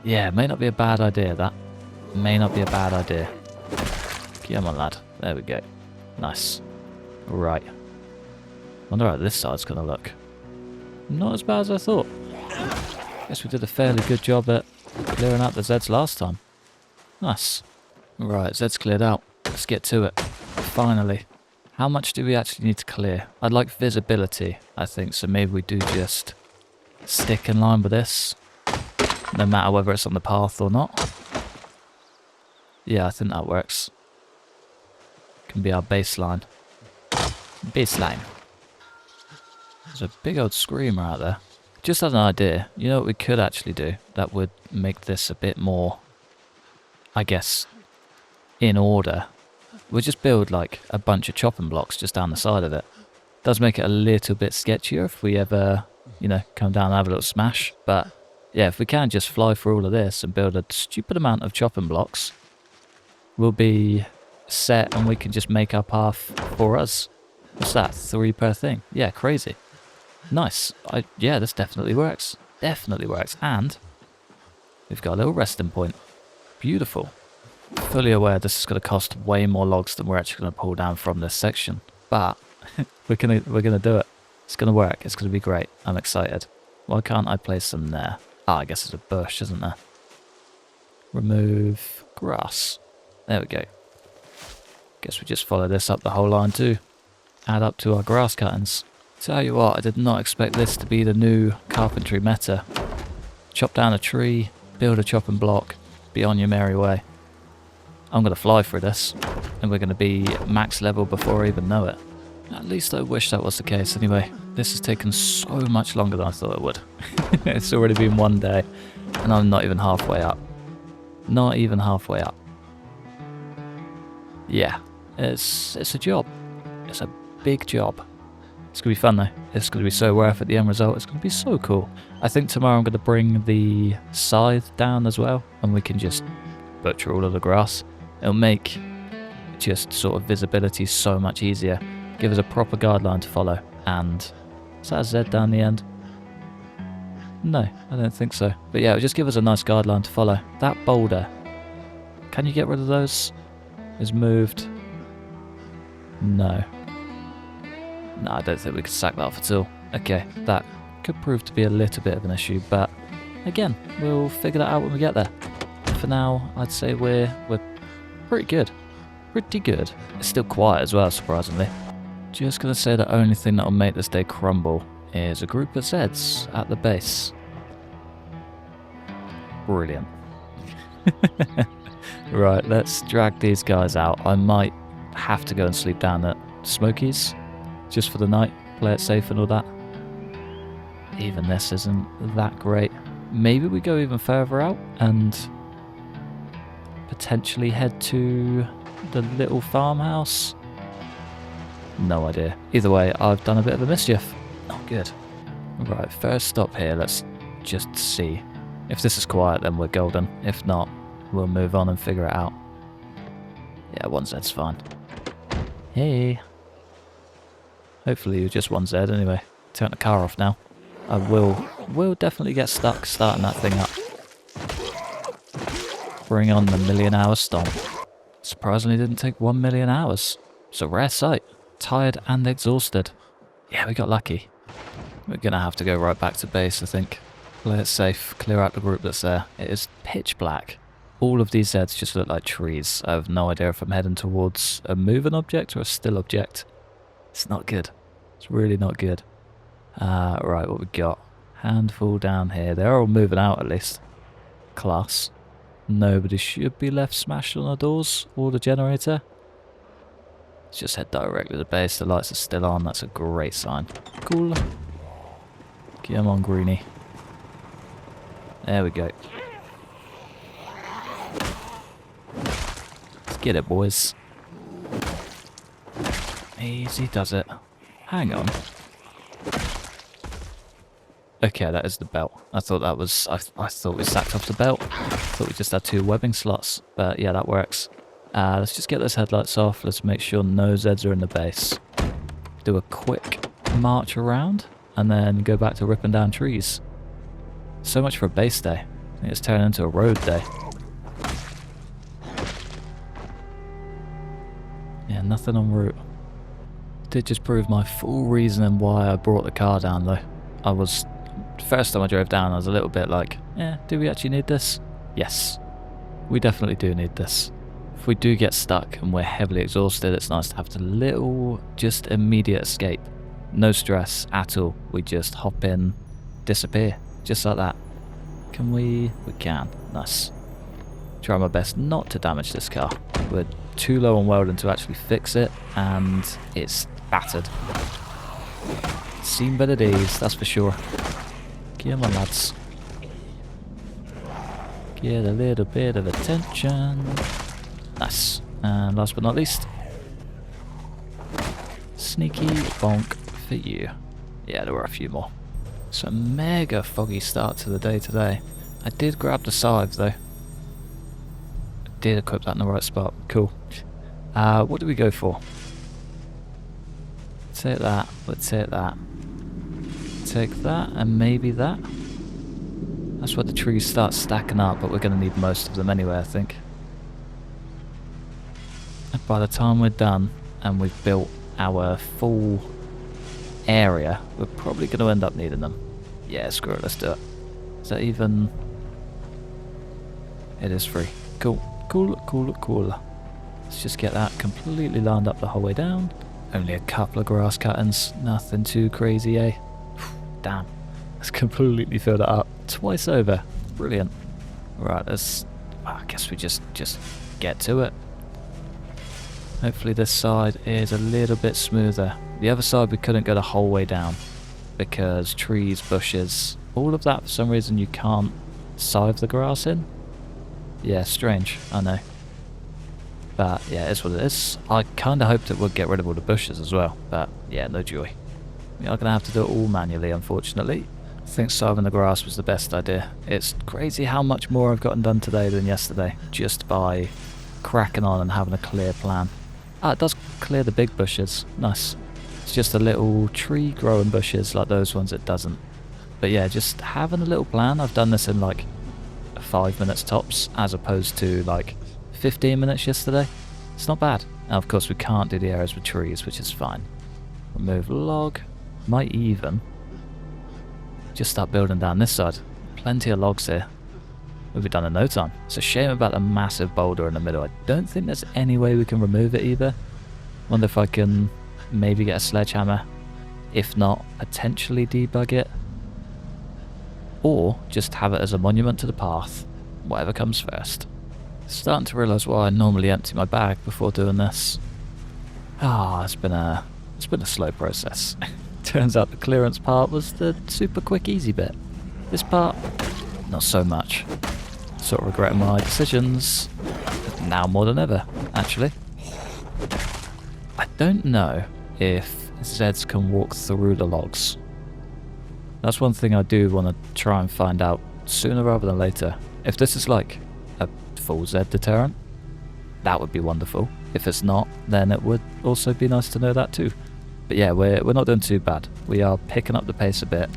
Yeah, may not be a bad idea, that. May not be a bad idea. Come on, lad. There we go. Nice. Right. Wonder how this side's going to look. Not as bad as I thought. Guess we did a fairly good job at clearing out the Zeds last time. Nice. Right, Zeds cleared out. Let's get to it. Finally. How much do we actually need to clear? I'd like visibility, I think, so maybe we do just stick in line with this, no matter whether it's on the path or not. Yeah, I think that works. Can be our baseline. Baseline. There's a big old screamer out there. Just had an idea. You know what we could actually do that would make this a bit more, I guess, in order? we'll just build like a bunch of chopping blocks just down the side of it. Does make it a little bit sketchier if we ever, you know, come down and have a little smash. But yeah, if we can just fly through all of this and build a stupid amount of chopping blocks, we'll be set and we can just make our path for us. What's that? 3 per thing? Yeah, crazy. Nice. Yeah, this definitely works. Definitely works. And we've got a little resting point. Beautiful. Fully aware this is going to cost way more logs than we're actually going to pull down from this section. But we're gonna do it. It's gonna work. It's gonna be great. I'm excited. Why can't I place them there? Ah, I guess there's a bush, isn't there? Remove grass. There we go. Guess we just follow this up the whole line too. Add up to our grass cuttings. Tell you what, I did not expect this to be the new carpentry meta. Chop down a tree, build a chopping block, be on your merry way. I'm gonna fly through this, and we're gonna be max level before I even know it. At least I wish that was the case anyway. This has taken so much longer than I thought it would. It's already been 1 day and I'm not even halfway up. Not even halfway up. Yeah, it's a job. It's a big job. It's going to be fun though. It's going to be so worth it, the end result. It's going to be so cool. I think tomorrow I'm going to bring the scythe down as well and we can just butcher all of the grass. It'll make just sort of visibility so much easier. Give us a proper guideline to follow. And is that a Z down the end? No, I don't think so. But yeah, it'll just give us a nice guideline to follow. That boulder, can you get rid of those? Is moved? No. No, I don't think we could sack that off at all. Okay, that could prove to be a little bit of an issue, but again, we'll figure that out when we get there. For now, I'd say we're pretty good. Pretty good. It's still quiet as well, surprisingly. Just gonna say the only thing that'll make this day crumble is a group of Zeds at the base. Brilliant. Right, let's drag these guys out. I might have to go and sleep down at Smokies just for the night, play it safe and all that. Even this isn't that great. Maybe we go even further out and potentially head to the little farmhouse. No idea. Either way, I've done a bit of a mischief. Not good. Right, first stop here. Let's just see. If this is quiet, then we're golden. If not, we'll move on and figure it out. Yeah, 1Z's fine. Hey. Hopefully you're just 1Z anyway. Turn the car off now. I will definitely get stuck starting that thing up. Bring on the 1,000,000-hour stomp. Surprisingly didn't take 1,000,000 hours. It's a rare sight. Tired and exhausted. Yeah, we got lucky. We're gonna have to go right back to base, I think. Play it safe, clear out the group that's there. It is pitch black. All of these Zeds just look like trees. I have no idea if I'm heading towards a moving object or a still object. It's not good. It's really not good. Right, what we got? Handful down here. They're all moving out at least. Class. Nobody should be left smashed on the doors or the generator. Let's just head directly to the base. The lights are still on. That's a great sign. Cool. Come on, Greenie. There we go. Let's get it, boys. Easy does it. Hang on. Okay, that is the belt. I thought that was... I thought we sacked off the belt. I thought we just had 2 webbing slots. But yeah, that works. Let's just get those headlights off. Let's make sure no Zeds are in the base. Do a quick march around. And then go back to ripping down trees. So much for a base day. I think it's turning into a road day. Yeah, nothing en route. Did just prove my full reasoning why I brought the car down though. I was... First time I drove down I was a little bit like, do we actually need this? Yes. We definitely do need this. If we do get stuck and we're heavily exhausted, it's nice to have the little, just immediate escape. No stress at all. We just hop in, disappear, just like that. Can we? We can. Nice. Try my best not to damage this car. We're too low on welding to actually fix it, and it's battered. Seen better days, that's for sure. Come on, lads. Get a little bit of attention. Nice. And last but not least, sneaky bonk for you. Yeah, there were a few more. So mega foggy start to the day today. I did grab the scythe though. I did equip that in the right spot. Cool. What do we go for? Take that. Let's take that. Take that and maybe that. That's where the trees start stacking up, but we're going to need most of them anyway, I think. And by the time we're done and we've built our full area, we're probably going to end up needing them. Yeah, screw it, let's do it. Is that even... It is free. Cool, cool, cool, cool. Let's just get that completely lined up the whole way down. Only a couple of grass cuttings, nothing too crazy, eh? Damn, let's completely filled it up twice over. Brilliant. Right, let's... I guess we just get to it. Hopefully this side is a little bit smoother. The other side we couldn't go the whole way down because trees, bushes, all of that for some reason you can't scythe the grass in. Yeah, strange, I know. But yeah, it's what it is. I kind of hoped it would get rid of all the bushes as well, but yeah, no joy. We are going to have to do it all manually, unfortunately. I think scything the grass was the best idea. It's crazy how much more I've gotten done today than yesterday, just by cracking on and having a clear plan. Ah, it does clear the big bushes. Nice. It's just the little tree growing bushes like those ones it doesn't. But yeah, just having a little plan. I've done this in like 5 minutes tops as opposed to like 15 minutes yesterday. It's not bad. Now of course we can't do the areas with trees, which is fine. Remove log. Might even just start building down this side. Plenty of logs here. We'll be done in no time. It's a shame about the massive boulder in the middle. I don't think there's any way we can remove it either. Wonder if I can maybe get a sledgehammer. If not, potentially debug it. Or just have it as a monument to the path. Whatever comes first. Starting to realise why I normally empty my bag before doing this. It's been a slow process. Turns out the clearance part was the super quick easy bit. This part, not so much. Sort of regretting my decisions now more than ever, actually. I don't know if Zeds can walk through the logs. That's one thing I do want to try and find out sooner rather than later. If this is like a full Zed deterrent, that would be wonderful. If it's not, then it would also be nice to know that too. But yeah, we're not doing too bad. We are picking up the pace a bit.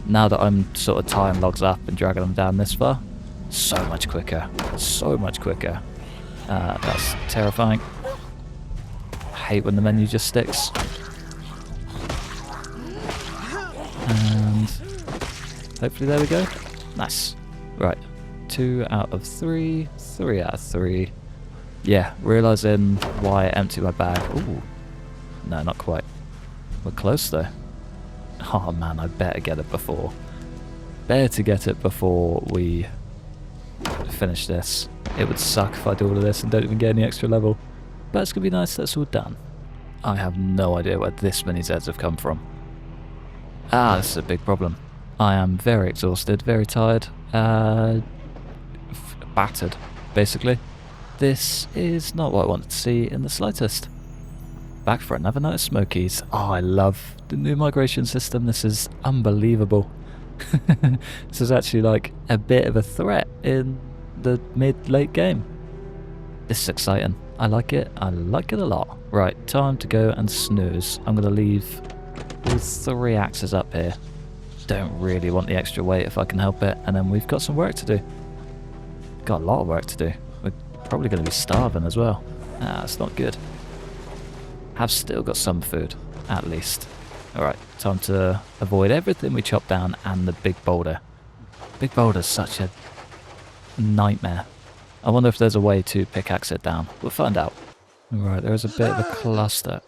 Now that I'm sort of tying logs up and dragging them down this far, so much quicker. So much quicker. That's terrifying. I hate when the menu just sticks. And hopefully there we go. Nice. Right. 2 out of 3. 3 out of 3. Yeah, realising why I emptied my bag. Ooh. No, not quite. We're close though. Oh man, I better get it before. Better get it before we finish this. It would suck if I do all of this and don't even get any extra level. But it's going to be nice that it's all done. I have no idea where this many Zeds have come from. This is a big problem. I am very exhausted, very tired, battered, basically. This is not what I wanted to see in the slightest. Back for another night of Smokies. Oh, I love the new migration system. This is unbelievable. This is actually like a bit of a threat in the mid-late game. This is exciting. I like it. I like it a lot. Right, time to go and snooze. I'm going to leave all 3 axes up here. Don't really want the extra weight if I can help it. And then we've got some work to do. Got a lot of work to do. We're probably going to be starving as well. That's not good. Have still got some food, at least. Alright, time to avoid everything we chop down and the big boulder. Big boulder's such a nightmare. I wonder if there's a way to pickaxe it down. We'll find out. Right, there's a bit of a cluster.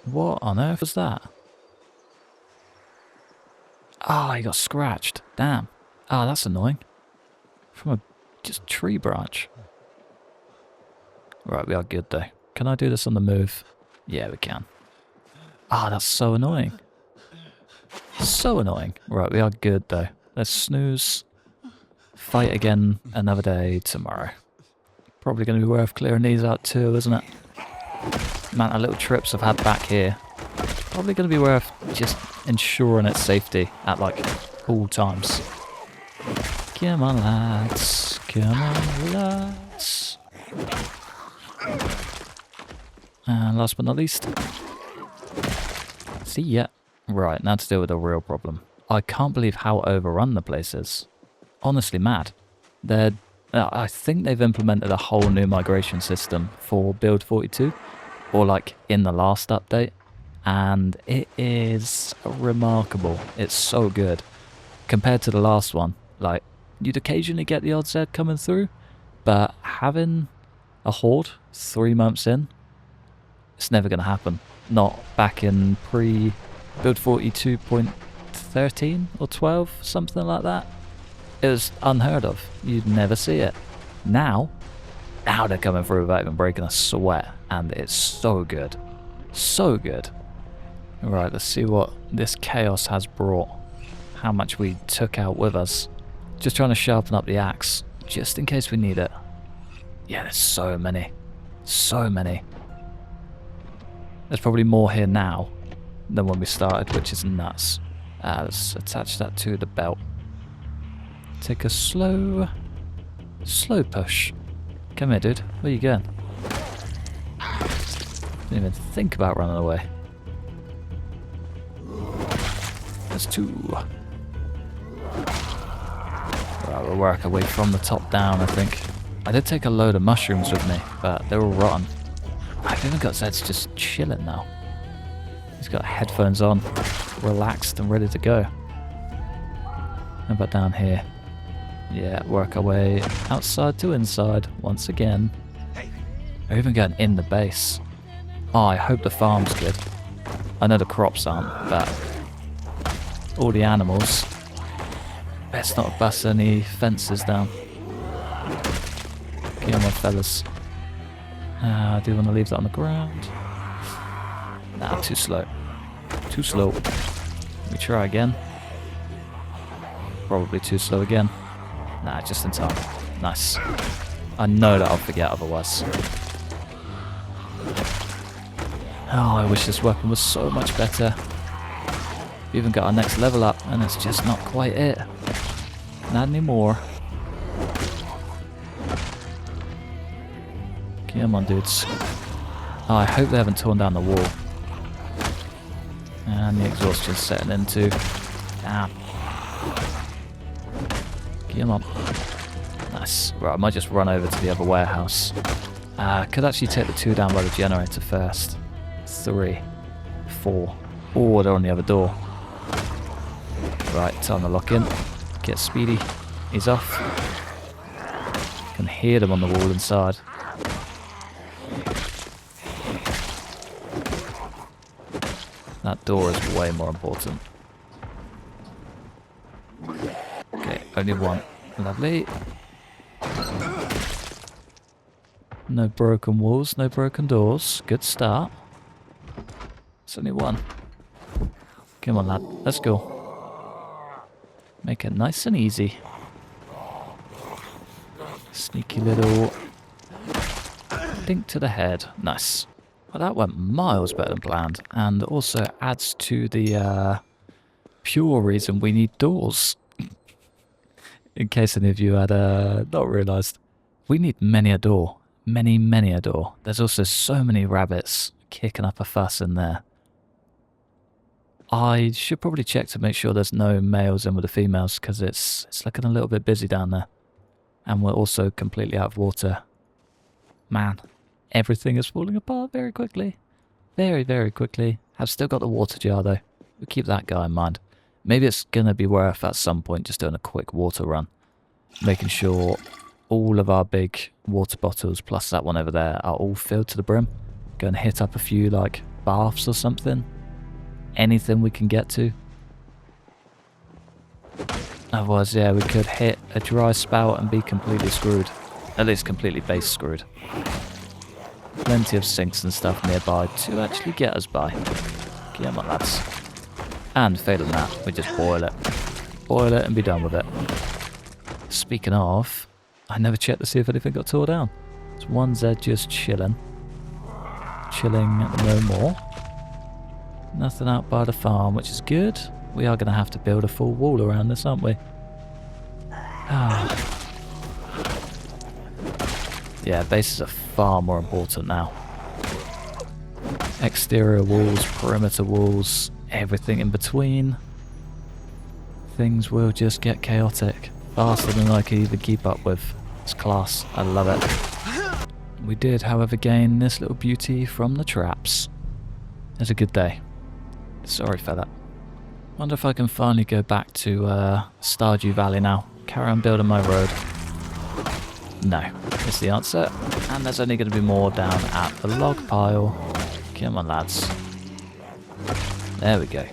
What on earth was that? He got scratched. Damn. That's annoying. From a just tree branch. Right, we are good though. Can I do this on the move? Yeah, we can. That's so annoying. So annoying. Right, we are good though. Let's snooze. Fight again another day tomorrow. Probably going to be worth clearing these out too, isn't it? Man, the little trips I've had back here probably going to be worth just ensuring its safety at like all times. Come on, lads. Come on, lads. And last but not least. See ya. Right, now to deal with the real problem. I can't believe how overrun the place is. Honestly mad. I think they've implemented a whole new migration system for Build 42, or like in the last update, and it is remarkable. It's so good. Compared to the last one, like, you'd occasionally get the odd Zed coming through, but having a horde 3 months in, it's never going to happen. Not back in pre-Build 42.13 or 12, something like that. It was unheard of. You'd never see it. Now they're coming through without even breaking a sweat, and it's so good. So good. Right, let's see what this chaos has brought. How much we took out with us. Just trying to sharpen up the axe, just in case we need it. Yeah, there's so many. So many. There's probably more here now than when we started, which is nuts. Let's attach that to the belt. Take a slow push. Come here, dude. Where you going? Didn't even think about running away. There's 2. Right, we'll work our way from the top down, I think. I did take a load of mushrooms with me, but they're all rotten. I've even got Zed's just chilling now. He's got headphones on, relaxed and ready to go. How about down here? Yeah, work our way outside to inside once again. We're even going in the base. Oh, I hope the farm's good. I know the crops aren't, but all the animals. Best not bust any fences down. Come on, fellas. I do want to leave that on the ground. Nah, too slow. Too slow. Let me try again. Probably too slow again. Nah, just in time. Nice. I know that I'll forget otherwise. Oh, I wish this weapon was so much better. We even got our next level up, and it's just not quite it. Not anymore. Come on, dudes. Oh, I hope they haven't torn down the wall. And the exhaustion's setting in too. Damn. Come on. Nice. Right, I might just run over to the other warehouse. Could actually take the 2 down by the generator first. 3, 4. Oh, they're on the other door. Right, time to lock in. Get speedy. He's off. Can hear them on the wall inside. That door is way more important. Okay, only one. Lovely. No broken walls, no broken doors. Good start. It's only one. Come on, lad. Let's go. Make it nice and easy. Sneaky little dink to the head. Nice. Well, that went miles better than planned, and also adds to the pure reason we need doors. In case any of you had not realised, we need many a door. Many a door. There's also so many rabbits kicking up a fuss in there. I should probably check to make sure there's no males in with the females, because it's looking a little bit busy down there. And we're also completely out of water. Man, everything is falling apart very quickly. Very quickly. I've still got the water jar though. We'll keep that guy in mind. Maybe it's going to be worth at some point just doing a quick water run. Making sure all of our big water bottles plus that one over there are all filled to the brim. Go and hit up a few like baths or something. Anything we can get to. Otherwise, yeah, we could hit a dry spout and be completely screwed. At least completely base screwed. Plenty of sinks and stuff nearby to actually get us by. Come on, lads. And failing that, we just boil it. Boil it and be done with it. Speaking of, I never checked to see if anything got tore down. There's one Zed just chilling. Chilling no more. Nothing out by the farm, which is good. We are going to have to build a full wall around this, aren't we? Ah. Yeah, bases are far more important now. Exterior walls, perimeter walls, everything in between. Things will just get chaotic faster than I can even keep up with. It's class. I love it. We did, however, gain this little beauty from the traps. It's a good day. Sorry for that. Wonder if I can finally go back to Stardew Valley now. Carry on building my road. No, is the answer. And there's only going to be more down at the log pile. Come on, lads. There we go.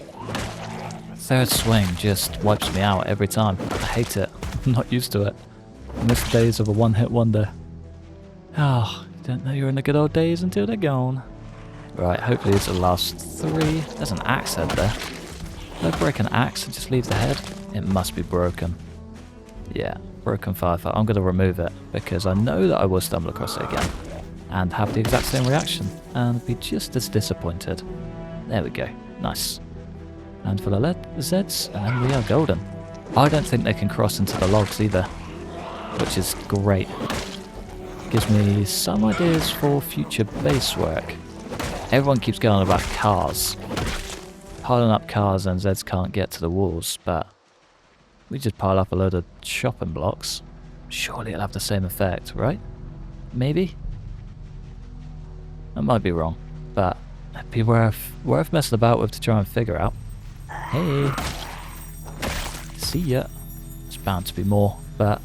Third swing just wipes me out every time. I hate it. I'm not used to it. I miss the days of a one-hit wonder. Oh, you don't know you're in the good old days until they're gone. Right, hopefully it's the last 3. There's an axe head there. Did I break an axe and just leave the head? It must be broken. Yeah, broken firefight. I'm going to remove it because I know that I will stumble across it again and have the exact same reaction and be just as disappointed. There we go. Nice. And for the Zeds, and we are golden. I don't think they can cross into the logs either, which is great. Gives me some ideas for future base work. Everyone keeps going on about cars. Piling up cars and Zeds can't get to the walls, but we just pile up a load of shopping blocks. Surely it'll have the same effect, right? Maybe? I might be wrong, but it'd be worth messing about with to try and figure out. Hey! See ya! There's bound to be more, but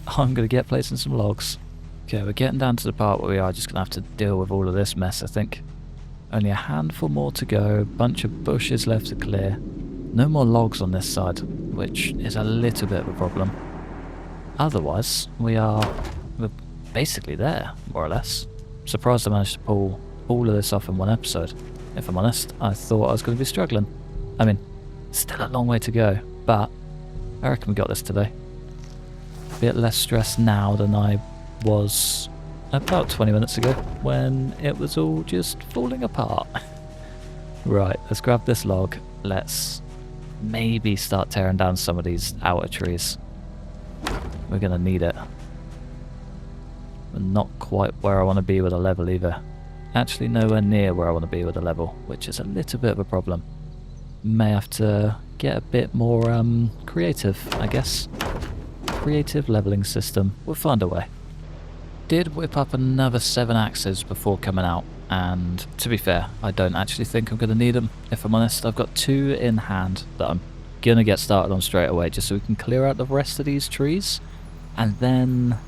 I'm gonna get placing some logs. Okay, we're getting down to the part where we are just gonna have to deal with all of this mess, I think. Only a handful more to go, bunch of bushes left to clear. No more logs on this side, which is a little bit of a problem. Otherwise, we're basically there, more or less. Surprised I managed to pull all of this off in one episode. If I'm honest, I thought I was going to be struggling. I mean, still a long way to go, but I reckon we got this today. A bit less stressed now than I was about 20 minutes ago, when it was all just falling apart. Right, let's grab this log. Let's maybe start tearing down some of these outer trees. We're gonna need it. We're not quite where I want to be with a level either. Actually nowhere near where I want to be with a level, which is a little bit of a problem. May have to get a bit more creative, I guess. Creative leveling system. We'll find a way. Did whip up another 7 axes before coming out, and to be fair, I don't actually think I'm going to need them. If I'm honest, I've got 2 in hand that I'm going to get started on straight away, just so we can clear out the rest of these trees, and then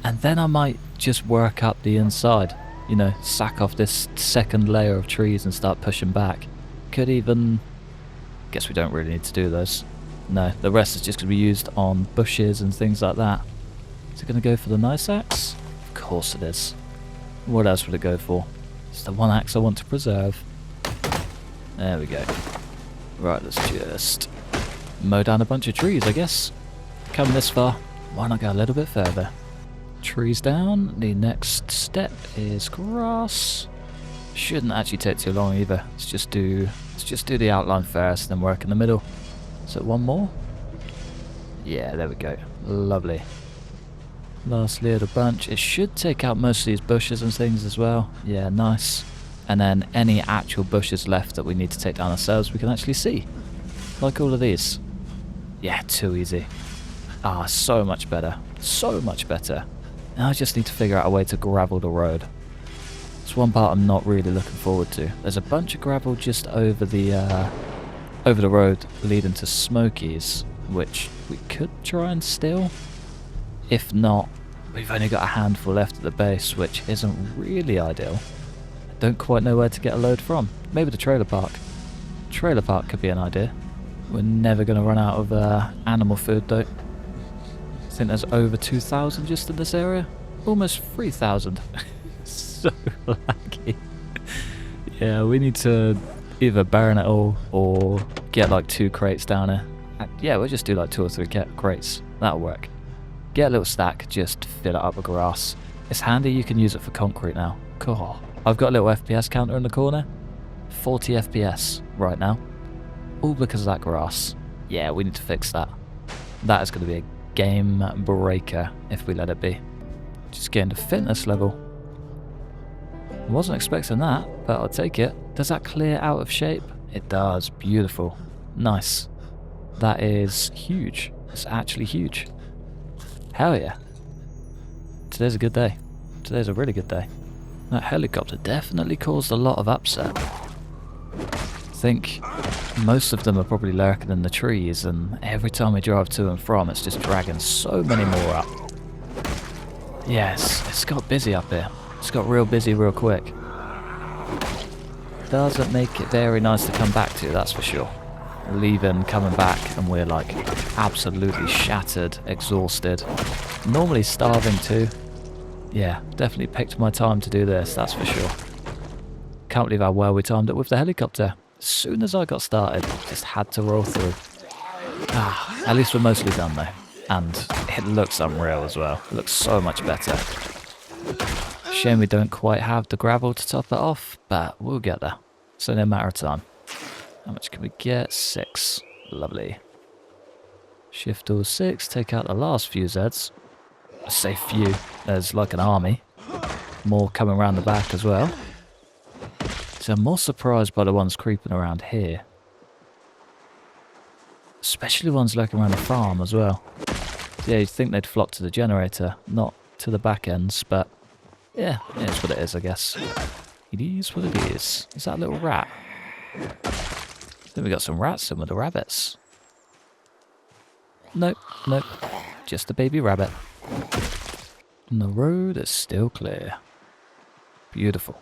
I might just work up the inside, you know, sack off this second layer of trees and start pushing back. Could even, guess we don't really need to do those. No, the rest is just going to be used on bushes and things like that. Is it going to go for the nice axe? Of course it is. What else would it go for? It's the one axe I want to preserve. There we go. Right, let's just mow down a bunch of trees, I guess. Come this far, why not go a little bit further? Trees down. The next step is grass. Shouldn't actually take too long either. Let's just do the outline first, then work in the middle. So 1 more. Yeah, there we go. Lovely. Last little bunch. It should take out most of these bushes and things as well. Yeah, nice. And then any actual bushes left that we need to take down ourselves, we can actually see. Like all of these. Yeah, too easy. Ah, so much better. So much better. Now I just need to figure out a way to gravel the road. It's one part I'm not really looking forward to. There's a bunch of gravel just over the road leading to Smokies, which we could try and steal. If not, we've only got a handful left at the base, which isn't really ideal. I don't quite know where to get a load from. Maybe the trailer park. Trailer park could be an idea. We're never going to run out of animal food though. I think there's over 2,000 just in this area. Almost 3,000. So lucky. Yeah, we need to either burn it all or get like 2 crates down here. Yeah, we'll just do like 2 or 3 crates. That'll work. Get a little stack, just fill it up with grass. It's handy you can use it for concrete now. Cool. I've got a little FPS counter in the corner. 40 FPS right now. All because of that grass. Yeah, we need to fix that. That is going to be a game breaker if we let it be. Just getting to fitness level. Wasn't expecting that, but I'll take it. Does that clear out of shape? It does. Beautiful. Nice. That is huge. It's actually huge. Hell yeah. Today's a good day. Today's a really good day. That helicopter definitely caused a lot of upset. I think most of them are probably lurking in the trees, and every time we drive to and from, it's just dragging so many more up. Yes, it's got busy up here. It's got real busy real quick. Doesn't make it very nice to come back to, that's for sure. Leaving, coming back, and we're like absolutely shattered, exhausted. Normally starving too. Yeah, definitely picked my time to do this, that's for sure. Can't believe how well we timed it with the helicopter. As soon as I got started, just had to roll through. At least we're mostly done though. And it looks unreal as well. It looks so much better. Shame we don't quite have the gravel to top it off, but we'll get there. It's only a matter of time. How much can we get? 6. Lovely. Shift all 6, take out the last few Zeds. I say few, there's like an army. More coming around the back as well. So I'm more surprised by the ones creeping around here. Especially the ones lurking around the farm as well. Yeah, you'd think they'd flock to the generator, not to the back ends, but yeah, it's what it is, I guess. It is what it is. Is that a little rat? I think we got some rats in with the rabbits. Nope, nope. Just a baby rabbit. And the road is still clear. Beautiful.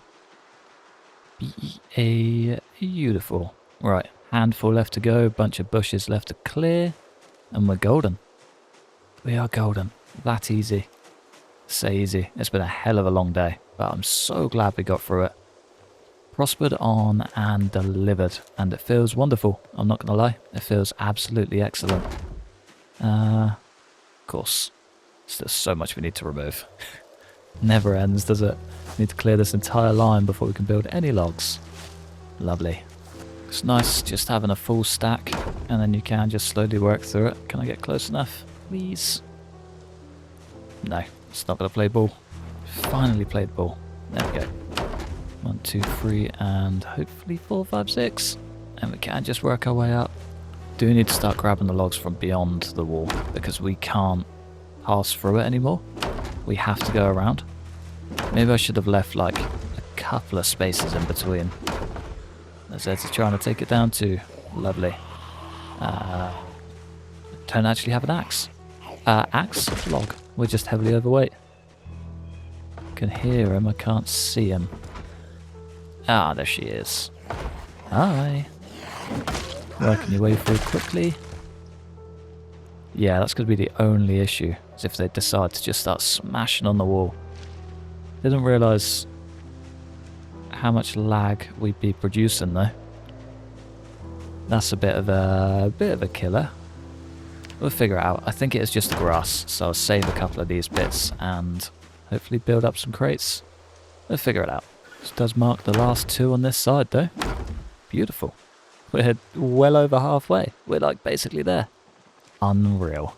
Beautiful. Right, handful left to go, bunch of bushes left to clear, and we're golden. We are golden. That easy. Say easy. It's been a hell of a long day, but I'm so glad we got through it. Prospered on and delivered, and it feels wonderful. I'm not gonna lie, it feels absolutely excellent. Of course, there's so much we need to remove. Never ends, does it? We need to clear this entire line before we can build any logs. Lovely. It's nice just having a full stack, and then you can just slowly work through it. Can I get close enough? Please? No, it's not gonna play ball. Finally played ball. There we go. 1, 2, 3, and hopefully 4, 5, 6. And we can just work our way up. Do need to start grabbing the logs from beyond the wall, because we can't pass through it anymore. We have to go around. Maybe I should have left like a couple of spaces in between. The Zeds are trying to take it down too. Lovely. Don't actually have an axe. Axe? Log. We're just heavily overweight. Can hear him, I can't see him. Ah, there she is. Hi. Working your way through quickly. Yeah, that's going to be the only issue, is if they decide to just start smashing on the wall. Didn't realise how much lag we'd be producing though. That's a bit of a killer. We'll figure it out. I think it is just the grass, so I'll save a couple of these bits and hopefully build up some crates. We'll figure it out. This does mark the last 2 on this side though. Beautiful. We're well over halfway. We're like basically there. Unreal.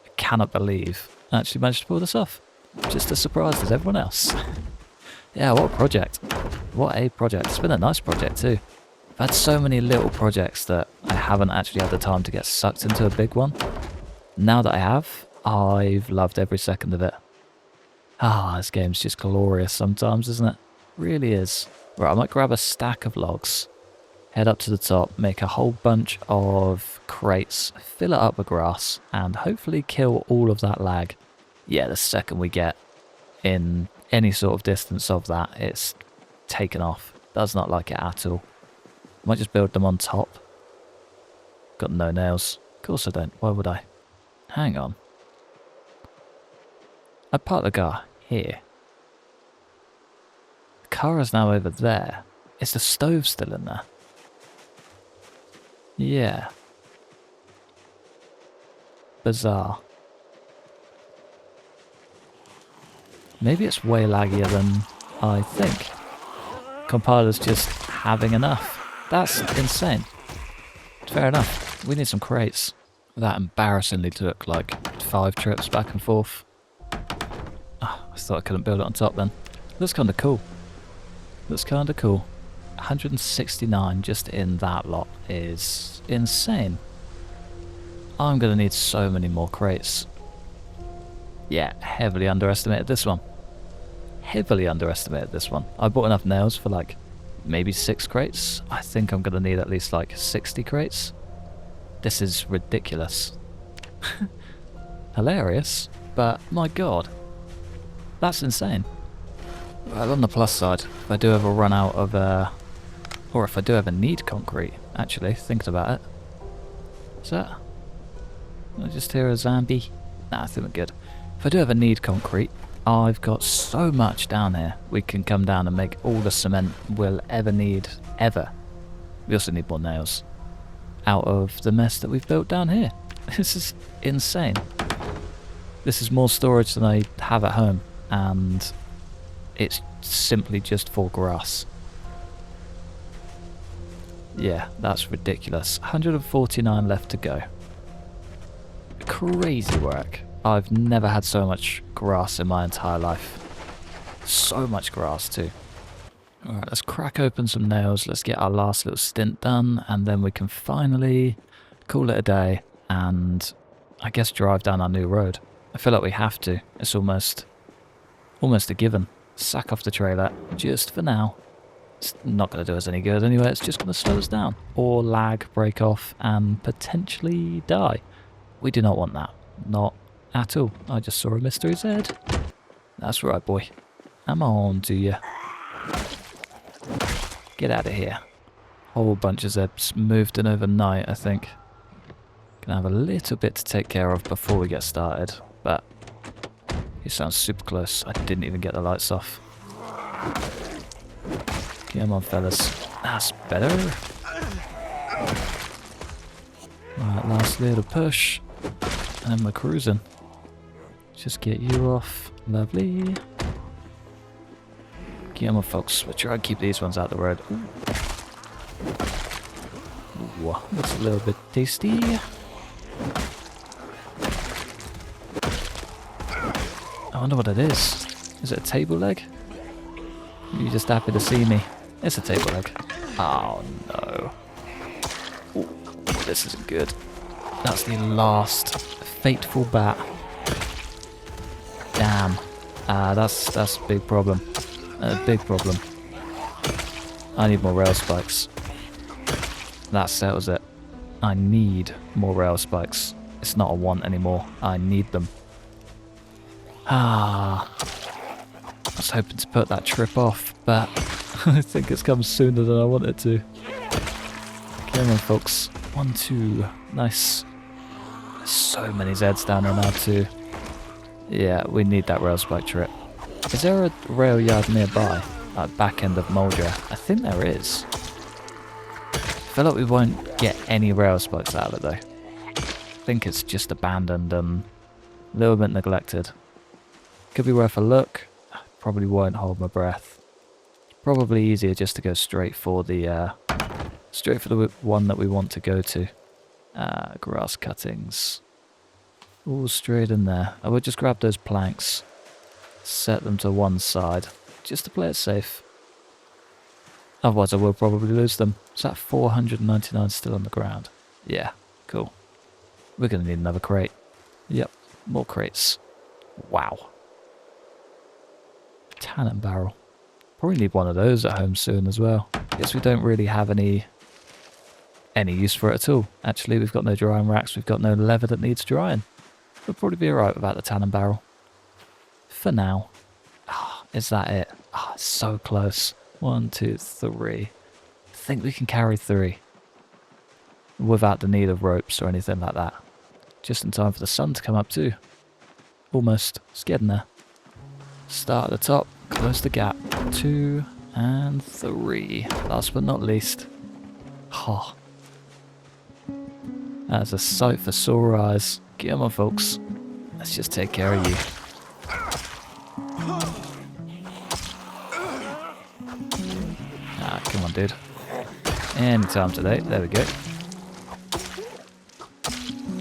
I cannot believe I actually managed to pull this off. Just as surprised as everyone else. Yeah, what a project. What a project. It's been a nice project too. I've had so many little projects that I haven't actually had the time to get sucked into a big one. Now that I have, I've loved every second of it. This game's just glorious sometimes, isn't it? Really is. Right, I might grab a stack of logs, head up to the top, make a whole bunch of crates, fill it up with grass, and hopefully kill all of that lag. Yeah, the second we get in any sort of distance of that, it's taken off. Does not like it at all. Might just build them on top. Got no nails. Of course I don't. Why would I? Hang on. I parked the car here. The car is now over there. Is the stove still in there? Yeah. Bizarre. Maybe it's way laggier than I think. Compiler's just having enough. That's insane. Fair enough. We need some crates. That embarrassingly took like 5 trips back and forth. Oh, I thought I couldn't build it on top then. Looks kind of cool. Looks kind of cool. 169 just in that lot is insane. I'm going to need so many more crates. Yeah, heavily underestimated this one. Heavily underestimated this one. I bought enough nails for like maybe 6 crates. I think I'm going to need at least like 60 crates. This is ridiculous. Hilarious, but my god. That's insane. Well, on the plus side, if I do ever run out of, or if I do ever need concrete, actually, thinking about it. Is that? Did I just hear a zombie? Nah, I think we're good. If I do ever need concrete, I've got so much down here. We can come down and make all the cement we'll ever need, ever. We also need more nails. Out of the mess that we've built down here. This is insane. This is more storage than I have at home, and it's simply just for grass. Yeah, that's ridiculous. 149 left to go. Crazy work. I've never had so much grass in my entire life. So much grass too. Alright, let's crack open some nails, let's get our last little stint done, and then we can finally call it a day and I guess drive down our new road. I feel like we have to. It's almost a given. Sack off the trailer, just for now. It's not going to do us any good anyway, it's just going to slow us down. Or lag, break off, and potentially die. We do not want that. Not at all. I just saw a mystery Z. That's right, boy. I'm on to you. Get out of here. Whole bunch of Zebs moved in overnight, I think. Gonna have a little bit to take care of before we get started, but he sounds super close. I didn't even get the lights off. Come on, fellas. That's better. Right, last little push. And then we're cruising. Just get you off. Lovely. Come on, folks. We'll try and keep these ones out the road. Ooh, that's a little bit tasty. I wonder what it is. Is it a table leg? Are you just happy to see me? It's a table leg. Oh no. Ooh, this isn't good. That's the last fateful bat. Damn. That's a big problem. A big problem. I need more rail spikes. That settles it. I need more rail spikes. It's not a want anymore. I need them. I was hoping to put that trip off, but I think it's come sooner than I want it to. Come on, folks. 1, 2. Nice. There's so many Zeds down there now too. Yeah, we need that rail spike trip. Is there a rail yard nearby? Like back end of Moldra? I think there is. I feel like we won't get any rail spikes out of it though. I think it's just abandoned and a little bit neglected. Could be worth a look. Probably won't hold my breath. Probably easier just to go straight for the one that we want to go to. Grass cuttings. All straight in there. I would just grab those planks. Set them to one side, just to play it safe. Otherwise I will probably lose them. Is that 499 still on the ground? Yeah, cool. We're going to need another crate. Yep, more crates. Wow. Tannin barrel. Probably need one of those at home soon as well. Guess we don't really have any use for it at all. Actually, we've got no drying racks, we've got no leather that needs drying. We'll probably be alright without the tannin barrel. For now. Is that it? It's so close. 1, 2, 3. I think we can carry 3. Without the need of ropes or anything like that. Just in time for the sun to come up too. Almost. It's getting there. Start at the top. Close the gap. 2 and 3. Last but not least. That's a sight for sore eyes. Come on, folks. Let's just take care of you. Come on, dude. Anytime today. There we go.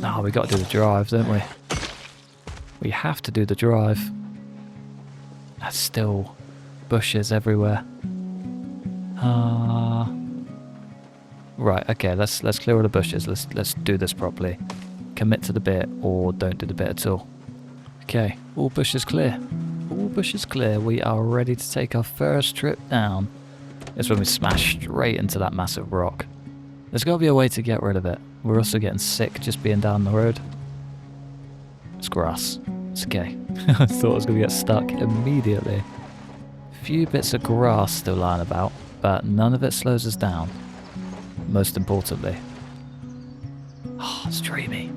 Oh, we got to do the drive, don't we? We have to do the drive. There's still bushes everywhere. Right, okay, let's clear all the bushes. Let's do this properly. Commit to the bit or don't do the bit at all. Okay, all bushes clear. All bushes clear. We are ready to take our first trip down. It's when we smash straight into that massive rock. There's got to be a way to get rid of it. We're also getting sick just being down the road. It's grass. It's okay. I thought I was going to get stuck immediately. A few bits of grass still lying about, but none of it slows us down. Most importantly. Oh, it's dreamy.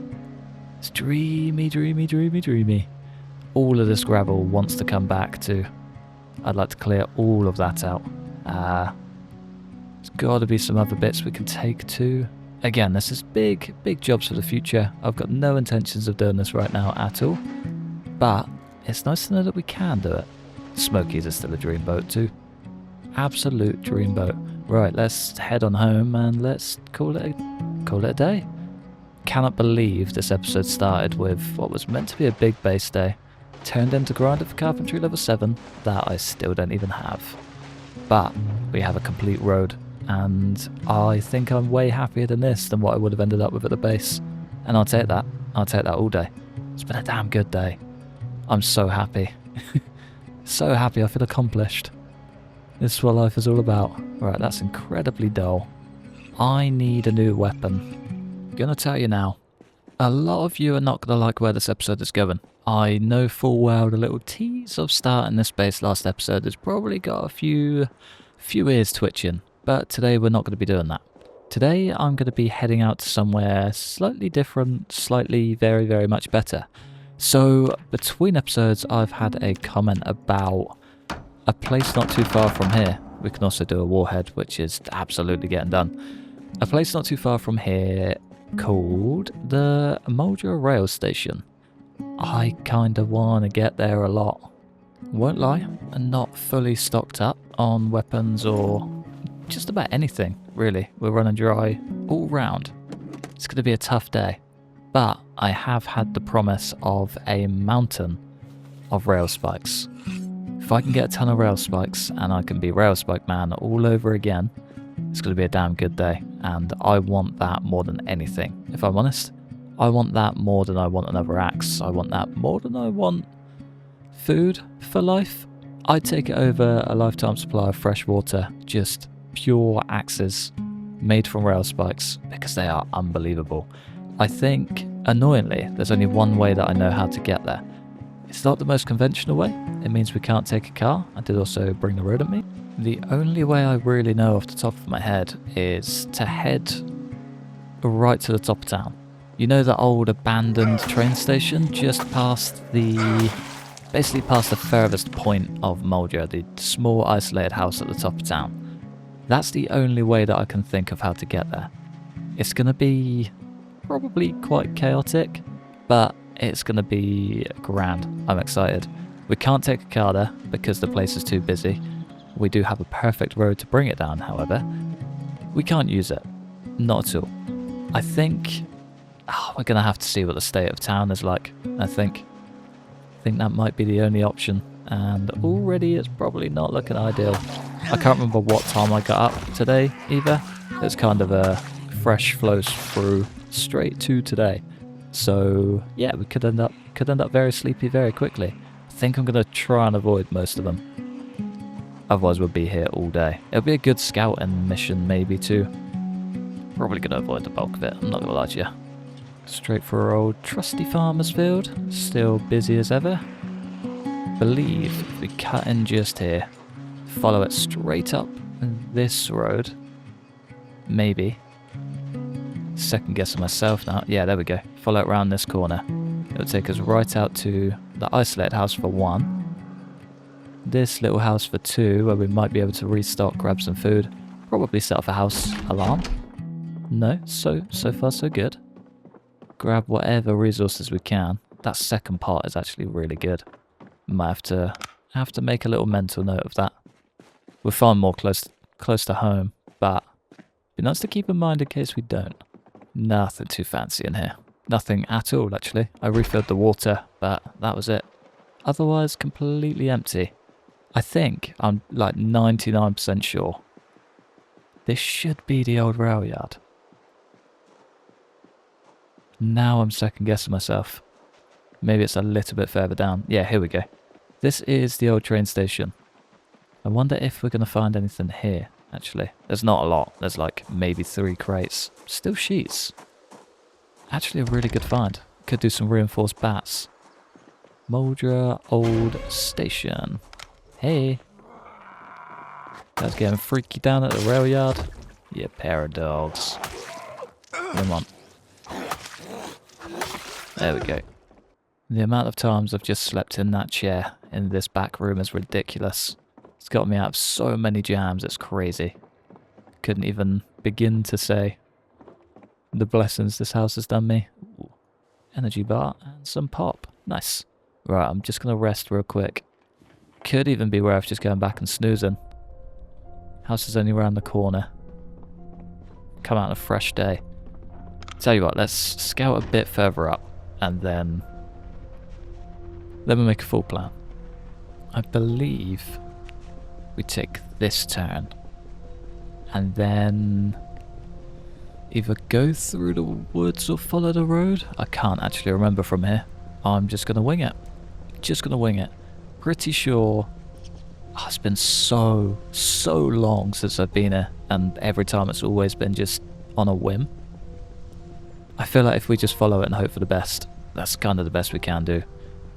It's dreamy, dreamy, dreamy, dreamy. All of this gravel wants to come back too. I'd like to clear all of that out. There's got to be some other bits we can take too. Again, this is big jobs for the future. I've got no intentions of doing this right now at all. But it's nice to know that we can do it. Smokies is still a dream boat too. Absolute dream boat. Right, let's head on home and let's call it a day. Cannot believe this episode started with what was meant to be a big base day, turned into grinder for carpentry level 7 that I still don't even have. But we have a complete road, and I think I'm way happier than this than what I would have ended up with at the base. And I'll take that. I'll take that all day. It's been a damn good day. I'm so happy. So happy, I feel accomplished. This is what life is all about. Right, that's incredibly dull. I need a new weapon. Gonna tell you now. A lot of you are not gonna like where this episode is going. I know full well the little tease of starting this base last episode has probably got a few ears twitching. But today we're not going to be doing that. Today I'm going to be heading out to somewhere slightly different, slightly very, very much better. So between episodes I've had a comment about a place not too far from here. We can also do a warhead, which is absolutely getting done. A place not too far from here called the Mulder Rail Station. I kind of want to get there a lot. Won't lie, I'm not fully stocked up on weapons or just about anything, really. We're running dry all round. It's going to be a tough day. But I have had the promise of a mountain of rail spikes. If I can get a ton of rail spikes and I can be rail spike man all over again, it's going to be a damn good day. And I want that more than anything. If I'm honest, I want that more than I want another axe. I want that more than I want food for life. I'd take it over a lifetime supply of fresh water, just pure axes made from rail spikes, because they are unbelievable. I think, annoyingly, there's only one way that I know how to get there. It's not the most conventional way. It means we can't take a car. I did also bring the road at me. The only way I really know off the top of my head is to head right to the top of town. You know the old abandoned train station just past basically past the furthest point of Mulder, the small isolated house at the top of town. That's the only way that I can think of how to get there. It's going to be probably quite chaotic, but it's going to be grand. I'm excited. We can't take a car there because the place is too busy. We do have a perfect road to bring it down, however. We can't use it. Not at all. I think we're going to have to see what the state of town is like. I think that might be the only option. And already it's probably not looking ideal. I can't remember what time I got up today either. It's kind of a fresh flows through straight to today. So yeah, we could end up very sleepy very quickly. I think I'm going to try and avoid most of them. Otherwise we'll be here all day. It'll be a good scouting mission maybe too. Probably going to avoid the bulk of it, I'm not going to lie to you. Straight for our old trusty farmer's field. Still busy as ever. Believe if we cut in just here, follow it straight up this road, maybe. Second guessing myself now. Yeah, there we go. Follow it around this corner. It'll take us right out to the isolated house for 1. This little house for 2, where we might be able to restock, grab some food. Probably set off a house alarm. No, so far so good. Grab whatever resources we can. That second part is actually really good. Might have to make a little mental note of that. We'll find more close to home, but Be nice to keep in mind in case we don't. Nothing too fancy in here. Nothing at all, actually. I refilled the water, but that was it. Otherwise, completely empty. I think, I'm like 99% sure, this should be the old rail yard. Now I'm second guessing myself. Maybe it's a little bit further down. Yeah, here we go. This is the old train station. I wonder if we're going to find anything here, actually. There's not a lot. There's like maybe 3 crates. Still sheets. Actually a really good find. Could do some reinforced bats. Moldra Old Station. Hey. Guys getting freaky down at the rail yard. You pair of dogs. Come on. There we go. The amount of times I've just slept in that chair in this back room is ridiculous. It's got me out of so many jams, it's crazy. Couldn't even begin to say the blessings this house has done me. Ooh. Energy bar and some pop. Nice. Right, I'm just going to rest real quick. Could even be worth just going back and snoozing. House is only around the corner. Come out on a fresh day. Tell you what, let's scout a bit further up and then we make a full plan. I believe we take this turn and then either go through the woods or follow the road. I can't actually remember from here. I'm just going to wing it. Just going to wing it. Pretty sure. Oh, it's been so long since I've been here, and every time it's always been just on a whim. I feel like if we just follow it and hope for the best, that's kind of the best we can do.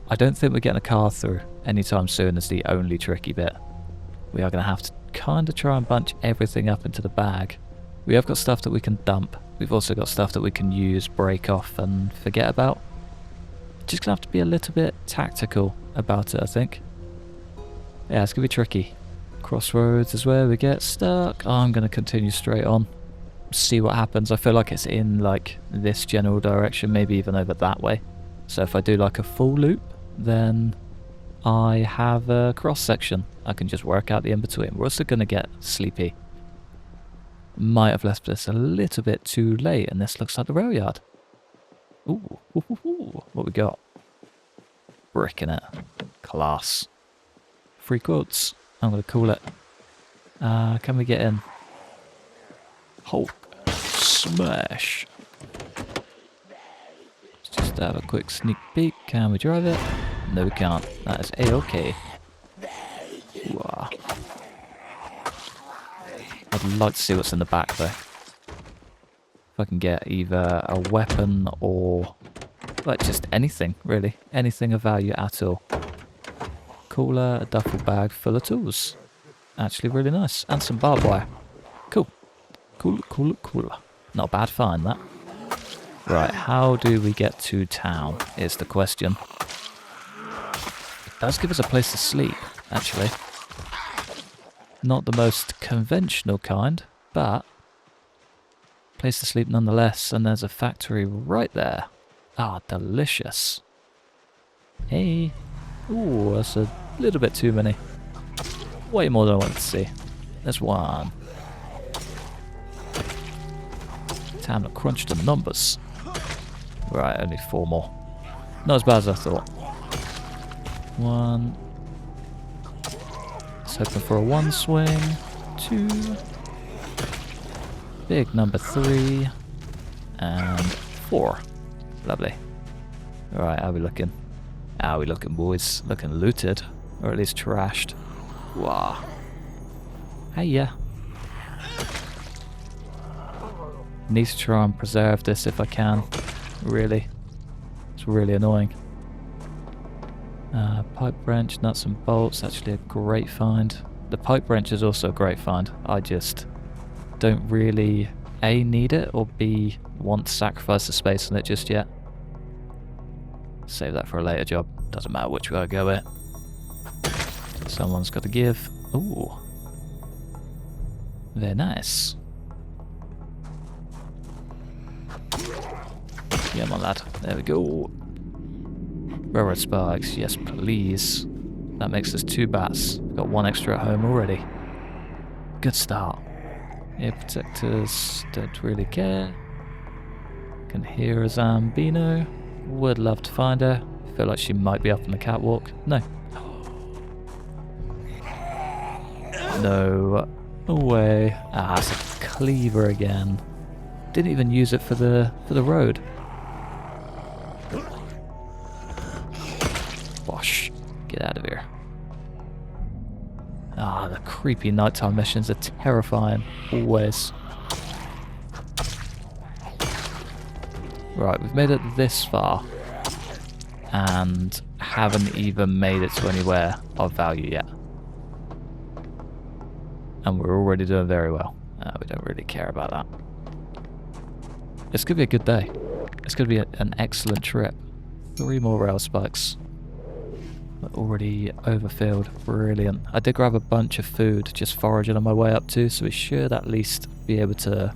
I don't think we're getting a car through anytime soon is the only tricky bit. We are going to have to kind of try and bunch everything up into the bag. We have got stuff that we can dump. We've also got stuff that we can use, break off and forget about. Just going to have to be a little bit tactical about it, I think. Yeah, it's going to be tricky. Crossroads is where we get stuck. I'm going to continue straight on. See what happens. I feel like it's in like this general direction, maybe even over that way. So if I do like a full loop, then I have a cross section. I can just work out the in-between. We're also going to get sleepy. Might have left this a little bit too late, and this looks like the rail yard. Ooh, what we got? Brick in it. Class. 3 quotes. I'm going to call it. Can we get in? Hulk smash. Let's just have a quick sneak peek. Can we drive it? No, we can't. That is A-OK. Wow. I'd like to see what's in the back though. If I can get either a weapon or like just anything really. Anything of value at all. Cooler, a duffel bag full of tools. Actually really nice. And some barbed wire. Cool. Cool. Not a bad find that. Right, how do we get to town is the question. It does give us a place to sleep, actually. Not the most conventional kind, but place to sleep nonetheless, and there's a factory right there. Ah, delicious. Hey. Ooh, that's a little bit too many. Way more than I wanted to see. There's one. Time to crunch the numbers. Right, only 4 more. Not as bad as I thought. 1. Let's hoping for a 1 swing. 2. Big number 3. And 4. Lovely. Alright, how are we looking? How are we looking, boys? Looking looted. Or at least trashed. Wow. Hiya. Need to try and preserve this if I can. Really. It's really annoying. Pipe wrench, nuts and bolts. Actually a great find. The pipe wrench is also a great find. I just don't really A, need it, or B, want to sacrifice the space on it just yet. Save that for a later job. Doesn't matter which way I go with. Someone's got to give. Ooh. Very nice. Yeah, my lad. There we go. Railroad spikes. Yes, please. That makes us 2 bats. Got 1 extra at home already. Good start. Ear protectors, don't really care. Can hear a Zambino. Would love to find her. Feel like she might be up on the catwalk. No. No way. Ah, it's a cleaver again. Didn't even use it for the road. Wash. Get out of here. Ah, the creepy nighttime missions are terrifying. Always. Right, we've made it this far. And haven't even made it to anywhere of value yet. And we're already doing very well. We don't really care about that. It's going to be a good day. It's going to be an excellent trip. 3 more rail spikes. We're already overfilled. Brilliant. I did grab a bunch of food just foraging on my way up too, so we should at least be able to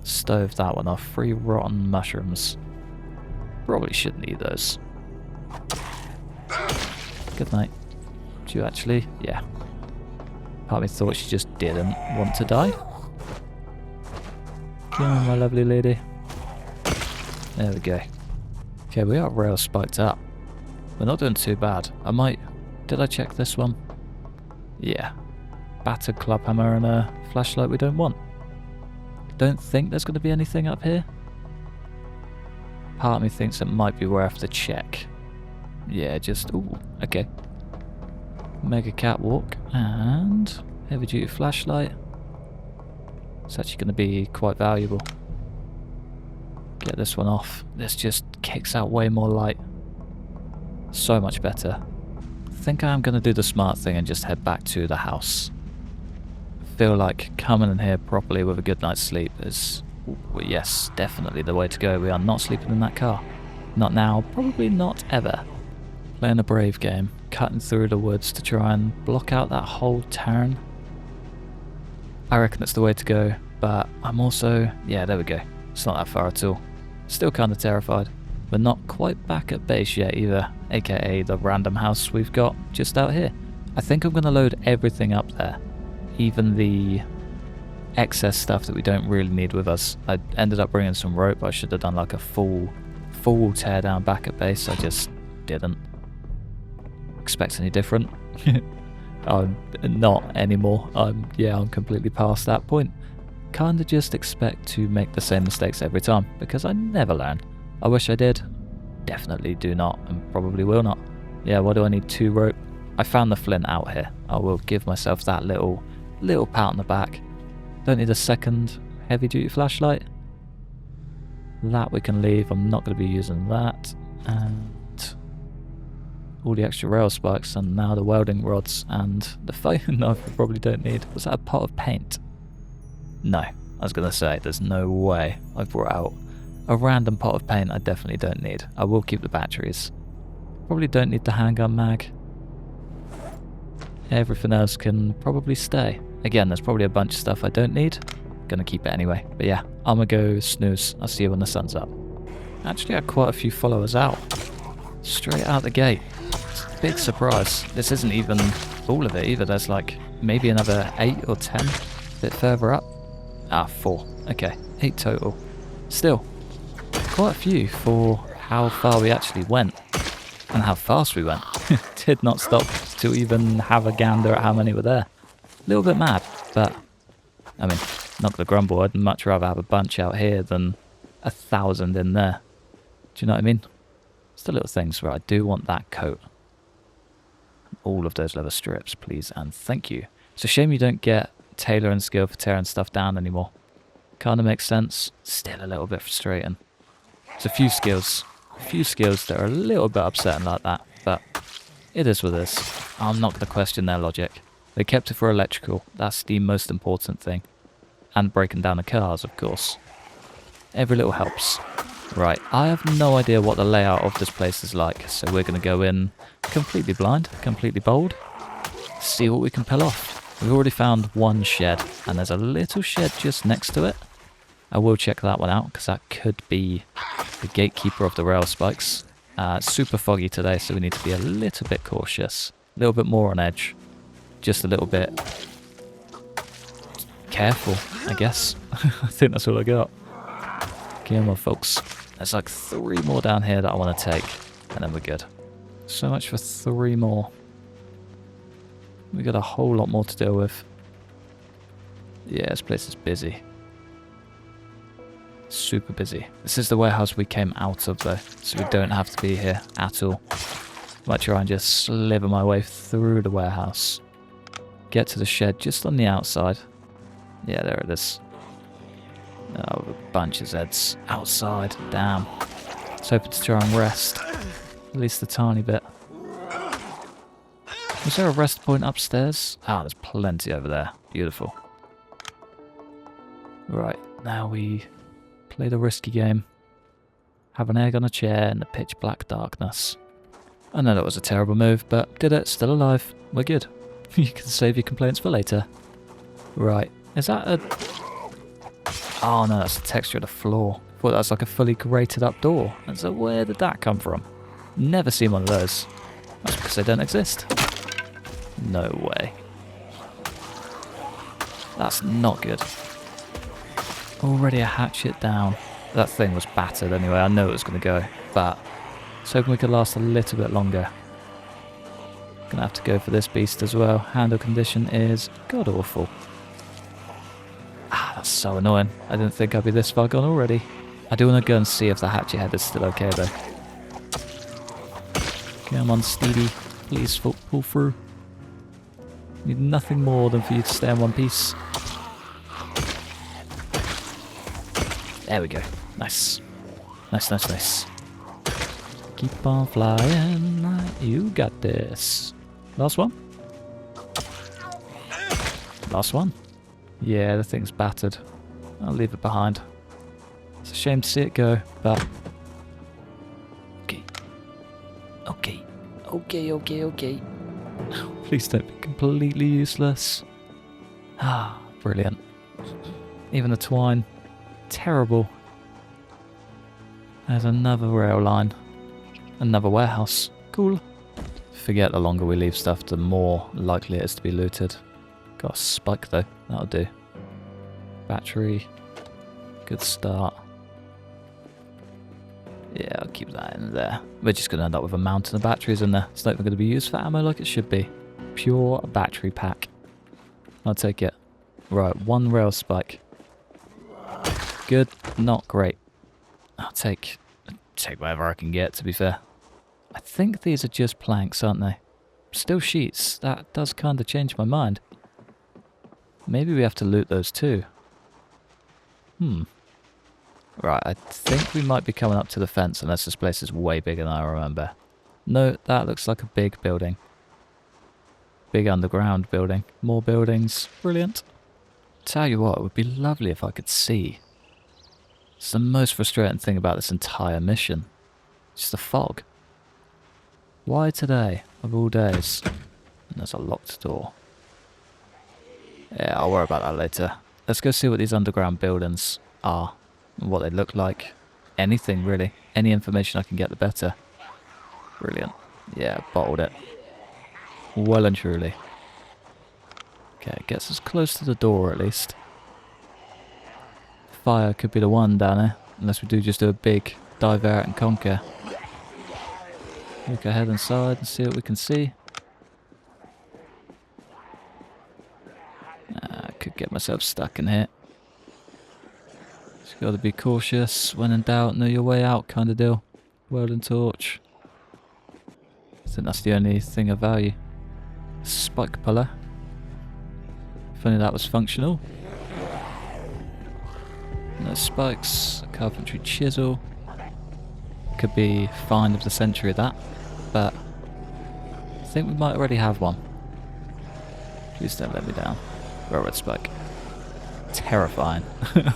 stove that one off. 3 rotten mushrooms. Probably shouldn't eat those. Good night. Do you actually? Yeah. Part of me thought she just didn't want to die. Come on, my lovely lady. There we go. Okay, we are rail spiked up. We're not doing too bad. Did I check this one? Yeah. Battered club hammer and a flashlight we don't want. Don't think there's going to be anything up here. Part of me thinks it might be worth the check. Yeah, ooh, okay. Mega catwalk and heavy duty flashlight. It's actually going to be quite valuable. Get this one off. This just kicks out way more light. So much better. I think I am going to do the smart thing and just head back to the house. I feel like coming in here properly with a good night's sleep is, yes, definitely the way to go. We are not sleeping in that car. Not now, probably not ever. Playing a brave game, cutting through the woods to try and block out that whole turn. I reckon it's the way to go, but I'm also, yeah, there we go. It's not that far at all. Still kind of terrified. We're not quite back at base yet either, aka the random house we've got just out here. I think I'm going to load everything up there, even the excess stuff that we don't really need with us. I ended up bringing some rope. I should have done like a full tear down back at base. I just didn't expect any different. I'm not anymore. I'm completely past that point. Kinda just expect to make the same mistakes every time because I never learn. I wish I did. Definitely do not and probably will not. Yeah, why do I need 2 rope? I found the flint out here. I will give myself that little pat on the back. Don't need a second heavy duty flashlight. That we can leave. I'm not going to be using that. And all the extra rail spikes and now the welding rods and the foam knife we probably don't need. Was that a pot of paint? No. I was going to say, there's no way I brought out a random pot of paint I definitely don't need. I will keep the batteries. Probably don't need the handgun mag. Everything else can probably stay. Again, there's probably a bunch of stuff I don't need. Gonna keep it anyway. But yeah, I'm gonna go snooze. I'll see you when the sun's up. Actually had quite a few followers out. Straight out the gate. It's a big surprise. This isn't even all of it either. There's like maybe another 8 or 10 a bit further up. 4. Okay, 8 total. Still, quite a few for how far we actually went. And how fast we went. Did not stop to even have a gander at how many were there. A little bit mad, but I mean, not gonna grumble. I'd much rather have a bunch out here than 1,000 in there. Do you know what I mean? It's the little things where I do want that coat. All of those leather strips, please, and thank you. It's a shame you don't get tailoring skill for tearing stuff down anymore. Kinda makes sense. Still a little bit frustrating. There's a few skills that are a little bit upsetting like that, but it is what it is. I'm not going to question their logic. They kept it for electrical, that's the most important thing. And breaking down the cars, of course. Every little helps. Right, I have no idea what the layout of this place is like, so we're going to go in completely blind, completely bold, see what we can pull off. We've already found one shed, and there's a little shed just next to it. I will check that one out, because that could be the gatekeeper of the rail spikes. It's super foggy today, so we need to be a little bit cautious. A little bit more on edge. Just a little bit. careful, I guess. I think that's all I got. Come on, folks. There's like 3 more down here that I want to take, and then we're good. So much for 3 more. We got a whole lot more to deal with. Yeah, this place is busy. Super busy. This is the warehouse we came out of though, so we don't have to be here at all. Might try and just sliver my way through the warehouse. Get to the shed just on the outside. Yeah, there it is. Oh, a bunch of Zeds outside. Damn. I was hoping to try and rest. At least a tiny bit. Was there a rest point upstairs? Ah, there's plenty over there. Beautiful. Right, now we play the risky game. Have an egg on a chair in the pitch black darkness. I know that was a terrible move, but did it, still alive. We're good. You can save your complaints for later. Right, is that a... Oh no, that's the texture of the floor. I thought that was like a fully grated up door. And so where did that come from? Never seen one of those. That's because they don't exist. No way. That's not good. Already a hatchet down. That thing was battered anyway, I know it was going to go. But I was hoping we could last a little bit longer. Gonna have to go for this beast as well. Handle condition is god awful. Ah, that's so annoying. I didn't think I'd be this far gone already. I do want to go and see if the hatchet head is still okay though. Come on, Stevie. Please pull through. Need nothing more than for you to stay in one piece. There we go. Nice. Nice, nice, nice. Keep on flying. You got this. Last one? Last one? Yeah, the thing's battered. I'll leave it behind. It's a shame to see it go, but... Okay. Okay. Okay, okay, okay. Please don't be completely useless. Ah, brilliant. Even the twine. Terrible. There's another rail line. Another warehouse. Cool. Forget the longer we leave stuff, the more likely it is to be looted. Got a spike though. That'll do. Battery. Good start. Yeah, I'll keep that in there. We're just going to end up with a mountain of batteries in there. It's not even going to be used for ammo like it should be. Pure battery pack. I'll take it. Right, 1 rail spike. Good, not great. I'll take whatever I can get, to be fair. I think these are just planks, aren't they? Still sheets. That does kind of change my mind. Maybe we have to loot those too. Right, I think we might be coming up to the fence unless this place is way bigger than I remember. No, that looks like a big building. Big underground building. More buildings. Brilliant. Tell you what, it would be lovely if I could see. It's the most frustrating thing about this entire mission. Just the fog. Why today, of all days? And there's a locked door. Yeah, I'll worry about that later. Let's go see what these underground buildings are. And what they look like. Anything, really. Any information I can get, the better. Brilliant. Yeah, bottled it. Well and truly. Okay, it gets us close to the door at least. Fire could be the one down there. Unless we do just do a big dive out and conquer. Look ahead inside and see what we can see. I could get myself stuck in here. Just gotta be cautious. When in doubt, know your way out kind of deal. Welding torch. I think that's the only thing of value. Spike puller. If only that was functional. No spikes. A carpentry chisel. Could be find of the century that. But I think we might already have one. Please don't let me down. Railroad spike. Terrifying.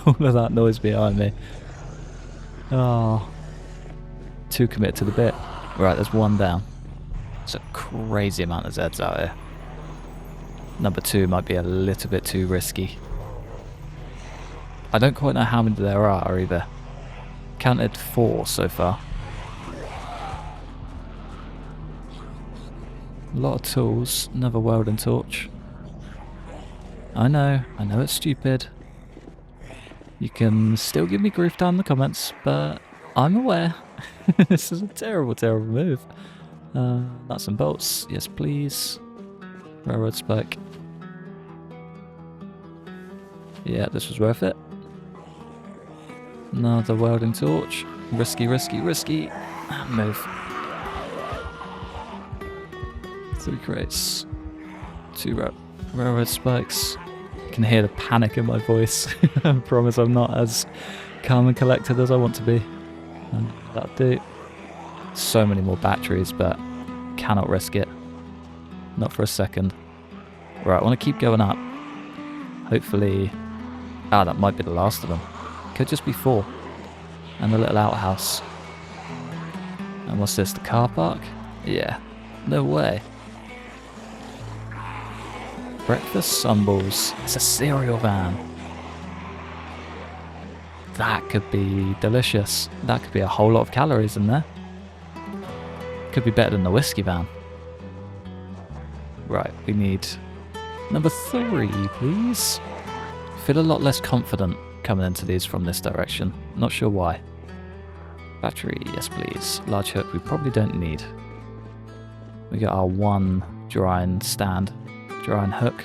All of that noise behind me. Oh. Too committed to the bit. Right, there's one down. It's a crazy amount of Zeds out here. Number 2 might be a little bit too risky. I don't quite know how many there are either. Counted 4 so far. A lot of tools. Another welding torch. I know it's stupid. You can still give me grief down in the comments, but I'm aware. This is a terrible, terrible move. Nuts and bolts, yes please. Railroad spike. Yeah, this was worth it. Another welding torch. Risky, risky, risky. And move. 3 crates. 2 railroad spikes. You can hear the panic in my voice. I promise I'm not as calm and collected as I want to be. And that'll do. So many more batteries, but cannot risk it. Not for a second. Right, I want to keep going up. Hopefully... Ah, that might be the last of them. Could just be 4. And the little outhouse. And what's this, the car park? Yeah. No way. Breakfast sunballs. It's a cereal van. That could be delicious. That could be a whole lot of calories in there. Could be better than the whiskey van. Right, we need number 3, please. Feel a lot less confident coming into these from this direction. Not sure why. Battery, yes please. Large hook we probably don't need. We got our 1 drying stand. Drying hook.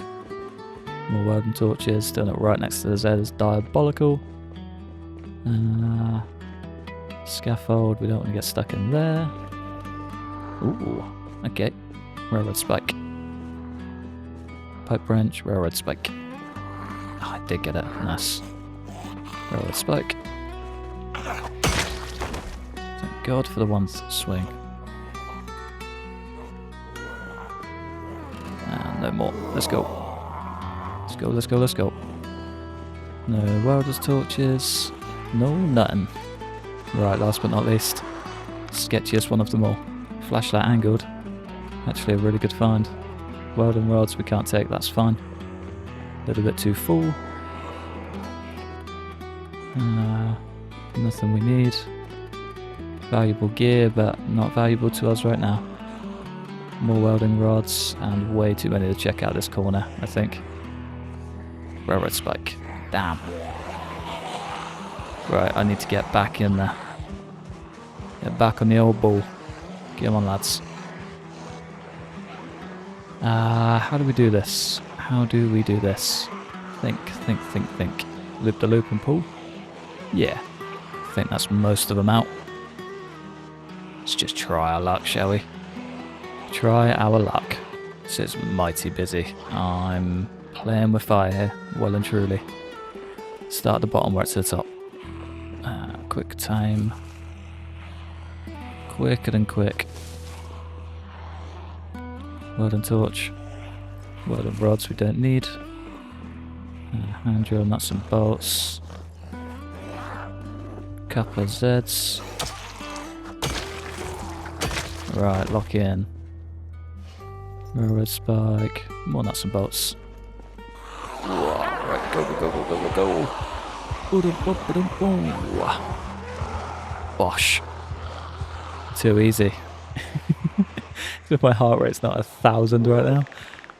More welding torches. Doing it right next to the Z is diabolical. Scaffold, we don't want to get stuck in there. Ooh, okay. Railroad spike. Pipe wrench, railroad spike. Oh, I did get it, nice. Railroad spike. Thank God for the 1 swing. And no more, let's go. Let's go, let's go, let's go. No welder's torches. No, nothing. Right, last but not least. Sketchiest one of them all. Flashlight angled. Actually a really good find. Welding rods we can't take, that's fine. A little bit too full. Nothing we need. Valuable gear, but not valuable to us right now. More welding rods, and way too many to check out this corner, I think. Railroad spike. Damn. Right, I need to get back in there. Get back on the old ball. Come on, lads. How do we do this? How do we do this? Think. Loop the loop and pull? Yeah. I think that's most of them out. Let's just try our luck, shall we? Try our luck. This is mighty busy. I'm playing with fire here, well and truly. Start at the bottom, work to the top. Quick time. Quicker than quick. Welding torch. Welding rods we don't need. Hand drill, nuts and bolts. Couple of Zs. Right, lock in. Railroad spike. More nuts and bolts. Right, go. Bosh. Too easy. My heart rate's not 1,000 right now.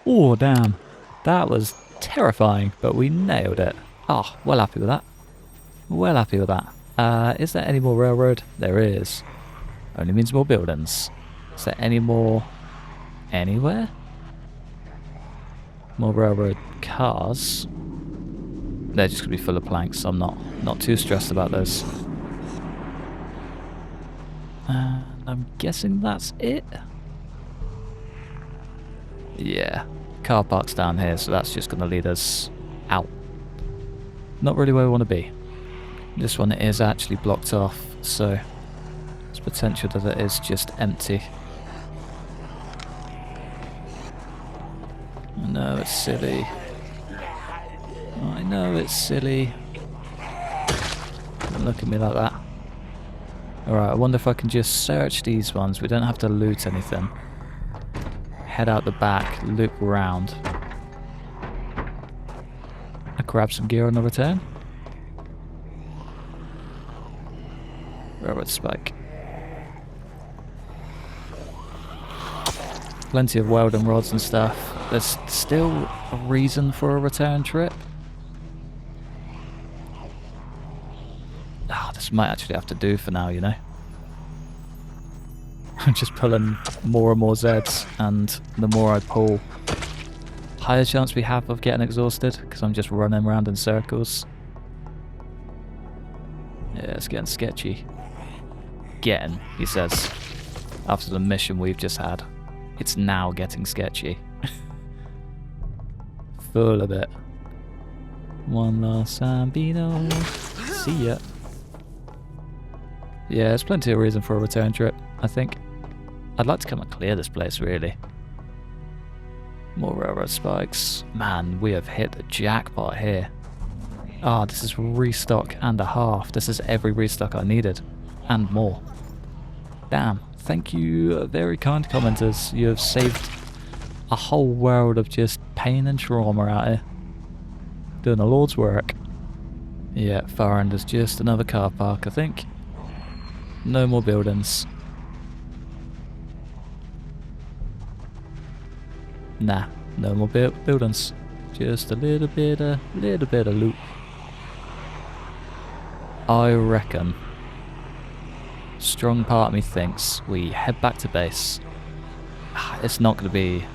Oh, damn. That was terrifying, but we nailed it. Oh, well happy with that. Well happy with that. Is there any more railroad? There is. Only means more buildings. Is there any more anywhere? More railroad cars. They're just going to be full of planks, so I'm not too stressed about those. I'm guessing that's it? Yeah. Car park's down here, so that's just going to lead us out. Not really where we want to be. This one is actually blocked off, so there's potential that it is just empty. I know it's silly. I know it's silly. Don't look at me like that. Alright, I wonder if I can just search these ones. We don't have to loot anything. Head out the back, loop around. I grab some gear on the return. Railroad spike. plenty of welding rods and stuff. There's still a reason for a return trip. Ah, this might actually have to do for now, you know. I'm just pulling more and more Zeds, and the more I pull, higher chance we have of getting exhausted, because I'm just running around in circles. Yeah, it's getting sketchy. Getting, he says, after the mission we've just had. It's now getting sketchy. Full of it. One last Sambino. See ya. Yeah, there's plenty of reason for a return trip, I think. I'd like to come and clear this place, really. More railroad spikes. Man, we have hit the jackpot here. Ah, this is restock and a half. This is every restock I needed. And more. Damn. Thank you, very kind commenters. You have saved a whole world of just pain and trauma out here. Doing the Lord's work. Yeah, far end is just another car park, I think. No more buildings. Nah, no more buildings. Just a little bit of loot. I reckon. Strong part of me thinks we head back to base. It's not going to be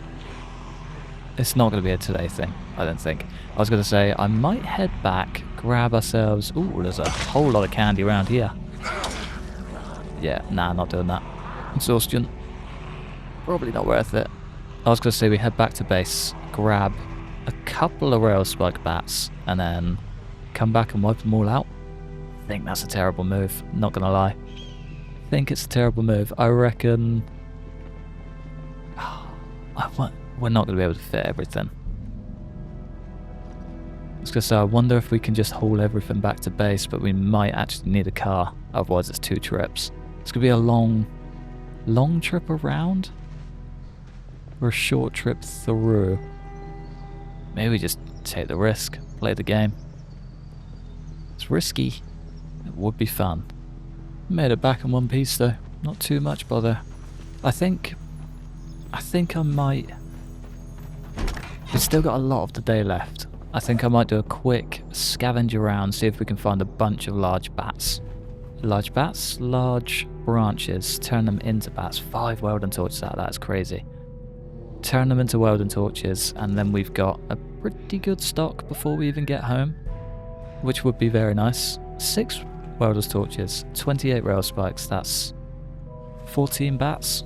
a today thing, I don't think. I was going to say I might head back, grab ourselves. Ooh, there's a whole lot of candy around here. Yeah, nah, not doing that. Exhaustion. Probably not worth it. I was going to say we head back to base, grab a couple of rail spike bats, and then come back and wipe them all out. I think that's a terrible move, not going to lie. I think it's a terrible move. I reckon we're not going to be able to fit everything. I was going to say, I wonder if we can just haul everything back to base, but we might actually need a car, otherwise it's 2 trips. It's going to be a long trip around, or a short trip through. Maybe we just take the risk, play the game. It's risky. It would be fun. Made it back in one piece though, not too much bother. I think I might... We've still got a lot of the day left. I think I might do a quick scavenge around, see if we can find a bunch of large bats. Large bats? Large branches. Turn them into bats. 5 welding torches out, that's crazy. Turn them into welding torches, and then we've got a pretty good stock before we even get home, which would be very nice. 6 welder's torches, 28 rail spikes, that's 14 bats.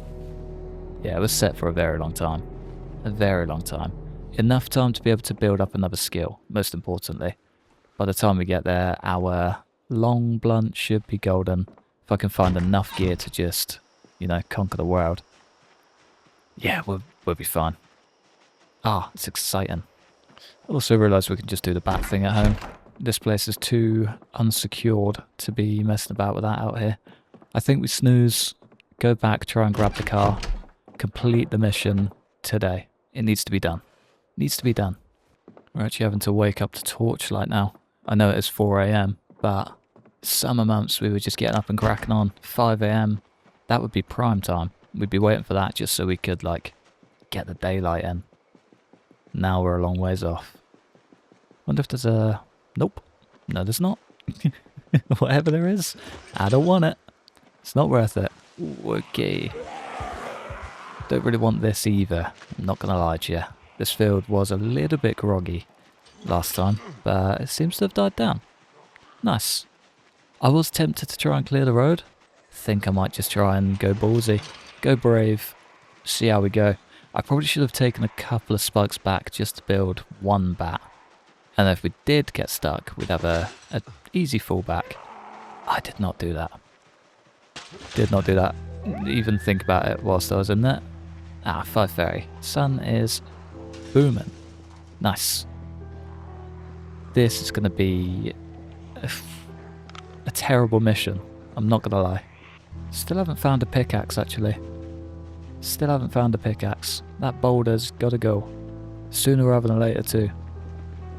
Yeah, it was set for a very long time. A very long time. Enough time to be able to build up another skill, most importantly. By the time we get there, our long blunt should be golden. If I can find enough gear to just, you know, conquer the world. Yeah, we'll be fine. Ah, it's exciting. I also realised we can just do the bat thing at home. This place is too unsecured to be messing about with that out here. I think we snooze, go back, try and grab the car, complete the mission today. It needs to be done. Needs to be done. We're actually having to wake up to torchlight now. I know it is 4 AM, but summer months we were just getting up and cracking on. 5 AM, that would be prime time. We'd be waiting for that just so we could, like, get the daylight in. Now we're a long ways off. Wonder if there's a... Nope. No, there's not. Whatever there is, I don't want it. It's not worth it. Ooh, okay. Don't really want this either. I'm not going to lie to you. This field was a little bit groggy last time, but it seems to have died down. Nice. I was tempted to try and clear the road. Think I might just try and go ballsy. Go brave. See how we go. I probably should have taken a couple of spikes back just to build 1 bat. And if we did get stuck, we'd have a easy fallback. I did not do that. Did not do that. Even think about it whilst I was in there. Ah, 5:30. Sun is booming. Nice. This is going to be a terrible mission. I'm not going to lie. Still haven't found a pickaxe, actually. Still haven't found a pickaxe. That boulder's got to go. Sooner rather than later, too.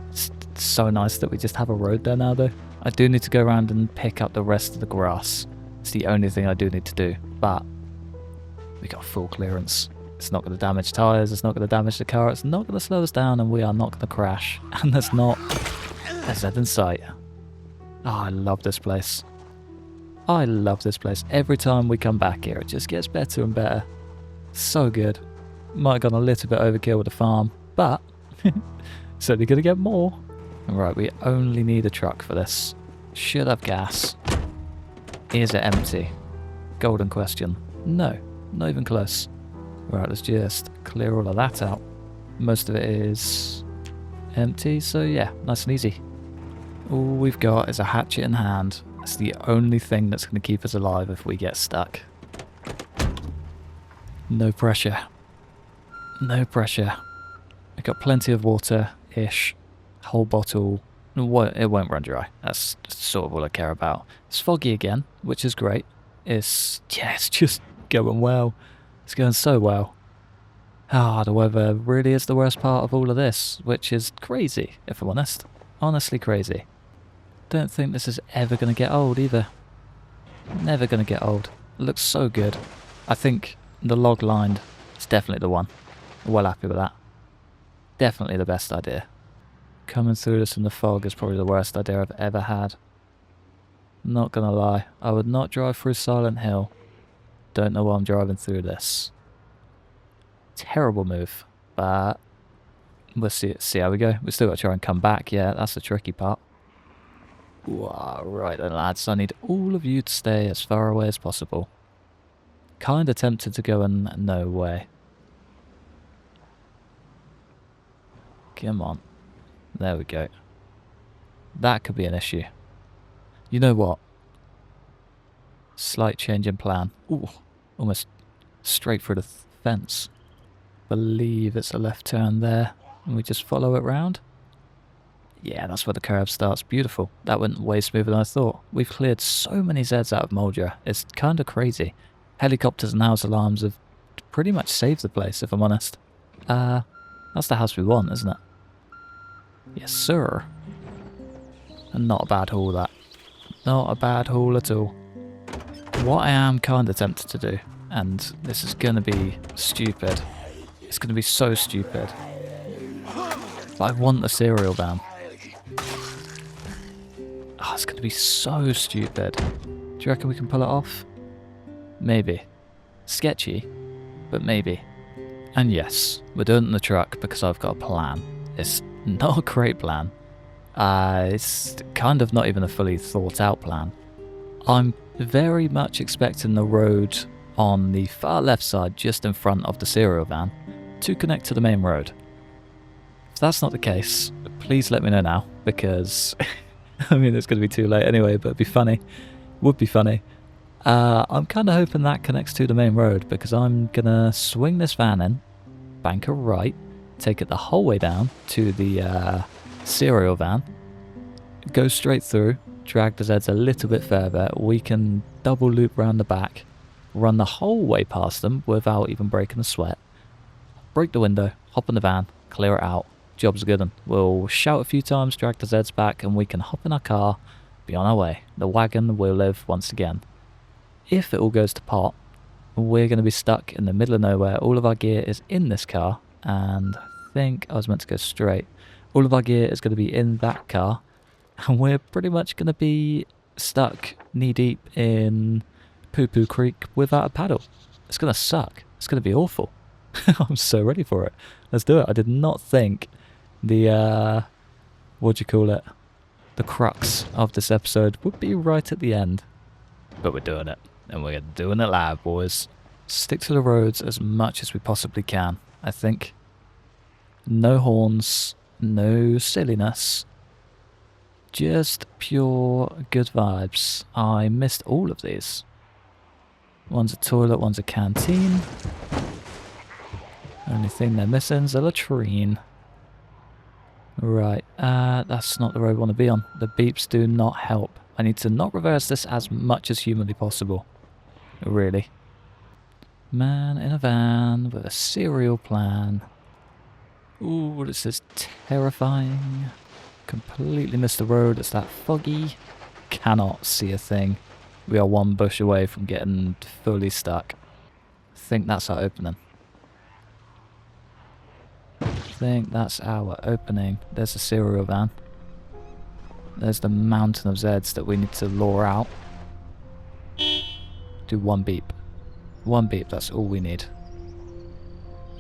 It's so nice that we just have a road there now, though. I do need to go around and pick up the rest of the grass. It's the only thing I do need to do. But we got full clearance. It's not going to damage tyres, it's not going to damage the car, it's not going to slow us down, and we are not going to crash. And there's not a Z in sight. Oh, I love this place. I love this place. Every time we come back here, it just gets better and better. So good. Might have gone a little bit overkill with the farm, but certainly going to get more. Right, we only need a truck for this. Should have gas. Is it empty? Golden question. No, not even close. Right, let's just clear all of that out. Most of it is empty, so yeah, nice and easy. All we've got is a hatchet in hand. It's the only thing that's going to keep us alive if we get stuck. No pressure. No pressure. I've got plenty of water-ish. Whole bottle. It won't run dry. That's sort of all I care about. It's foggy again, which is great. It's just going well. It's going so well. Ah, the weather really is the worst part of all of this, which is crazy, if I'm honest. Honestly crazy. Don't think this is ever going to get old either. Never going to get old. It looks so good. I think the log lined is definitely the one. Well happy with that. Definitely the best idea. Coming through this in the fog is probably the worst idea I've ever had. Not gonna lie, I would not drive through Silent Hill. Don't know why I'm driving through this. Terrible move, but we'll see how we go. We've still got to try and come back. Yeah, that's the tricky part. Wow, right then lads, I need all of you to stay as far away as possible. Kinda tempted to go and no way. Come on. There we go. That could be an issue. You know what? Slight change in plan. Ooh, almost straight through the fence. Believe it's a left turn there. And we just follow it round. Yeah, that's where the curve starts. Beautiful. That went way smoother than I thought. We've cleared so many Zeds out of Moldra. It's kind of crazy. Helicopters and house alarms have pretty much saved the place, if I'm honest. That's the house we want, isn't it? Yes, sir. And not a bad haul, that. Not a bad haul at all. What I am kind of tempted to do, and this is going to be stupid. It's going to be so stupid. But I want the cereal van. Oh, it's going to be so stupid. Do you reckon we can pull it off? Maybe. Sketchy, but maybe. And yes, we're doing it in the truck because I've got a plan. It's not a great plan. It's kind of not even a fully thought out plan. I'm very much expecting the road on the far left side just in front of the cereal van to connect to the main road. If that's not the case, please let me know now, because I mean it's going to be too late anyway, but it'd be funny. Would be funny. I'm kind of hoping that connects to the main road, because I'm going to swing this van in, bank a right, take it the whole way down to the cereal van, go straight through, drag the Zeds a little bit further, we can double loop round the back, run the whole way past them without even breaking a sweat, break the window, hop in the van, clear it out, job's good. And we'll shout a few times, drag the Zeds back, and we can hop in our car, be on our way. The wagon will live once again. If it all goes to pot, we're going to be stuck in the middle of nowhere. All of our gear is in this car, and I think I was meant to go straight. All of our gear is going to be in that car, and we're pretty much going to be stuck knee-deep in Poo-Poo Creek without a paddle. It's going to suck. It's going to be awful. I'm so ready for it. Let's do it. I did not think the, what do you call it? The crux of this episode would be right at the end. But we're doing it. And we're doing it live, boys. Stick to the roads as much as we possibly can, I think. No horns. No silliness. Just pure good vibes. I missed all of these. One's a toilet, one's a canteen. Only thing they're missing is a latrine. Right, that's not the road I want to be on. The beeps do not help. I need to not reverse this as much as humanly possible. Really. Man in a van with a serial plan. Ooh, this is terrifying. Completely missed the road. It's that foggy. Cannot see a thing. We are one bush away from getting fully stuck. I think that's our opening. think that's our opening. There's a cereal van. There's the mountain of Zeds that we need to lure out. Do one beep. One beep, that's all we need.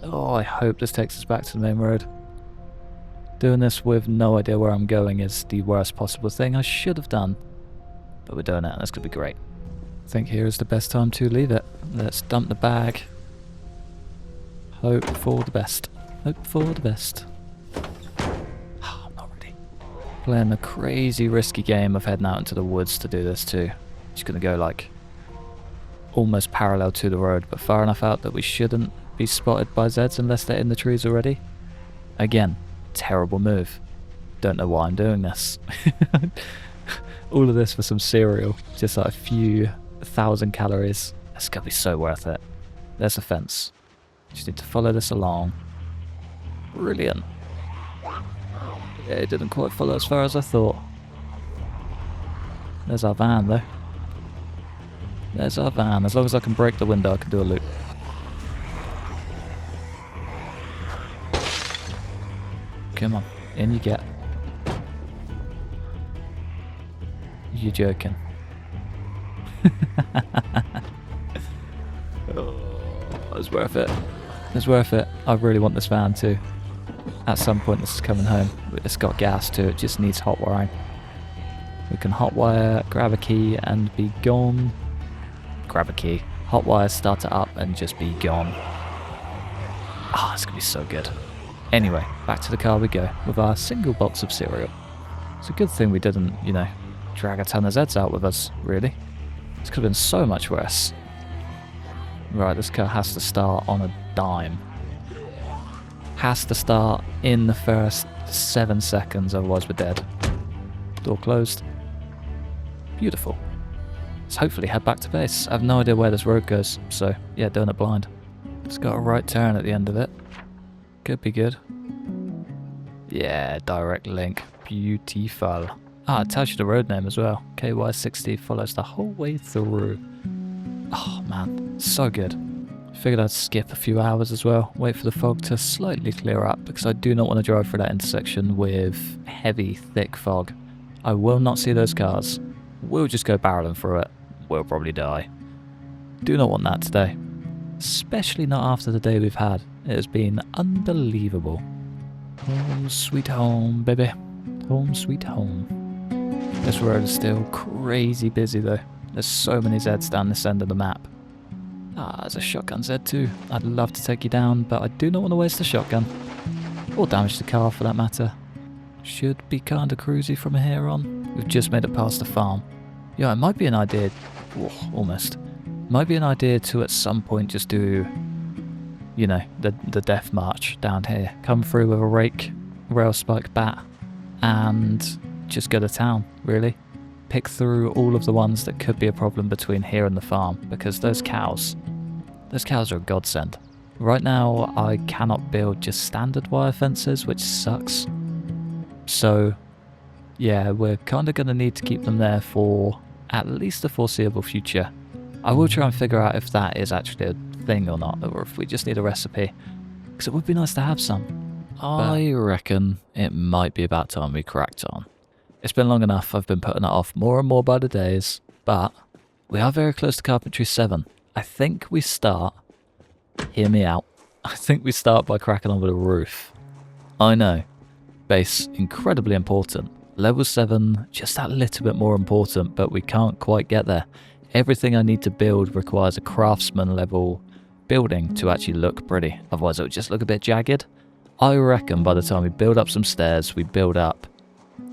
Oh, I hope this takes us back to the main road. Doing this with no idea where I'm going is the worst possible thing I should have done. But we're doing it, and that's going to be great. I think here is the best time to leave it. Let's dump the bag. Hope for the best. Hope for the best. Oh, I'm not ready. Playing a crazy risky game of heading out into the woods to do this too. Just going to go like almost parallel to the road, but far enough out that we shouldn't be spotted by Zeds unless they're in the trees already. Again, terrible move. Don't know why I'm doing this. All of this for some cereal, just like a few 1,000 calories. It's gonna be so worth it. There's a fence. Just need to follow this along. Brilliant. Yeah, it didn't quite follow as far as I thought. There's our van though. There's our van. As long as I can break the window, I can do a loop. Come on, in you get. You're joking. Oh, it's worth it. It's worth it. I really want this van too. At some point this is coming home. It's got gas too, it just needs hot wiring. We can hotwire, grab a key and be gone. Grab a key, hotwire, start it up and just be gone. Ah, oh, it's gonna be so good. Anyway, back to the car we go with our single box of cereal. It's a good thing we didn't, you know, drag a ton of Zeds out with us, really. This could have been so much worse. Right, this car has to start on a dime. Has to start in the first 7 seconds, otherwise we're dead. Door closed. Beautiful. Let's hopefully head back to base. I have no idea where this road goes, so yeah, doing it blind. It's got a right turn at the end of it. Could be good. Yeah, direct link. Beautiful. Ah, it tells you the road name as well. KY60 follows the whole way through. Oh man, so good. Figured I'd skip a few hours as well. Wait for the fog to slightly clear up because I do not want to drive through that intersection with heavy, thick fog. I will not see those cars. We'll just go barreling through it. We'll probably die. Do not want that today. Especially not after the day we've had. It has been unbelievable. Home sweet home, baby. Home sweet home. This road is still crazy busy though. There's so many Zeds down this end of the map. Ah, there's a shotgun Zed too. I'd love to take you down, but I do not want to waste a shotgun. Or damage the car for that matter. Should be kinda cruisy from here on. We've just made it past the farm. Yeah, it might be an idea... Oh, almost. Might be an idea to at some point just do... You know, the death march down here. Come through with a rake, rail spike bat, and just go to town, really. Pick through all of the ones that could be a problem between here and the farm, because those cows are a godsend. Right now, I cannot build just standard wire fences, which sucks. So, yeah, we're kind of going to need to keep them there for at least the foreseeable future. I will try and figure out if that is actually a thing or not, or if we just need a recipe, because it would be nice to have some. I reckon it might be about time we cracked on. It's been long enough, I've been putting it off more and more by the days, but we are very close to Carpentry 7. I think we start, hear me out, I think we start by cracking on with a roof. I know, base, incredibly important. Level 7, just that little bit more important, but we can't quite get there. Everything I need to build requires a craftsman level building to actually look pretty, otherwise it would just look a bit jagged. I reckon by the time we build up some stairs, we build up.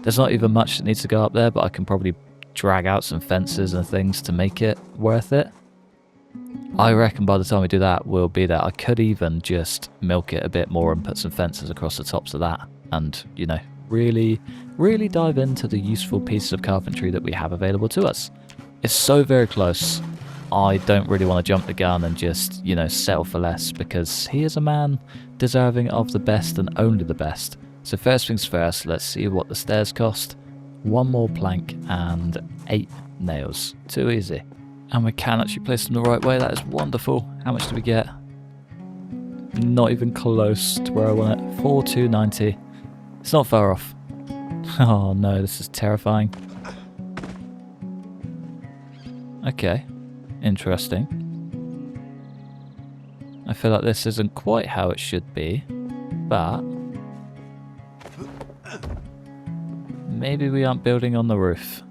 There's not even much that needs to go up there, but I can probably drag out some fences and things to make it worth it. I reckon by the time we do that, we'll be there. I could even just milk it a bit more and put some fences across the tops of that. And, you know, really dive into the useful pieces of carpentry that we have available to us. It's so very close. I don't really want to jump the gun and just, you know, settle for less, because he is a man deserving of the best and only the best. So first things first, let's see what the stairs cost. 1 more plank and 8 nails. Too easy. And we can actually place them the right way. That is wonderful. How much do we get? Not even close to where I want it. 4290. It's not far off. Oh no, this is terrifying. Okay, interesting. I feel like this isn't quite how it should be, but maybe we aren't building on the roof.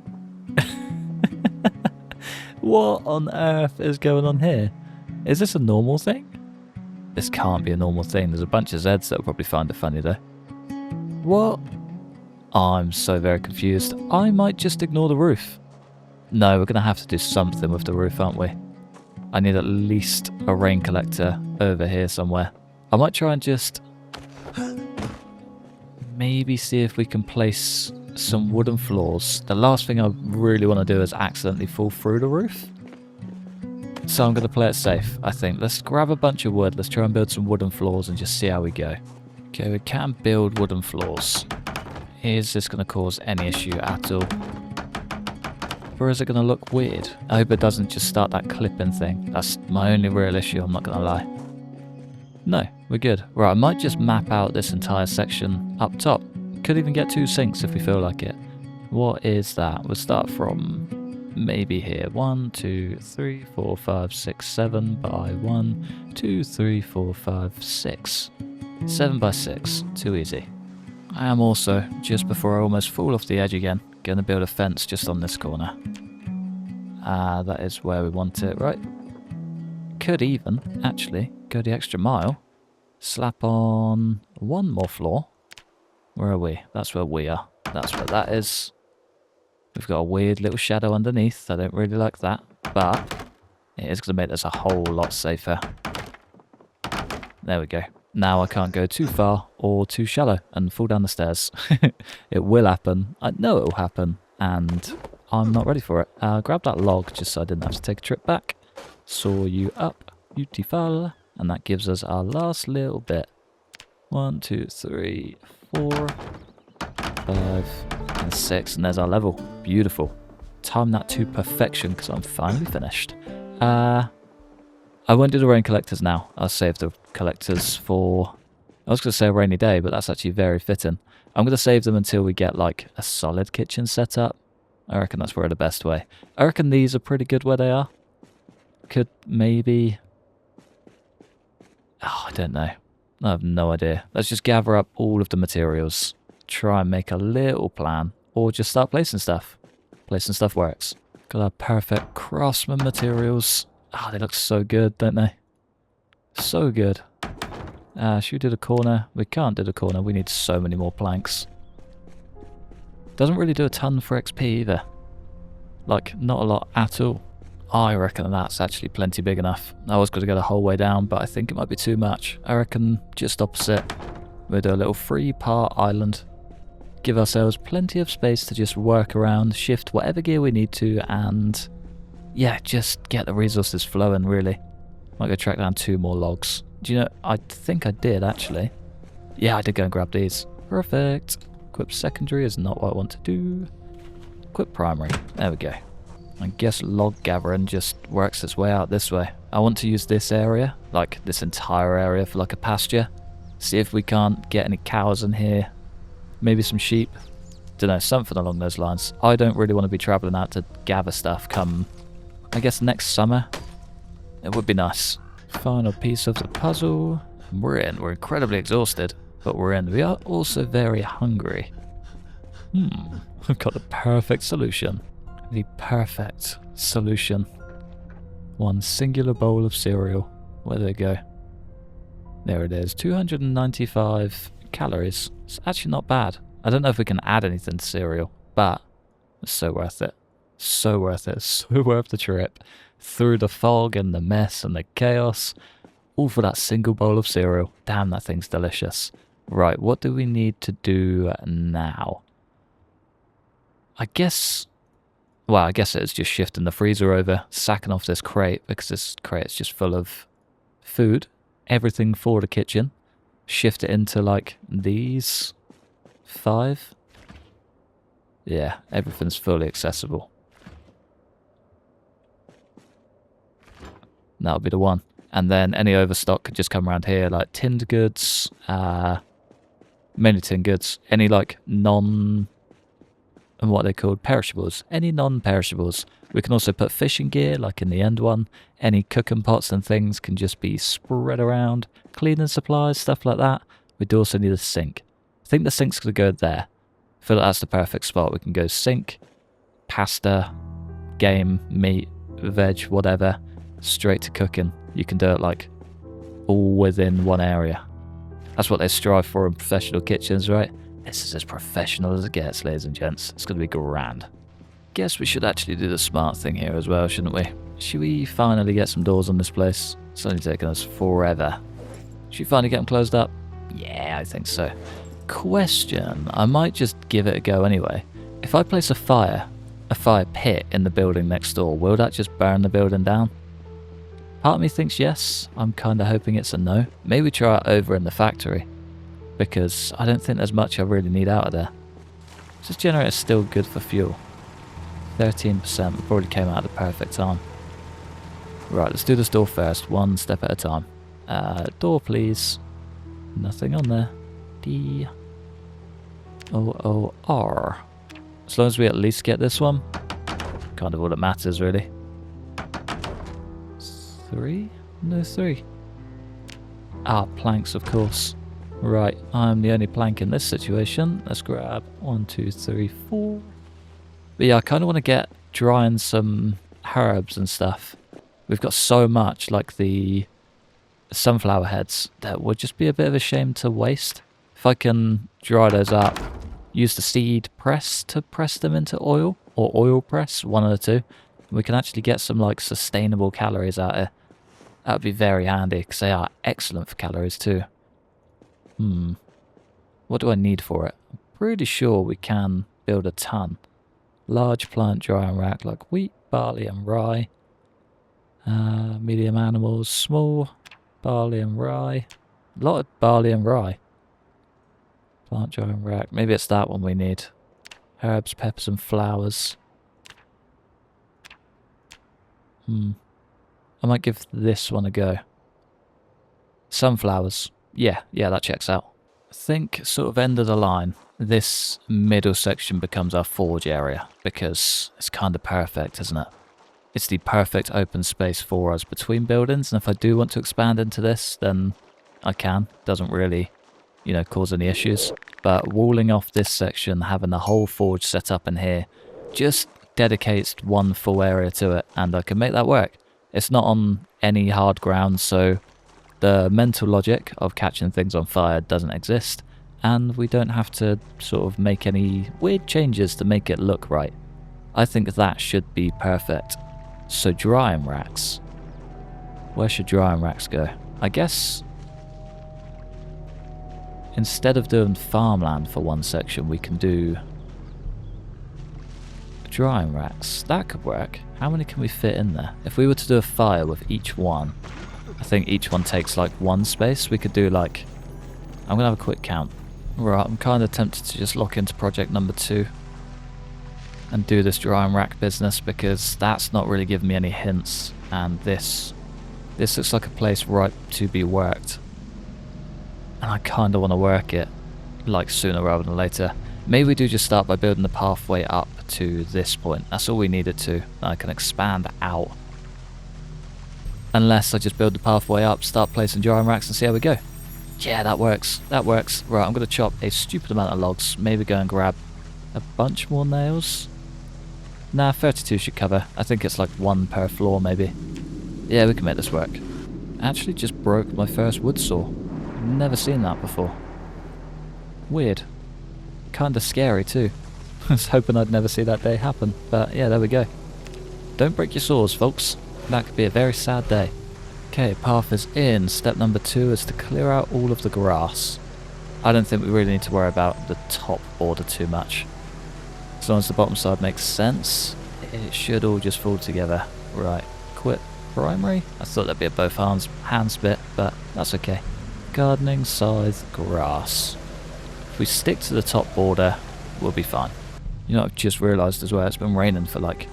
What on earth is going on here? Is this a normal thing? This can't be a normal thing. There's a bunch of Zeds that'll probably find it funny though. What? I'm so very confused. I might just ignore the roof. No, we're going to have to do something with the roof, aren't we? I need at least a rain collector over here somewhere. I might try and just maybe see if we can place some wooden floors. The last thing I really want to do is accidentally fall through the roof. So I'm going to play it safe, I think. Let's grab a bunch of wood. Let's try and build some wooden floors and just see how we go. Okay, we can build wooden floors. Is this going to cause any issue at all? Or is it going to look weird? I hope it doesn't just start that clipping thing. That's my only real issue, I'm not going to lie. No, we're good. Right, I might just map out this entire section up top. Could even get 2 sinks if we feel like it. What is that? We'll start from maybe here. 1, 2, 3, 4, 5, 6, 7 by 1, 2, 3, 4, 5, 6. 7 by 6. Too easy. I am also, just before I almost fall off the edge again, going to build a fence just on this corner. That is where we want it, right? Could even, actually, go the extra mile. Slap on 1 more floor. Where are we? That's where we are. That's where that is. We've got a weird little shadow underneath. I don't really like that. But it is going to make this a whole lot safer. There we go. Now I can't go too far or too shallow and fall down the stairs. It will happen. I know it will happen. And I'm not ready for it. Grab that log just so I didn't have to take a trip back. Saw you up. Beautiful. And that gives us our last little bit. 1, 2, 3, 4, 5, and 6. And there's our level. Beautiful. Time that to perfection because I'm finally finished. I won't do the rain collectors now. I'll save the collectors for... I was going to say a rainy day, but that's actually very fitting. I'm going to save them until we get like a solid kitchen set up. I reckon that's probably the best way. I reckon these are pretty good where they are. Could maybe... Oh, I don't know. I have no idea. Let's just gather up all of the materials. Try and make a little plan. Or just start placing stuff. Placing stuff works. Got our perfect craftsman materials. Ah, they look so good, don't they? So good. Should we do the corner? We can't do the corner. We need so many more planks. Doesn't really do a ton for XP either. Like, not a lot at all. I reckon that's actually plenty big enough. I was going to go the whole way down, but I think it might be too much. I reckon just opposite. We'll do a little 3-part island. Give ourselves plenty of space to just work around, shift whatever gear we need to, and... yeah, just get the resources flowing, really. Might go track down 2 more logs. Do you know, I think I did, actually. Yeah, I did go and grab these. Perfect. Equip secondary is not what I want to do. Equip primary. There we go. I guess log gathering just works its way out this way. I want to use this area, like this entire area, for like a pasture. See if we can't get any cows in here. Maybe some sheep. Don't know, something along those lines. I don't really want to be travelling out to gather stuff come... I guess next summer. It would be nice. Final piece of the puzzle. We're in. We're incredibly exhausted, but we're in. We are also very hungry. We've got the perfect solution. The perfect solution. 1 singular bowl of cereal. Where'd it go? There it is. 295 calories. It's actually not bad. I don't know if we can add anything to cereal, but it's so worth it. So worth it. So worth the trip. Through the fog and the mess and the chaos. All for that single bowl of cereal. Damn, that thing's delicious. Right, what do we need to do now? I guess... well, I guess it's just shifting the freezer over, sacking off this crate, because this crate's just full of food. Everything for the kitchen. Shift it into, like, these 5. Yeah, everything's fully accessible. That'll be the one. And then any overstock could just come around here, like tinned goods, mainly tinned goods, any like and what they called perishables, any non-perishables. We can also put fishing gear, like in the end one. Any cooking pots and things can just be spread around. Cleaning supplies, stuff like that. We do also need a sink. I think the sink's going to go there. I feel like that's the perfect spot. We can go sink, pasta, game, meat, veg, whatever, straight to cooking. You can do it like all within one area. That's what they strive for in professional kitchens, right? This is as professional as it gets, ladies and gents. It's going to be grand. Guess we should actually do the smart thing here as well, shouldn't we? Should we finally get some doors on this place? It's only taken us forever. Should we finally get them closed up? Yeah, I think so. Question, I might just give it a go anyway. If I place a fire pit in the building next door, will that just burn the building down? Part of me thinks yes. I'm kind of hoping it's a no. Maybe try it over in the factory, because I don't think there's much I really need out of there. This generator's still good for fuel. 13%, we probably came out at the perfect time. Right, let's do this door first, one step at a time. Door please. Nothing on there. D-O-O-R. As long as we at least get this one, kind of all that matters really. 3? No 3. Ah, planks of course. Right, I'm the only plank in this situation. Let's grab 1, 2, 3, 4. But yeah, I kind of want to get drying some herbs and stuff. We've got so much, like the sunflower heads, that would just be a bit of a shame to waste. If I can dry those up, use the seed press to press them into oil, or oil press, one of the two, we can actually get some like sustainable calories out of it. That would be very handy, because they are excellent for calories too. What do I need for it? I'm pretty sure we can build a ton. Large plant drying rack like wheat, barley and rye. Medium animals, small, barley and rye. A lot of barley and rye. Plant drying rack, maybe it's that one we need. Herbs, peppers and flowers. I might give this one a go. Sunflowers. Yeah, that checks out. I think sort of end of the line, this middle section becomes our forge area, because it's kind of perfect, isn't it? It's the perfect open space for us between buildings, and if I do want to expand into this, then I can. Doesn't really, cause any issues. But walling off this section, having the whole forge set up in here, just dedicates one full area to it, and I can make that work. It's not on any hard ground, so the mental logic of catching things on fire doesn't exist, and we don't have to sort of make any weird changes to make it look right. I think that should be perfect. So drying racks. Where should drying racks go? I guess instead of doing farmland for one section, we can do drying racks. That could work. How many can we fit in there? If we were to do a fire with each one, I think each one takes like one space. We could do like, I'm gonna have a quick count. Right, I'm kind of tempted to just lock into project number 2 and do this drying rack business, because that's not really giving me any hints, and this looks like a place ripe to be worked, and I kind of want to work it like sooner rather than later. Maybe we do just start by building the pathway up to this point. That's all we needed to. I can expand out. Unless I just build the pathway up, start placing drying racks and see how we go. Yeah, that works. That works. Right, I'm going to chop a stupid amount of logs. Maybe go and grab a bunch more nails. Nah, 32 should cover. I think it's like 1 per floor maybe. Yeah, we can make this work. I actually just broke my first wood saw. I've never seen that before. Weird. Kinda scary too. I was hoping I'd never see that day happen, but yeah, there we go. Don't break your saws, folks. That could be a very sad day. Okay, path is in. Step number 2 is to clear out all of the grass. I don't think we really need to worry about the top border too much. As long as the bottom side makes sense, it should all just fall together. Right, quit primary. I thought that'd be a both hands bit, but that's okay. Gardening, scythe, grass. If we stick to the top border, we'll be fine. You know, I've just realised as well, it's been raining for like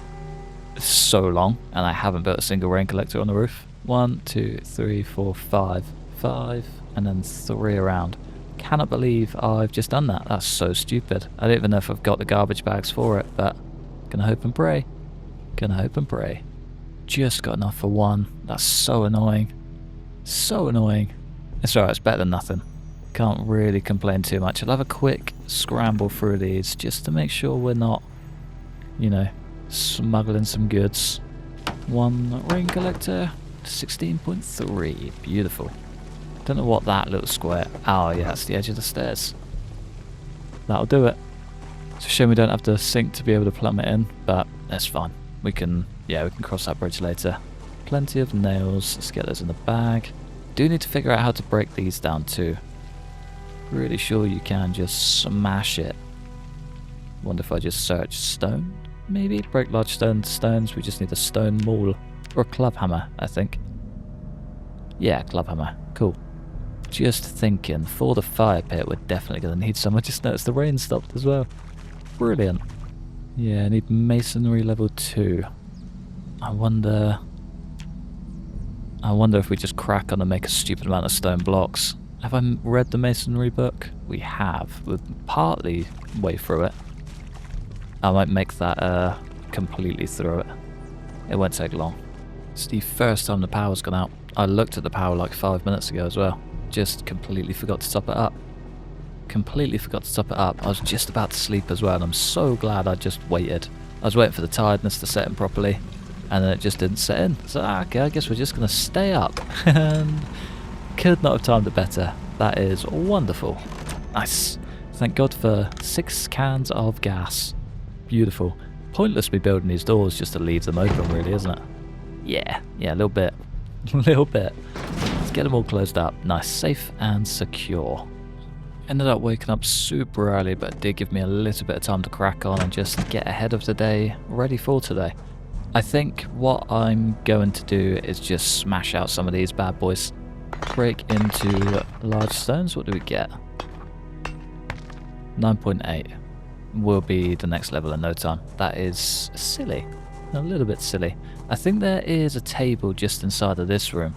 so long, and I haven't built a single rain collector on the roof. 1, 2, 3, 4, 5. 5, and then 3 around. Cannot believe I've just done that. That's so stupid. I don't even know if I've got the garbage bags for it, but gonna hope and pray. Gonna hope and pray. Just got enough for 1. That's so annoying. So annoying. It's alright, it's better than nothing. Can't really complain too much. I'll have a quick scramble through these just to make sure we're not, you know, smuggling some goods. 1 rain collector, 16.3. Beautiful. Don't know what that little square... Oh yeah, that's the edge of the stairs. That'll do it. It's a shame we don't have the sink to be able to plumb it in, but that's fine. We can cross that bridge later. Plenty of nails. Let's get those in the bag. Do need to figure out how to break these down too. Pretty sure you can just smash it. Wonder if I just search stone? Maybe break large stone to stones. We just need a stone maul or a club hammer, I think. Yeah, club hammer. Cool. Just thinking, for the fire pit, we're definitely going to need some. I just noticed the rain stopped as well. Brilliant. Yeah, I need masonry level 2. I wonder if we just crack on and make a stupid amount of stone blocks. Have I read the masonry book? We have. We're partly way through it. I might make that completely through it. It won't take long. It's the first time the power's gone out. I looked at the power like 5 minutes ago as well. Just completely forgot to top it up. Completely forgot to top it up. I was just about to sleep as well, and I'm so glad I just waited. I was waiting for the tiredness to set in properly, and then it just didn't set in. So okay, I guess we're just going to stay up. And could not have timed it better. That is wonderful. Nice. Thank God for 6 cans of gas. Beautiful. Pointless me building these doors just to leave them open, really, isn't it? Yeah, a little bit. A little bit. Let's get them all closed up. Nice, safe and secure. Ended up waking up super early, but it did give me a little bit of time to crack on and just get ahead of the day, ready for today. I think what I'm going to do is just smash out some of these bad boys. Break into large stones. What do we get? 9.8. Will be the next level in no time. That is silly. A little bit silly. I think there is a table just inside of this room.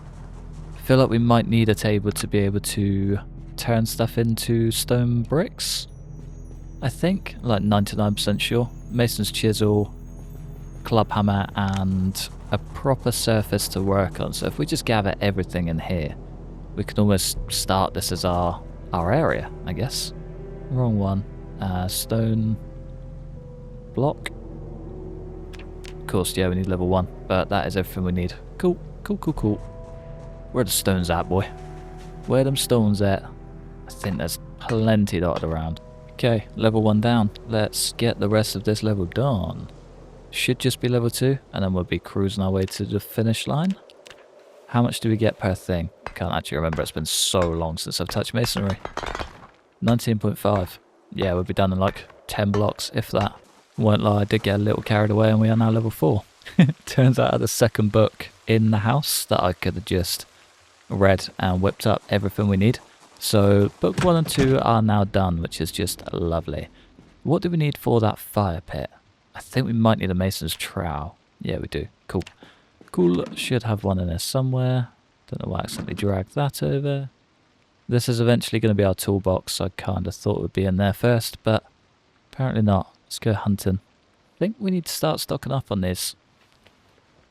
I feel like we might need a table to be able to turn stuff into stone bricks. I think, like 99% sure. Mason's chisel, club hammer, and a proper surface to work on. So if we just gather everything in here, we can almost start this as our area, I guess. Wrong one. Stone block. Of course, yeah, we need level 1, but that is everything we need. Cool. Where the stones at, boy? Where them stones at? I think there's plenty dotted around. Okay, level 1 down. Let's get the rest of this level done. Should just be level 2, and then we'll be cruising our way to the finish line. How much do we get per thing? Can't actually remember. It's been so long since I've touched masonry. 19.5. Yeah, we'll be done in like 10 blocks, if that. Won't lie, I did get a little carried away and we are now level 4. Turns out I had a second book in the house that I could have just read and whipped up everything we need. So book 1 and 2 are now done, which is just lovely. What do we need for that fire pit? I think we might need a mason's trowel. Yeah, we do. Cool. Cool, should have one in there somewhere. Don't know why I accidentally dragged that over. This is eventually going to be our toolbox. I kind of thought it would be in there first, but apparently not. Let's go hunting. I think we need to start stocking up on these.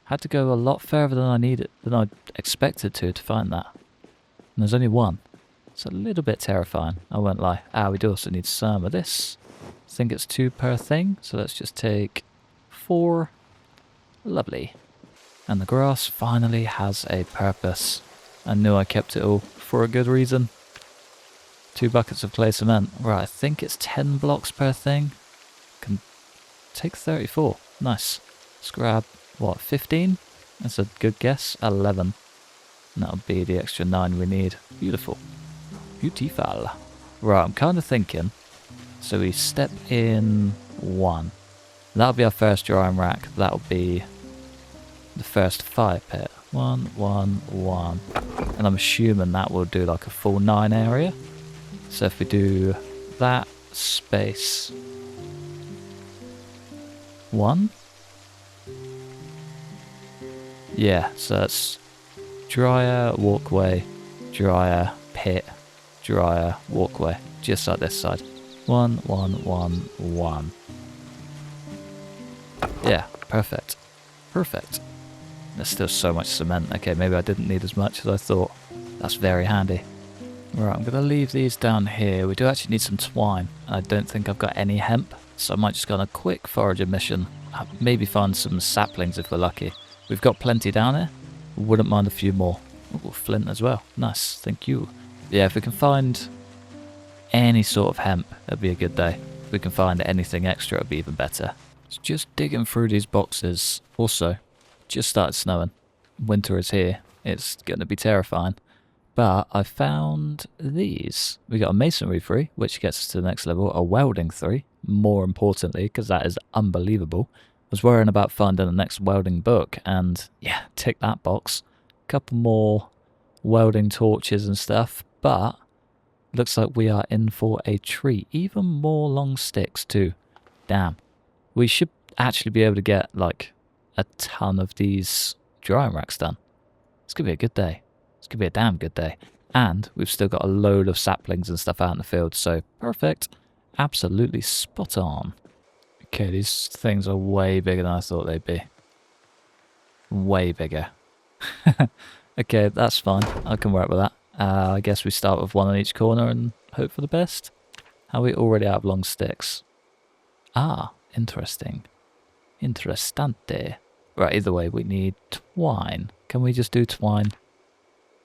Had to go a lot further than I expected to find that. And there's only one. It's a little bit terrifying, I won't lie. We do also need some of this. I think it's 2 per thing, so let's just take 4. Lovely. And the grass finally has a purpose. I knew I kept it all for a good reason. 2 buckets of clay cement. Right, I think it's 10 blocks per thing. Can take 34. Nice. Let's grab, what, 15? That's a good guess. 11. And that'll be the extra 9 we need. Beautiful. Beautiful. Right, I'm kind of thinking. So we step in 1. That'll be our first drying rack. That'll be the first fire pit. 1, 1, 1. And I'm assuming that will do like a full 9 area. So if we do that space 1, Yeah, so that's dryer, walkway, dryer, pit, dryer, walkway. Just like this side. 1, 1, 1, 1. Yeah, perfect. Perfect. There's still so much cement. Okay, maybe I didn't need as much as I thought. That's very handy. Right, I'm going to leave these down here. We do actually need some twine, and I don't think I've got any hemp, so I might just go on a quick foraging mission. Maybe find some saplings if we're lucky. We've got plenty down here. Wouldn't mind a few more. Ooh, flint as well. Nice, thank you. Yeah, if we can find any sort of hemp, it'd be a good day. If we can find anything extra, it'd be even better. So just digging through these boxes. Also, just started snowing. Winter is here. It's going to be terrifying. But I found these. We got a masonry 3, which gets us to the next level. A welding 3, more importantly, because that is unbelievable. I was worrying about finding the next welding book, and yeah, tick that box. Couple more welding torches and stuff, but looks like we are in for a treat. Even more long sticks too. Damn. We should actually be able to get like a ton of these drying racks done. It's going to be a good day. It's going to be a damn good day. And we've still got a load of saplings and stuff out in the field, so perfect. Absolutely spot on. Okay, these things are way bigger than I thought they'd be. Way bigger. Okay, that's fine. I can work with that. I guess we start with one on each corner and hope for the best. How are we already out of long sticks? Ah, interesting. Interessante. Right, either way, we need twine. Can we just do twine?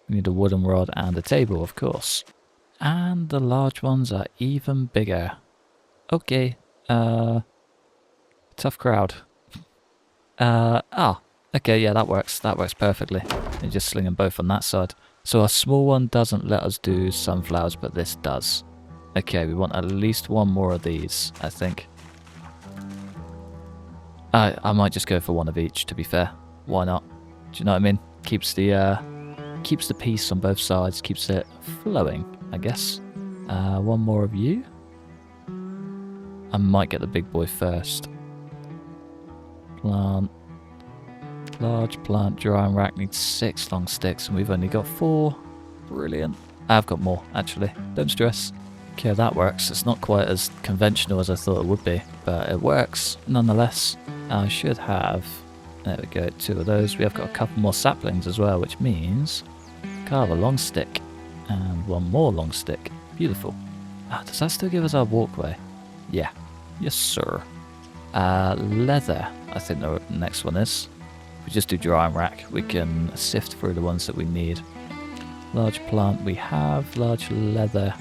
We need a wooden rod and a table, of course. And the large ones are even bigger. Okay. Tough crowd. Okay, yeah, that works. That works perfectly. And just sling them both on that side. So our small one doesn't let us do sunflowers, but this does. Okay, we want at least one more of these, I think. I might just go for one of each, to be fair. Why not? Do you know what I mean? Keeps the peace on both sides, keeps it flowing, I guess. One more of you. I might get the big boy first. Plant. Large plant drying rack needs 6 long sticks and we've only got 4. Brilliant. I've got more, actually. Don't stress. Okay, that works. It's not quite as conventional as I thought it would be, but it works nonetheless. I should have, there we go, 2 of those. We have got a couple more saplings as well, which means carve a long stick and 1 more long stick. Beautiful. Does that still give us our walkway? Yeah. Yes, sir. Leather, I think the next one is. We just do drying rack. We can sift through the ones that we need. Large plant we have. Large leather.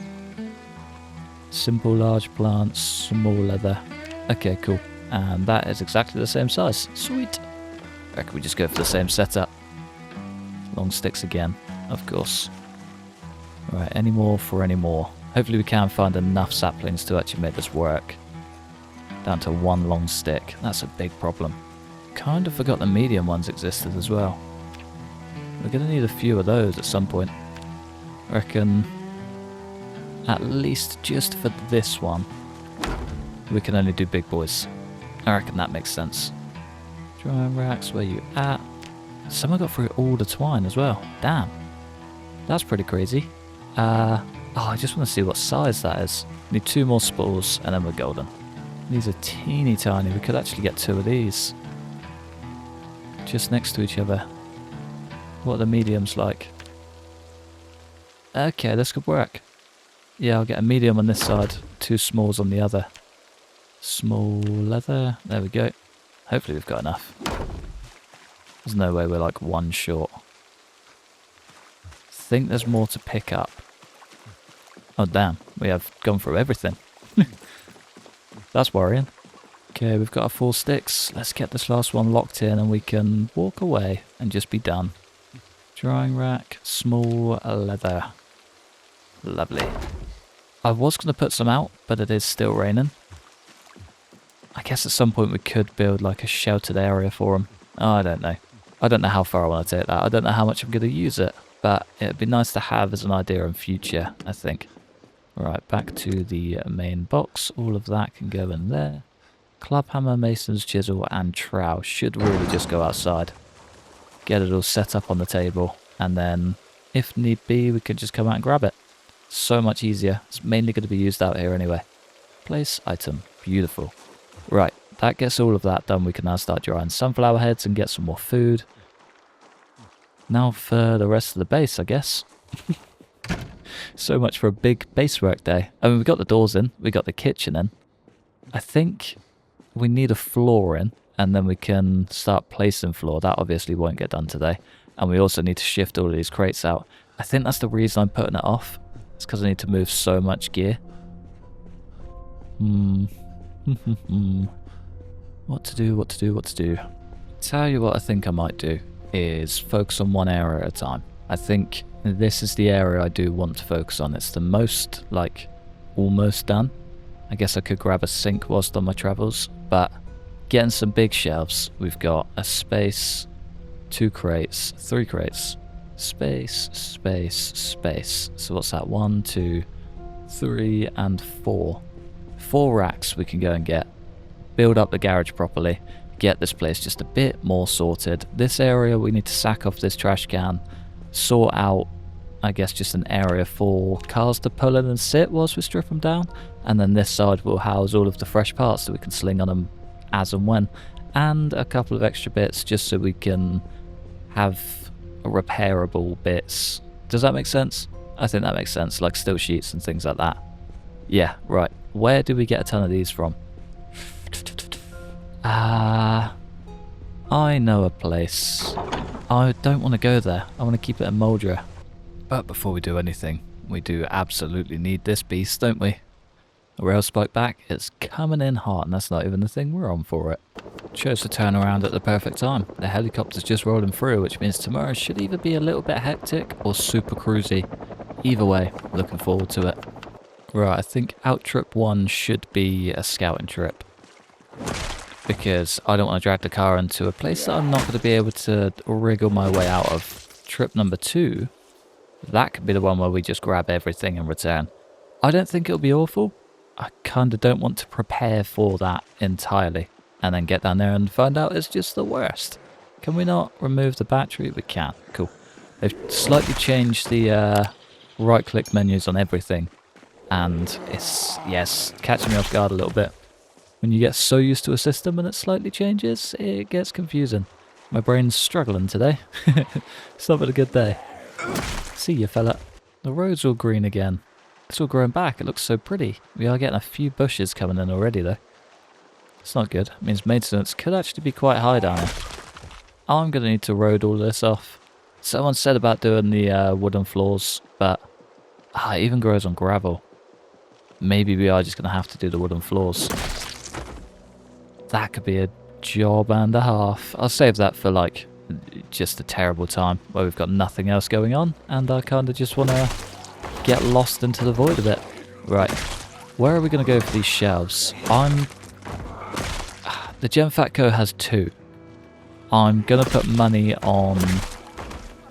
Simple large plant. Small leather. Okay, cool. And that is exactly the same size. Sweet. I reckon we just go for the same setup. Long sticks again, of course. Right, any more for any more. Hopefully we can find enough saplings to actually make this work. Down to 1 long stick. That's a big problem. Kind of forgot the medium ones existed as well. We're going to need a few of those at some point. I reckon at least just for this one, we can only do big boys. I reckon that makes sense. Drying racks, where you at? Someone got through all the twine as well. Damn. That's pretty crazy. I just want to see what size that is. Need 2 more spools and then we're golden. These are teeny tiny. We could actually get 2 of these. Just next to each other. What are the mediums like? Okay, this could work. Yeah, I'll get a medium on this side, 2 smalls on the other. Small leather. There we go. Hopefully we've got enough. There's no way we're like 1 short. Think there's more to pick up. Oh damn, we have gone through everything. That's worrying. Okay, we've got our 4 sticks. Let's get this last one locked in and we can walk away and just be done. Drying rack, small leather. Lovely. I was going to put some out, but it is still raining. I guess at some point we could build like a sheltered area for them. Oh, I don't know. I don't know how far I want to take that. I don't know how much I'm going to use it, but it'd be nice to have as an idea in future, I think. Right, back to the main box. All of that can go in there. Club hammer, mason's chisel, and trowel should really just go outside. get it all set up on the table, and then if need be we can just come out and grab it. So much easier. It's mainly going to be used out here anyway. Place item. Beautiful. Right, that gets all of that done. We can now start drying sunflower heads and get some more food. Now for the rest of the base, I guess. So much for a big base work day. I mean, we got the doors in, we got the kitchen in. I think we need a floor in, and then we can start placing floor. That obviously won't get done today. And we also need to shift all of these crates out. I think that's the reason I'm putting it off. It's because I need to move so much gear. What to do. Tell you what I think I might do is focus on one area at a time. I think this is the area I do want to focus on. It's the most, like, almost done. I guess I could grab a sink whilst on my travels, but getting some big shelves. We've got a space, 2 crates, 3 crates, space. So what's that? 1, 2, 3, and 4. 4 racks we can go and get. Build up the garage properly. Get this place just a bit more sorted. This area we need to sack off this trash can. Sort out, I guess, just an area for cars to pull in and sit whilst we strip them down. And then this side will house all of the fresh parts that we can sling on them as and when. And a couple of extra bits just so we can have repairable bits. Does that make sense? I think that makes sense, like steel sheets and things like that. Yeah, right. Where do we get a ton of these from? I know a place. I don't want to go there. I want to keep it in Moldra. But before we do anything, we do absolutely need this beast, don't we? A rail spike back, it's coming in hot, and that's not even the thing we're on for it. Chose to turn around at the perfect time. The helicopter's just rolling through, which means tomorrow should either be a little bit hectic or super cruisy. Either way, looking forward to it. Right, I think out trip 1 should be a scouting trip. Because I don't want to drag the car into a place that I'm not going to be able to wriggle my way out of. Trip number 2, that could be the one where we just grab everything and return. I don't think it'll be awful. I kind of don't want to prepare for that entirely and then get down there and find out it's just the worst. Can we not remove the battery? We can. Cool. They've slightly changed the right click menus on everything, and it's, yes, catching me off guard a little bit. When you get so used to a system and it slightly changes, it gets confusing. My brain's struggling today. It's not been a good day. See you, fella. The road's all green again. It's all growing back. It looks so pretty. We are getting a few bushes coming in already, though. It's not good. It means maintenance could actually be quite high down here. I'm going to need to road all this off. Someone said about doing the wooden floors, but it even grows on gravel. Maybe we are just going to have to do the wooden floors. That could be a job and a half. I'll save that for, like, just a terrible time where we've got nothing else going on and I kind of just want to get lost into the void a bit. Right, where are we going to go for these shelves? The Genfatco has 2. I'm going to put money on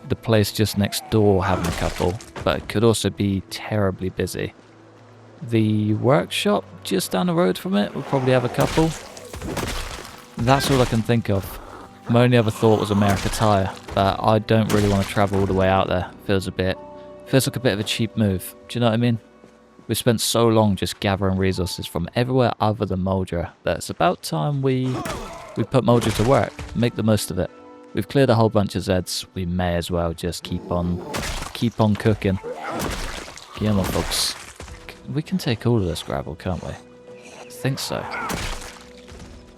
the place just next door having a couple, but it could also be terribly busy. The workshop just down the road from it will probably have a couple. That's all I can think of. My only other thought was America Tire, but I don't really want to travel all the way out there. Feels like a bit of a cheap move. Do you know what I mean? We've spent so long just gathering resources from everywhere other than Moldra that it's about time we put Moldra to work, make the most of it. We've cleared a whole bunch of Zeds. We may as well just keep on cooking. Come on, folks. We can take all of this gravel, can't we? I think so.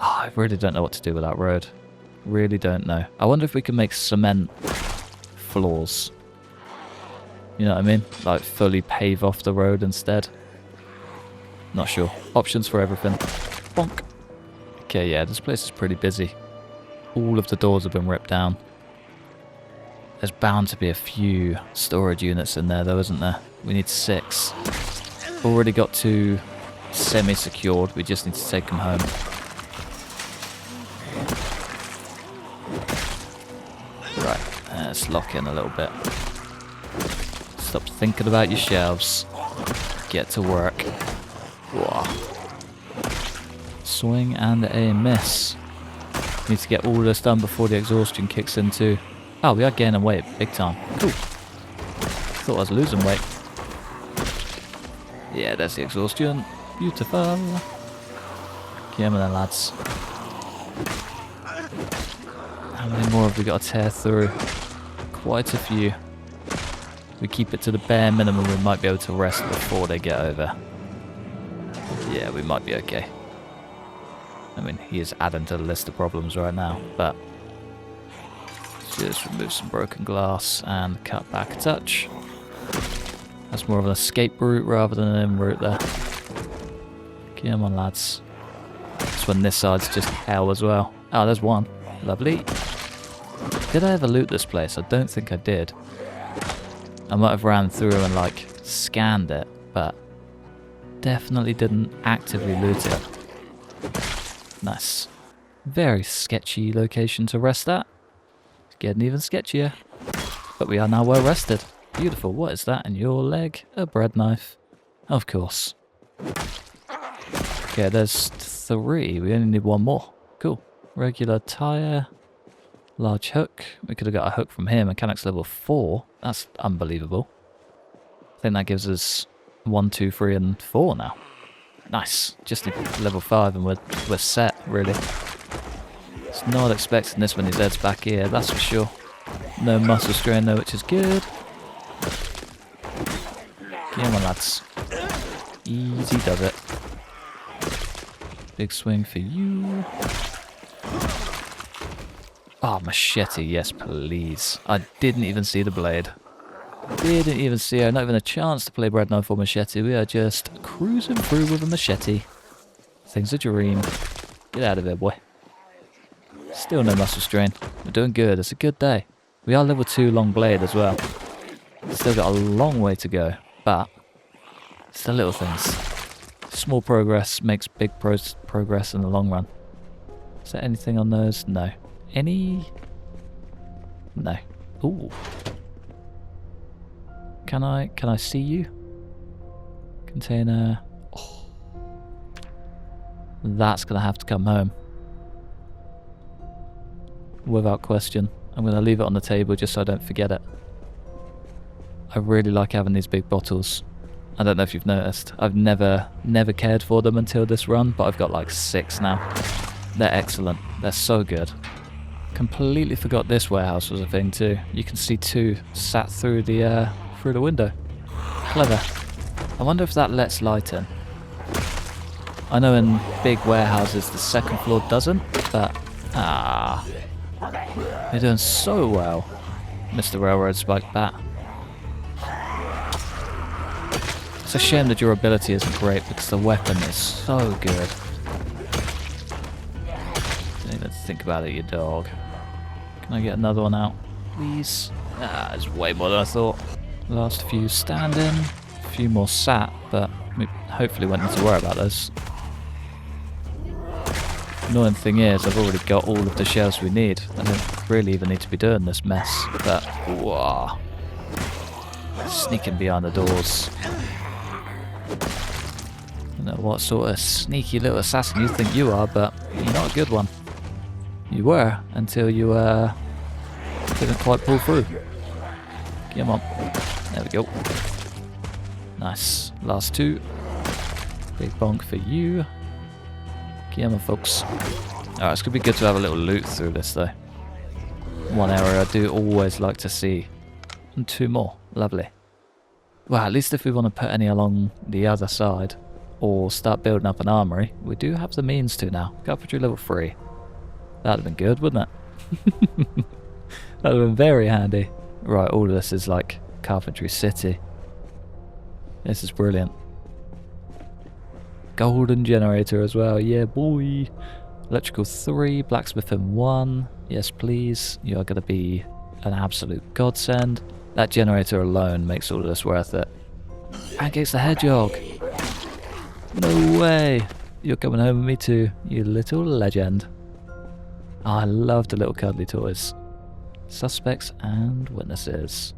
I really don't know what to do with that road. Really don't know. I wonder if we can make cement floors. You know what I mean? Like fully pave off the road instead. Not sure. Options for everything. Bonk. Okay, yeah, this place is pretty busy. All of the doors have been ripped down. There's bound to be a few storage units in there though, isn't there? We need 6. Already got 2 semi-secured. We just need to take them home. Right, let's lock in a little bit. Stop thinking about your shelves. Get to work. Whoa. Swing and a miss. Need to get all this done before the exhaustion kicks in too. Oh, we are gaining weight big time. Cool. Thought I was losing weight. Yeah, there's the exhaustion. Beautiful. Come on then, lads. How many more have we got to tear through? Quite a few. If we keep it to the bare minimum, we might be able to rest before they get over. Yeah, we might be okay. I mean, he is adding to the list of problems right now, but just remove some broken glass and cut back a touch. That's more of an escape route rather than an in route there. Come on, lads. This one, this side's just hell as well. Oh, there's one. Lovely. Did I ever loot this place? I don't think I did. I might have ran through and like scanned it, but definitely didn't actively loot it. Nice. Very sketchy location to rest at. It's getting even sketchier. But we are now well rested. Beautiful. What is that in your leg? A bread knife. Of course. Okay, there's 3. We only need 1 more. Cool. Regular tire. Large hook. We could have got a hook from here. Mechanics level 4. That's unbelievable. I think that gives us 1, 2, 3 and 4 now. Nice. Just need level 5 and we're set, really. It's not expecting this when his head's back here, that's for sure. No muscle strain though, which is good. Come on, lads. Easy does it. Big swing for you. Oh, machete, yes please. I didn't even see the blade. Didn't even see her, not even a chance to play bread knife or machete. We are just cruising through with a machete. Thing's a dream. Get out of here, boy. Still no muscle strain. We're doing good, it's a good day. We are level 2 long blade as well. Still got a long way to go, but it's the little things. Small progress makes big progress in the long run. Is there anything on those? No. Any? No. Ooh. Can I see you? Container. Oh. That's gonna have to come home. Without question. I'm gonna leave it on the table just so I don't forget it. I really like having these big bottles. I don't know if you've noticed. I've never cared for them until this run, but I've got like 6 now. They're excellent. They're so good. Completely forgot this warehouse was a thing too. You can see 2 sat through the window. Clever. I wonder if that lets light in. I know in big warehouses the second floor doesn't, but you're doing so well, Mr. Railroad Spike Bat. It's a shame the durability isn't great because the weapon is so good. Don't even think about it, you dog. Can I get another one out, please? It's way more than I thought. Last few standing, a few more sat, but we hopefully won't need to worry about those. Annoying thing is, I've already got all of the shells we need. I don't really even need to be doing this mess, but whoa. Sneaking behind the doors. I don't know what sort of sneaky little assassin you think you are, but you're not a good one. You were, until you didn't quite pull through. Come on. There we go. Nice. Last 2. Big bonk for you. Come on, folks. Alright, it's going to be good to have a little loot through this, though. One area I do always like to see. And 2 more. Lovely. Well, at least if we want to put any along the other side, or start building up an armory, we do have the means to now. Carpentry level 3. That'd have been good, wouldn't it? That'd have been very handy. Right, all of this is like Carpentry City. This is brilliant. Golden generator as well, yeah boy. Electrical 3, blacksmith in 1. Yes please, you are going to be an absolute godsend. That generator alone makes all of this worth it. Pancakes the Hedgehog. No way. You're coming home with me too, you little legend. Oh, I love the little cuddly toys. Suspects and witnesses.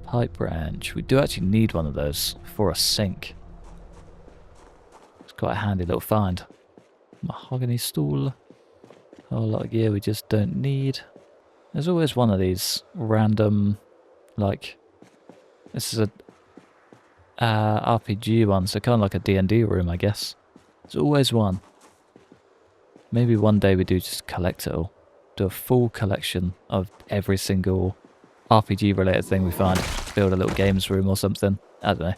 Pipe branch. We do actually need one of those for a sink. It's quite a handy little find. Mahogany stool. A whole lot of gear we just don't need. There's always one of these random, like, this is a RPG one, so kind of like a D&D room, I guess. There's always one. Maybe one day we do just collect it all. Do a full collection of every single RPG related thing we find. Build a little games room or something. I don't know.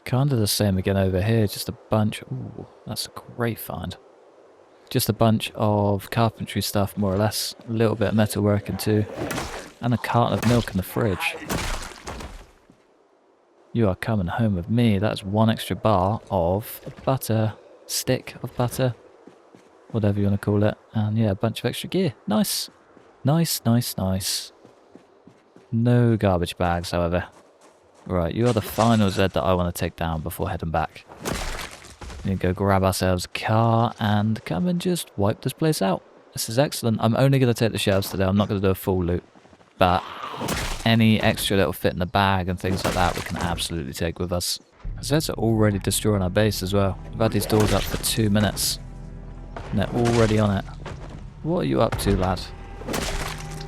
Kind of the same again over here, just a bunch. Ooh, that's a great find. Just a bunch of carpentry stuff, more or less. A little bit of metalworking too. And a carton of milk in the fridge. You are coming home with me. That's one extra bar of butter. Stick of butter. Whatever you want to call it. And yeah, a bunch of extra gear. Nice. Nice, nice, nice. No garbage bags, however. Right, you are the final Zed that I want to take down before heading back. We need to go grab ourselves a car and come and just wipe this place out. This is excellent. I'm only going to take the shelves today. I'm not going to do a full loot. But any extra little fit in the bag and things like that we can absolutely take with us. Zeds are already destroying our base as well. We've had these doors up for 2 minutes. And they're already on it. What are you up to, lad?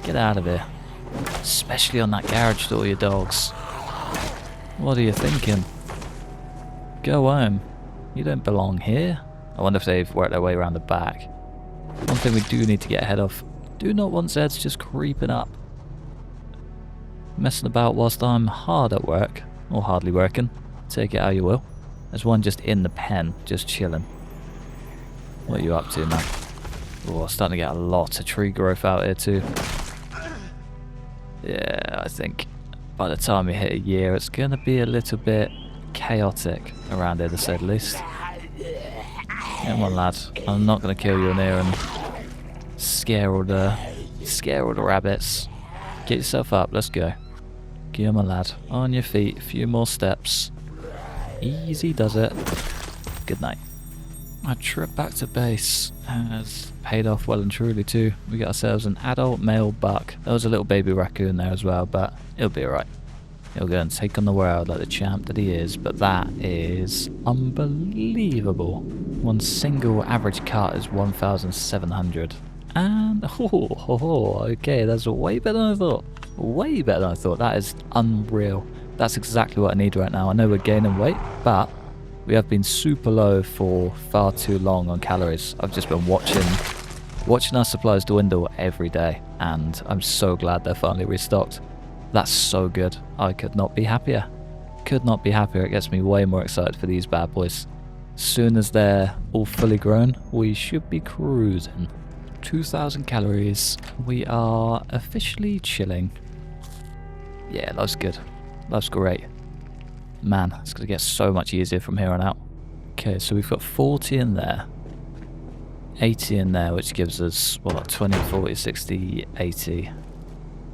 Get out of here. Especially on that garage door, you dogs. What are you thinking? Go home. You don't belong here. I wonder if they've worked their way around the back. One thing we do need to get ahead of. Do not want Zeds just creeping up. Messing about whilst I'm hard at work. Or hardly working. Take it how you will. There's one just in the pen, just chilling. What are you up to, man? Oh, starting to get a lot of tree growth out here too. Yeah, I think by the time we hit a year, it's going to be a little bit chaotic around here, to say the least. Come on, lad. I'm not going to kill you in here and scare all the rabbits. Get yourself up. Let's go. Come on, lad. On your feet. A few more steps. Easy does it. Good night. Our trip back to base has paid off well and truly too. We got ourselves an adult male buck. There was a little baby raccoon there as well, but it'll be alright. He'll go and take on the world like the champ that he is, but that is unbelievable. One single average cut is 1,700. And, okay, that's way better than I thought. Way better than I thought. That is unreal. That's exactly what I need right now. I know we're gaining weight, but we have been super low for far too long on calories. I've just been watching our supplies dwindle every day, and I'm so glad they're finally restocked. That's so good. I could not be happier. Could not be happier. It gets me way more excited for these bad boys. As soon as they're all fully grown, we should be cruising. 2,000 calories. We are officially chilling. Yeah, life's good. Life's great. Man, it's going to get so much easier from here on out. Okay, so we've got 40 in there. 80 in there, which gives us, what, 20, 40, 60, 80.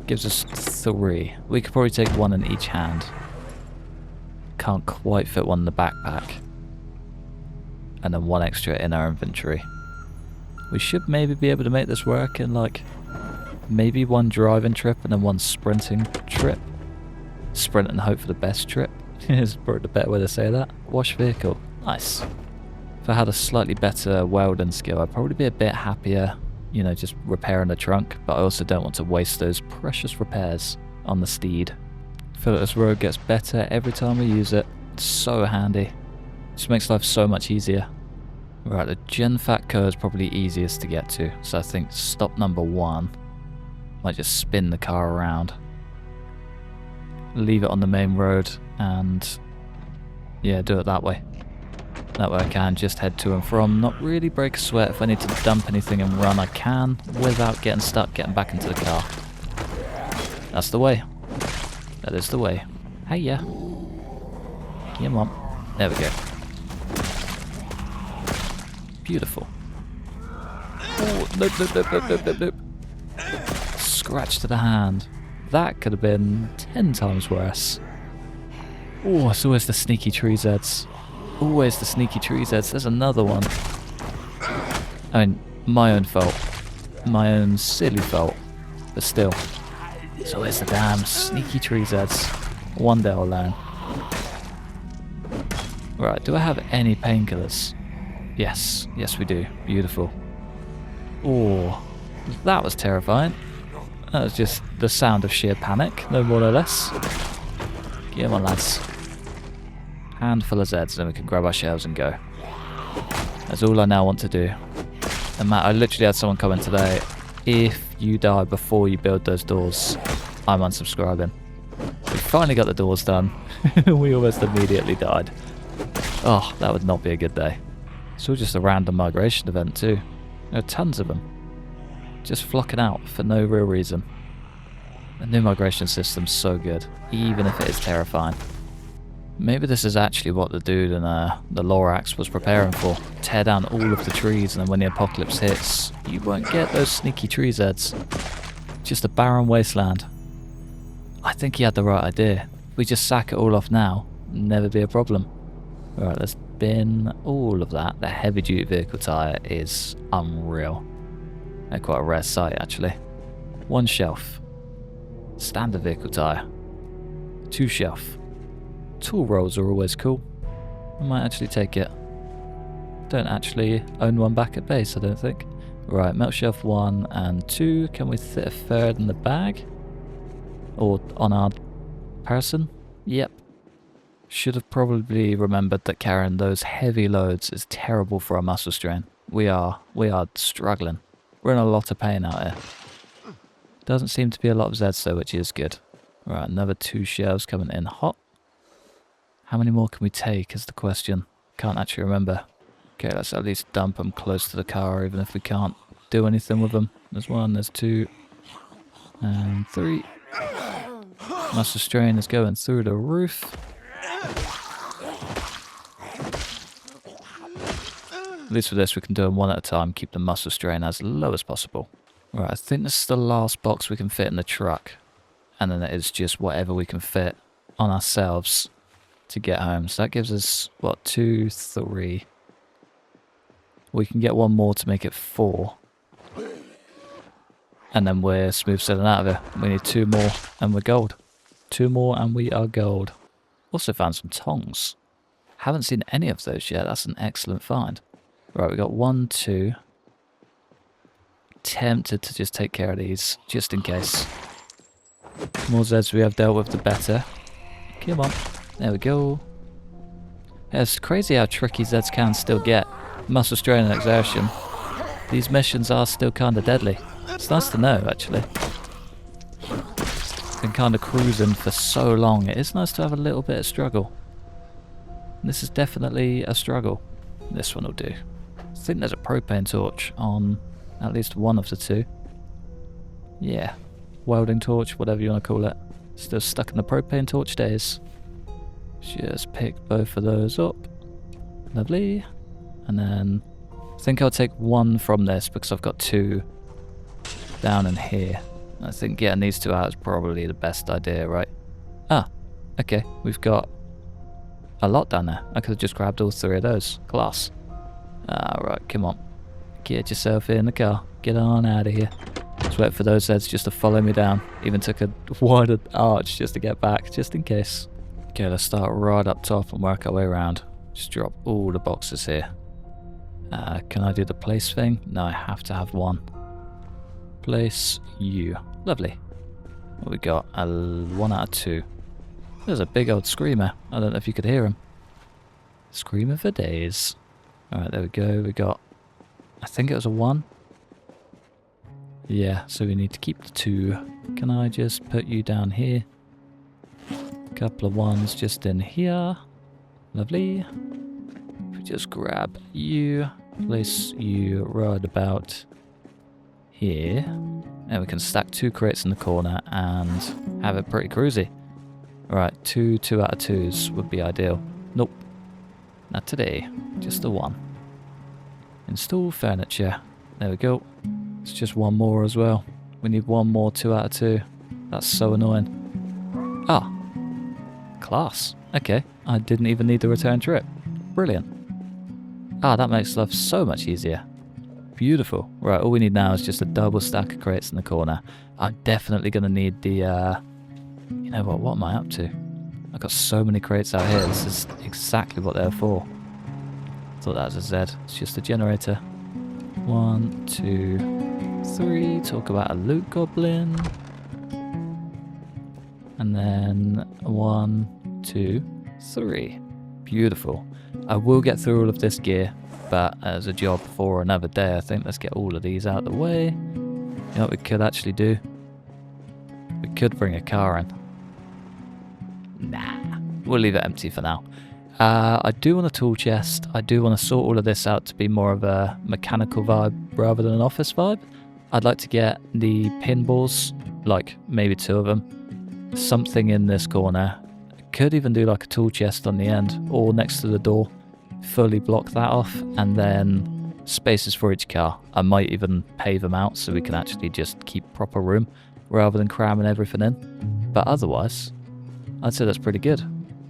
Gives us 3. We could probably take 1 in each hand. Can't quite fit 1 in the backpack. And then 1 extra in our inventory. We should maybe be able to make this work in, like, maybe 1 driving trip and then 1 sprinting trip. Sprint and hope for the best trip. Is probably the better way to say that. Wash vehicle. Nice. If I had a slightly better welding skill, I'd probably be a bit happier, you know, just repairing the trunk, but I also don't want to waste those precious repairs on the steed. I feel like this road gets better every time we use it. It's so handy. Just makes life so much easier. Right, the Genfatco is probably easiest to get to, so I think stop number 1. Might just spin the car around. Leave it on the main road and yeah, do it that way. That way I can just head to and from, not really break a sweat. If I need to dump anything and run, I can without getting stuck, getting back into the car. That's the way. That is the way. Hey, yeah. Come on. There we go. Beautiful. Oh, nope. Scratch to the hand. That could have been 10 times worse. Oh, it's always the sneaky tree Zeds. Always the sneaky tree Zeds. There's another one. I mean, my own fault. My own silly fault. But still. It's always the damn sneaky tree Zeds. One day I'll learn. Right, do I have any painkillers? Yes. Yes, we do. Beautiful. Oh, that was terrifying. That was just the sound of sheer panic, no more no less. Come on, lads. Handful of Zeds, then we can grab our shells and go. That's all I now want to do. And Matt, I literally had someone comment today, if you die before you build those doors, I'm unsubscribing. We finally got the doors done. We almost immediately died. Oh, that would not be a good day. It's all just a random migration event too. There are tons of them. Just flocking out for no real reason. The new migration system's so good, even if it is terrifying. Maybe this is actually what the dude in the Lorax was preparing for. Tear down all of the trees, and then when the apocalypse hits, you won't get those sneaky tree Zeds. Just a barren wasteland. I think he had the right idea. If we just sack it all off now, never be a problem. Alright, let's bin all of that. The heavy duty vehicle tyre is unreal. They're quite a rare sight actually. 1 shelf. Standard vehicle tyre. 2 shelf. Tool rolls are always cool. I might actually take it. Don't actually own one back at base, I don't think. Right, melt shelf 1 and 2. Can we fit a third in the bag? Or on our person? Yep. Should have probably remembered that carrying those heavy loads is terrible for our muscle strain. We are struggling. We're in a lot of pain out here. Doesn't seem to be a lot of Zeds though, which is good. Right, another 2 shelves coming in hot. How many more can we take is the question. Can't actually remember. Okay, let's at least dump them close to the car, even if we can't do anything with them. There's 1, there's 2, and 3. Muscle strain is going through the roof. At least for this, we can do them one at a time, keep the muscle strain as low as possible. Right, I think this is the last box we can fit in the truck. And then it is just whatever we can fit on ourselves to get home. So that gives us, what, 2, 3. We can get 1 more to make it 4. And then we're smooth sailing out of here. We need 2 more and we're gold. 2 more and we are gold. Also found some tongs. Haven't seen any of those yet. That's an excellent find. Right, we got 1, 2. Tempted to just take care of these, just in case. The more Zeds we have dealt with, the better. Come on. There we go. Yeah, it's crazy how tricky Zeds can still get. Muscle strain and exertion. These missions are still kind of deadly. It's nice to know, actually. Been kind of cruising for so long. It is nice to have a little bit of struggle. This is definitely a struggle. This one will do. I think there's a propane torch on at least one of the 2. Yeah. Welding torch, whatever you want to call it. Still stuck in the propane torch days. Just pick both of those up. Lovely. And then I think I'll take 1 from this because I've got 2 down in here. I think getting these 2 out is probably the best idea, right? Ah, okay. We've got a lot down there. I could have just grabbed all 3 of those. Class. Right, come on. Get yourself in the car. Get on out of here. Just wait for those heads just to follow me down. Even took a wider arch just to get back, just in case. Okay, let's start right up top and work our way around. Just drop all the boxes here. Can I do the place thing? No, I have to have 1. Place you. Lovely. What we got? 1 out of 2. There's a big old screamer. I don't know if you could hear him. Screamer for days. Alright, there we go. We got, I think it was a 1. Yeah, so we need to keep the 2. Can I just put you down here? Couple of 1s just in here. Lovely. If we just grab you, place you right about here. And we can stack 2 crates in the corner and have it pretty cruisy. Alright, 2 out of 2s would be ideal. Nope. Not today. Just the 1. Install furniture. There we go. It's just 1 more as well. We need 1 more 2 out of 2. That's so annoying. Ah. Class. Okay. I didn't even need the return trip. Brilliant. Ah, that makes life so much easier. Beautiful. Right, all we need now is just a double stack of crates in the corner. I'm definitely going to need the, you know what am I up to? I've got so many crates out here. This is exactly what they're for. Thought that was a Z. It's just a generator. 1, 2, 3. Talk about a loot goblin. And then 1, 2, 3. Beautiful. I will get through all of this gear, but as a job for another day, I think. Let's get all of these out of the way. You know what we could actually do? We could bring a car in. Nah, we'll leave it empty for now. I do want a tool chest. I do want to sort all of this out to be more of a mechanical vibe rather than an office vibe. I'd like to get the pinballs, like maybe 2 of them. Something in this corner. Could even do like a tool chest on the end or next to the door. Fully block that off, and then spaces for each car. I might even pave them out so we can actually just keep proper room rather than cramming everything in. But otherwise, I'd say that's pretty good.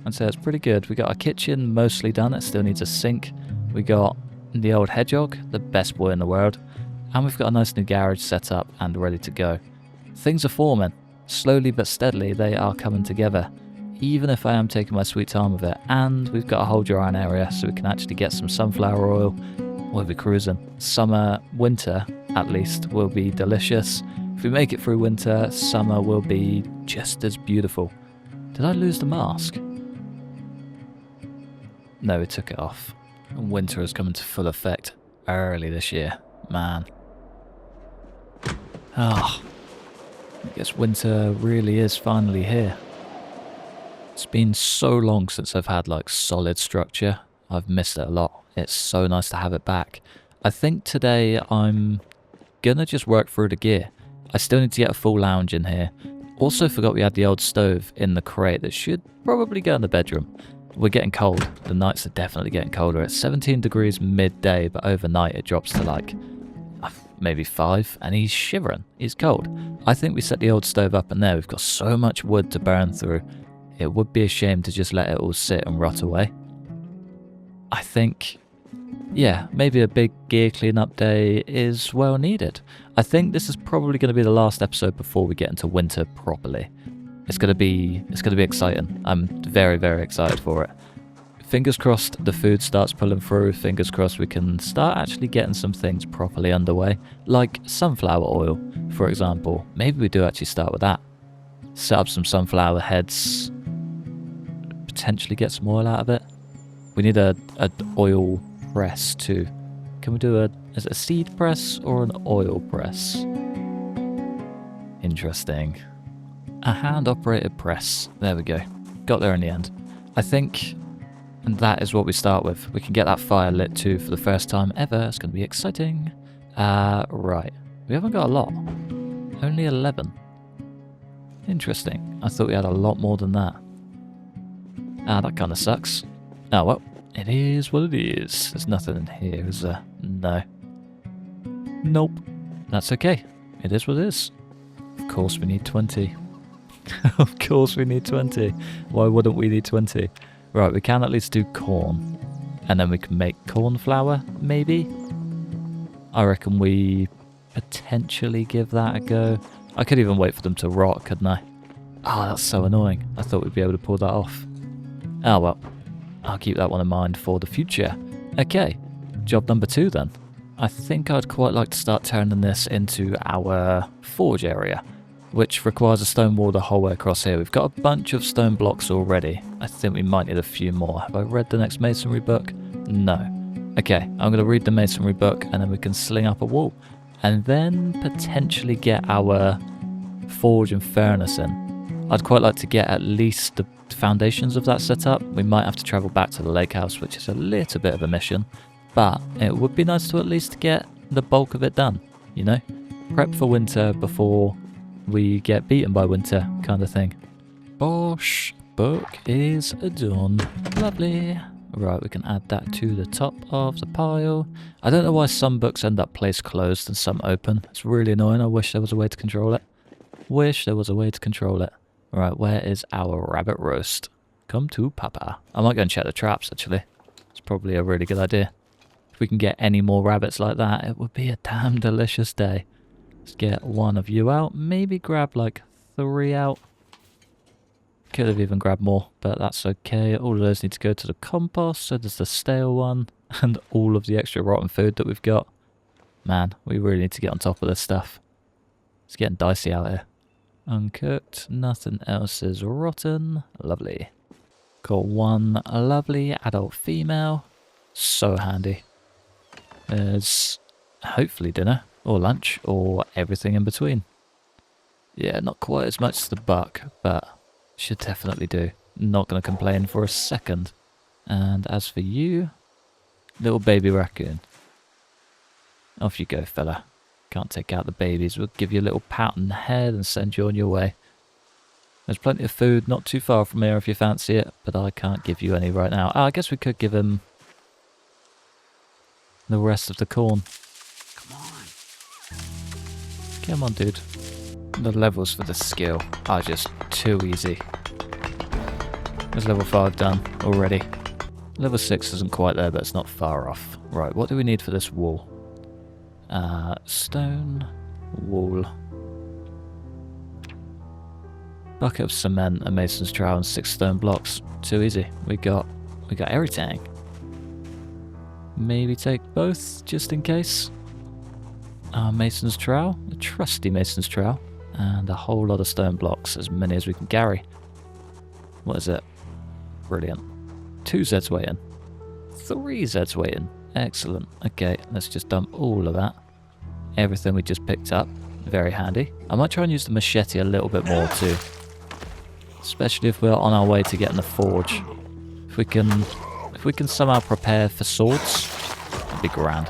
I'd say it's pretty good. We got our kitchen mostly done. It still needs a sink. We got the old hedgehog, the best boy in the world. And we've got a nice new garage set up and ready to go. Things are forming. Slowly but steadily, they are coming together. Even if I am taking my sweet time with it. And we've got a whole drying area so we can actually get some sunflower oil. We'll be cruising. Summer, winter at least, will be delicious. If we make it through winter, summer will be just as beautiful. Did I lose the mask? No, we took it off. Winter has come into full effect early this year. Man. Ah. I guess winter really is finally here. It's been so long since I've had like solid structure. I've missed it a lot. It's so nice to have it back. I think today I'm gonna just work through the gear. I still need to get a full lounge in here. Also forgot we had the old stove in the crate that should probably go in the bedroom. We're getting cold. The nights are definitely getting colder. It's 17 degrees midday, but overnight it drops to like maybe 5, and he's shivering. He's cold. I think we set the old stove up in there. We've got so much wood to burn through. It would be a shame to just let it all sit and rot away. I think, yeah, maybe a big gear cleanup day is well needed. I think this is probably going to be the last episode before we get into winter properly. It's going to be exciting. I'm very, very excited for it. Fingers crossed the food starts pulling through. Fingers crossed we can start actually getting some things properly underway. Like sunflower oil, for example. Maybe we do actually start with that. Set up some sunflower heads. Potentially get some oil out of it. We need a oil press too. Can we do is it a seed press or an oil press? Interesting. A hand-operated press. There we go. Got there in the end. I think... And that is what we start with. We can get that fire lit too for the first time ever. It's going to be exciting. Right. We haven't got a lot. Only 11. Interesting. I thought we had a lot more than that. That kind of sucks. Oh, well. It is what it is. There's nothing in here, is there? No. Nope. That's okay. It is what it is. Of course we need 20. Of course we need 20. Why wouldn't we need 20? Right, we can at least do corn. And then we can make corn flour, maybe? I reckon we potentially give that a go. I could even wait for them to rot, couldn't I? Oh, that's so annoying. I thought we'd be able to pull that off. Oh, well. I'll keep that one in mind for the future. Okay, job number 2 then. I think I'd quite like to start turning this into our forge area, which requires a stone wall the whole way across here. We've got a bunch of stone blocks already. I think we might need a few more. Have I read the next masonry book? No. Okay, I'm going to read the masonry book and then we can sling up a wall. And then potentially get our forge and furnace in. I'd quite like to get at least the foundations of that set up. We might have to travel back to the lake house, which is a little bit of a mission. But it would be nice to at least get the bulk of it done, you know? Prep for winter before we get beaten by winter, kind of thing. Bosh, book is done. Lovely. Right, we can add that to the top of the pile. I don't know why some books end up placed closed and some open. It's really annoying. I wish there was a way to control it. Wish there was a way to control it. Right, where is our rabbit roast? Come to Papa. I might go and check the traps, actually. It's probably a really good idea. If we can get any more rabbits like that, it would be a damn delicious day. Let's get one of you out. Maybe grab like 3 out. Could have even grabbed more, but that's okay. All of those need to go to the compost. So there's the stale one and all of the extra rotten food that we've got. Man, we really need to get on top of this stuff. It's getting dicey out here. Uncooked, nothing else is rotten. Lovely. Got one lovely adult female. So handy. There's hopefully dinner, or lunch, or everything in between. Yeah, not quite as much as the buck, but should definitely do. Not going to complain for a second. And as for you, little baby raccoon. Off you go, fella. Can't take out the babies. We'll give you a little pat on the head and send you on your way. There's plenty of food not too far from here if you fancy it, but I can't give you any right now. Oh, I guess we could give him the rest of the corn. Come on, dude. The levels for the skill are just too easy. There's level 5 done already. Level 6 isn't quite there, but it's not far off. Right, what do we need for this wall? Stone, wall, bucket of cement, a mason's trowel, and 6 stone blocks. Too easy. We got everything. Maybe take both just in case. Mason's trowel, a trusty mason's trowel, and a whole lot of stone blocks, as many as we can carry. What is it? Brilliant. 2 Zeds weight in. 3 Zeds weight in. Excellent. Okay, let's just dump all of that. Everything we just picked up. Very handy. I might try and use the machete a little bit more too. Especially if we're on our way to getting the forge. If we can somehow prepare for swords, that'd be grand.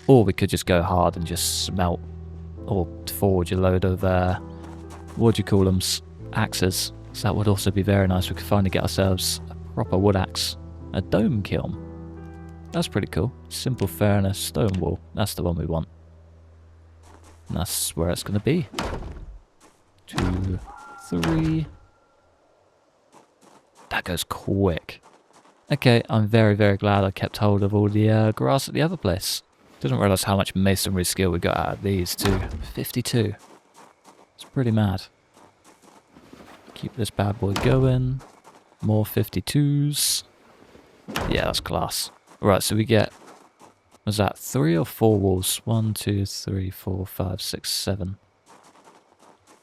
Or we could just go hard and just smelt or forge a load of what do you call them? Axes. So that would also be very nice. We could finally get ourselves a proper wood axe. A dome kiln. That's pretty cool. Simple furnace, stone wall. That's the one we want. And that's where it's going to be. 2, 3. That goes quick. Okay, I'm very, very glad I kept hold of all the grass at the other place. Didn't realise how much masonry skill we got out of these too. 52. It's pretty mad. Keep this bad boy going. More 52s. Yeah, that's class. Right, so we get, was that 3 or 4 walls? 1, 2, 3, 4, 5, 6, 7.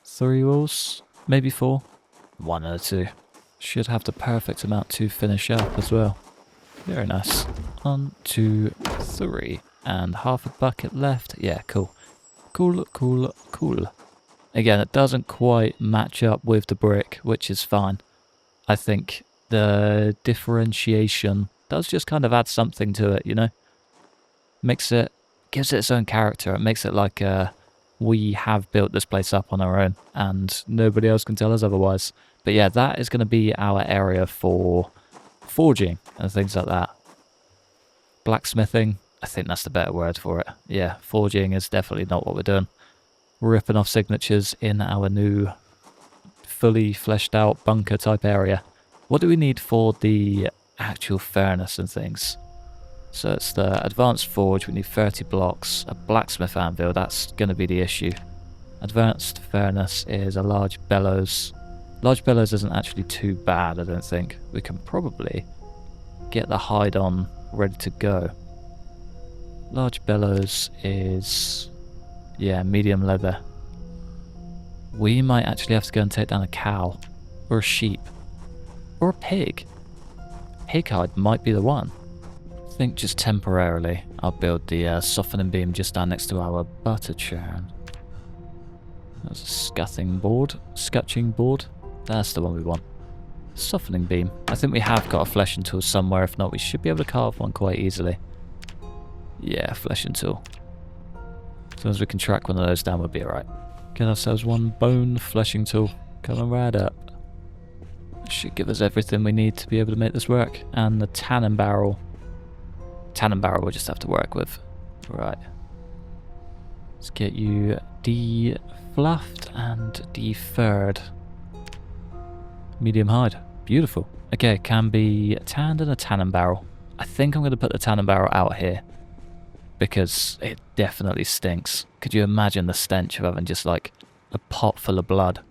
3 walls? Maybe 4? 1 or 2. Should have the perfect amount to finish up as well. Very nice. 1, 2, 3. And half a bucket left. Yeah, cool. Cool, cool, cool. Again, it doesn't quite match up with the brick, which is fine. I think the differentiation does just kind of add something to it, you know? Gives it its own character. It makes it like we have built this place up on our own and nobody else can tell us otherwise. But yeah, that is going to be our area for forging and things like that. Blacksmithing, I think that's the better word for it. Yeah, forging is definitely not what we're doing. We're ripping off signatures in our new fully fleshed out bunker type area. What do we need for the actual furnace and things? So it's the advanced forge, we need 30 blocks, a blacksmith anvil, that's going to be the issue. Advanced furnace is a large bellows. Large bellows isn't actually too bad, I don't think. We can probably get the hide on ready to go. Large bellows is, yeah, medium leather. We might actually have to go and take down a cow, or a sheep, or a pig. Pig hide might be the one. I think just temporarily I'll build the softening beam just down next to our butter churn. That's a scutching board. That's the one we want. Softening beam. I think we have got a fleshing tool somewhere. If not, we should be able to carve one quite easily. Yeah, fleshing tool. As long as we can track one of those down, we'll be alright. Get ourselves one bone fleshing tool. Coming right up. Should give us everything we need to be able to make this work. And the tannin barrel. Tannin barrel we'll just have to work with. Right. Let's get you defluffed and defurred. Medium hide. Beautiful. Okay, can be tanned in a tannin barrel. I think I'm going to put the tannin barrel out here. Because it definitely stinks. Could you imagine the stench of having just like a pot full of blood?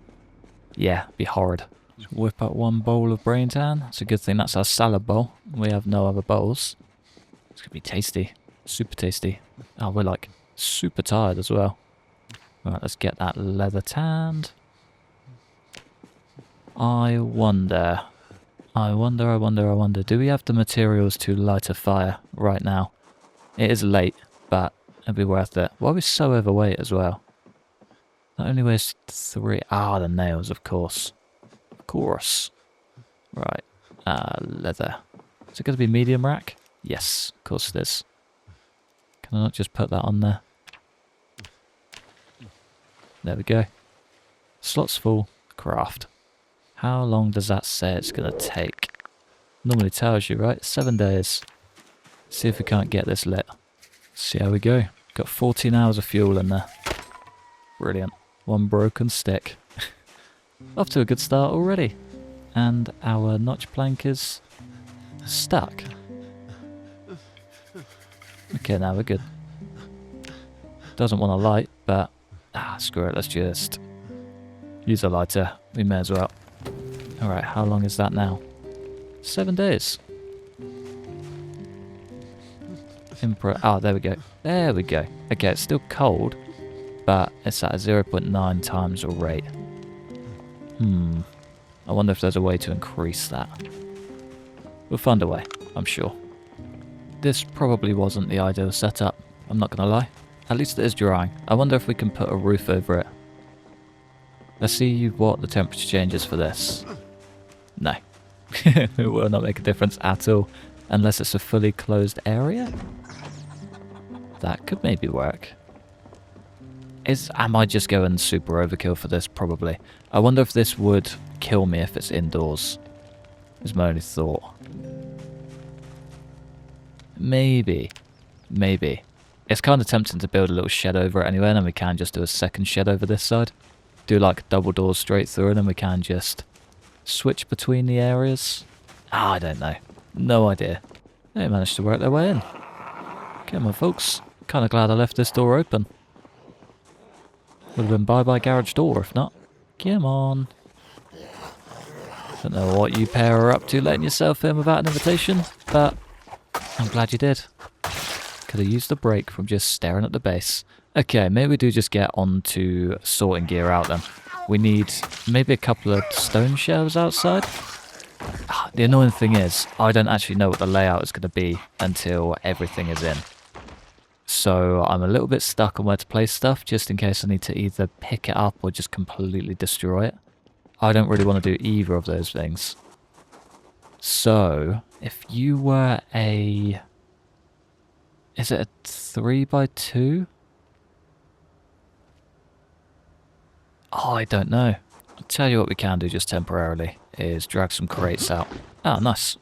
Yeah, be horrid. Whip up one bowl of brain tan. It's a good thing that's our salad bowl. We have no other bowls. It's going to be tasty. Super tasty. Oh, we're like Super tired as well. Right, let's get that leather tanned. I wonder, do we have the materials to light a fire right now? It is late, but it'll be worth it. Why are we so overweight as well? That only weighs 3. Ah, the nails, of course. Of course. Right. Leather. Is it going to be medium rack? Yes, of course it is. Can I not just put that on there? There we go. Slots full. Craft. How long does that say it's going to take? Normally tells you, right? 7 days. See if we can't get this lit. See how we go. Got 14 hours of fuel in there. Brilliant. One broken stick. Off to a good start already. And our notch plank is stuck. Okay, now we're good. Doesn't want to light, but screw it. Let's just use a lighter. We may as well. Alright, how long is that now? 7 days. Oh, there we go. There we go. Okay, it's still cold, but it's at a 0.9 times rate. I wonder if there's a way to increase that. We'll find a way, I'm sure. This probably wasn't the ideal setup, I'm not going to lie. At least it is drying. I wonder if we can put a roof over it. Let's see what the temperature changes for this. No. It will not make a difference at all, unless it's a fully closed area. That could maybe work. Am I just going super overkill for this? Probably. I wonder if this would kill me if it's indoors. Is my only thought. Maybe. Maybe. It's kind of tempting to build a little shed over it anyway, and then we can just do a second shed over this side. Do like double doors straight through, and then we can just switch between the areas. I don't know. No idea. They managed to work their way in. Come on, folks. Kind of glad I left this door open. Would have been bye-bye garage door if not. Come on. Don't know what you pair are up to letting yourself in without an invitation, but I'm glad you did. Could have used a break from just staring at the base. Okay, maybe we do just get on to sorting gear out then. We need maybe a couple of stone shelves outside. The annoying thing is, I don't actually know what the layout is going to be until everything is in. So I'm a little bit stuck on where to place stuff, just in case I need to either pick it up or just completely destroy it. I don't really want to do either of those things. So, if you were a... Is it a 3x2? Oh, I don't know. I'll tell you what we can do just temporarily, is drag some crates out. Oh, nice.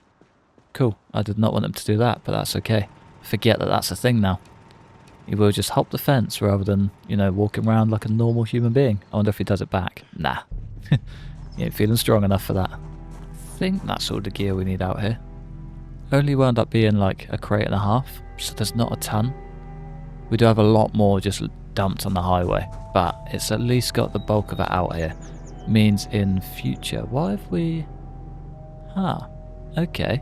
Cool. I did not want them to do that, but that's okay. Forget that that's a thing now. He will just hop the fence rather than, you know, walking around like a normal human being. I wonder if he does it back. Nah. He ain't feeling strong enough for that. I think that's all the gear we need out here. Only wound up being like a crate and a half, so there's not a ton. We do have a lot more just dumped on the highway, but it's at least got the bulk of it out here. Means in future, why have we... okay.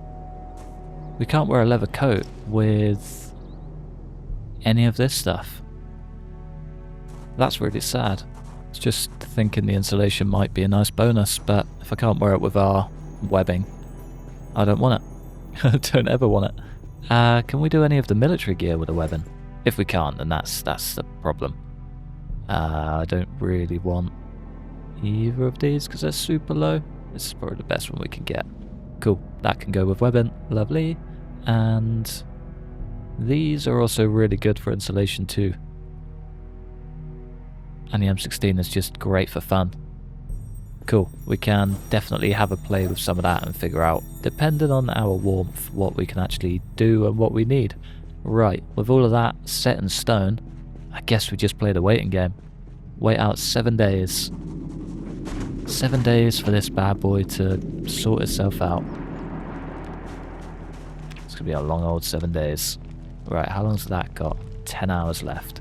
We can't wear a leather coat with any of this stuff. That's really sad. It's just thinking the insulation might be a nice bonus, but if I can't wear it with our webbing, I don't want it. I don't ever want it. Can we do any of the military gear with a webbing? If we can't, then that's the problem. I don't really want either of these because they're super low. This is probably the best one we can get. Cool, that can go with webbing. Lovely. And these are also really good for insulation too. And the M16 is just great for fun. Cool, we can definitely have a play with some of that and figure out, depending on our warmth, what we can actually do and what we need. Right, with all of that set in stone, I guess we just play the waiting game. Wait out 7 days. 7 days for this bad boy to sort itself out. It's going to be a long old 7 days. Right, how long's that got? 10 hours left.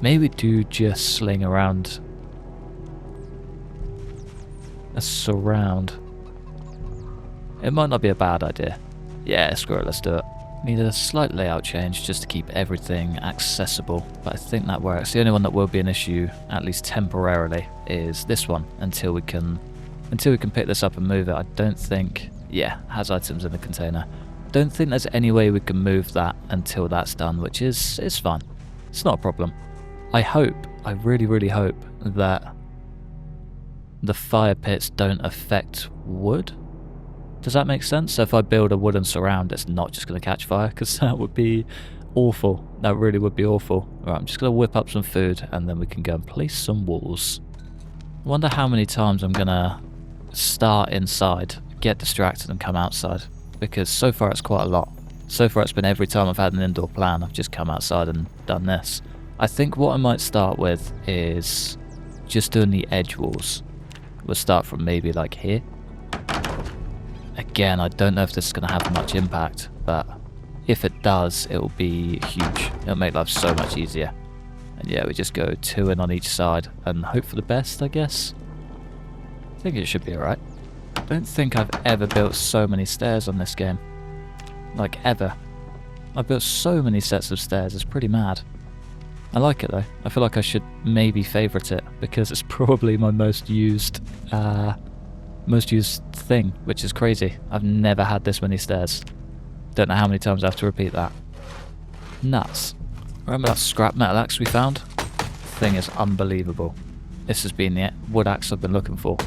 Maybe do just sling around a surround. It might not be a bad idea. Yeah, screw it, let's do it. Need a slight layout change just to keep everything accessible, but I think that works. The only one that will be an issue, at least temporarily, is this one until we can pick this up and move it. I don't think, yeah, has items in the container. Don't think there's any way we can move that until that's done, which is fine. It's not a problem. I really, really hope that the fire pits don't affect wood. Does that make sense? So if I build a wooden surround, it's not just going to catch fire, because that would be awful. That really would be awful. Right, I'm just going to whip up some food, and then we can go and place some walls. I wonder how many times I'm going to start inside, get distracted, and come outside, because so far it's quite a lot. So far it's been every time I've had an indoor plan, I've just come outside and done this. I think what I might start with is just doing the edge walls. We'll start from maybe like here. Again, I don't know if this is going to have much impact, but if it does, it will be huge. It'll make life so much easier. And yeah, we just go 2 in on each side and hope for the best, I guess. I think it should be alright. I don't think I've ever built so many stairs on this game. Like, ever. I've built so many sets of stairs, it's pretty mad. I like it though. I feel like I should maybe favourite it, because it's probably my most used thing, which is crazy. I've never had this many stairs. Don't know how many times I have to repeat that. Nuts. Remember that scrap metal axe we found? Thing is unbelievable. This has been the wood axe I've been looking for.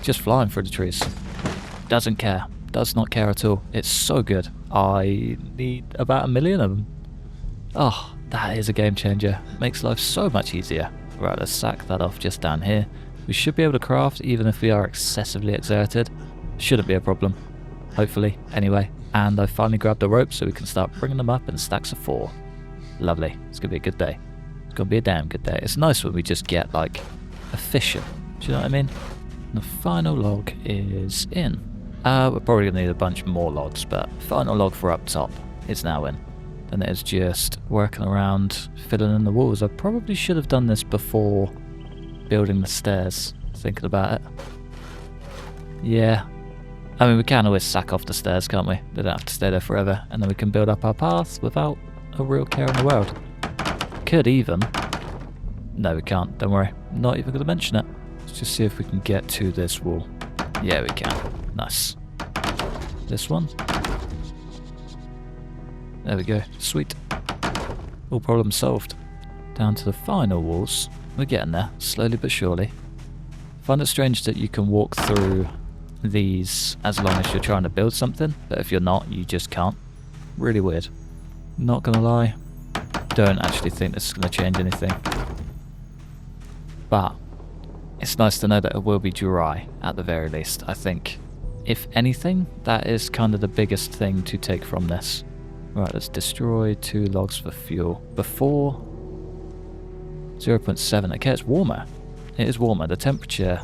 Just flying through the trees. Doesn't care. Does not care at all. It's so good. I need about 1 million of them. Oh, that is a game changer. Makes life so much easier. Right, let's sack that off just down here. We should be able to craft even if we are excessively exerted. Shouldn't be a problem. Hopefully, anyway. And I finally grabbed the rope so we can start bringing them up in stacks of 4. Lovely. It's going to be a good day. It's going to be a damn good day. It's nice when we just get, like, efficient. Do you know what I mean? The final log is in. We're probably going to need a bunch more logs, but final log for up top is now in. And it is just working around, filling in the walls. I probably should have done this before building the stairs, thinking about it. Yeah. I mean, we can always sack off the stairs, can't we? They don't have to stay there forever, and then we can build up our path without a real care in the world. Could even... No, we can't, don't worry. Not even going to mention it. Let's just see if we can get to this wall. Yeah, we can. Nice. This one. There we go. Sweet. All problems solved. Down to the final walls. We're getting there, slowly but surely. I find it strange that you can walk through these as long as you're trying to build something, but if you're not, you just can't. Really weird. Not gonna lie, don't actually think this is gonna change anything. But it's nice to know that it will be dry, at the very least. I think, if anything, that is kind of the biggest thing to take from this. Right, let's destroy 2 logs for fuel. Before 0.7. Okay, it's warmer. It is warmer. The temperature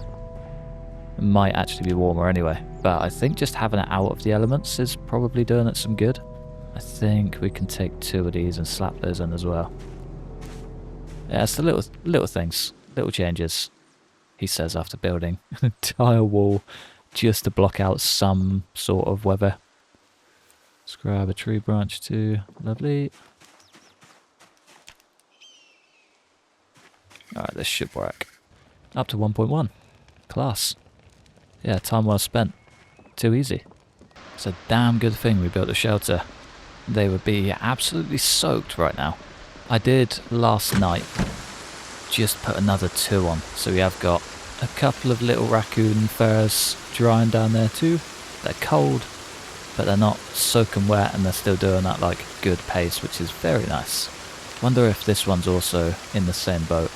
might actually be warmer anyway, but I think just having it out of the elements is probably doing it some good. I think we can take 2 of these and slap those in as well. Yeah, it's the little things, little changes, he says after building an entire wall just to block out some sort of weather. Let's grab a tree branch too. Lovely. Alright, this should work. Up to 1.1. Class. Yeah, time well spent. Too easy. It's a damn good thing we built a shelter. They would be absolutely soaked right now. I did last night just put another 2 on, so we have got a couple of little raccoon furs drying down there too. They're cold, but they're not soaking wet, and they're still doing that like good pace, which is very nice. Wonder if this one's also in the same boat.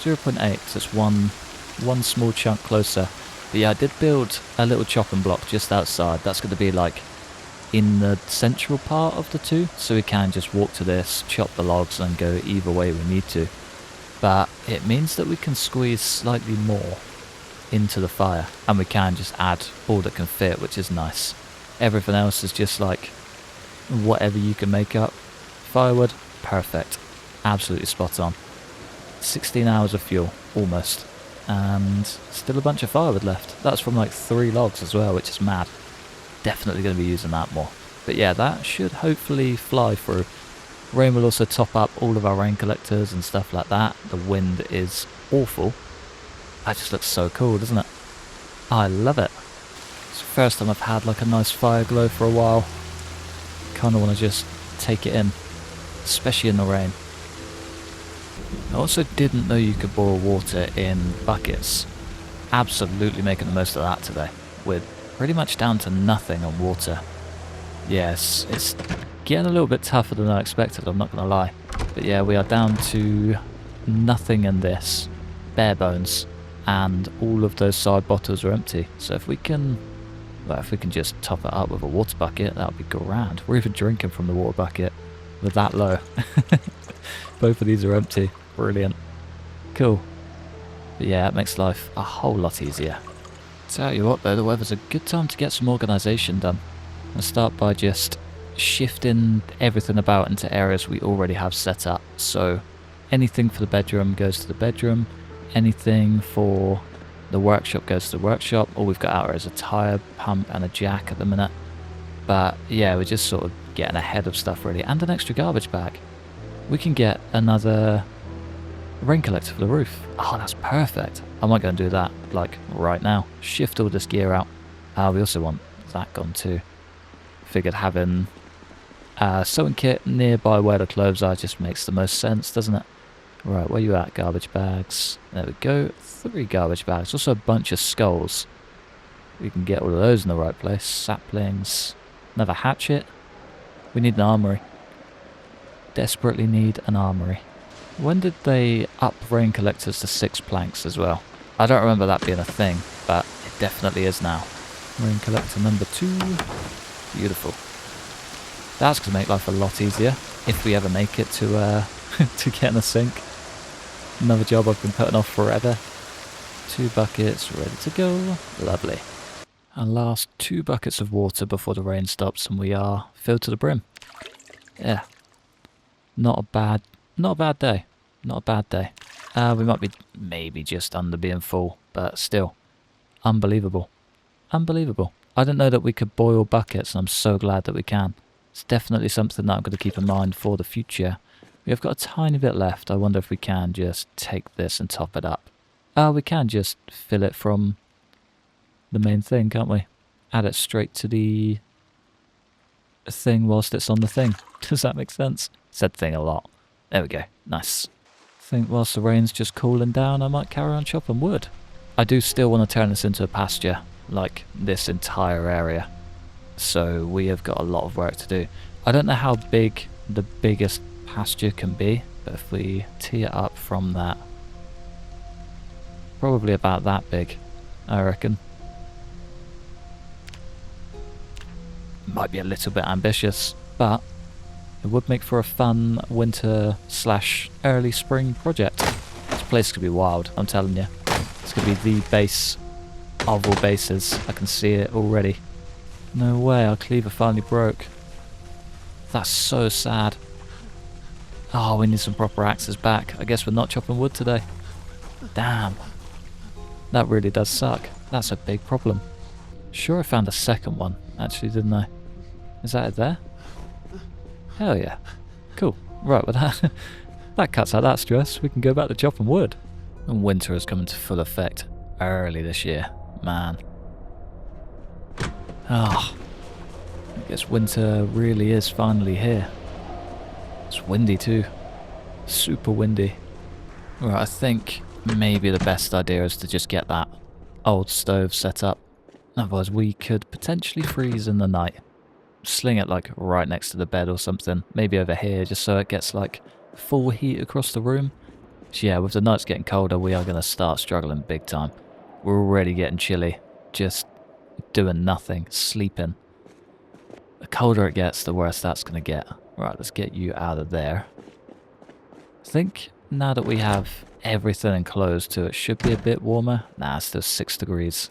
0.8, so it's one small chunk closer. But yeah, I did build a little chopping block just outside. That's going to be like in the central part of the 2, so we can just walk to this, chop the logs, and go either way we need to. But it means that we can squeeze slightly more into the fire, and we can just add all that can fit, which is nice. Everything else is just like whatever you can make up. Firewood, perfect. Absolutely spot on. 16 hours of fuel, almost. And still a bunch of firewood left. That's from like 3 logs as well, which is mad. Definitely going to be using that more. But yeah, that should hopefully fly through. Rain will also top up all of our rain collectors and stuff like that. The wind is awful. That just looks so cool, doesn't it? I love it. It's the first time I've had like a nice fire glow for a while. Kind of want to just take it in, especially in the rain. I also didn't know you could boil water in buckets. Absolutely making the most of that today. We're pretty much down to nothing on water. Yes, it's getting a little bit tougher than I expected, I'm not going to lie. But yeah, we are down to nothing in this. Bare bones. And all of those side bottles are empty. So if we can... well, if we can just top it up with a water bucket, that would be grand. We're even drinking from the water bucket. We're that low. Both of these are empty. Brilliant. Cool. But yeah, it makes life a whole lot easier. Tell you what though, the weather's a good time to get some organisation done. I'll start by just shifting everything about into areas we already have set up. So anything for the bedroom goes to the bedroom. Anything for the workshop goes to the workshop. All we've got out is a tyre pump and a jack at the minute. But yeah, we're just sort of getting ahead of stuff really. And an extra garbage bag. We can get another rain collector for the roof. Oh, that's perfect. I might go and do that like right now. Shift all this gear out. We also want that gone too. Figured having a sewing kit nearby where the clothes are just makes the most sense, doesn't it? Right, where you at? Garbage bags. There we go. 3 garbage bags. Also a bunch of skulls. We can get all of those in the right place. Saplings. Another hatchet. We need an armory. Desperately need an armory. When did they up rain collectors to 6 planks as well? I don't remember that being a thing, but it definitely is now. Rain collector number 2. Beautiful. That's going to make life a lot easier if we ever make it to to get in a sink. Another job I've been putting off forever. 2 buckets ready to go. Lovely. And last 2 buckets of water before the rain stops and we are filled to the brim. Yeah. Not a bad day. Not a bad day. We might be maybe just under being full, but still. Unbelievable. Unbelievable. I didn't know that we could boil buckets and I'm so glad that we can. It's definitely something that I'm going to keep in mind for the future. We have got a tiny bit left. I wonder if we can just take this and top it up. We can just fill it from the main thing, can't we? Add it straight to the thing whilst it's on the thing. Does that make sense? Said thing a lot. There we go. Nice. I think whilst the rain's just cooling down, I might carry on chopping wood. I do still want to turn this into a pasture, like this entire area. So we have got a lot of work to do. I don't know how big the biggest pasture can be, but if we tee it up from that, probably about that big, I reckon. Might be a little bit ambitious, but it would make for a fun winter / early spring project. This place could be wild, I'm telling you. It's going to be the base of all bases. I can see it already. No way, our cleaver finally broke. That's so sad. Oh, we need some proper axes back. I guess we're not chopping wood today. Damn. That really does suck. That's a big problem. Sure, I found a second one, actually, didn't I? Is that it there? Hell yeah. Cool. Right, well that cuts out that stress. We can go back to chopping wood. And winter has come into full effect early this year. Man. Ah. I guess winter really is finally here. It's windy too. Super windy. Right, I think maybe the best idea is to just get that old stove set up. Otherwise we could potentially freeze in the night. Sling it like right next to the bed or something. Maybe over here just so it gets like full heat across the room. So yeah, with the nights getting colder we are going to start struggling big time. We're already getting chilly. Just doing nothing. Sleeping. The colder it gets, the worse that's going to get. Right, let's get you out of there. I think now that we have everything enclosed to it should be a bit warmer. Nah, it's still 6 degrees.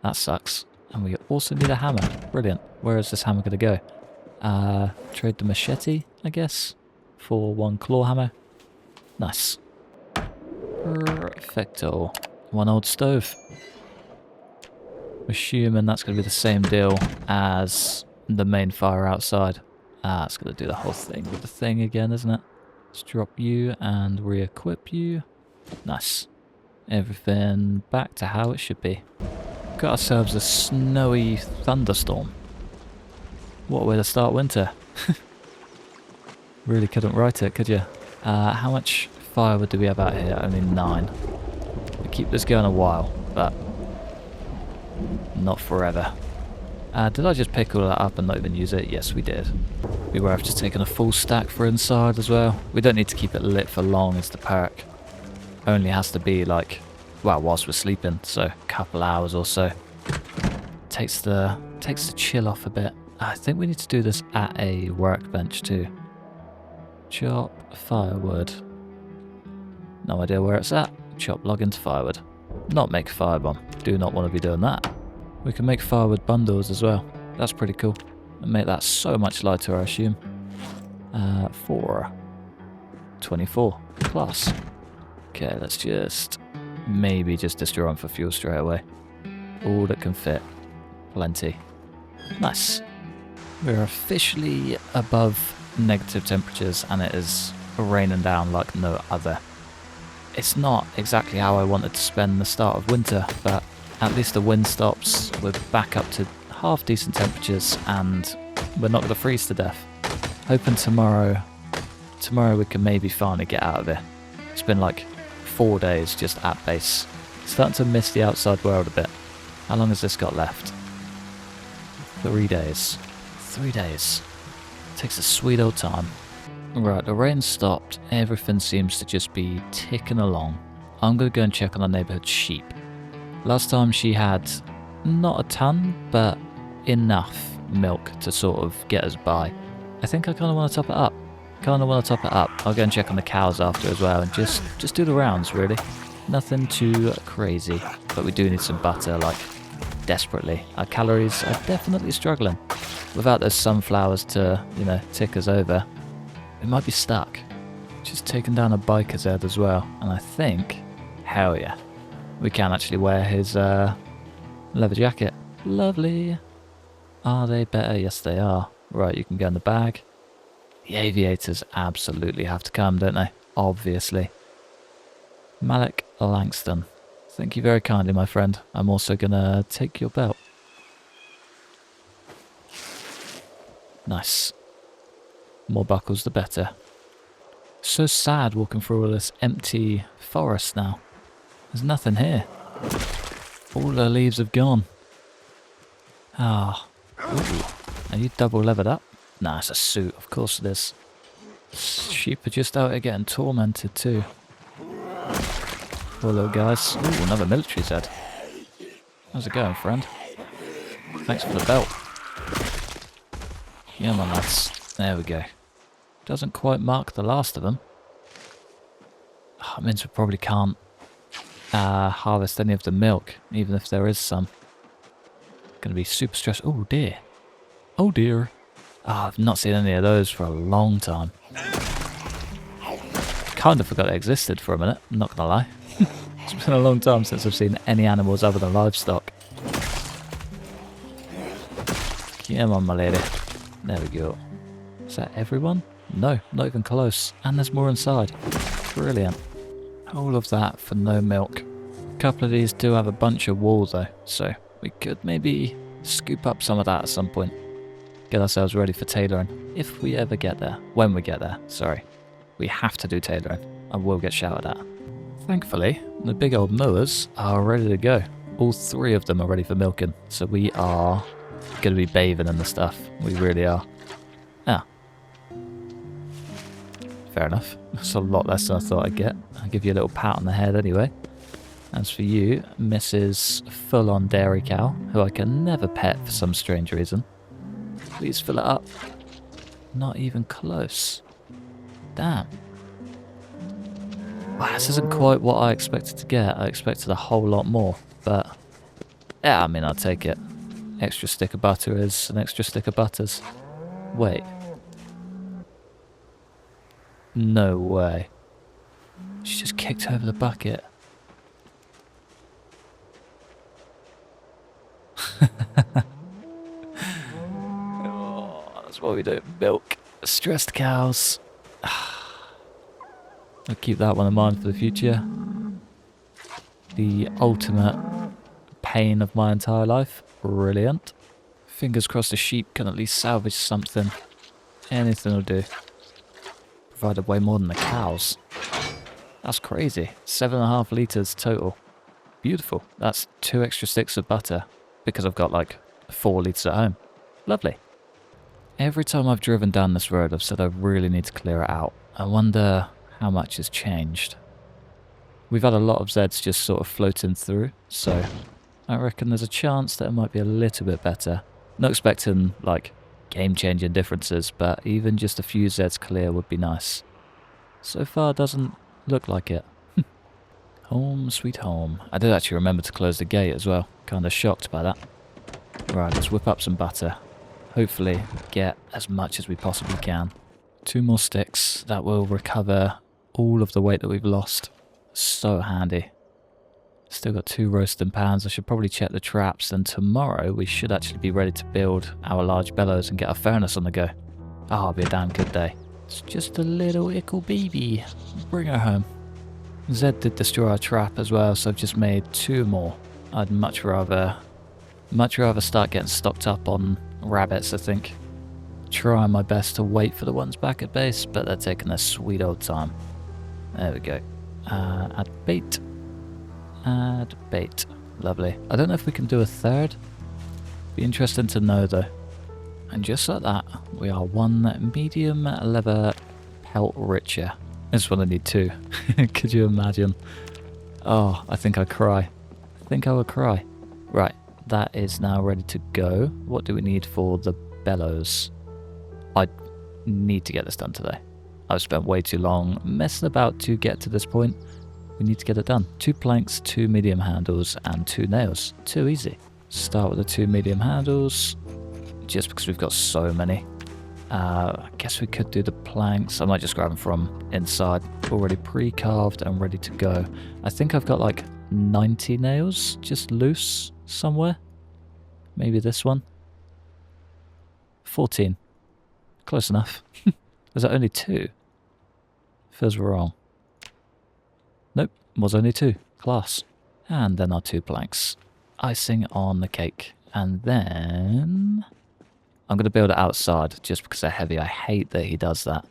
That sucks. And we also need a hammer. Brilliant. Where is this hammer going to go? Trade the machete, I guess, for 1 claw hammer. Nice. Perfecto. 1 old stove. Assuming that's going to be the same deal as the main fire outside. Ah, it's going to do the whole thing with the thing again, isn't it? Let's drop you and re-equip you. Nice. Everything back to how it should be. Got ourselves a snowy thunderstorm. What a way to start winter. Really couldn't write it, could you? How much firewood do we have out here? Only 9. We keep this going a while, but not forever. Did I just pick all that up and not even use it? Yes, we did. We were just taking a full stack for inside as well. We don't need to keep it lit for long as the perk. Only has to be like, well, whilst we're sleeping, so a couple hours or so. Takes the chill off a bit. I think we need to do this at a workbench too. Chop firewood. No idea where it's at. Chop log into firewood. Not make a firebomb. Do not want to be doing that. We can make firewood bundles as well. That's pretty cool. And make that so much lighter, I assume. 4. 24. Class. Okay, let's just maybe just destroy them for fuel straight away. All that can fit. Plenty. Nice. We're officially above negative temperatures and it is raining down like no other. It's not exactly how I wanted to spend the start of winter, but at least the wind stops, we're back up to half decent temperatures and we're not going to freeze to death. Hoping tomorrow we can maybe finally get out of here. It's been like 4 days just at base. Starting to miss the outside world a bit. How long has this got left? 3 days. 3 days. Takes a sweet old time. Right, the rain stopped. Everything seems to just be ticking along. I'm going to go and check on our neighbourhood sheep. Last time she had not a ton, but enough milk to sort of get us by. I think I kind of want to top it up. I'll go and check on the cows after as well and just do the rounds, really. Nothing too crazy, but we do need some butter, like, desperately. Our calories are definitely struggling. Without those sunflowers to, you know, tick us over, we might be stuck. Just taking down a biker's head as well, and I think, hell yeah, we can actually wear his leather jacket. Lovely. Are they better? Yes, they are. Right, you can go in the bag. The aviators absolutely have to come, don't they? Obviously. Malik Langston. Thank you very kindly, my friend. I'm also going to take your belt. Nice. More buckles, the better. So sad walking through all this empty forest now. There's nothing here. All the leaves have gone. Ah. Ooh. Are you double levered up? Nah, it's a suit. Of course it is. Sheep are just out here getting tormented too. Poor little guys. Ooh, another military head. How's it going, friend? Thanks for the belt. Yeah, man, lads. There we go. Doesn't quite mark the last of them. Oh, it means we probably can't harvest any of the milk, even if there is some. Gonna be super stressed. Oh dear. Oh dear. Oh, I've not seen any of those for a long time. Kind of forgot they existed for a minute, I'm not gonna lie. It's been a long time since I've seen any animals other than livestock. Come on, my lady. There we go. Is that everyone? No, not even close. And there's more inside. Brilliant. All of that for no milk. A couple of these do have a bunch of wool though, so we could maybe scoop up some of that at some point. Get ourselves ready for tailoring. If we ever get there. When we get there, sorry. We have to do tailoring. I will get shouted at. Thankfully, the big old mowers are ready to go. All 3 of them are ready for milking, so we are going to be bathing in the stuff. We really are. Ah. Fair enough. That's a lot less than I thought I'd get. I'll give you a little pat on the head anyway. As for you, Mrs. Full-on Dairy Cow, who I can never pet for some strange reason. Please fill it up. Not even close. Damn. Wow, this isn't quite what I expected to get. I expected a whole lot more, but yeah, I mean, I'll take it. Extra stick of butter is an extra stick of butters. Wait. No way. She just kicked over the bucket. That's what we do. Milk. Stressed cows. I'll keep that one in mind for the future. The ultimate pain of my entire life. Brilliant. Fingers crossed the sheep can at least salvage something. Anything will do. Provided way more than the cows. That's crazy. 7.5 litres total. Beautiful. That's 2 extra sticks of butter. Because I've got like 4 litres at home. Lovely. Every time I've driven down this road, I've said I really need to clear it out. I wonder how much has changed. We've had a lot of Zeds just sort of floating through, so I reckon there's a chance that it might be a little bit better. Not expecting, like, game-changing differences, but even just a few Zeds clear would be nice. So far, doesn't look like it. Home sweet home. I did actually remember to close the gate as well. Kinda shocked by that. Right, let's whip up some butter. Hopefully get as much as we possibly can. 2 more sticks. That will recover all of the weight that we've lost. So handy. Still got 2 roasting pans. I should probably check the traps, and tomorrow we should actually be ready to build our large bellows and get our furnace on the go. Oh, it'll be a damn good day. It's just a little ickle baby. Bring her home. Zed did destroy our trap as well, so I've just made 2 more. I'd much rather start getting stocked up on rabbits, I think. Trying my best to wait for the ones back at base, but they're taking their sweet old time. There we go. Add bait. Add bait. Lovely. I don't know if we can do a 3rd. Be interesting to know though. And just like that, we are 1 medium leather pelt richer. This one I need 2. Could you imagine? Oh, I think I'd cry. I think I would cry. Right, that is now ready to go. What do we need for the bellows? I need to get this done today. I've spent way too long messing about to get to this point. We need to get it done. 2 planks, 2 medium handles, and 2 nails. Too easy. Start with the 2 medium handles, just because we've got so many. I guess we could do the planks. I might just grab them from inside, already pre-carved and ready to go. I think I've got like 90 nails just loose somewhere. Maybe this one. 14. Close enough. Was that only 2? Feels wrong. Nope, was only 2. Class. And then our 2 planks. Icing on the cake. And then I'm going to build it outside just because they're heavy. I hate that he does that.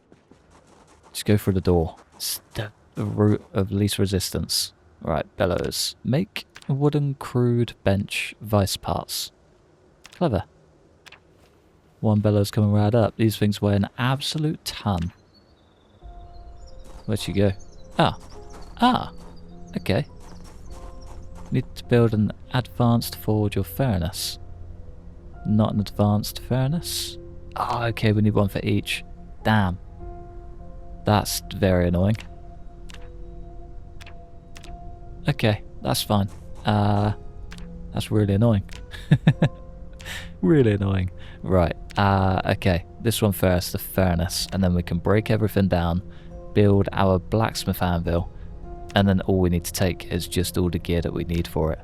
Just go through the door. It's the route of least resistance. Right, bellows. Make a wooden crude bench vice parts. Clever. 1 bellows coming right up. These things weigh an absolute ton. Where'd she go? Ah. Okay. Need to build an advanced forge or furnace. Not an advanced furnace. Oh, okay, we need 1 for each. Damn. That's very annoying. Okay, that's fine. That's really annoying. Really annoying. Right, okay. This one first, the furnace. And then we can break everything down, build our blacksmith anvil, and then all we need to take is just all the gear that we need for it.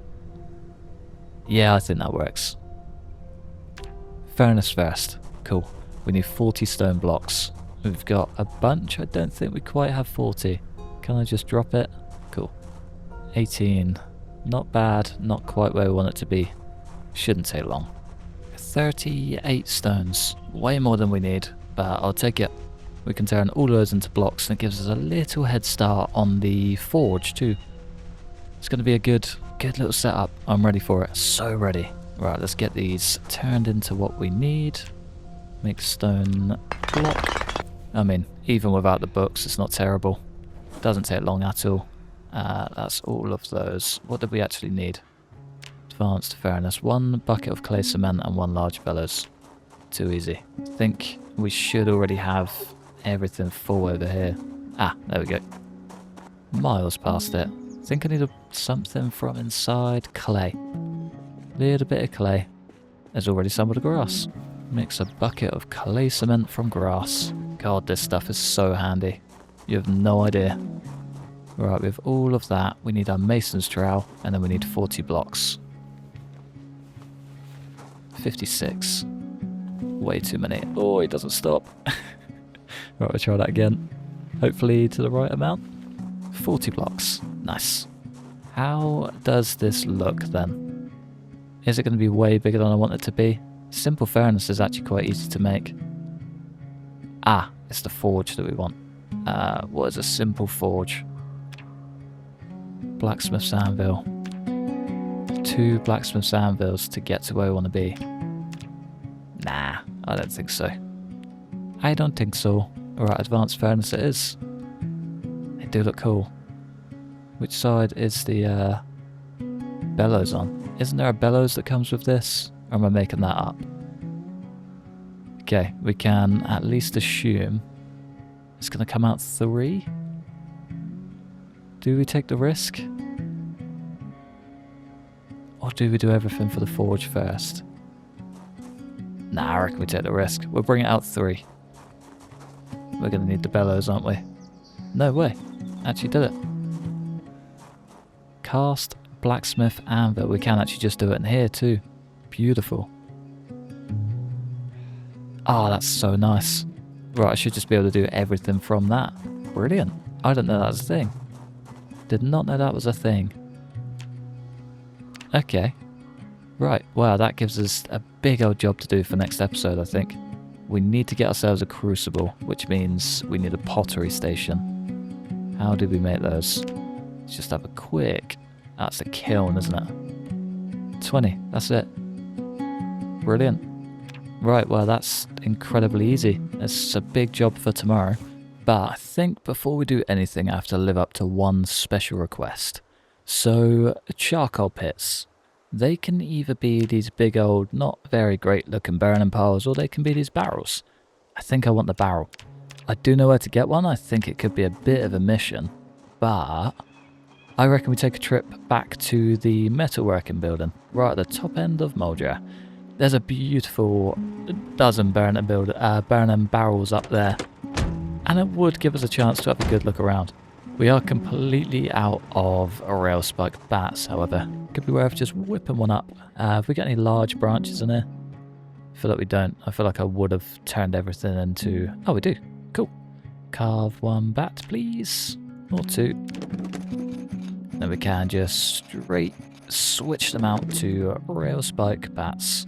Yeah, I think that works. Furnace first. Cool. We need 40 stone blocks. We've got a bunch. I don't think we quite have 40. Can I just drop it? Cool. 18. Not bad. Not quite where we want it to be. Shouldn't take long. 38 stones. Way more than we need, but I'll take it. We can turn all those into blocks and it gives us a little head start on the forge too. It's going to be a good little setup. I'm ready for it. So ready. Right, let's get these turned into what we need. Make stone block. I mean, even without the books, it's not terrible. Doesn't take long at all. That's all of those. What do we actually need? Advanced furnace. 1 bucket of clay cement and 1 large bellows. Too easy. I think we should already have everything full over here. Ah, there we go. Miles past it. I think I need something from inside. Clay. Little bit of clay. There's already some of the grass. Mix a bucket of clay cement from grass. God, this stuff is so handy. You have no idea. Right, with all of that, we need our mason's trowel, and then we need 40 blocks. 56. Way too many. Oh, it doesn't stop. Right, we'll try that again. Hopefully to the right amount. 40 blocks. Nice. How does this look then? Is it going to be way bigger than I want it to be? Simple furnace is actually quite easy to make. Ah, it's the forge that we want. What is a simple forge? Blacksmith's anvil. 2 blacksmith's anvils to get to where we want to be. Nah, I don't think so. I don't think so. Alright, advanced furnace it is. They do look cool. Which side is the bellows on? Isn't there a bellows that comes with this? Or am I making that up? Okay, we can at least assume it's going to come out 3. Do we take the risk? Or do we do everything for the forge first? Nah, I reckon we take the risk. We'll bring it out 3. We're going to need the bellows, aren't we? No way. Actually did it. Cast blacksmith anvil. We can actually just do it in here too. Beautiful. Oh, that's so nice. Right, I should just be able to do everything from that. Brilliant. I didn't know that was a thing. Did not know that was a thing. Okay. Right, wow, that gives us a big old job to do for next episode, I think. We need to get ourselves a crucible, which means we need a pottery station. How do we make those? Let's just have a quick... That's a kiln, isn't it? 20, that's it. Brilliant. Right, well, that's incredibly easy. It's a big job for tomorrow. But I think before we do anything, I have to live up to one special request. So, charcoal pits. They can either be these big old, not very great looking burning piles, or they can be these barrels. I think I want the barrel. I do know where to get one. I think it could be a bit of a mission. But I reckon we take a trip back to the metalworking building, right at the top end of Moldra. There's a beautiful dozen burning barrels up there. And it would give us a chance to have a good look around. We are completely out of rail spike bats, however. Could be worth just whipping one up. Have we got any large branches in here? I feel like we don't. I feel like I would have turned everything into... Oh, we do. Cool. Carve 1 bat, please. Or 2. Then we can just straight switch them out to rail spike bats.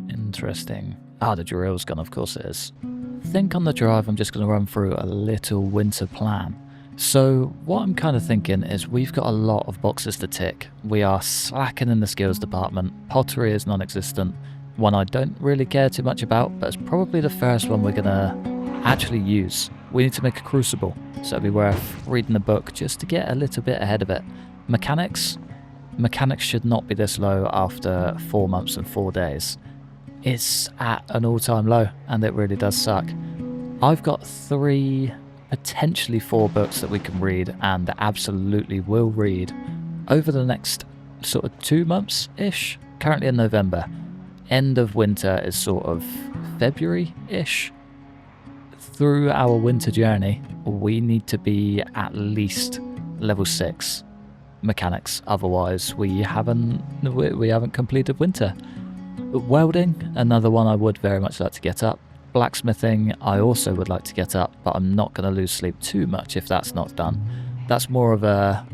Interesting. Ah, the drill's gone, of course it is. I think on the drive I'm just going to run through a little winter plan. So what I'm kind of thinking is we've got a lot of boxes to tick. We are slacking in the skills department. Pottery is non-existent. One I don't really care too much about, but it's probably the first one we're going to actually use. We need to make a crucible, so it'd be worth reading the book just to get a little bit ahead of it. Mechanics? Mechanics should not be this low after 4 months and 4 days. It's at an all-time low, and it really does suck. I've got 3, potentially 4 books that we can read, and absolutely will read over the next sort of 2 months-ish. Currently in November. End of winter is sort of February-ish. Through our winter journey, we need to be at least level 6 mechanics. Otherwise, we haven't completed winter. Welding, another one I would very much like to get up. Blacksmithing, I also would like to get up, but I'm not going to lose sleep too much if that's not done. That's more of a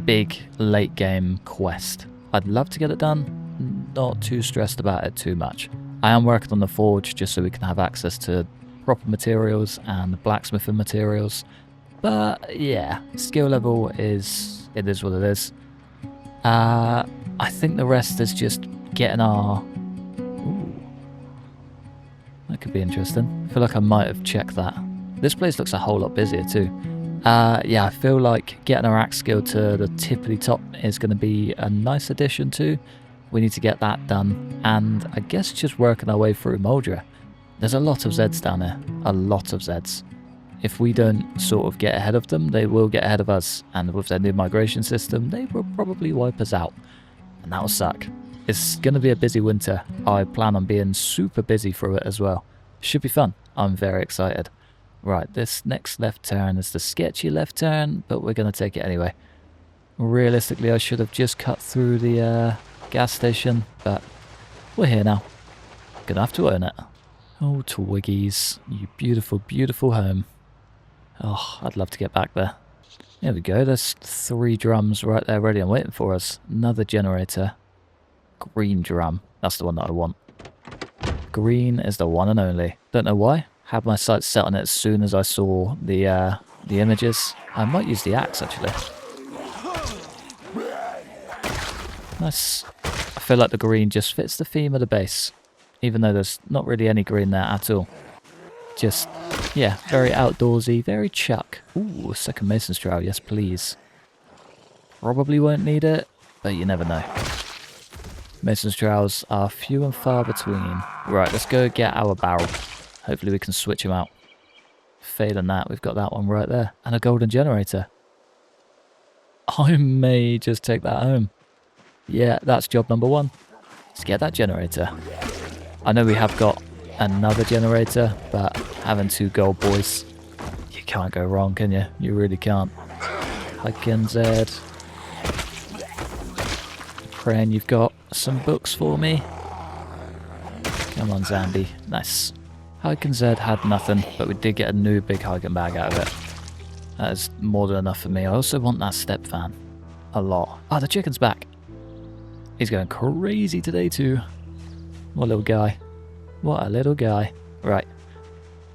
big late game quest. I'd love to get it done, not too stressed about it too much. I am working on the forge just so we can have access to proper materials and blacksmithing materials. But yeah, skill level is what it is. I think the rest is just getting our... Ooh. That could be interesting. I feel like I might have checked that. This place looks a whole lot busier too. Yeah, I feel like getting our axe skill to the tippity top is going to be a nice addition too. We need to get that done. And I guess just working our way through Moldra. There's a lot of Zeds down there. A lot of Zeds. If we don't sort of get ahead of them, they will get ahead of us. And with their new migration system, they will probably wipe us out. And that'll suck. It's going to be a busy winter. I plan on being super busy through it as well. Should be fun. I'm very excited. Right, this next left turn is the sketchy left turn, but we're going to take it anyway. Realistically, I should have just cut through the gas station, but we're here now. Gonna have to own it. Oh, Twiggies, you beautiful, beautiful home. Oh, I'd love to get back there. There we go, there's 3 drums right there ready and waiting for us. Another generator. Green drum, that's the one that I want. Green is the one and only. Don't know why. Had my sights set on it as soon as I saw the images. I might use the axe actually. Nice. I feel like the green just fits the theme of the base, even though there's not really any green there at all. Just, yeah, very outdoorsy, very chuck. Ooh, second mason's trowel, yes please. Probably won't need it, but you never know. Mason's trowels are few and far between. Right, let's go get our barrel. Hopefully we can switch them out. Failing that, we've got that one right there. And a golden generator. I may just take that home. Yeah, that's job number 1. Let's get that generator. I know we have got another generator, but having 2 gold boys, you can't go wrong, can you? You really can't. Hiking Z. Praying you've got some books for me. Come on, Zambi. Nice. Hiking Z had nothing, but we did get a new big hiking bag out of it. That is more than enough for me. I also want that step fan. A lot. Oh, the chicken's back. He's going crazy today too. What a little guy. What a little guy. Right.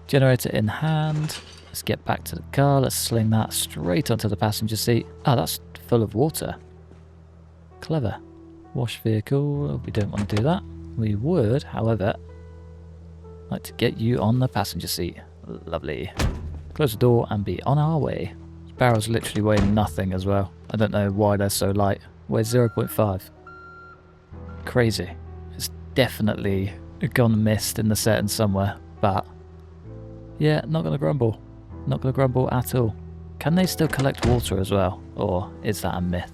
Generator in hand. Let's get back to the car. Let's sling that straight onto the passenger seat. Oh, that's full of water. Clever. Wash vehicle. We don't want to do that. We would, however, like to get you on the passenger seat. Lovely. Close the door and be on our way. This barrel's literally weighing nothing as well. I don't know why they're so light. Weighs 0.5. Crazy. It's definitely gone missed in the setting somewhere, but yeah, not gonna grumble. Not gonna grumble at all. Can they still collect water as well, or is that a myth?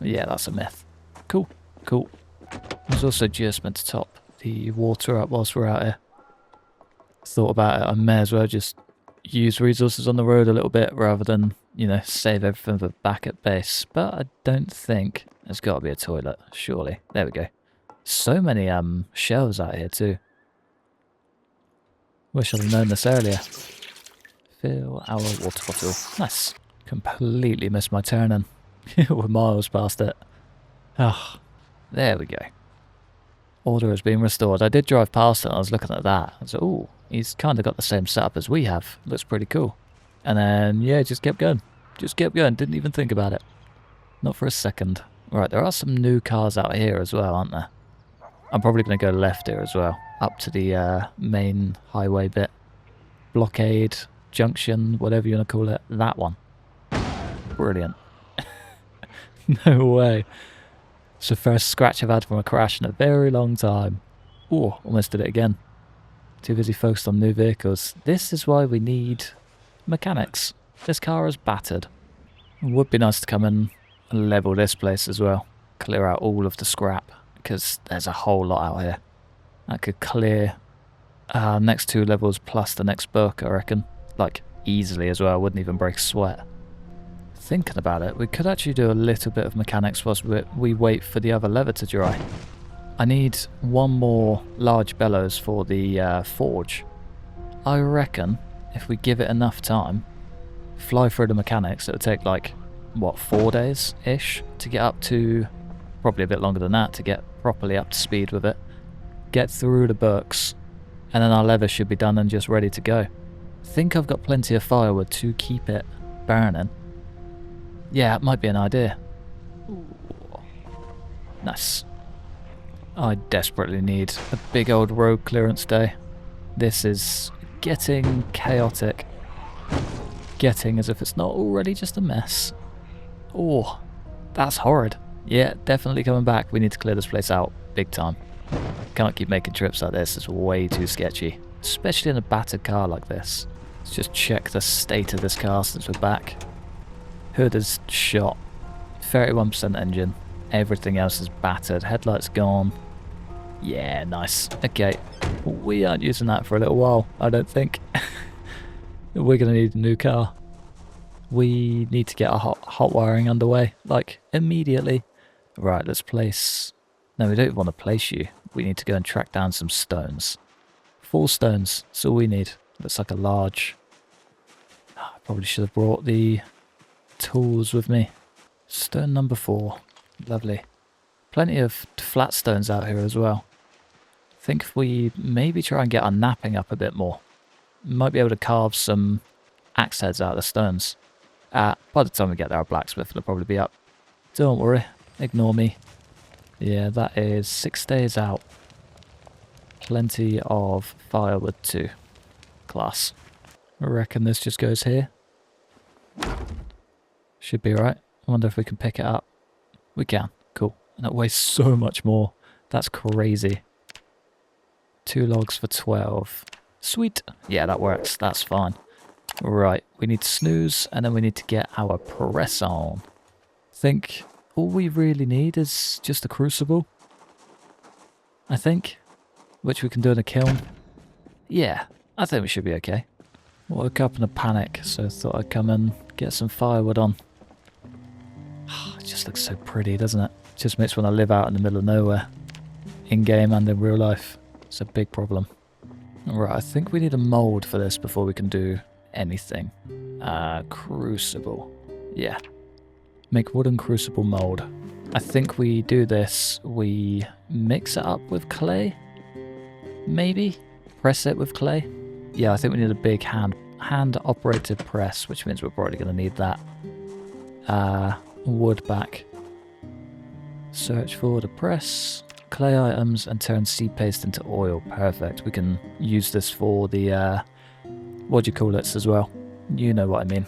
Yeah, that's a myth. Cool, cool. I was also just meant to top the water up whilst we're out here. Thought about it, I may as well just use resources on the road a little bit rather than, you know, save everything for back at base. But I don't think there's got to be a toilet, surely. There we go. So many shelves out here too. Wish I'd have known this earlier. Fill our water bottle. Nice. Completely missed my turning. We're miles past it. Ah, there we go. Order has been restored. I did drive past it and I was looking at that. I was like, ooh, he's kind of got the same setup as we have. Looks pretty cool. And then, yeah, just kept going. Just kept going. Didn't even think about it. Not for a second. Right, there are some new cars out here as well, aren't there? I'm probably going to go left here as well. Up to the main highway bit. Blockade, junction, whatever you want to call it. That one. Brilliant. No way. It's the first scratch I've had from a crash in a very long time. Ooh, almost did it again. Too busy focused on new vehicles. This is why we need mechanics. This car is battered. It would be nice to come and level this place as well. Clear out all of the scrap, because there's a whole lot out here. That could clear next 2 levels plus the next book, I reckon. Like, easily as well. Wouldn't even break a sweat. Thinking about it, we could actually do a little bit of mechanics whilst we wait for the other lever to dry. I need 1 more large bellows for the forge. I reckon if we give it enough time, fly through the mechanics, it'll take like, what, 4 days-ish to get up to, probably a bit longer than that to get properly up to speed with it. Get through the books, and then our lever should be done and just ready to go. I think I've got plenty of firewood to keep it burning. Yeah, it might be an idea. Ooh. Nice. I desperately need a big old road clearance day. This is getting chaotic. Getting as if it's not already just a mess. Oh, that's horrid. Yeah, definitely coming back. We need to clear this place out big time. Can't keep making trips like this. It's way too sketchy. Especially in a battered car like this. Let's just check the state of this car since we're back. Hood is shot. 31% engine. Everything else is battered. Headlights gone. Yeah, nice. Okay. We aren't using that for a little while, I don't think. We're going to need a new car. We need to get our hot wiring underway, like, immediately. Right, let's place No, we don't want to place you. We need to go and track down some stones. 4 stones. That's all we need. Looks like a large... I probably should have brought the tools with me. Stone number 4. Lovely. Plenty of flat stones out here as well. I think if we maybe try and get our knapping up a bit more, we might be able to carve some axe heads out of the stones. By the time we get there, our blacksmith will probably be up. Don't worry. Ignore me. Yeah, that is 6 days out. Plenty of firewood too. Class. I reckon this just goes here. Should be right. I wonder if we can pick it up. We can. Cool. And that weighs so much more. That's crazy. 2 logs for 12. Sweet. Yeah, that works. That's fine. Right. We need to snooze and then we need to get our press on. I think all we really need is just a crucible. I think. Which we can do in a kiln. Yeah. I think we should be okay. Woke up in a panic, so I thought I'd come and get some firewood on. It just looks so pretty, doesn't it? It just makes when I live out in the middle of nowhere. In-game and in real life. It's a big problem. Right, I think we need a mould for this before we can do anything. Crucible. Yeah. Make wooden crucible mould. I think we do this, we mix it up with clay? Maybe? Press it with clay? Yeah, I think we need a big hand-operated press, which means we're probably going to need that. Wood back. Search for the press, clay items, and turn seed paste into oil. Perfect. We can use this for the, what do you call it as well? You know what I mean.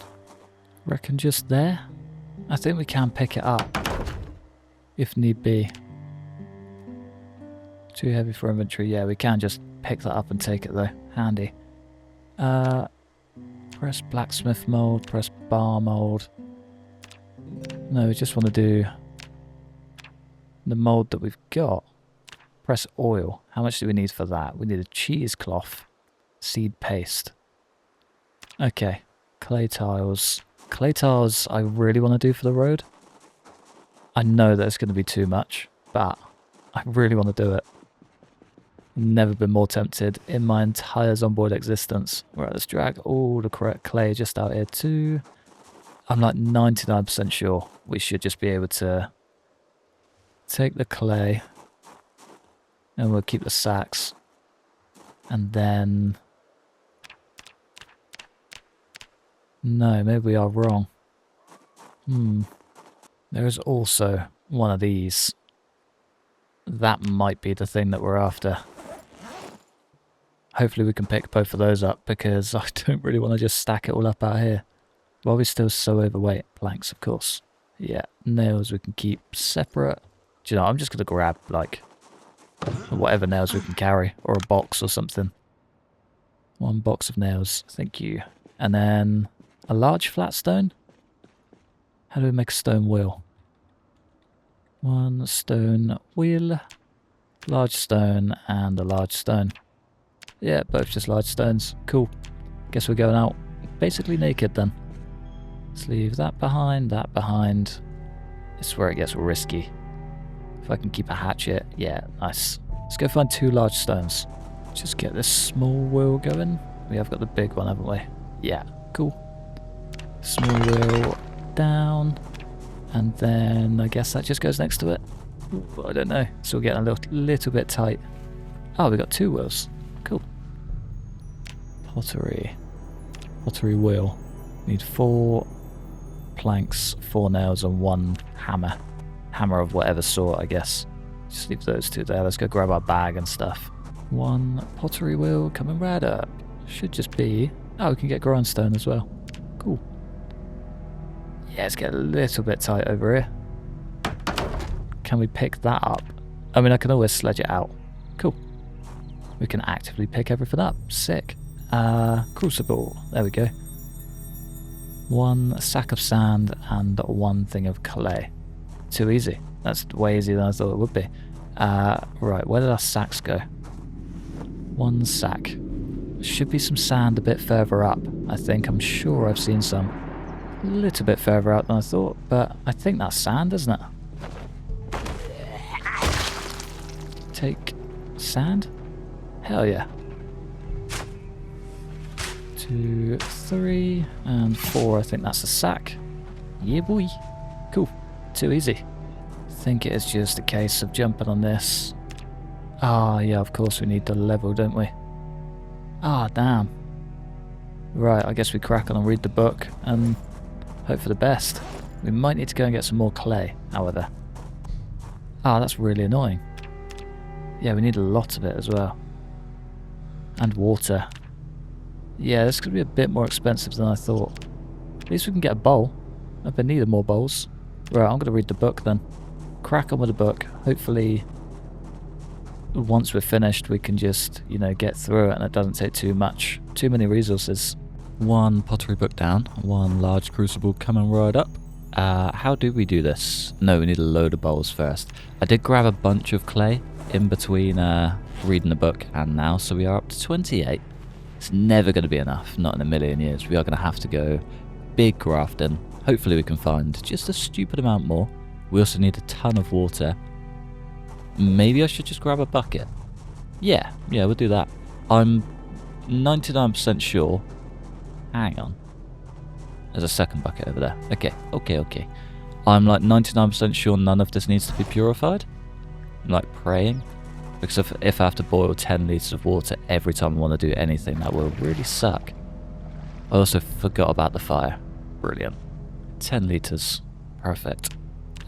Reckon just there? I think we can pick it up, if need be. Too heavy for inventory. Yeah, we can just pick that up and take it though. Handy. Press blacksmith mold, press bar mold. No, we just want to do the mold that we've got. Press oil. How much do we need for that? We need a cheesecloth. Seed paste. Okay. Clay tiles. Clay tiles I really want to do for the road. I know that it's going to be too much, but I really want to do it. Never been more tempted in my entire Zomboid existence. Right, let's drag all the correct clay just out here too. I'm like 99% sure we should just be able to take the clay and we'll keep the sacks. And then... No, maybe we are wrong. There is also one of these. That might be the thing that we're after. Hopefully we can pick both of those up because I don't really want to just stack it all up out here. While we're still so overweight. Planks, of course. Yeah, nails we can keep separate. Do you know, I'm just going to grab, like, whatever nails we can carry. Or a box or something. 1 box of nails. Thank you. And then a large flat stone. How do we make a stone wheel? 1 stone wheel. Large stone and a large stone. Yeah, both just large stones. Cool. Guess we're going out basically naked then. Let's leave that behind, that behind. This is where it gets risky. If I can keep a hatchet. Yeah, nice. Let's go find 2 large stones. Just get this small wheel going. We have got the big one, haven't we? Yeah, cool. Small wheel down. And then I guess that just goes next to it. Ooh, I don't know. So we're getting a little bit tight. Oh, we got 2 wheels. Cool. Pottery. Pottery wheel. Need 4 planks, 4 nails, and 1 hammer. Hammer of whatever sort, I guess. Just leave those 2 there. Let's go grab our bag and stuff. 1 pottery wheel coming right up. Should just be... Oh, we can get grindstone as well. Cool. Yeah, let's get a little bit tight over here. Can we pick that up? I mean, I can always sledge it out. Cool. We can actively pick everything up. Sick. Crucible. There we go. 1 sack of sand and 1 thing of clay. Too easy. That's way easier than I thought it would be. Right, where did our sacks go? 1 sack. Should be some sand a bit further up, I think. I'm sure I've seen some. A little bit further out than I thought, but I think that's sand, isn't it? take sand? Hell yeah. 2, 3, and 4. I think that's a sack. Yeah, boy. Cool. Too easy. I think it is just a case of jumping on this. Ah, yeah, of course we need the level, don't we? Ah, damn. Right, I guess we crack on and read the book and hope for the best. We might need to go and get some more clay, however. Ah, that's really annoying. Yeah, we need a lot of it as well. And water. Yeah, this could be a bit more expensive than I thought. At least we can get a bowl. I've been needing more bowls. Right, I'm going to read the book then. Crack on with the book. Hopefully, once we're finished, we can just, you know, get through it and it doesn't take too many resources. One pottery book down, one large crucible coming right up. How do we do this? No, we need a load of bowls first. I did grab a bunch of clay in between reading the book and now, so we are up to 28. It's never going to be enough, not in a million years. We are going to have to go big grafting. Hopefully we can find just a stupid amount more. We also need a ton of water. Maybe I should just grab a bucket. Yeah, we'll do that. I'm 99% sure. Hang on. There's a second bucket over there. Okay. I'm like 99% sure none of this needs to be purified. I'm like praying. Because if I have to boil 10 litres of water every time I want to do anything, that will really suck. I also forgot about the fire. Brilliant. 10 litres. Perfect.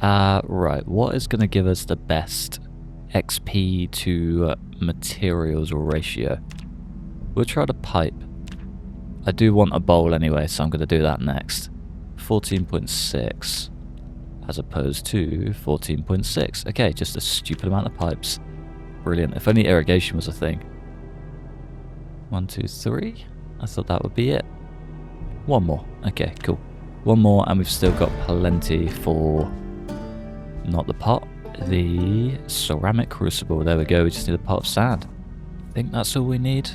Right, what is going to give us the best XP to materials ratio? We'll try the pipe. I do want a bowl anyway, so I'm going to do that next. 14.6 as opposed to 14.6. Okay, just a stupid amount of pipes. Brilliant. If only irrigation was a thing. 1, 2, 3. I thought that would be it. One more. Okay, cool. One more, and we've still got plenty for not the pot, the ceramic crucible. There we go. We just need a pot of sand. I think that's all we need.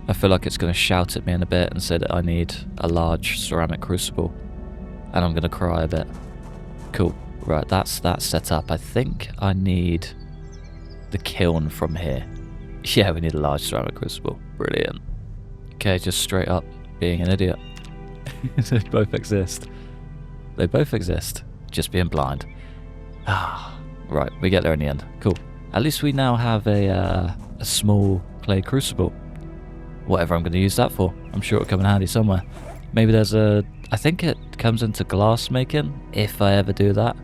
I feel like it's going to shout at me in a bit and say that I need a large ceramic crucible, and I'm going to cry a bit. Cool. Right, that's that set up. I think I need the kiln from here. Yeah, we need a large ceramic crucible. Brilliant. Okay, just straight up being an idiot. They both exist. They both exist. Just being blind. Right, we get there in the end. Cool. At least we now have a small clay crucible. Whatever I'm going to use that for. I'm sure it'll come in handy somewhere. Maybe there's I think it comes into glass making, if I ever do that.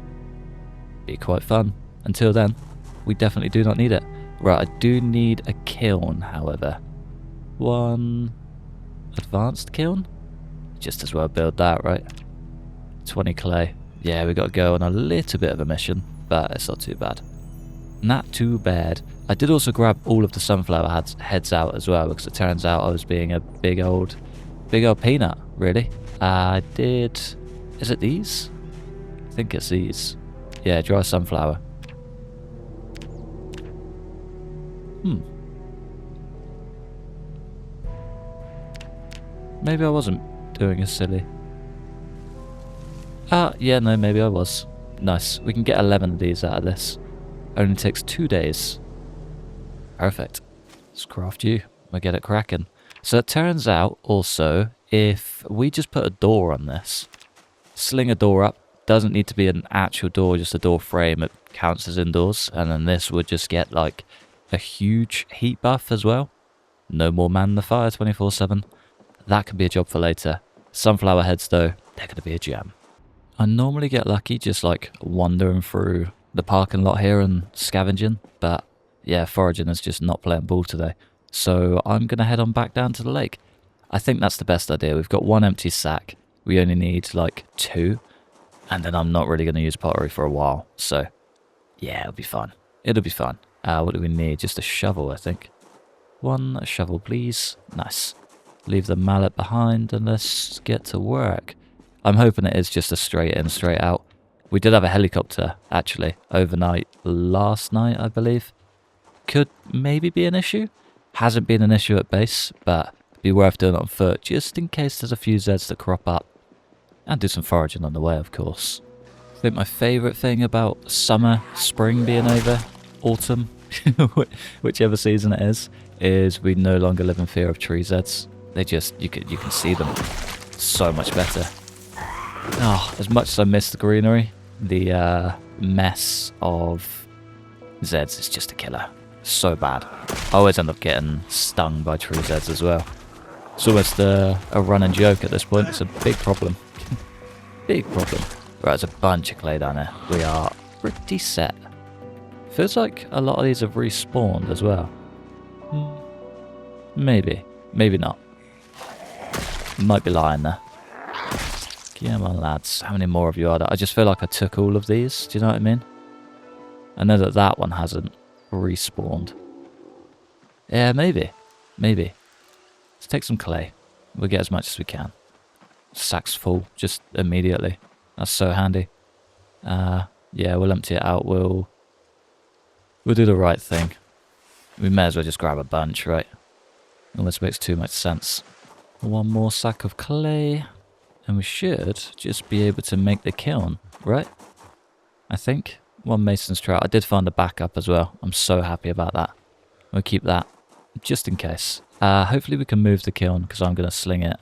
Be quite fun. Until then, we definitely do not need it. Right, I do need a kiln, however. One advanced kiln? Just as well build that, right? 20 clay. Yeah, we got to go on a little bit of a mission, but it's not too bad. Not too bad. I did also grab all of the sunflower heads out as well, because it turns out I was being a big old peanut, really. I did... Is it these? I think it's these. Yeah, dry sunflower. Maybe I wasn't doing as silly. Yeah, no, maybe I was. Nice. We can get 11 of these out of this. Only takes 2 days. Perfect. Let's craft you. We'll get it cracking. So it turns out, also, if we just put a door on this, sling a door up, doesn't need to be an actual door, just a door frame, it counts as indoors, and then this would just get, like, a huge heat buff as well. No more man the fire 24/7. That could be a job for later. Sunflower heads, though, they're going to be a gem. I normally get lucky just, like, wandering through the parking lot here and scavenging, but, yeah, foraging is just not playing ball today. So I'm going to head on back down to the lake. I think that's the best idea. We've got one empty sack. We only need, like, 2. And then I'm not really going to use pottery for a while. So, yeah, it'll be fun. It'll be fun. What do we need? Just a shovel, I think. One shovel, please. Nice. Leave the mallet behind and let's get to work. I'm hoping it is just a straight in, straight out. We did have a helicopter, actually, overnight last night, I believe. Could maybe be an issue. Hasn't been an issue at base, but be worth doing it on foot, just in case there's a few Zeds that crop up. And do some foraging on the way, of course. I think my favourite thing about summer, spring being over, autumn, whichever season it is we no longer live in fear of tree Zeds. They just, you can see them so much better. Oh, as much as I miss the greenery, the mess of Zeds is just a killer. So bad. I always end up getting stung by tree Zeds as well. It's almost a running joke at this point. It's a big problem. Big problem. Right, there's a bunch of clay down there. We are pretty set. Feels like a lot of these have respawned as well. Maybe. Maybe not. Might be lying there. Come on, lads. How many more of you are there? I just feel like I took all of these. Do you know what I mean? I know that that one hasn't respawned. Yeah, maybe. Maybe. Let's take some clay. We'll get as much as we can. Sack's full just immediately. That's so handy. Yeah, we'll empty it out. We'll do the right thing. We may as well just grab a bunch, right? Almost makes too much sense. One more sack of clay. And we should just be able to make the kiln, right? I think. One mason's trowel. I did find a backup as well. I'm so happy about that. We'll keep that just in case. Hopefully we can move the kiln because I'm going to sling it.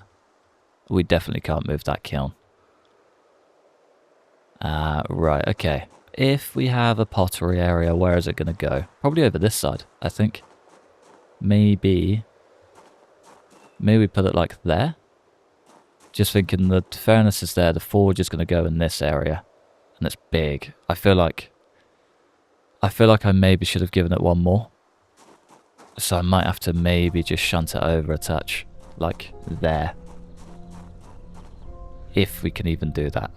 We definitely can't move that kiln. Right, okay. If we have a pottery area, where is it going to go? Probably over this side, I think. Maybe we put it like there. Just thinking the furnace is there, the forge is going to go in this area. And it's big. I feel like I maybe should have given it one more. So I might have to maybe just shunt it over a touch. Like there. If we can even do that.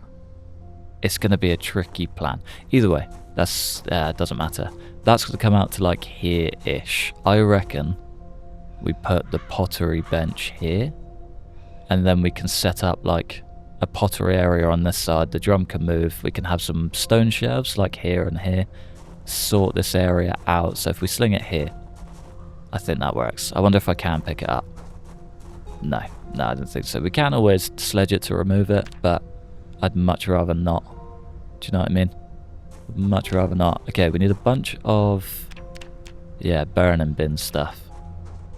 It's going to be a tricky plan. Either way, that's doesn't matter. That's going to come out to like here-ish. I reckon we put the pottery bench here. And then we can set up like a pottery area on this side. The drum can move. We can have some stone shelves like here and here. Sort this area out. So if we sling it here, I think that works. I wonder if I can pick it up. No, I don't think so. We can always sledge it to remove it, but I'd much rather not. Do you know what I mean? Much rather not. Okay, we need a bunch of, yeah, burning bin stuff.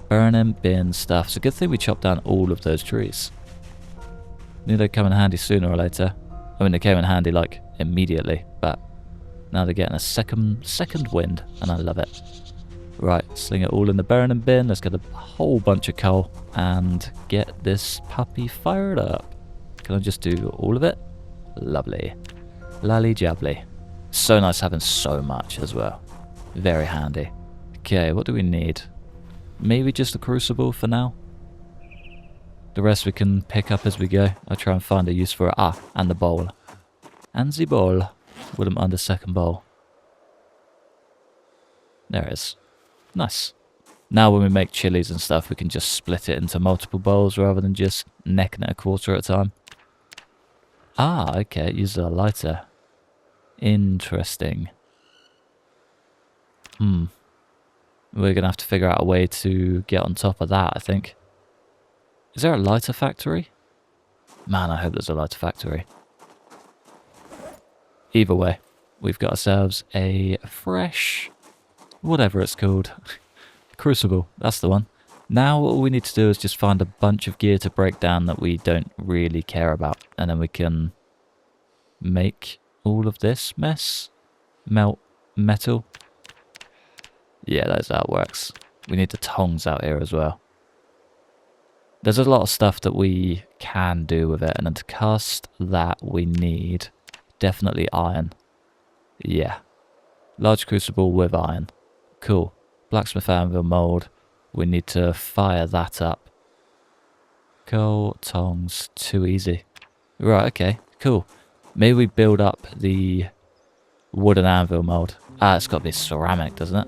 Burning bin stuff. It's a good thing we chopped down all of those trees. Knew they'd come in handy sooner or later. I mean, they came in handy like immediately, but now they're getting a second wind, and I love it. Right, sling it all in the burning bin. Let's get a whole bunch of coal and get this puppy fired up. Can I just do all of it? Lovely. Lally jabbly. So nice having so much as well. Very handy. Okay, what do we need? Maybe just a crucible for now. The rest we can pick up as we go. I'll try and find a use for it. Ah, and the bowl. And the bowl. Wouldn't mind a second bowl. There it is. Nice. Now when we make chilies and stuff, we can just split it into multiple bowls rather than just necking it a quarter at a time. Ah, okay. It uses a lighter. Interesting. We're going to have to figure out a way to get on top of that, I think. Is there a lighter factory? Man, I hope there's a lighter factory. Either way, we've got ourselves a fresh, whatever it's called, crucible. That's the one. Now all we need to do is just find a bunch of gear to break down that we don't really care about. And then we can make all of this mess. Melt metal. Yeah, that's how it works. We need the tongs out here as well. There's a lot of stuff that we can do with it. And then to cast that, we need definitely iron. Yeah. Large crucible with iron. Cool. Blacksmith anvil mold. We need to fire that up. Coal, tongs, too easy. Right, okay, cool. Maybe we build up the wooden anvil mold. Ah, it's got to be ceramic, doesn't it?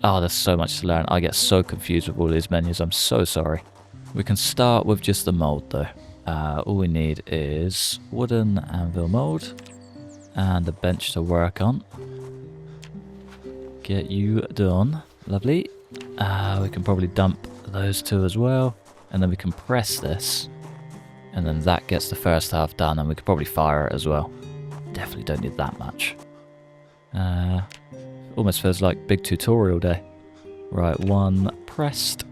Oh, there's so much to learn. I get so confused with all these menus. I'm so sorry. We can start with just the mold, though. All we need is wooden anvil mold and a bench to work on. Get you done. Lovely. We can probably dump those two as well. And then we can press this. And then that gets the first half done. And we could probably fire it as well. Definitely don't need that much. Almost feels like big tutorial day. Right, one pressed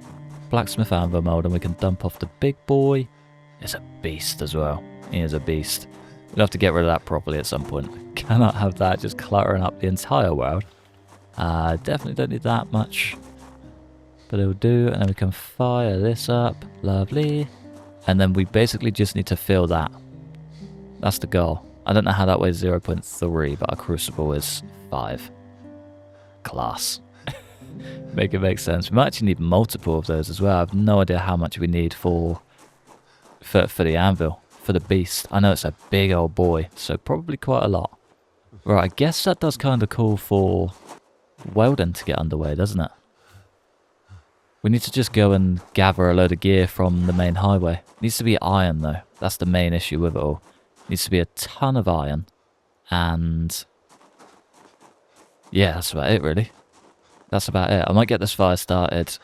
blacksmith anvil mold and we can dump off the big boy. It's a beast as well. He is a beast. We'll have to get rid of that properly at some point. Cannot have that just cluttering up the entire world. Definitely don't need that much. But it'll do, and then we can fire this up. Lovely. And then we basically just need to fill that. That's the goal. I don't know how that weighs 0.3, but our crucible is 5. Class. Make it make sense. We might actually need multiple of those as well. I have no idea how much we need for the anvil, for the beast. I know it's a big old boy, so probably quite a lot. Right, I guess that does kind of call for welding to get underway, doesn't it? We need to just go and gather a load of gear from the main highway. It needs to be iron though. That's the main issue with it all. It needs to be a ton of iron. And yeah, that's about it really. That's about it. I might get this fire started,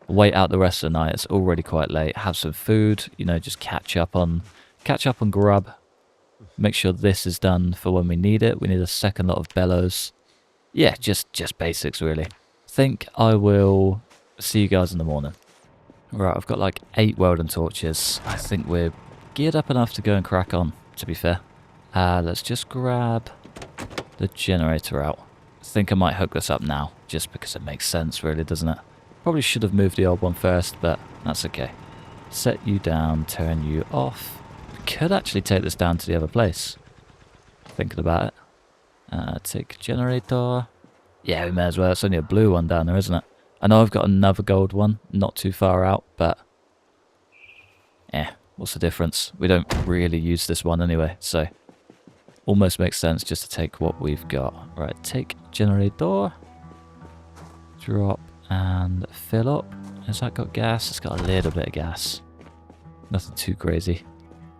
wait out the rest of the night. It's already quite late. Have some food, you know, just catch up on grub. Make sure this is done for when we need it. We need a second lot of bellows. Yeah, just basics really. Think I will see you guys in the morning. Right, I've got like 8 welding torches. I think we're geared up enough to go and crack on, to be fair. Let's just grab the generator out. I think I might hook this up now, just because it makes sense really, doesn't it? Probably should have moved the old one first, but that's okay. Set you down, turn you off. We could actually take this down to the other place. Thinking about it. Take generator. Yeah, we may as well. It's only a blue one down there, isn't it? I know I've got another gold one, not too far out, but what's the difference? We don't really use this one anyway, so almost makes sense just to take what we've got. Right, take generator, drop and fill up. Has that got gas? It's got a little bit of gas. Nothing too crazy.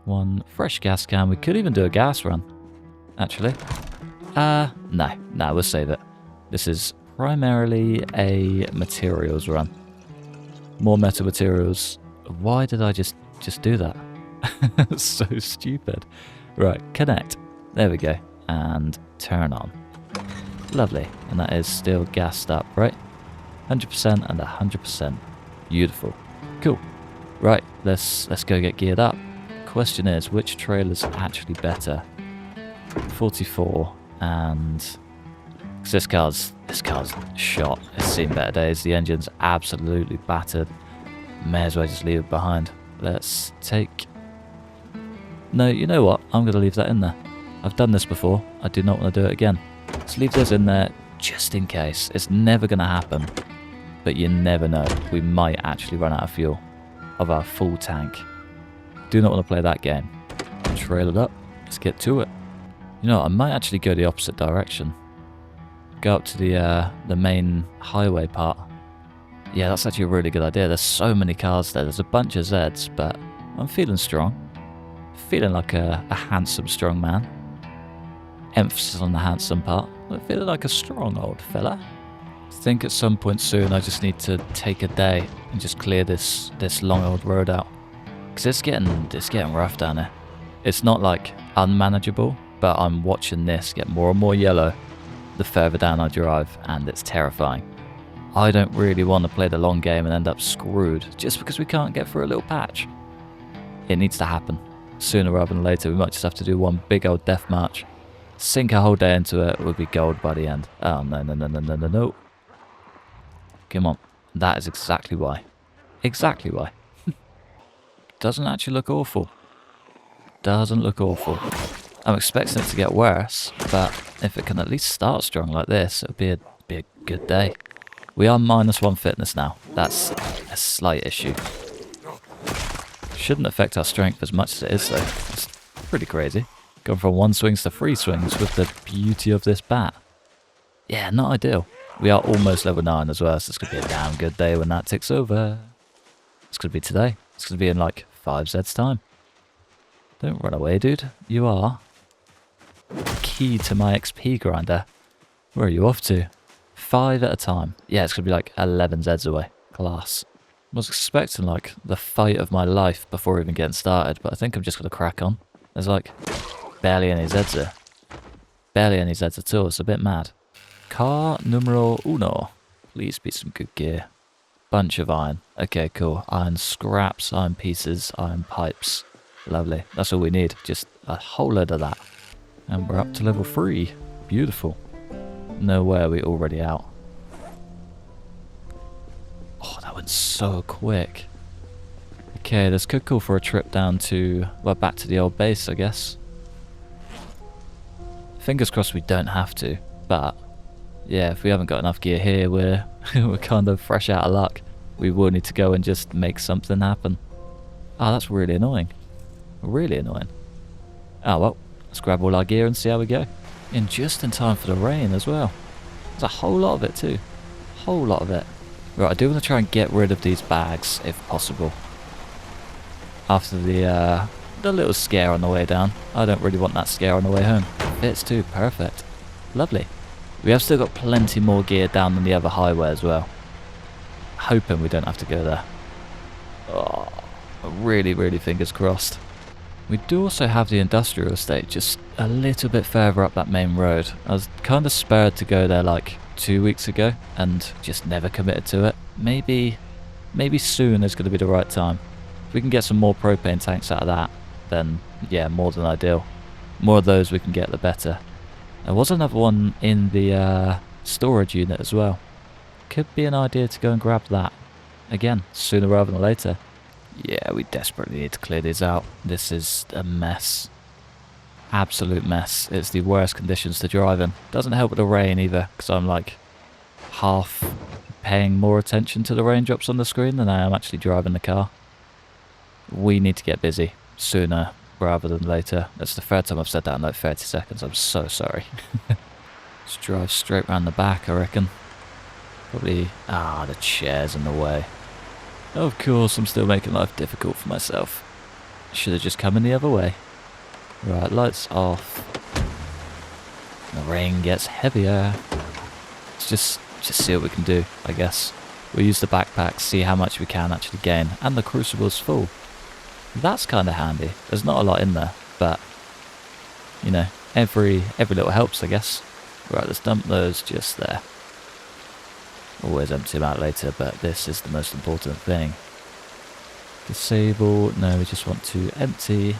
One fresh gas can. We could even do a gas run, actually. No, we'll save it. This is primarily a materials run. More metal materials. Why did I just do that? So stupid. Right, connect. There we go. And turn on. Lovely. And that is still gassed up, right? 100% and 100%. Beautiful. Cool. Right, let's go get geared up. Question is, which trailer's actually better? 44 and... This car's shot. It's seen better days. The engine's absolutely battered. May as well just leave it behind. Let's take... No, you know what? I'm going to leave that in there. I've done this before. I do not want to do it again. Let's leave this in there just in case. It's never going to happen. But you never know. We might actually run out of fuel. Of our full tank. Do not want to play that game. Trail it up. Let's get to it. You know what? I might actually go the opposite direction. Go up to the main highway part. Yeah, that's actually a really good idea. There's so many cars there. There's a bunch of Zeds, but I'm feeling strong. Feeling like a handsome, strong man. Emphasis on the handsome part. I'm feeling like a strong old fella. I think at some point soon I just need to take a day and just clear this long old road out. Because it's getting rough down there. It's not like unmanageable, but I'm watching this get more and more yellow the further down I drive, and it's terrifying. I don't really want to play the long game and end up screwed just because we can't get through a little patch. It needs to happen. Sooner rather than later, we might just have to do one big old death march. Sink a whole day into it, we'll be gold by the end. Oh, no. Come on. That is exactly why. Exactly why. Doesn't actually look awful. Doesn't look awful. I'm expecting it to get worse, but if it can at least start strong like this, it'll be a good day. We are -1 fitness now. That's a slight issue. Shouldn't affect our strength as much as it is though. It's pretty crazy. Going from 1 swings to 3 swings with the beauty of this bat. Yeah, not ideal. We are almost level 9 as well, so it's going to be a damn good day when that ticks over. It's going to be today. It's going to be in like 5 Z's time. Don't run away, dude. You are key to my XP grinder. Where are you off to? 5 at a time. Yeah, it's going to be like 11 Z's away. Class. I was expecting like the fight of my life before even getting started, but I think I'm just going to crack on. There's like barely any Z's here. Barely any Z's at all. It's a bit mad. Car numero uno. Please be some good gear. Bunch of iron. Okay, cool. Iron scraps, iron pieces, iron pipes. Lovely. That's all we need. Just a whole load of that. And we're up to level 3. Beautiful. No way are we already out. Oh, that went so quick. Okay, this could call for a trip down to, well, back to the old base, I guess. Fingers crossed we don't have to, but yeah, if we haven't got enough gear here, we're kind of fresh out of luck. We will need to go and just make something happen. Oh, that's really annoying. Really annoying. Oh well, let's grab all our gear and see how we go. And just in time for the rain as well. There's a whole lot of it too. Whole lot of it. Right, I do want to try and get rid of these bags if possible. After the little scare on the way down. I don't really want that scare on the way home. Fits too, perfect. Lovely. We have still got plenty more gear down than the other highway as well. Hoping we don't have to go there. Oh, really, really fingers crossed. We do also have the industrial estate just a little bit further up that main road. I was kind of spurred to go there like 2 weeks ago and just never committed to it. Maybe soon is going to be the right time. If we can get some more propane tanks out of that, then yeah, more than ideal. More of those we can get, the better. There was another one in the storage unit as well. Could be an idea to go and grab that. Again, sooner rather than later. Yeah, we desperately need to clear these out. This is a mess. Absolute mess. It's the worst conditions to drive in. Doesn't help with the rain either, because I'm like half paying more attention to the raindrops on the screen than I am actually driving the car. We need to get busy sooner rather than later. That's the third time I've said that in like 30 seconds. I'm so sorry. Let's drive straight round the back, I reckon. Probably... ah, the chair's in the way. Of course, I'm still making life difficult for myself. Should have just come in the other way. Right, lights off. The rain gets heavier. Let's just see what we can do, I guess. We'll use the backpack, see how much we can actually gain. And the crucible's full. That's kind of handy. There's not a lot in there, but, you know, every little helps, I guess. Right, let's dump those just there. Always empty them out later, but this is the most important thing. Disable. No, we just want to empty.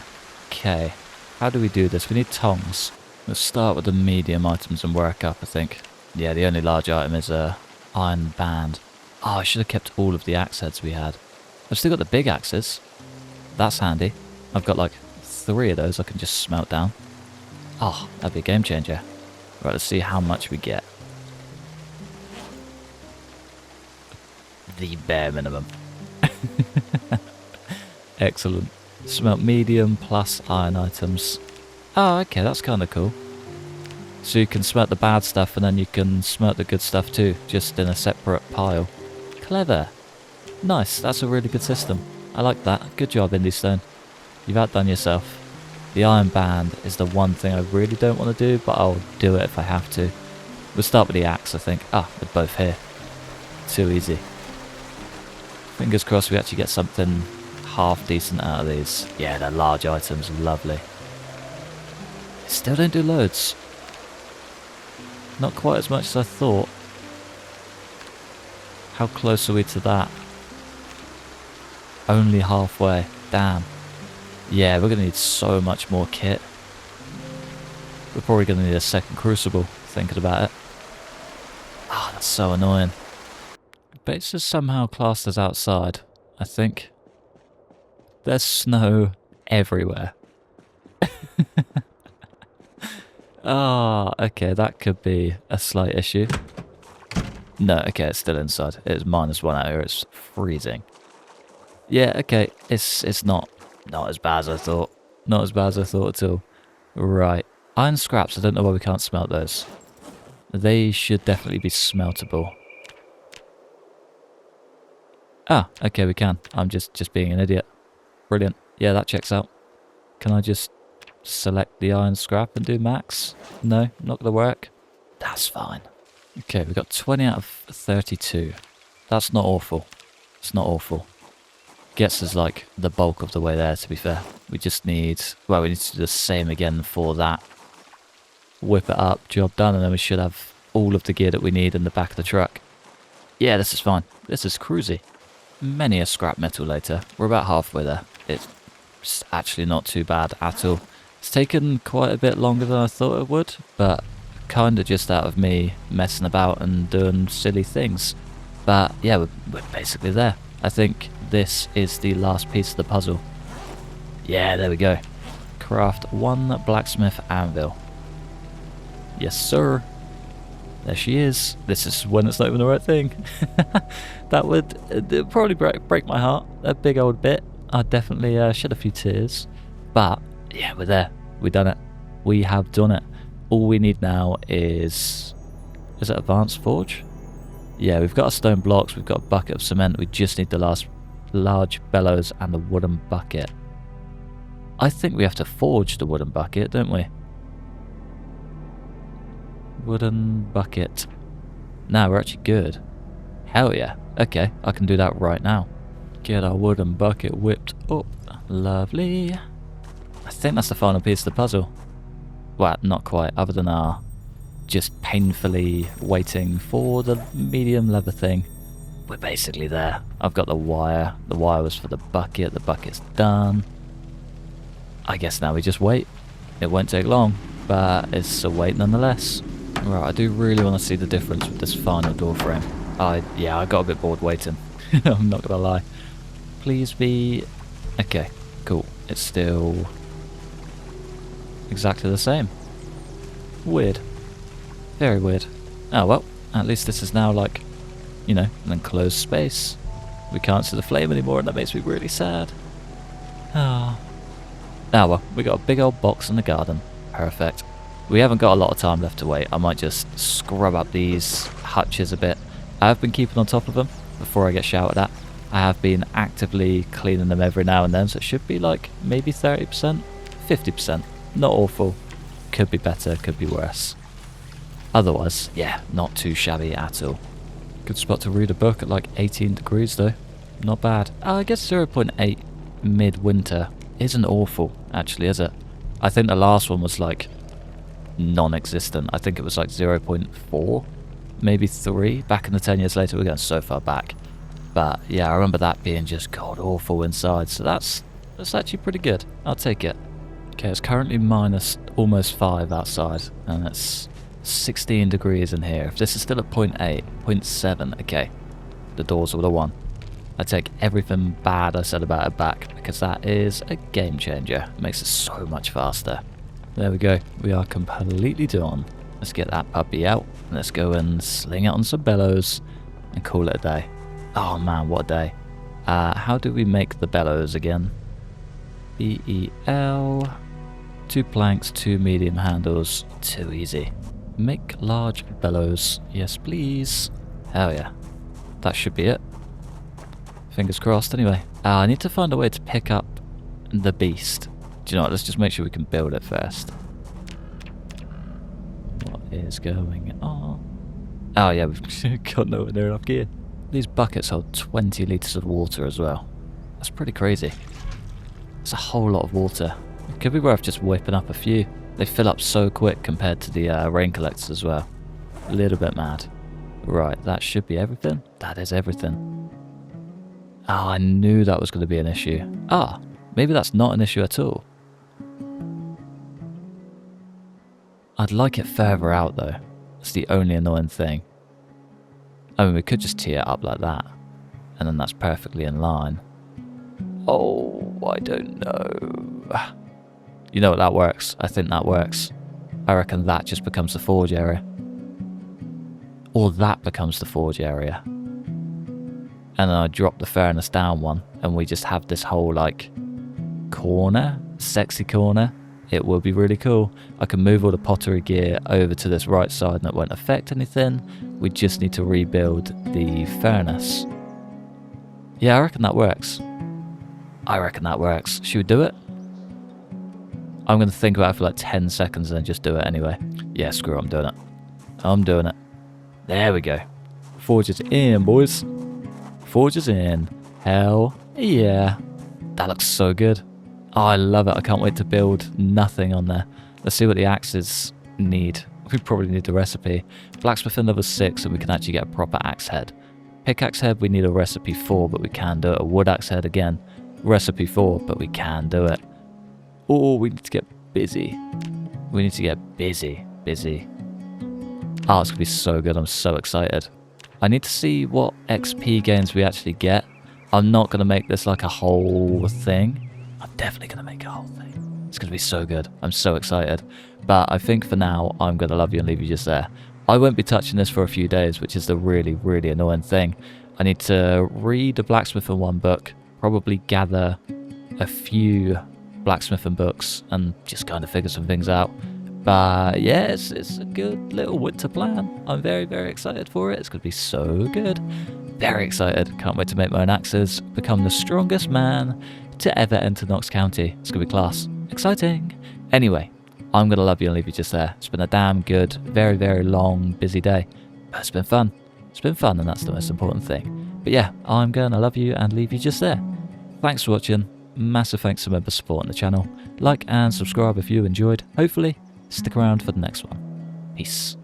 Okay. How do we do this? We need tongs. Let's start with the medium items and work up, I think. Yeah, the only large item is a iron band. Oh, I should have kept all of the axe heads we had. I've still got the big axes. That's handy. I've got like 3 of those I can just smelt down. Oh, that'd be a game changer. Right, let's see how much we get. The bare minimum. Excellent. Smelt medium plus iron items. Oh, okay, that's kind of cool. So you can smelt the bad stuff and then you can smelt the good stuff too, just in a separate pile. Clever. Nice, that's a really good system. I like that. Good job, Indie Stone. You've outdone yourself. The iron band is the one thing I really don't want to do, but I'll do it if I have to. We'll start with the axe, I think. Ah, they're both here. Too easy. Fingers crossed we actually get something half decent out of these. Yeah, they're large items. Lovely. Still don't do loads. Not quite as much as I thought. How close are we to that? Only halfway. Damn. Yeah, we're going to need so much more kit. We're probably going to need a second crucible, thinking about it. Ah, that's so annoying. Base is somehow classed as outside, I think. There's snow everywhere. Ah, okay, that could be a slight issue. No, okay, it's still inside. It's -1 out here, it's freezing. Yeah, okay, it's not as bad as I thought. Not as bad as I thought at all. Right, iron scraps, I don't know why we can't smelt those. They should definitely be smeltable. Ah, okay, we can. I'm just being an idiot. Brilliant. Yeah, that checks out. Can I just select the iron scrap and do max? No, not gonna work. That's fine. Okay, we got 20 out of 32. That's not awful. It's not awful. Gets us like the bulk of the way there, to be fair. We just need, well, we need to do the same again for that. Whip it up, job done, and then we should have all of the gear that we need in the back of the truck. Yeah, this is fine. This is cruisy. Many a scrap metal later. We're about halfway there. It's actually not too bad at all. It's taken quite a bit longer than I thought it would, but kind of just out of me messing about and doing silly things. But yeah, we're basically there. I think this is the last piece of the puzzle. Yeah, there we go. Craft one blacksmith anvil. Yes, sir. There she is. This is when it's not even the right thing. That would probably break my heart a big old bit. I'd definitely shed a few tears. But yeah, we're there. We've done it. We have done it. All we need now is it advanced forge? Yeah, we've got our stone blocks. We've got a bucket of cement. We just need the last large bellows and the wooden bucket. I think we have to forge the wooden bucket, don't we? Wooden bucket. Now we're actually good. Hell yeah. Okay, I can do that right now. Get our wooden bucket whipped up. Lovely. I think that's the final piece of the puzzle. Well, not quite, other than our just painfully waiting for the medium leather thing. We're basically there. I've got the wire. The wire was for the bucket. The bucket's done. I guess now we just wait. It won't take long, but it's a wait nonetheless. Right, I do really want to see the difference with this final door frame. Yeah, I got a bit bored waiting. I'm not gonna lie. Please be... Okay, cool. It's still exactly the same. Weird. Very weird. Oh well, at least this is now like, you know, an enclosed space. We can't see the flame anymore and that makes me really sad. Ah. Oh well, we got a big old box in the garden. Perfect. We haven't got a lot of time left to wait. I might just scrub up these hutches a bit. I have been keeping on top of them before I get shouted at. I have been actively cleaning them every now and then, so it should be like maybe 30%, 50%. Not awful. Could be better, could be worse. Otherwise, yeah, not too shabby at all. Good spot to read a book at like 18 degrees though. Not bad. I guess 0.8 mid-winter isn't awful, actually, is it? I think the last one was like non-existent. I think it was like 0.4, maybe 3 back in the 10 years later. We're going so far back. But yeah, I remember that being just god awful inside, so that's actually pretty good. I'll take it. Okay, it's currently minus almost 5 outside, and it's 16 degrees in here. If this is still at 0.8, 0.7, okay, the doors are the one. I take everything bad I said about it back, because that is a game changer. It makes it so much faster. There we go. We are completely done. Let's get that puppy out. Let's go and sling it on some bellows and call it a day. Oh man, what a day. How do we make the bellows again? B-E-L. 2 planks, 2 medium handles. Too easy. Make large bellows. Yes, please. Hell yeah. That should be it. Fingers crossed anyway. I need to find a way to pick up the beast. Do you know what? Let's just make sure we can build it first. What is going on? Oh yeah, we've got nowhere near enough gear. These buckets hold 20 litres of water as well. That's pretty crazy. That's a whole lot of water. It could be worth just whipping up a few. They fill up so quick compared to the rain collectors as well. A little bit mad. Right, that should be everything. That is everything. Oh, I knew that was going to be an issue. Ah, maybe that's not an issue at all. I'd like it further out though. That's the only annoying thing. I mean, we could just tee it up like that, and then that's perfectly in line. Oh, I don't know. You know what, that works. I think that works. I reckon that just becomes the forge area. Or that becomes the forge area. And then I drop the furnace down one, and we just have this whole, like, corner, sexy corner. It will be really cool. I can move all the pottery gear over to this right side and it won't affect anything. We just need to rebuild the furnace. Yeah, I reckon that works. I reckon that works. Should we do it? I'm going to think about it for like 10 seconds and then just do it anyway. Yeah, screw it, I'm doing it. I'm doing it. There we go. Forge is in, boys. Forge is in. Hell yeah. That looks so good. Oh, I love it. I can't wait to build nothing on there. Let's see what the axes need. We probably need the recipe. Blacksmith level 6 and we can actually get a proper axe head. Pickaxe head we need a recipe for, but we can do it. A wood axe head again, recipe for, but we can do it. Oh, we need to get busy. We need to get busy. Oh, it's going to be so good. I'm so excited. I need to see what XP gains we actually get. I'm not going to make this like a whole thing. I'm definitely going to make a whole thing. It's going to be so good. I'm so excited. But I think for now, I'm going to love you and leave you just there. I won't be touching this for a few days, which is the really, really annoying thing. I need to read the Blacksmith in one book, probably gather a few blacksmithing books and just kind of figure some things out. But yeah, it's a good little winter plan. I'm very, very excited for it. It's going to be so good. Very excited. Can't wait to make my own axes, become the strongest man to ever enter Knox County. It's going to be class. Exciting. Anyway, I'm going to love you and leave you just there. It's been a damn good, very, very long, busy day. But it's been fun. It's been fun, and that's the most important thing. But yeah, I'm going to love you and leave you just there. Thanks for watching. Massive thanks to members supporting the channel. Like and subscribe if you enjoyed. Hopefully, stick around for the next one. Peace.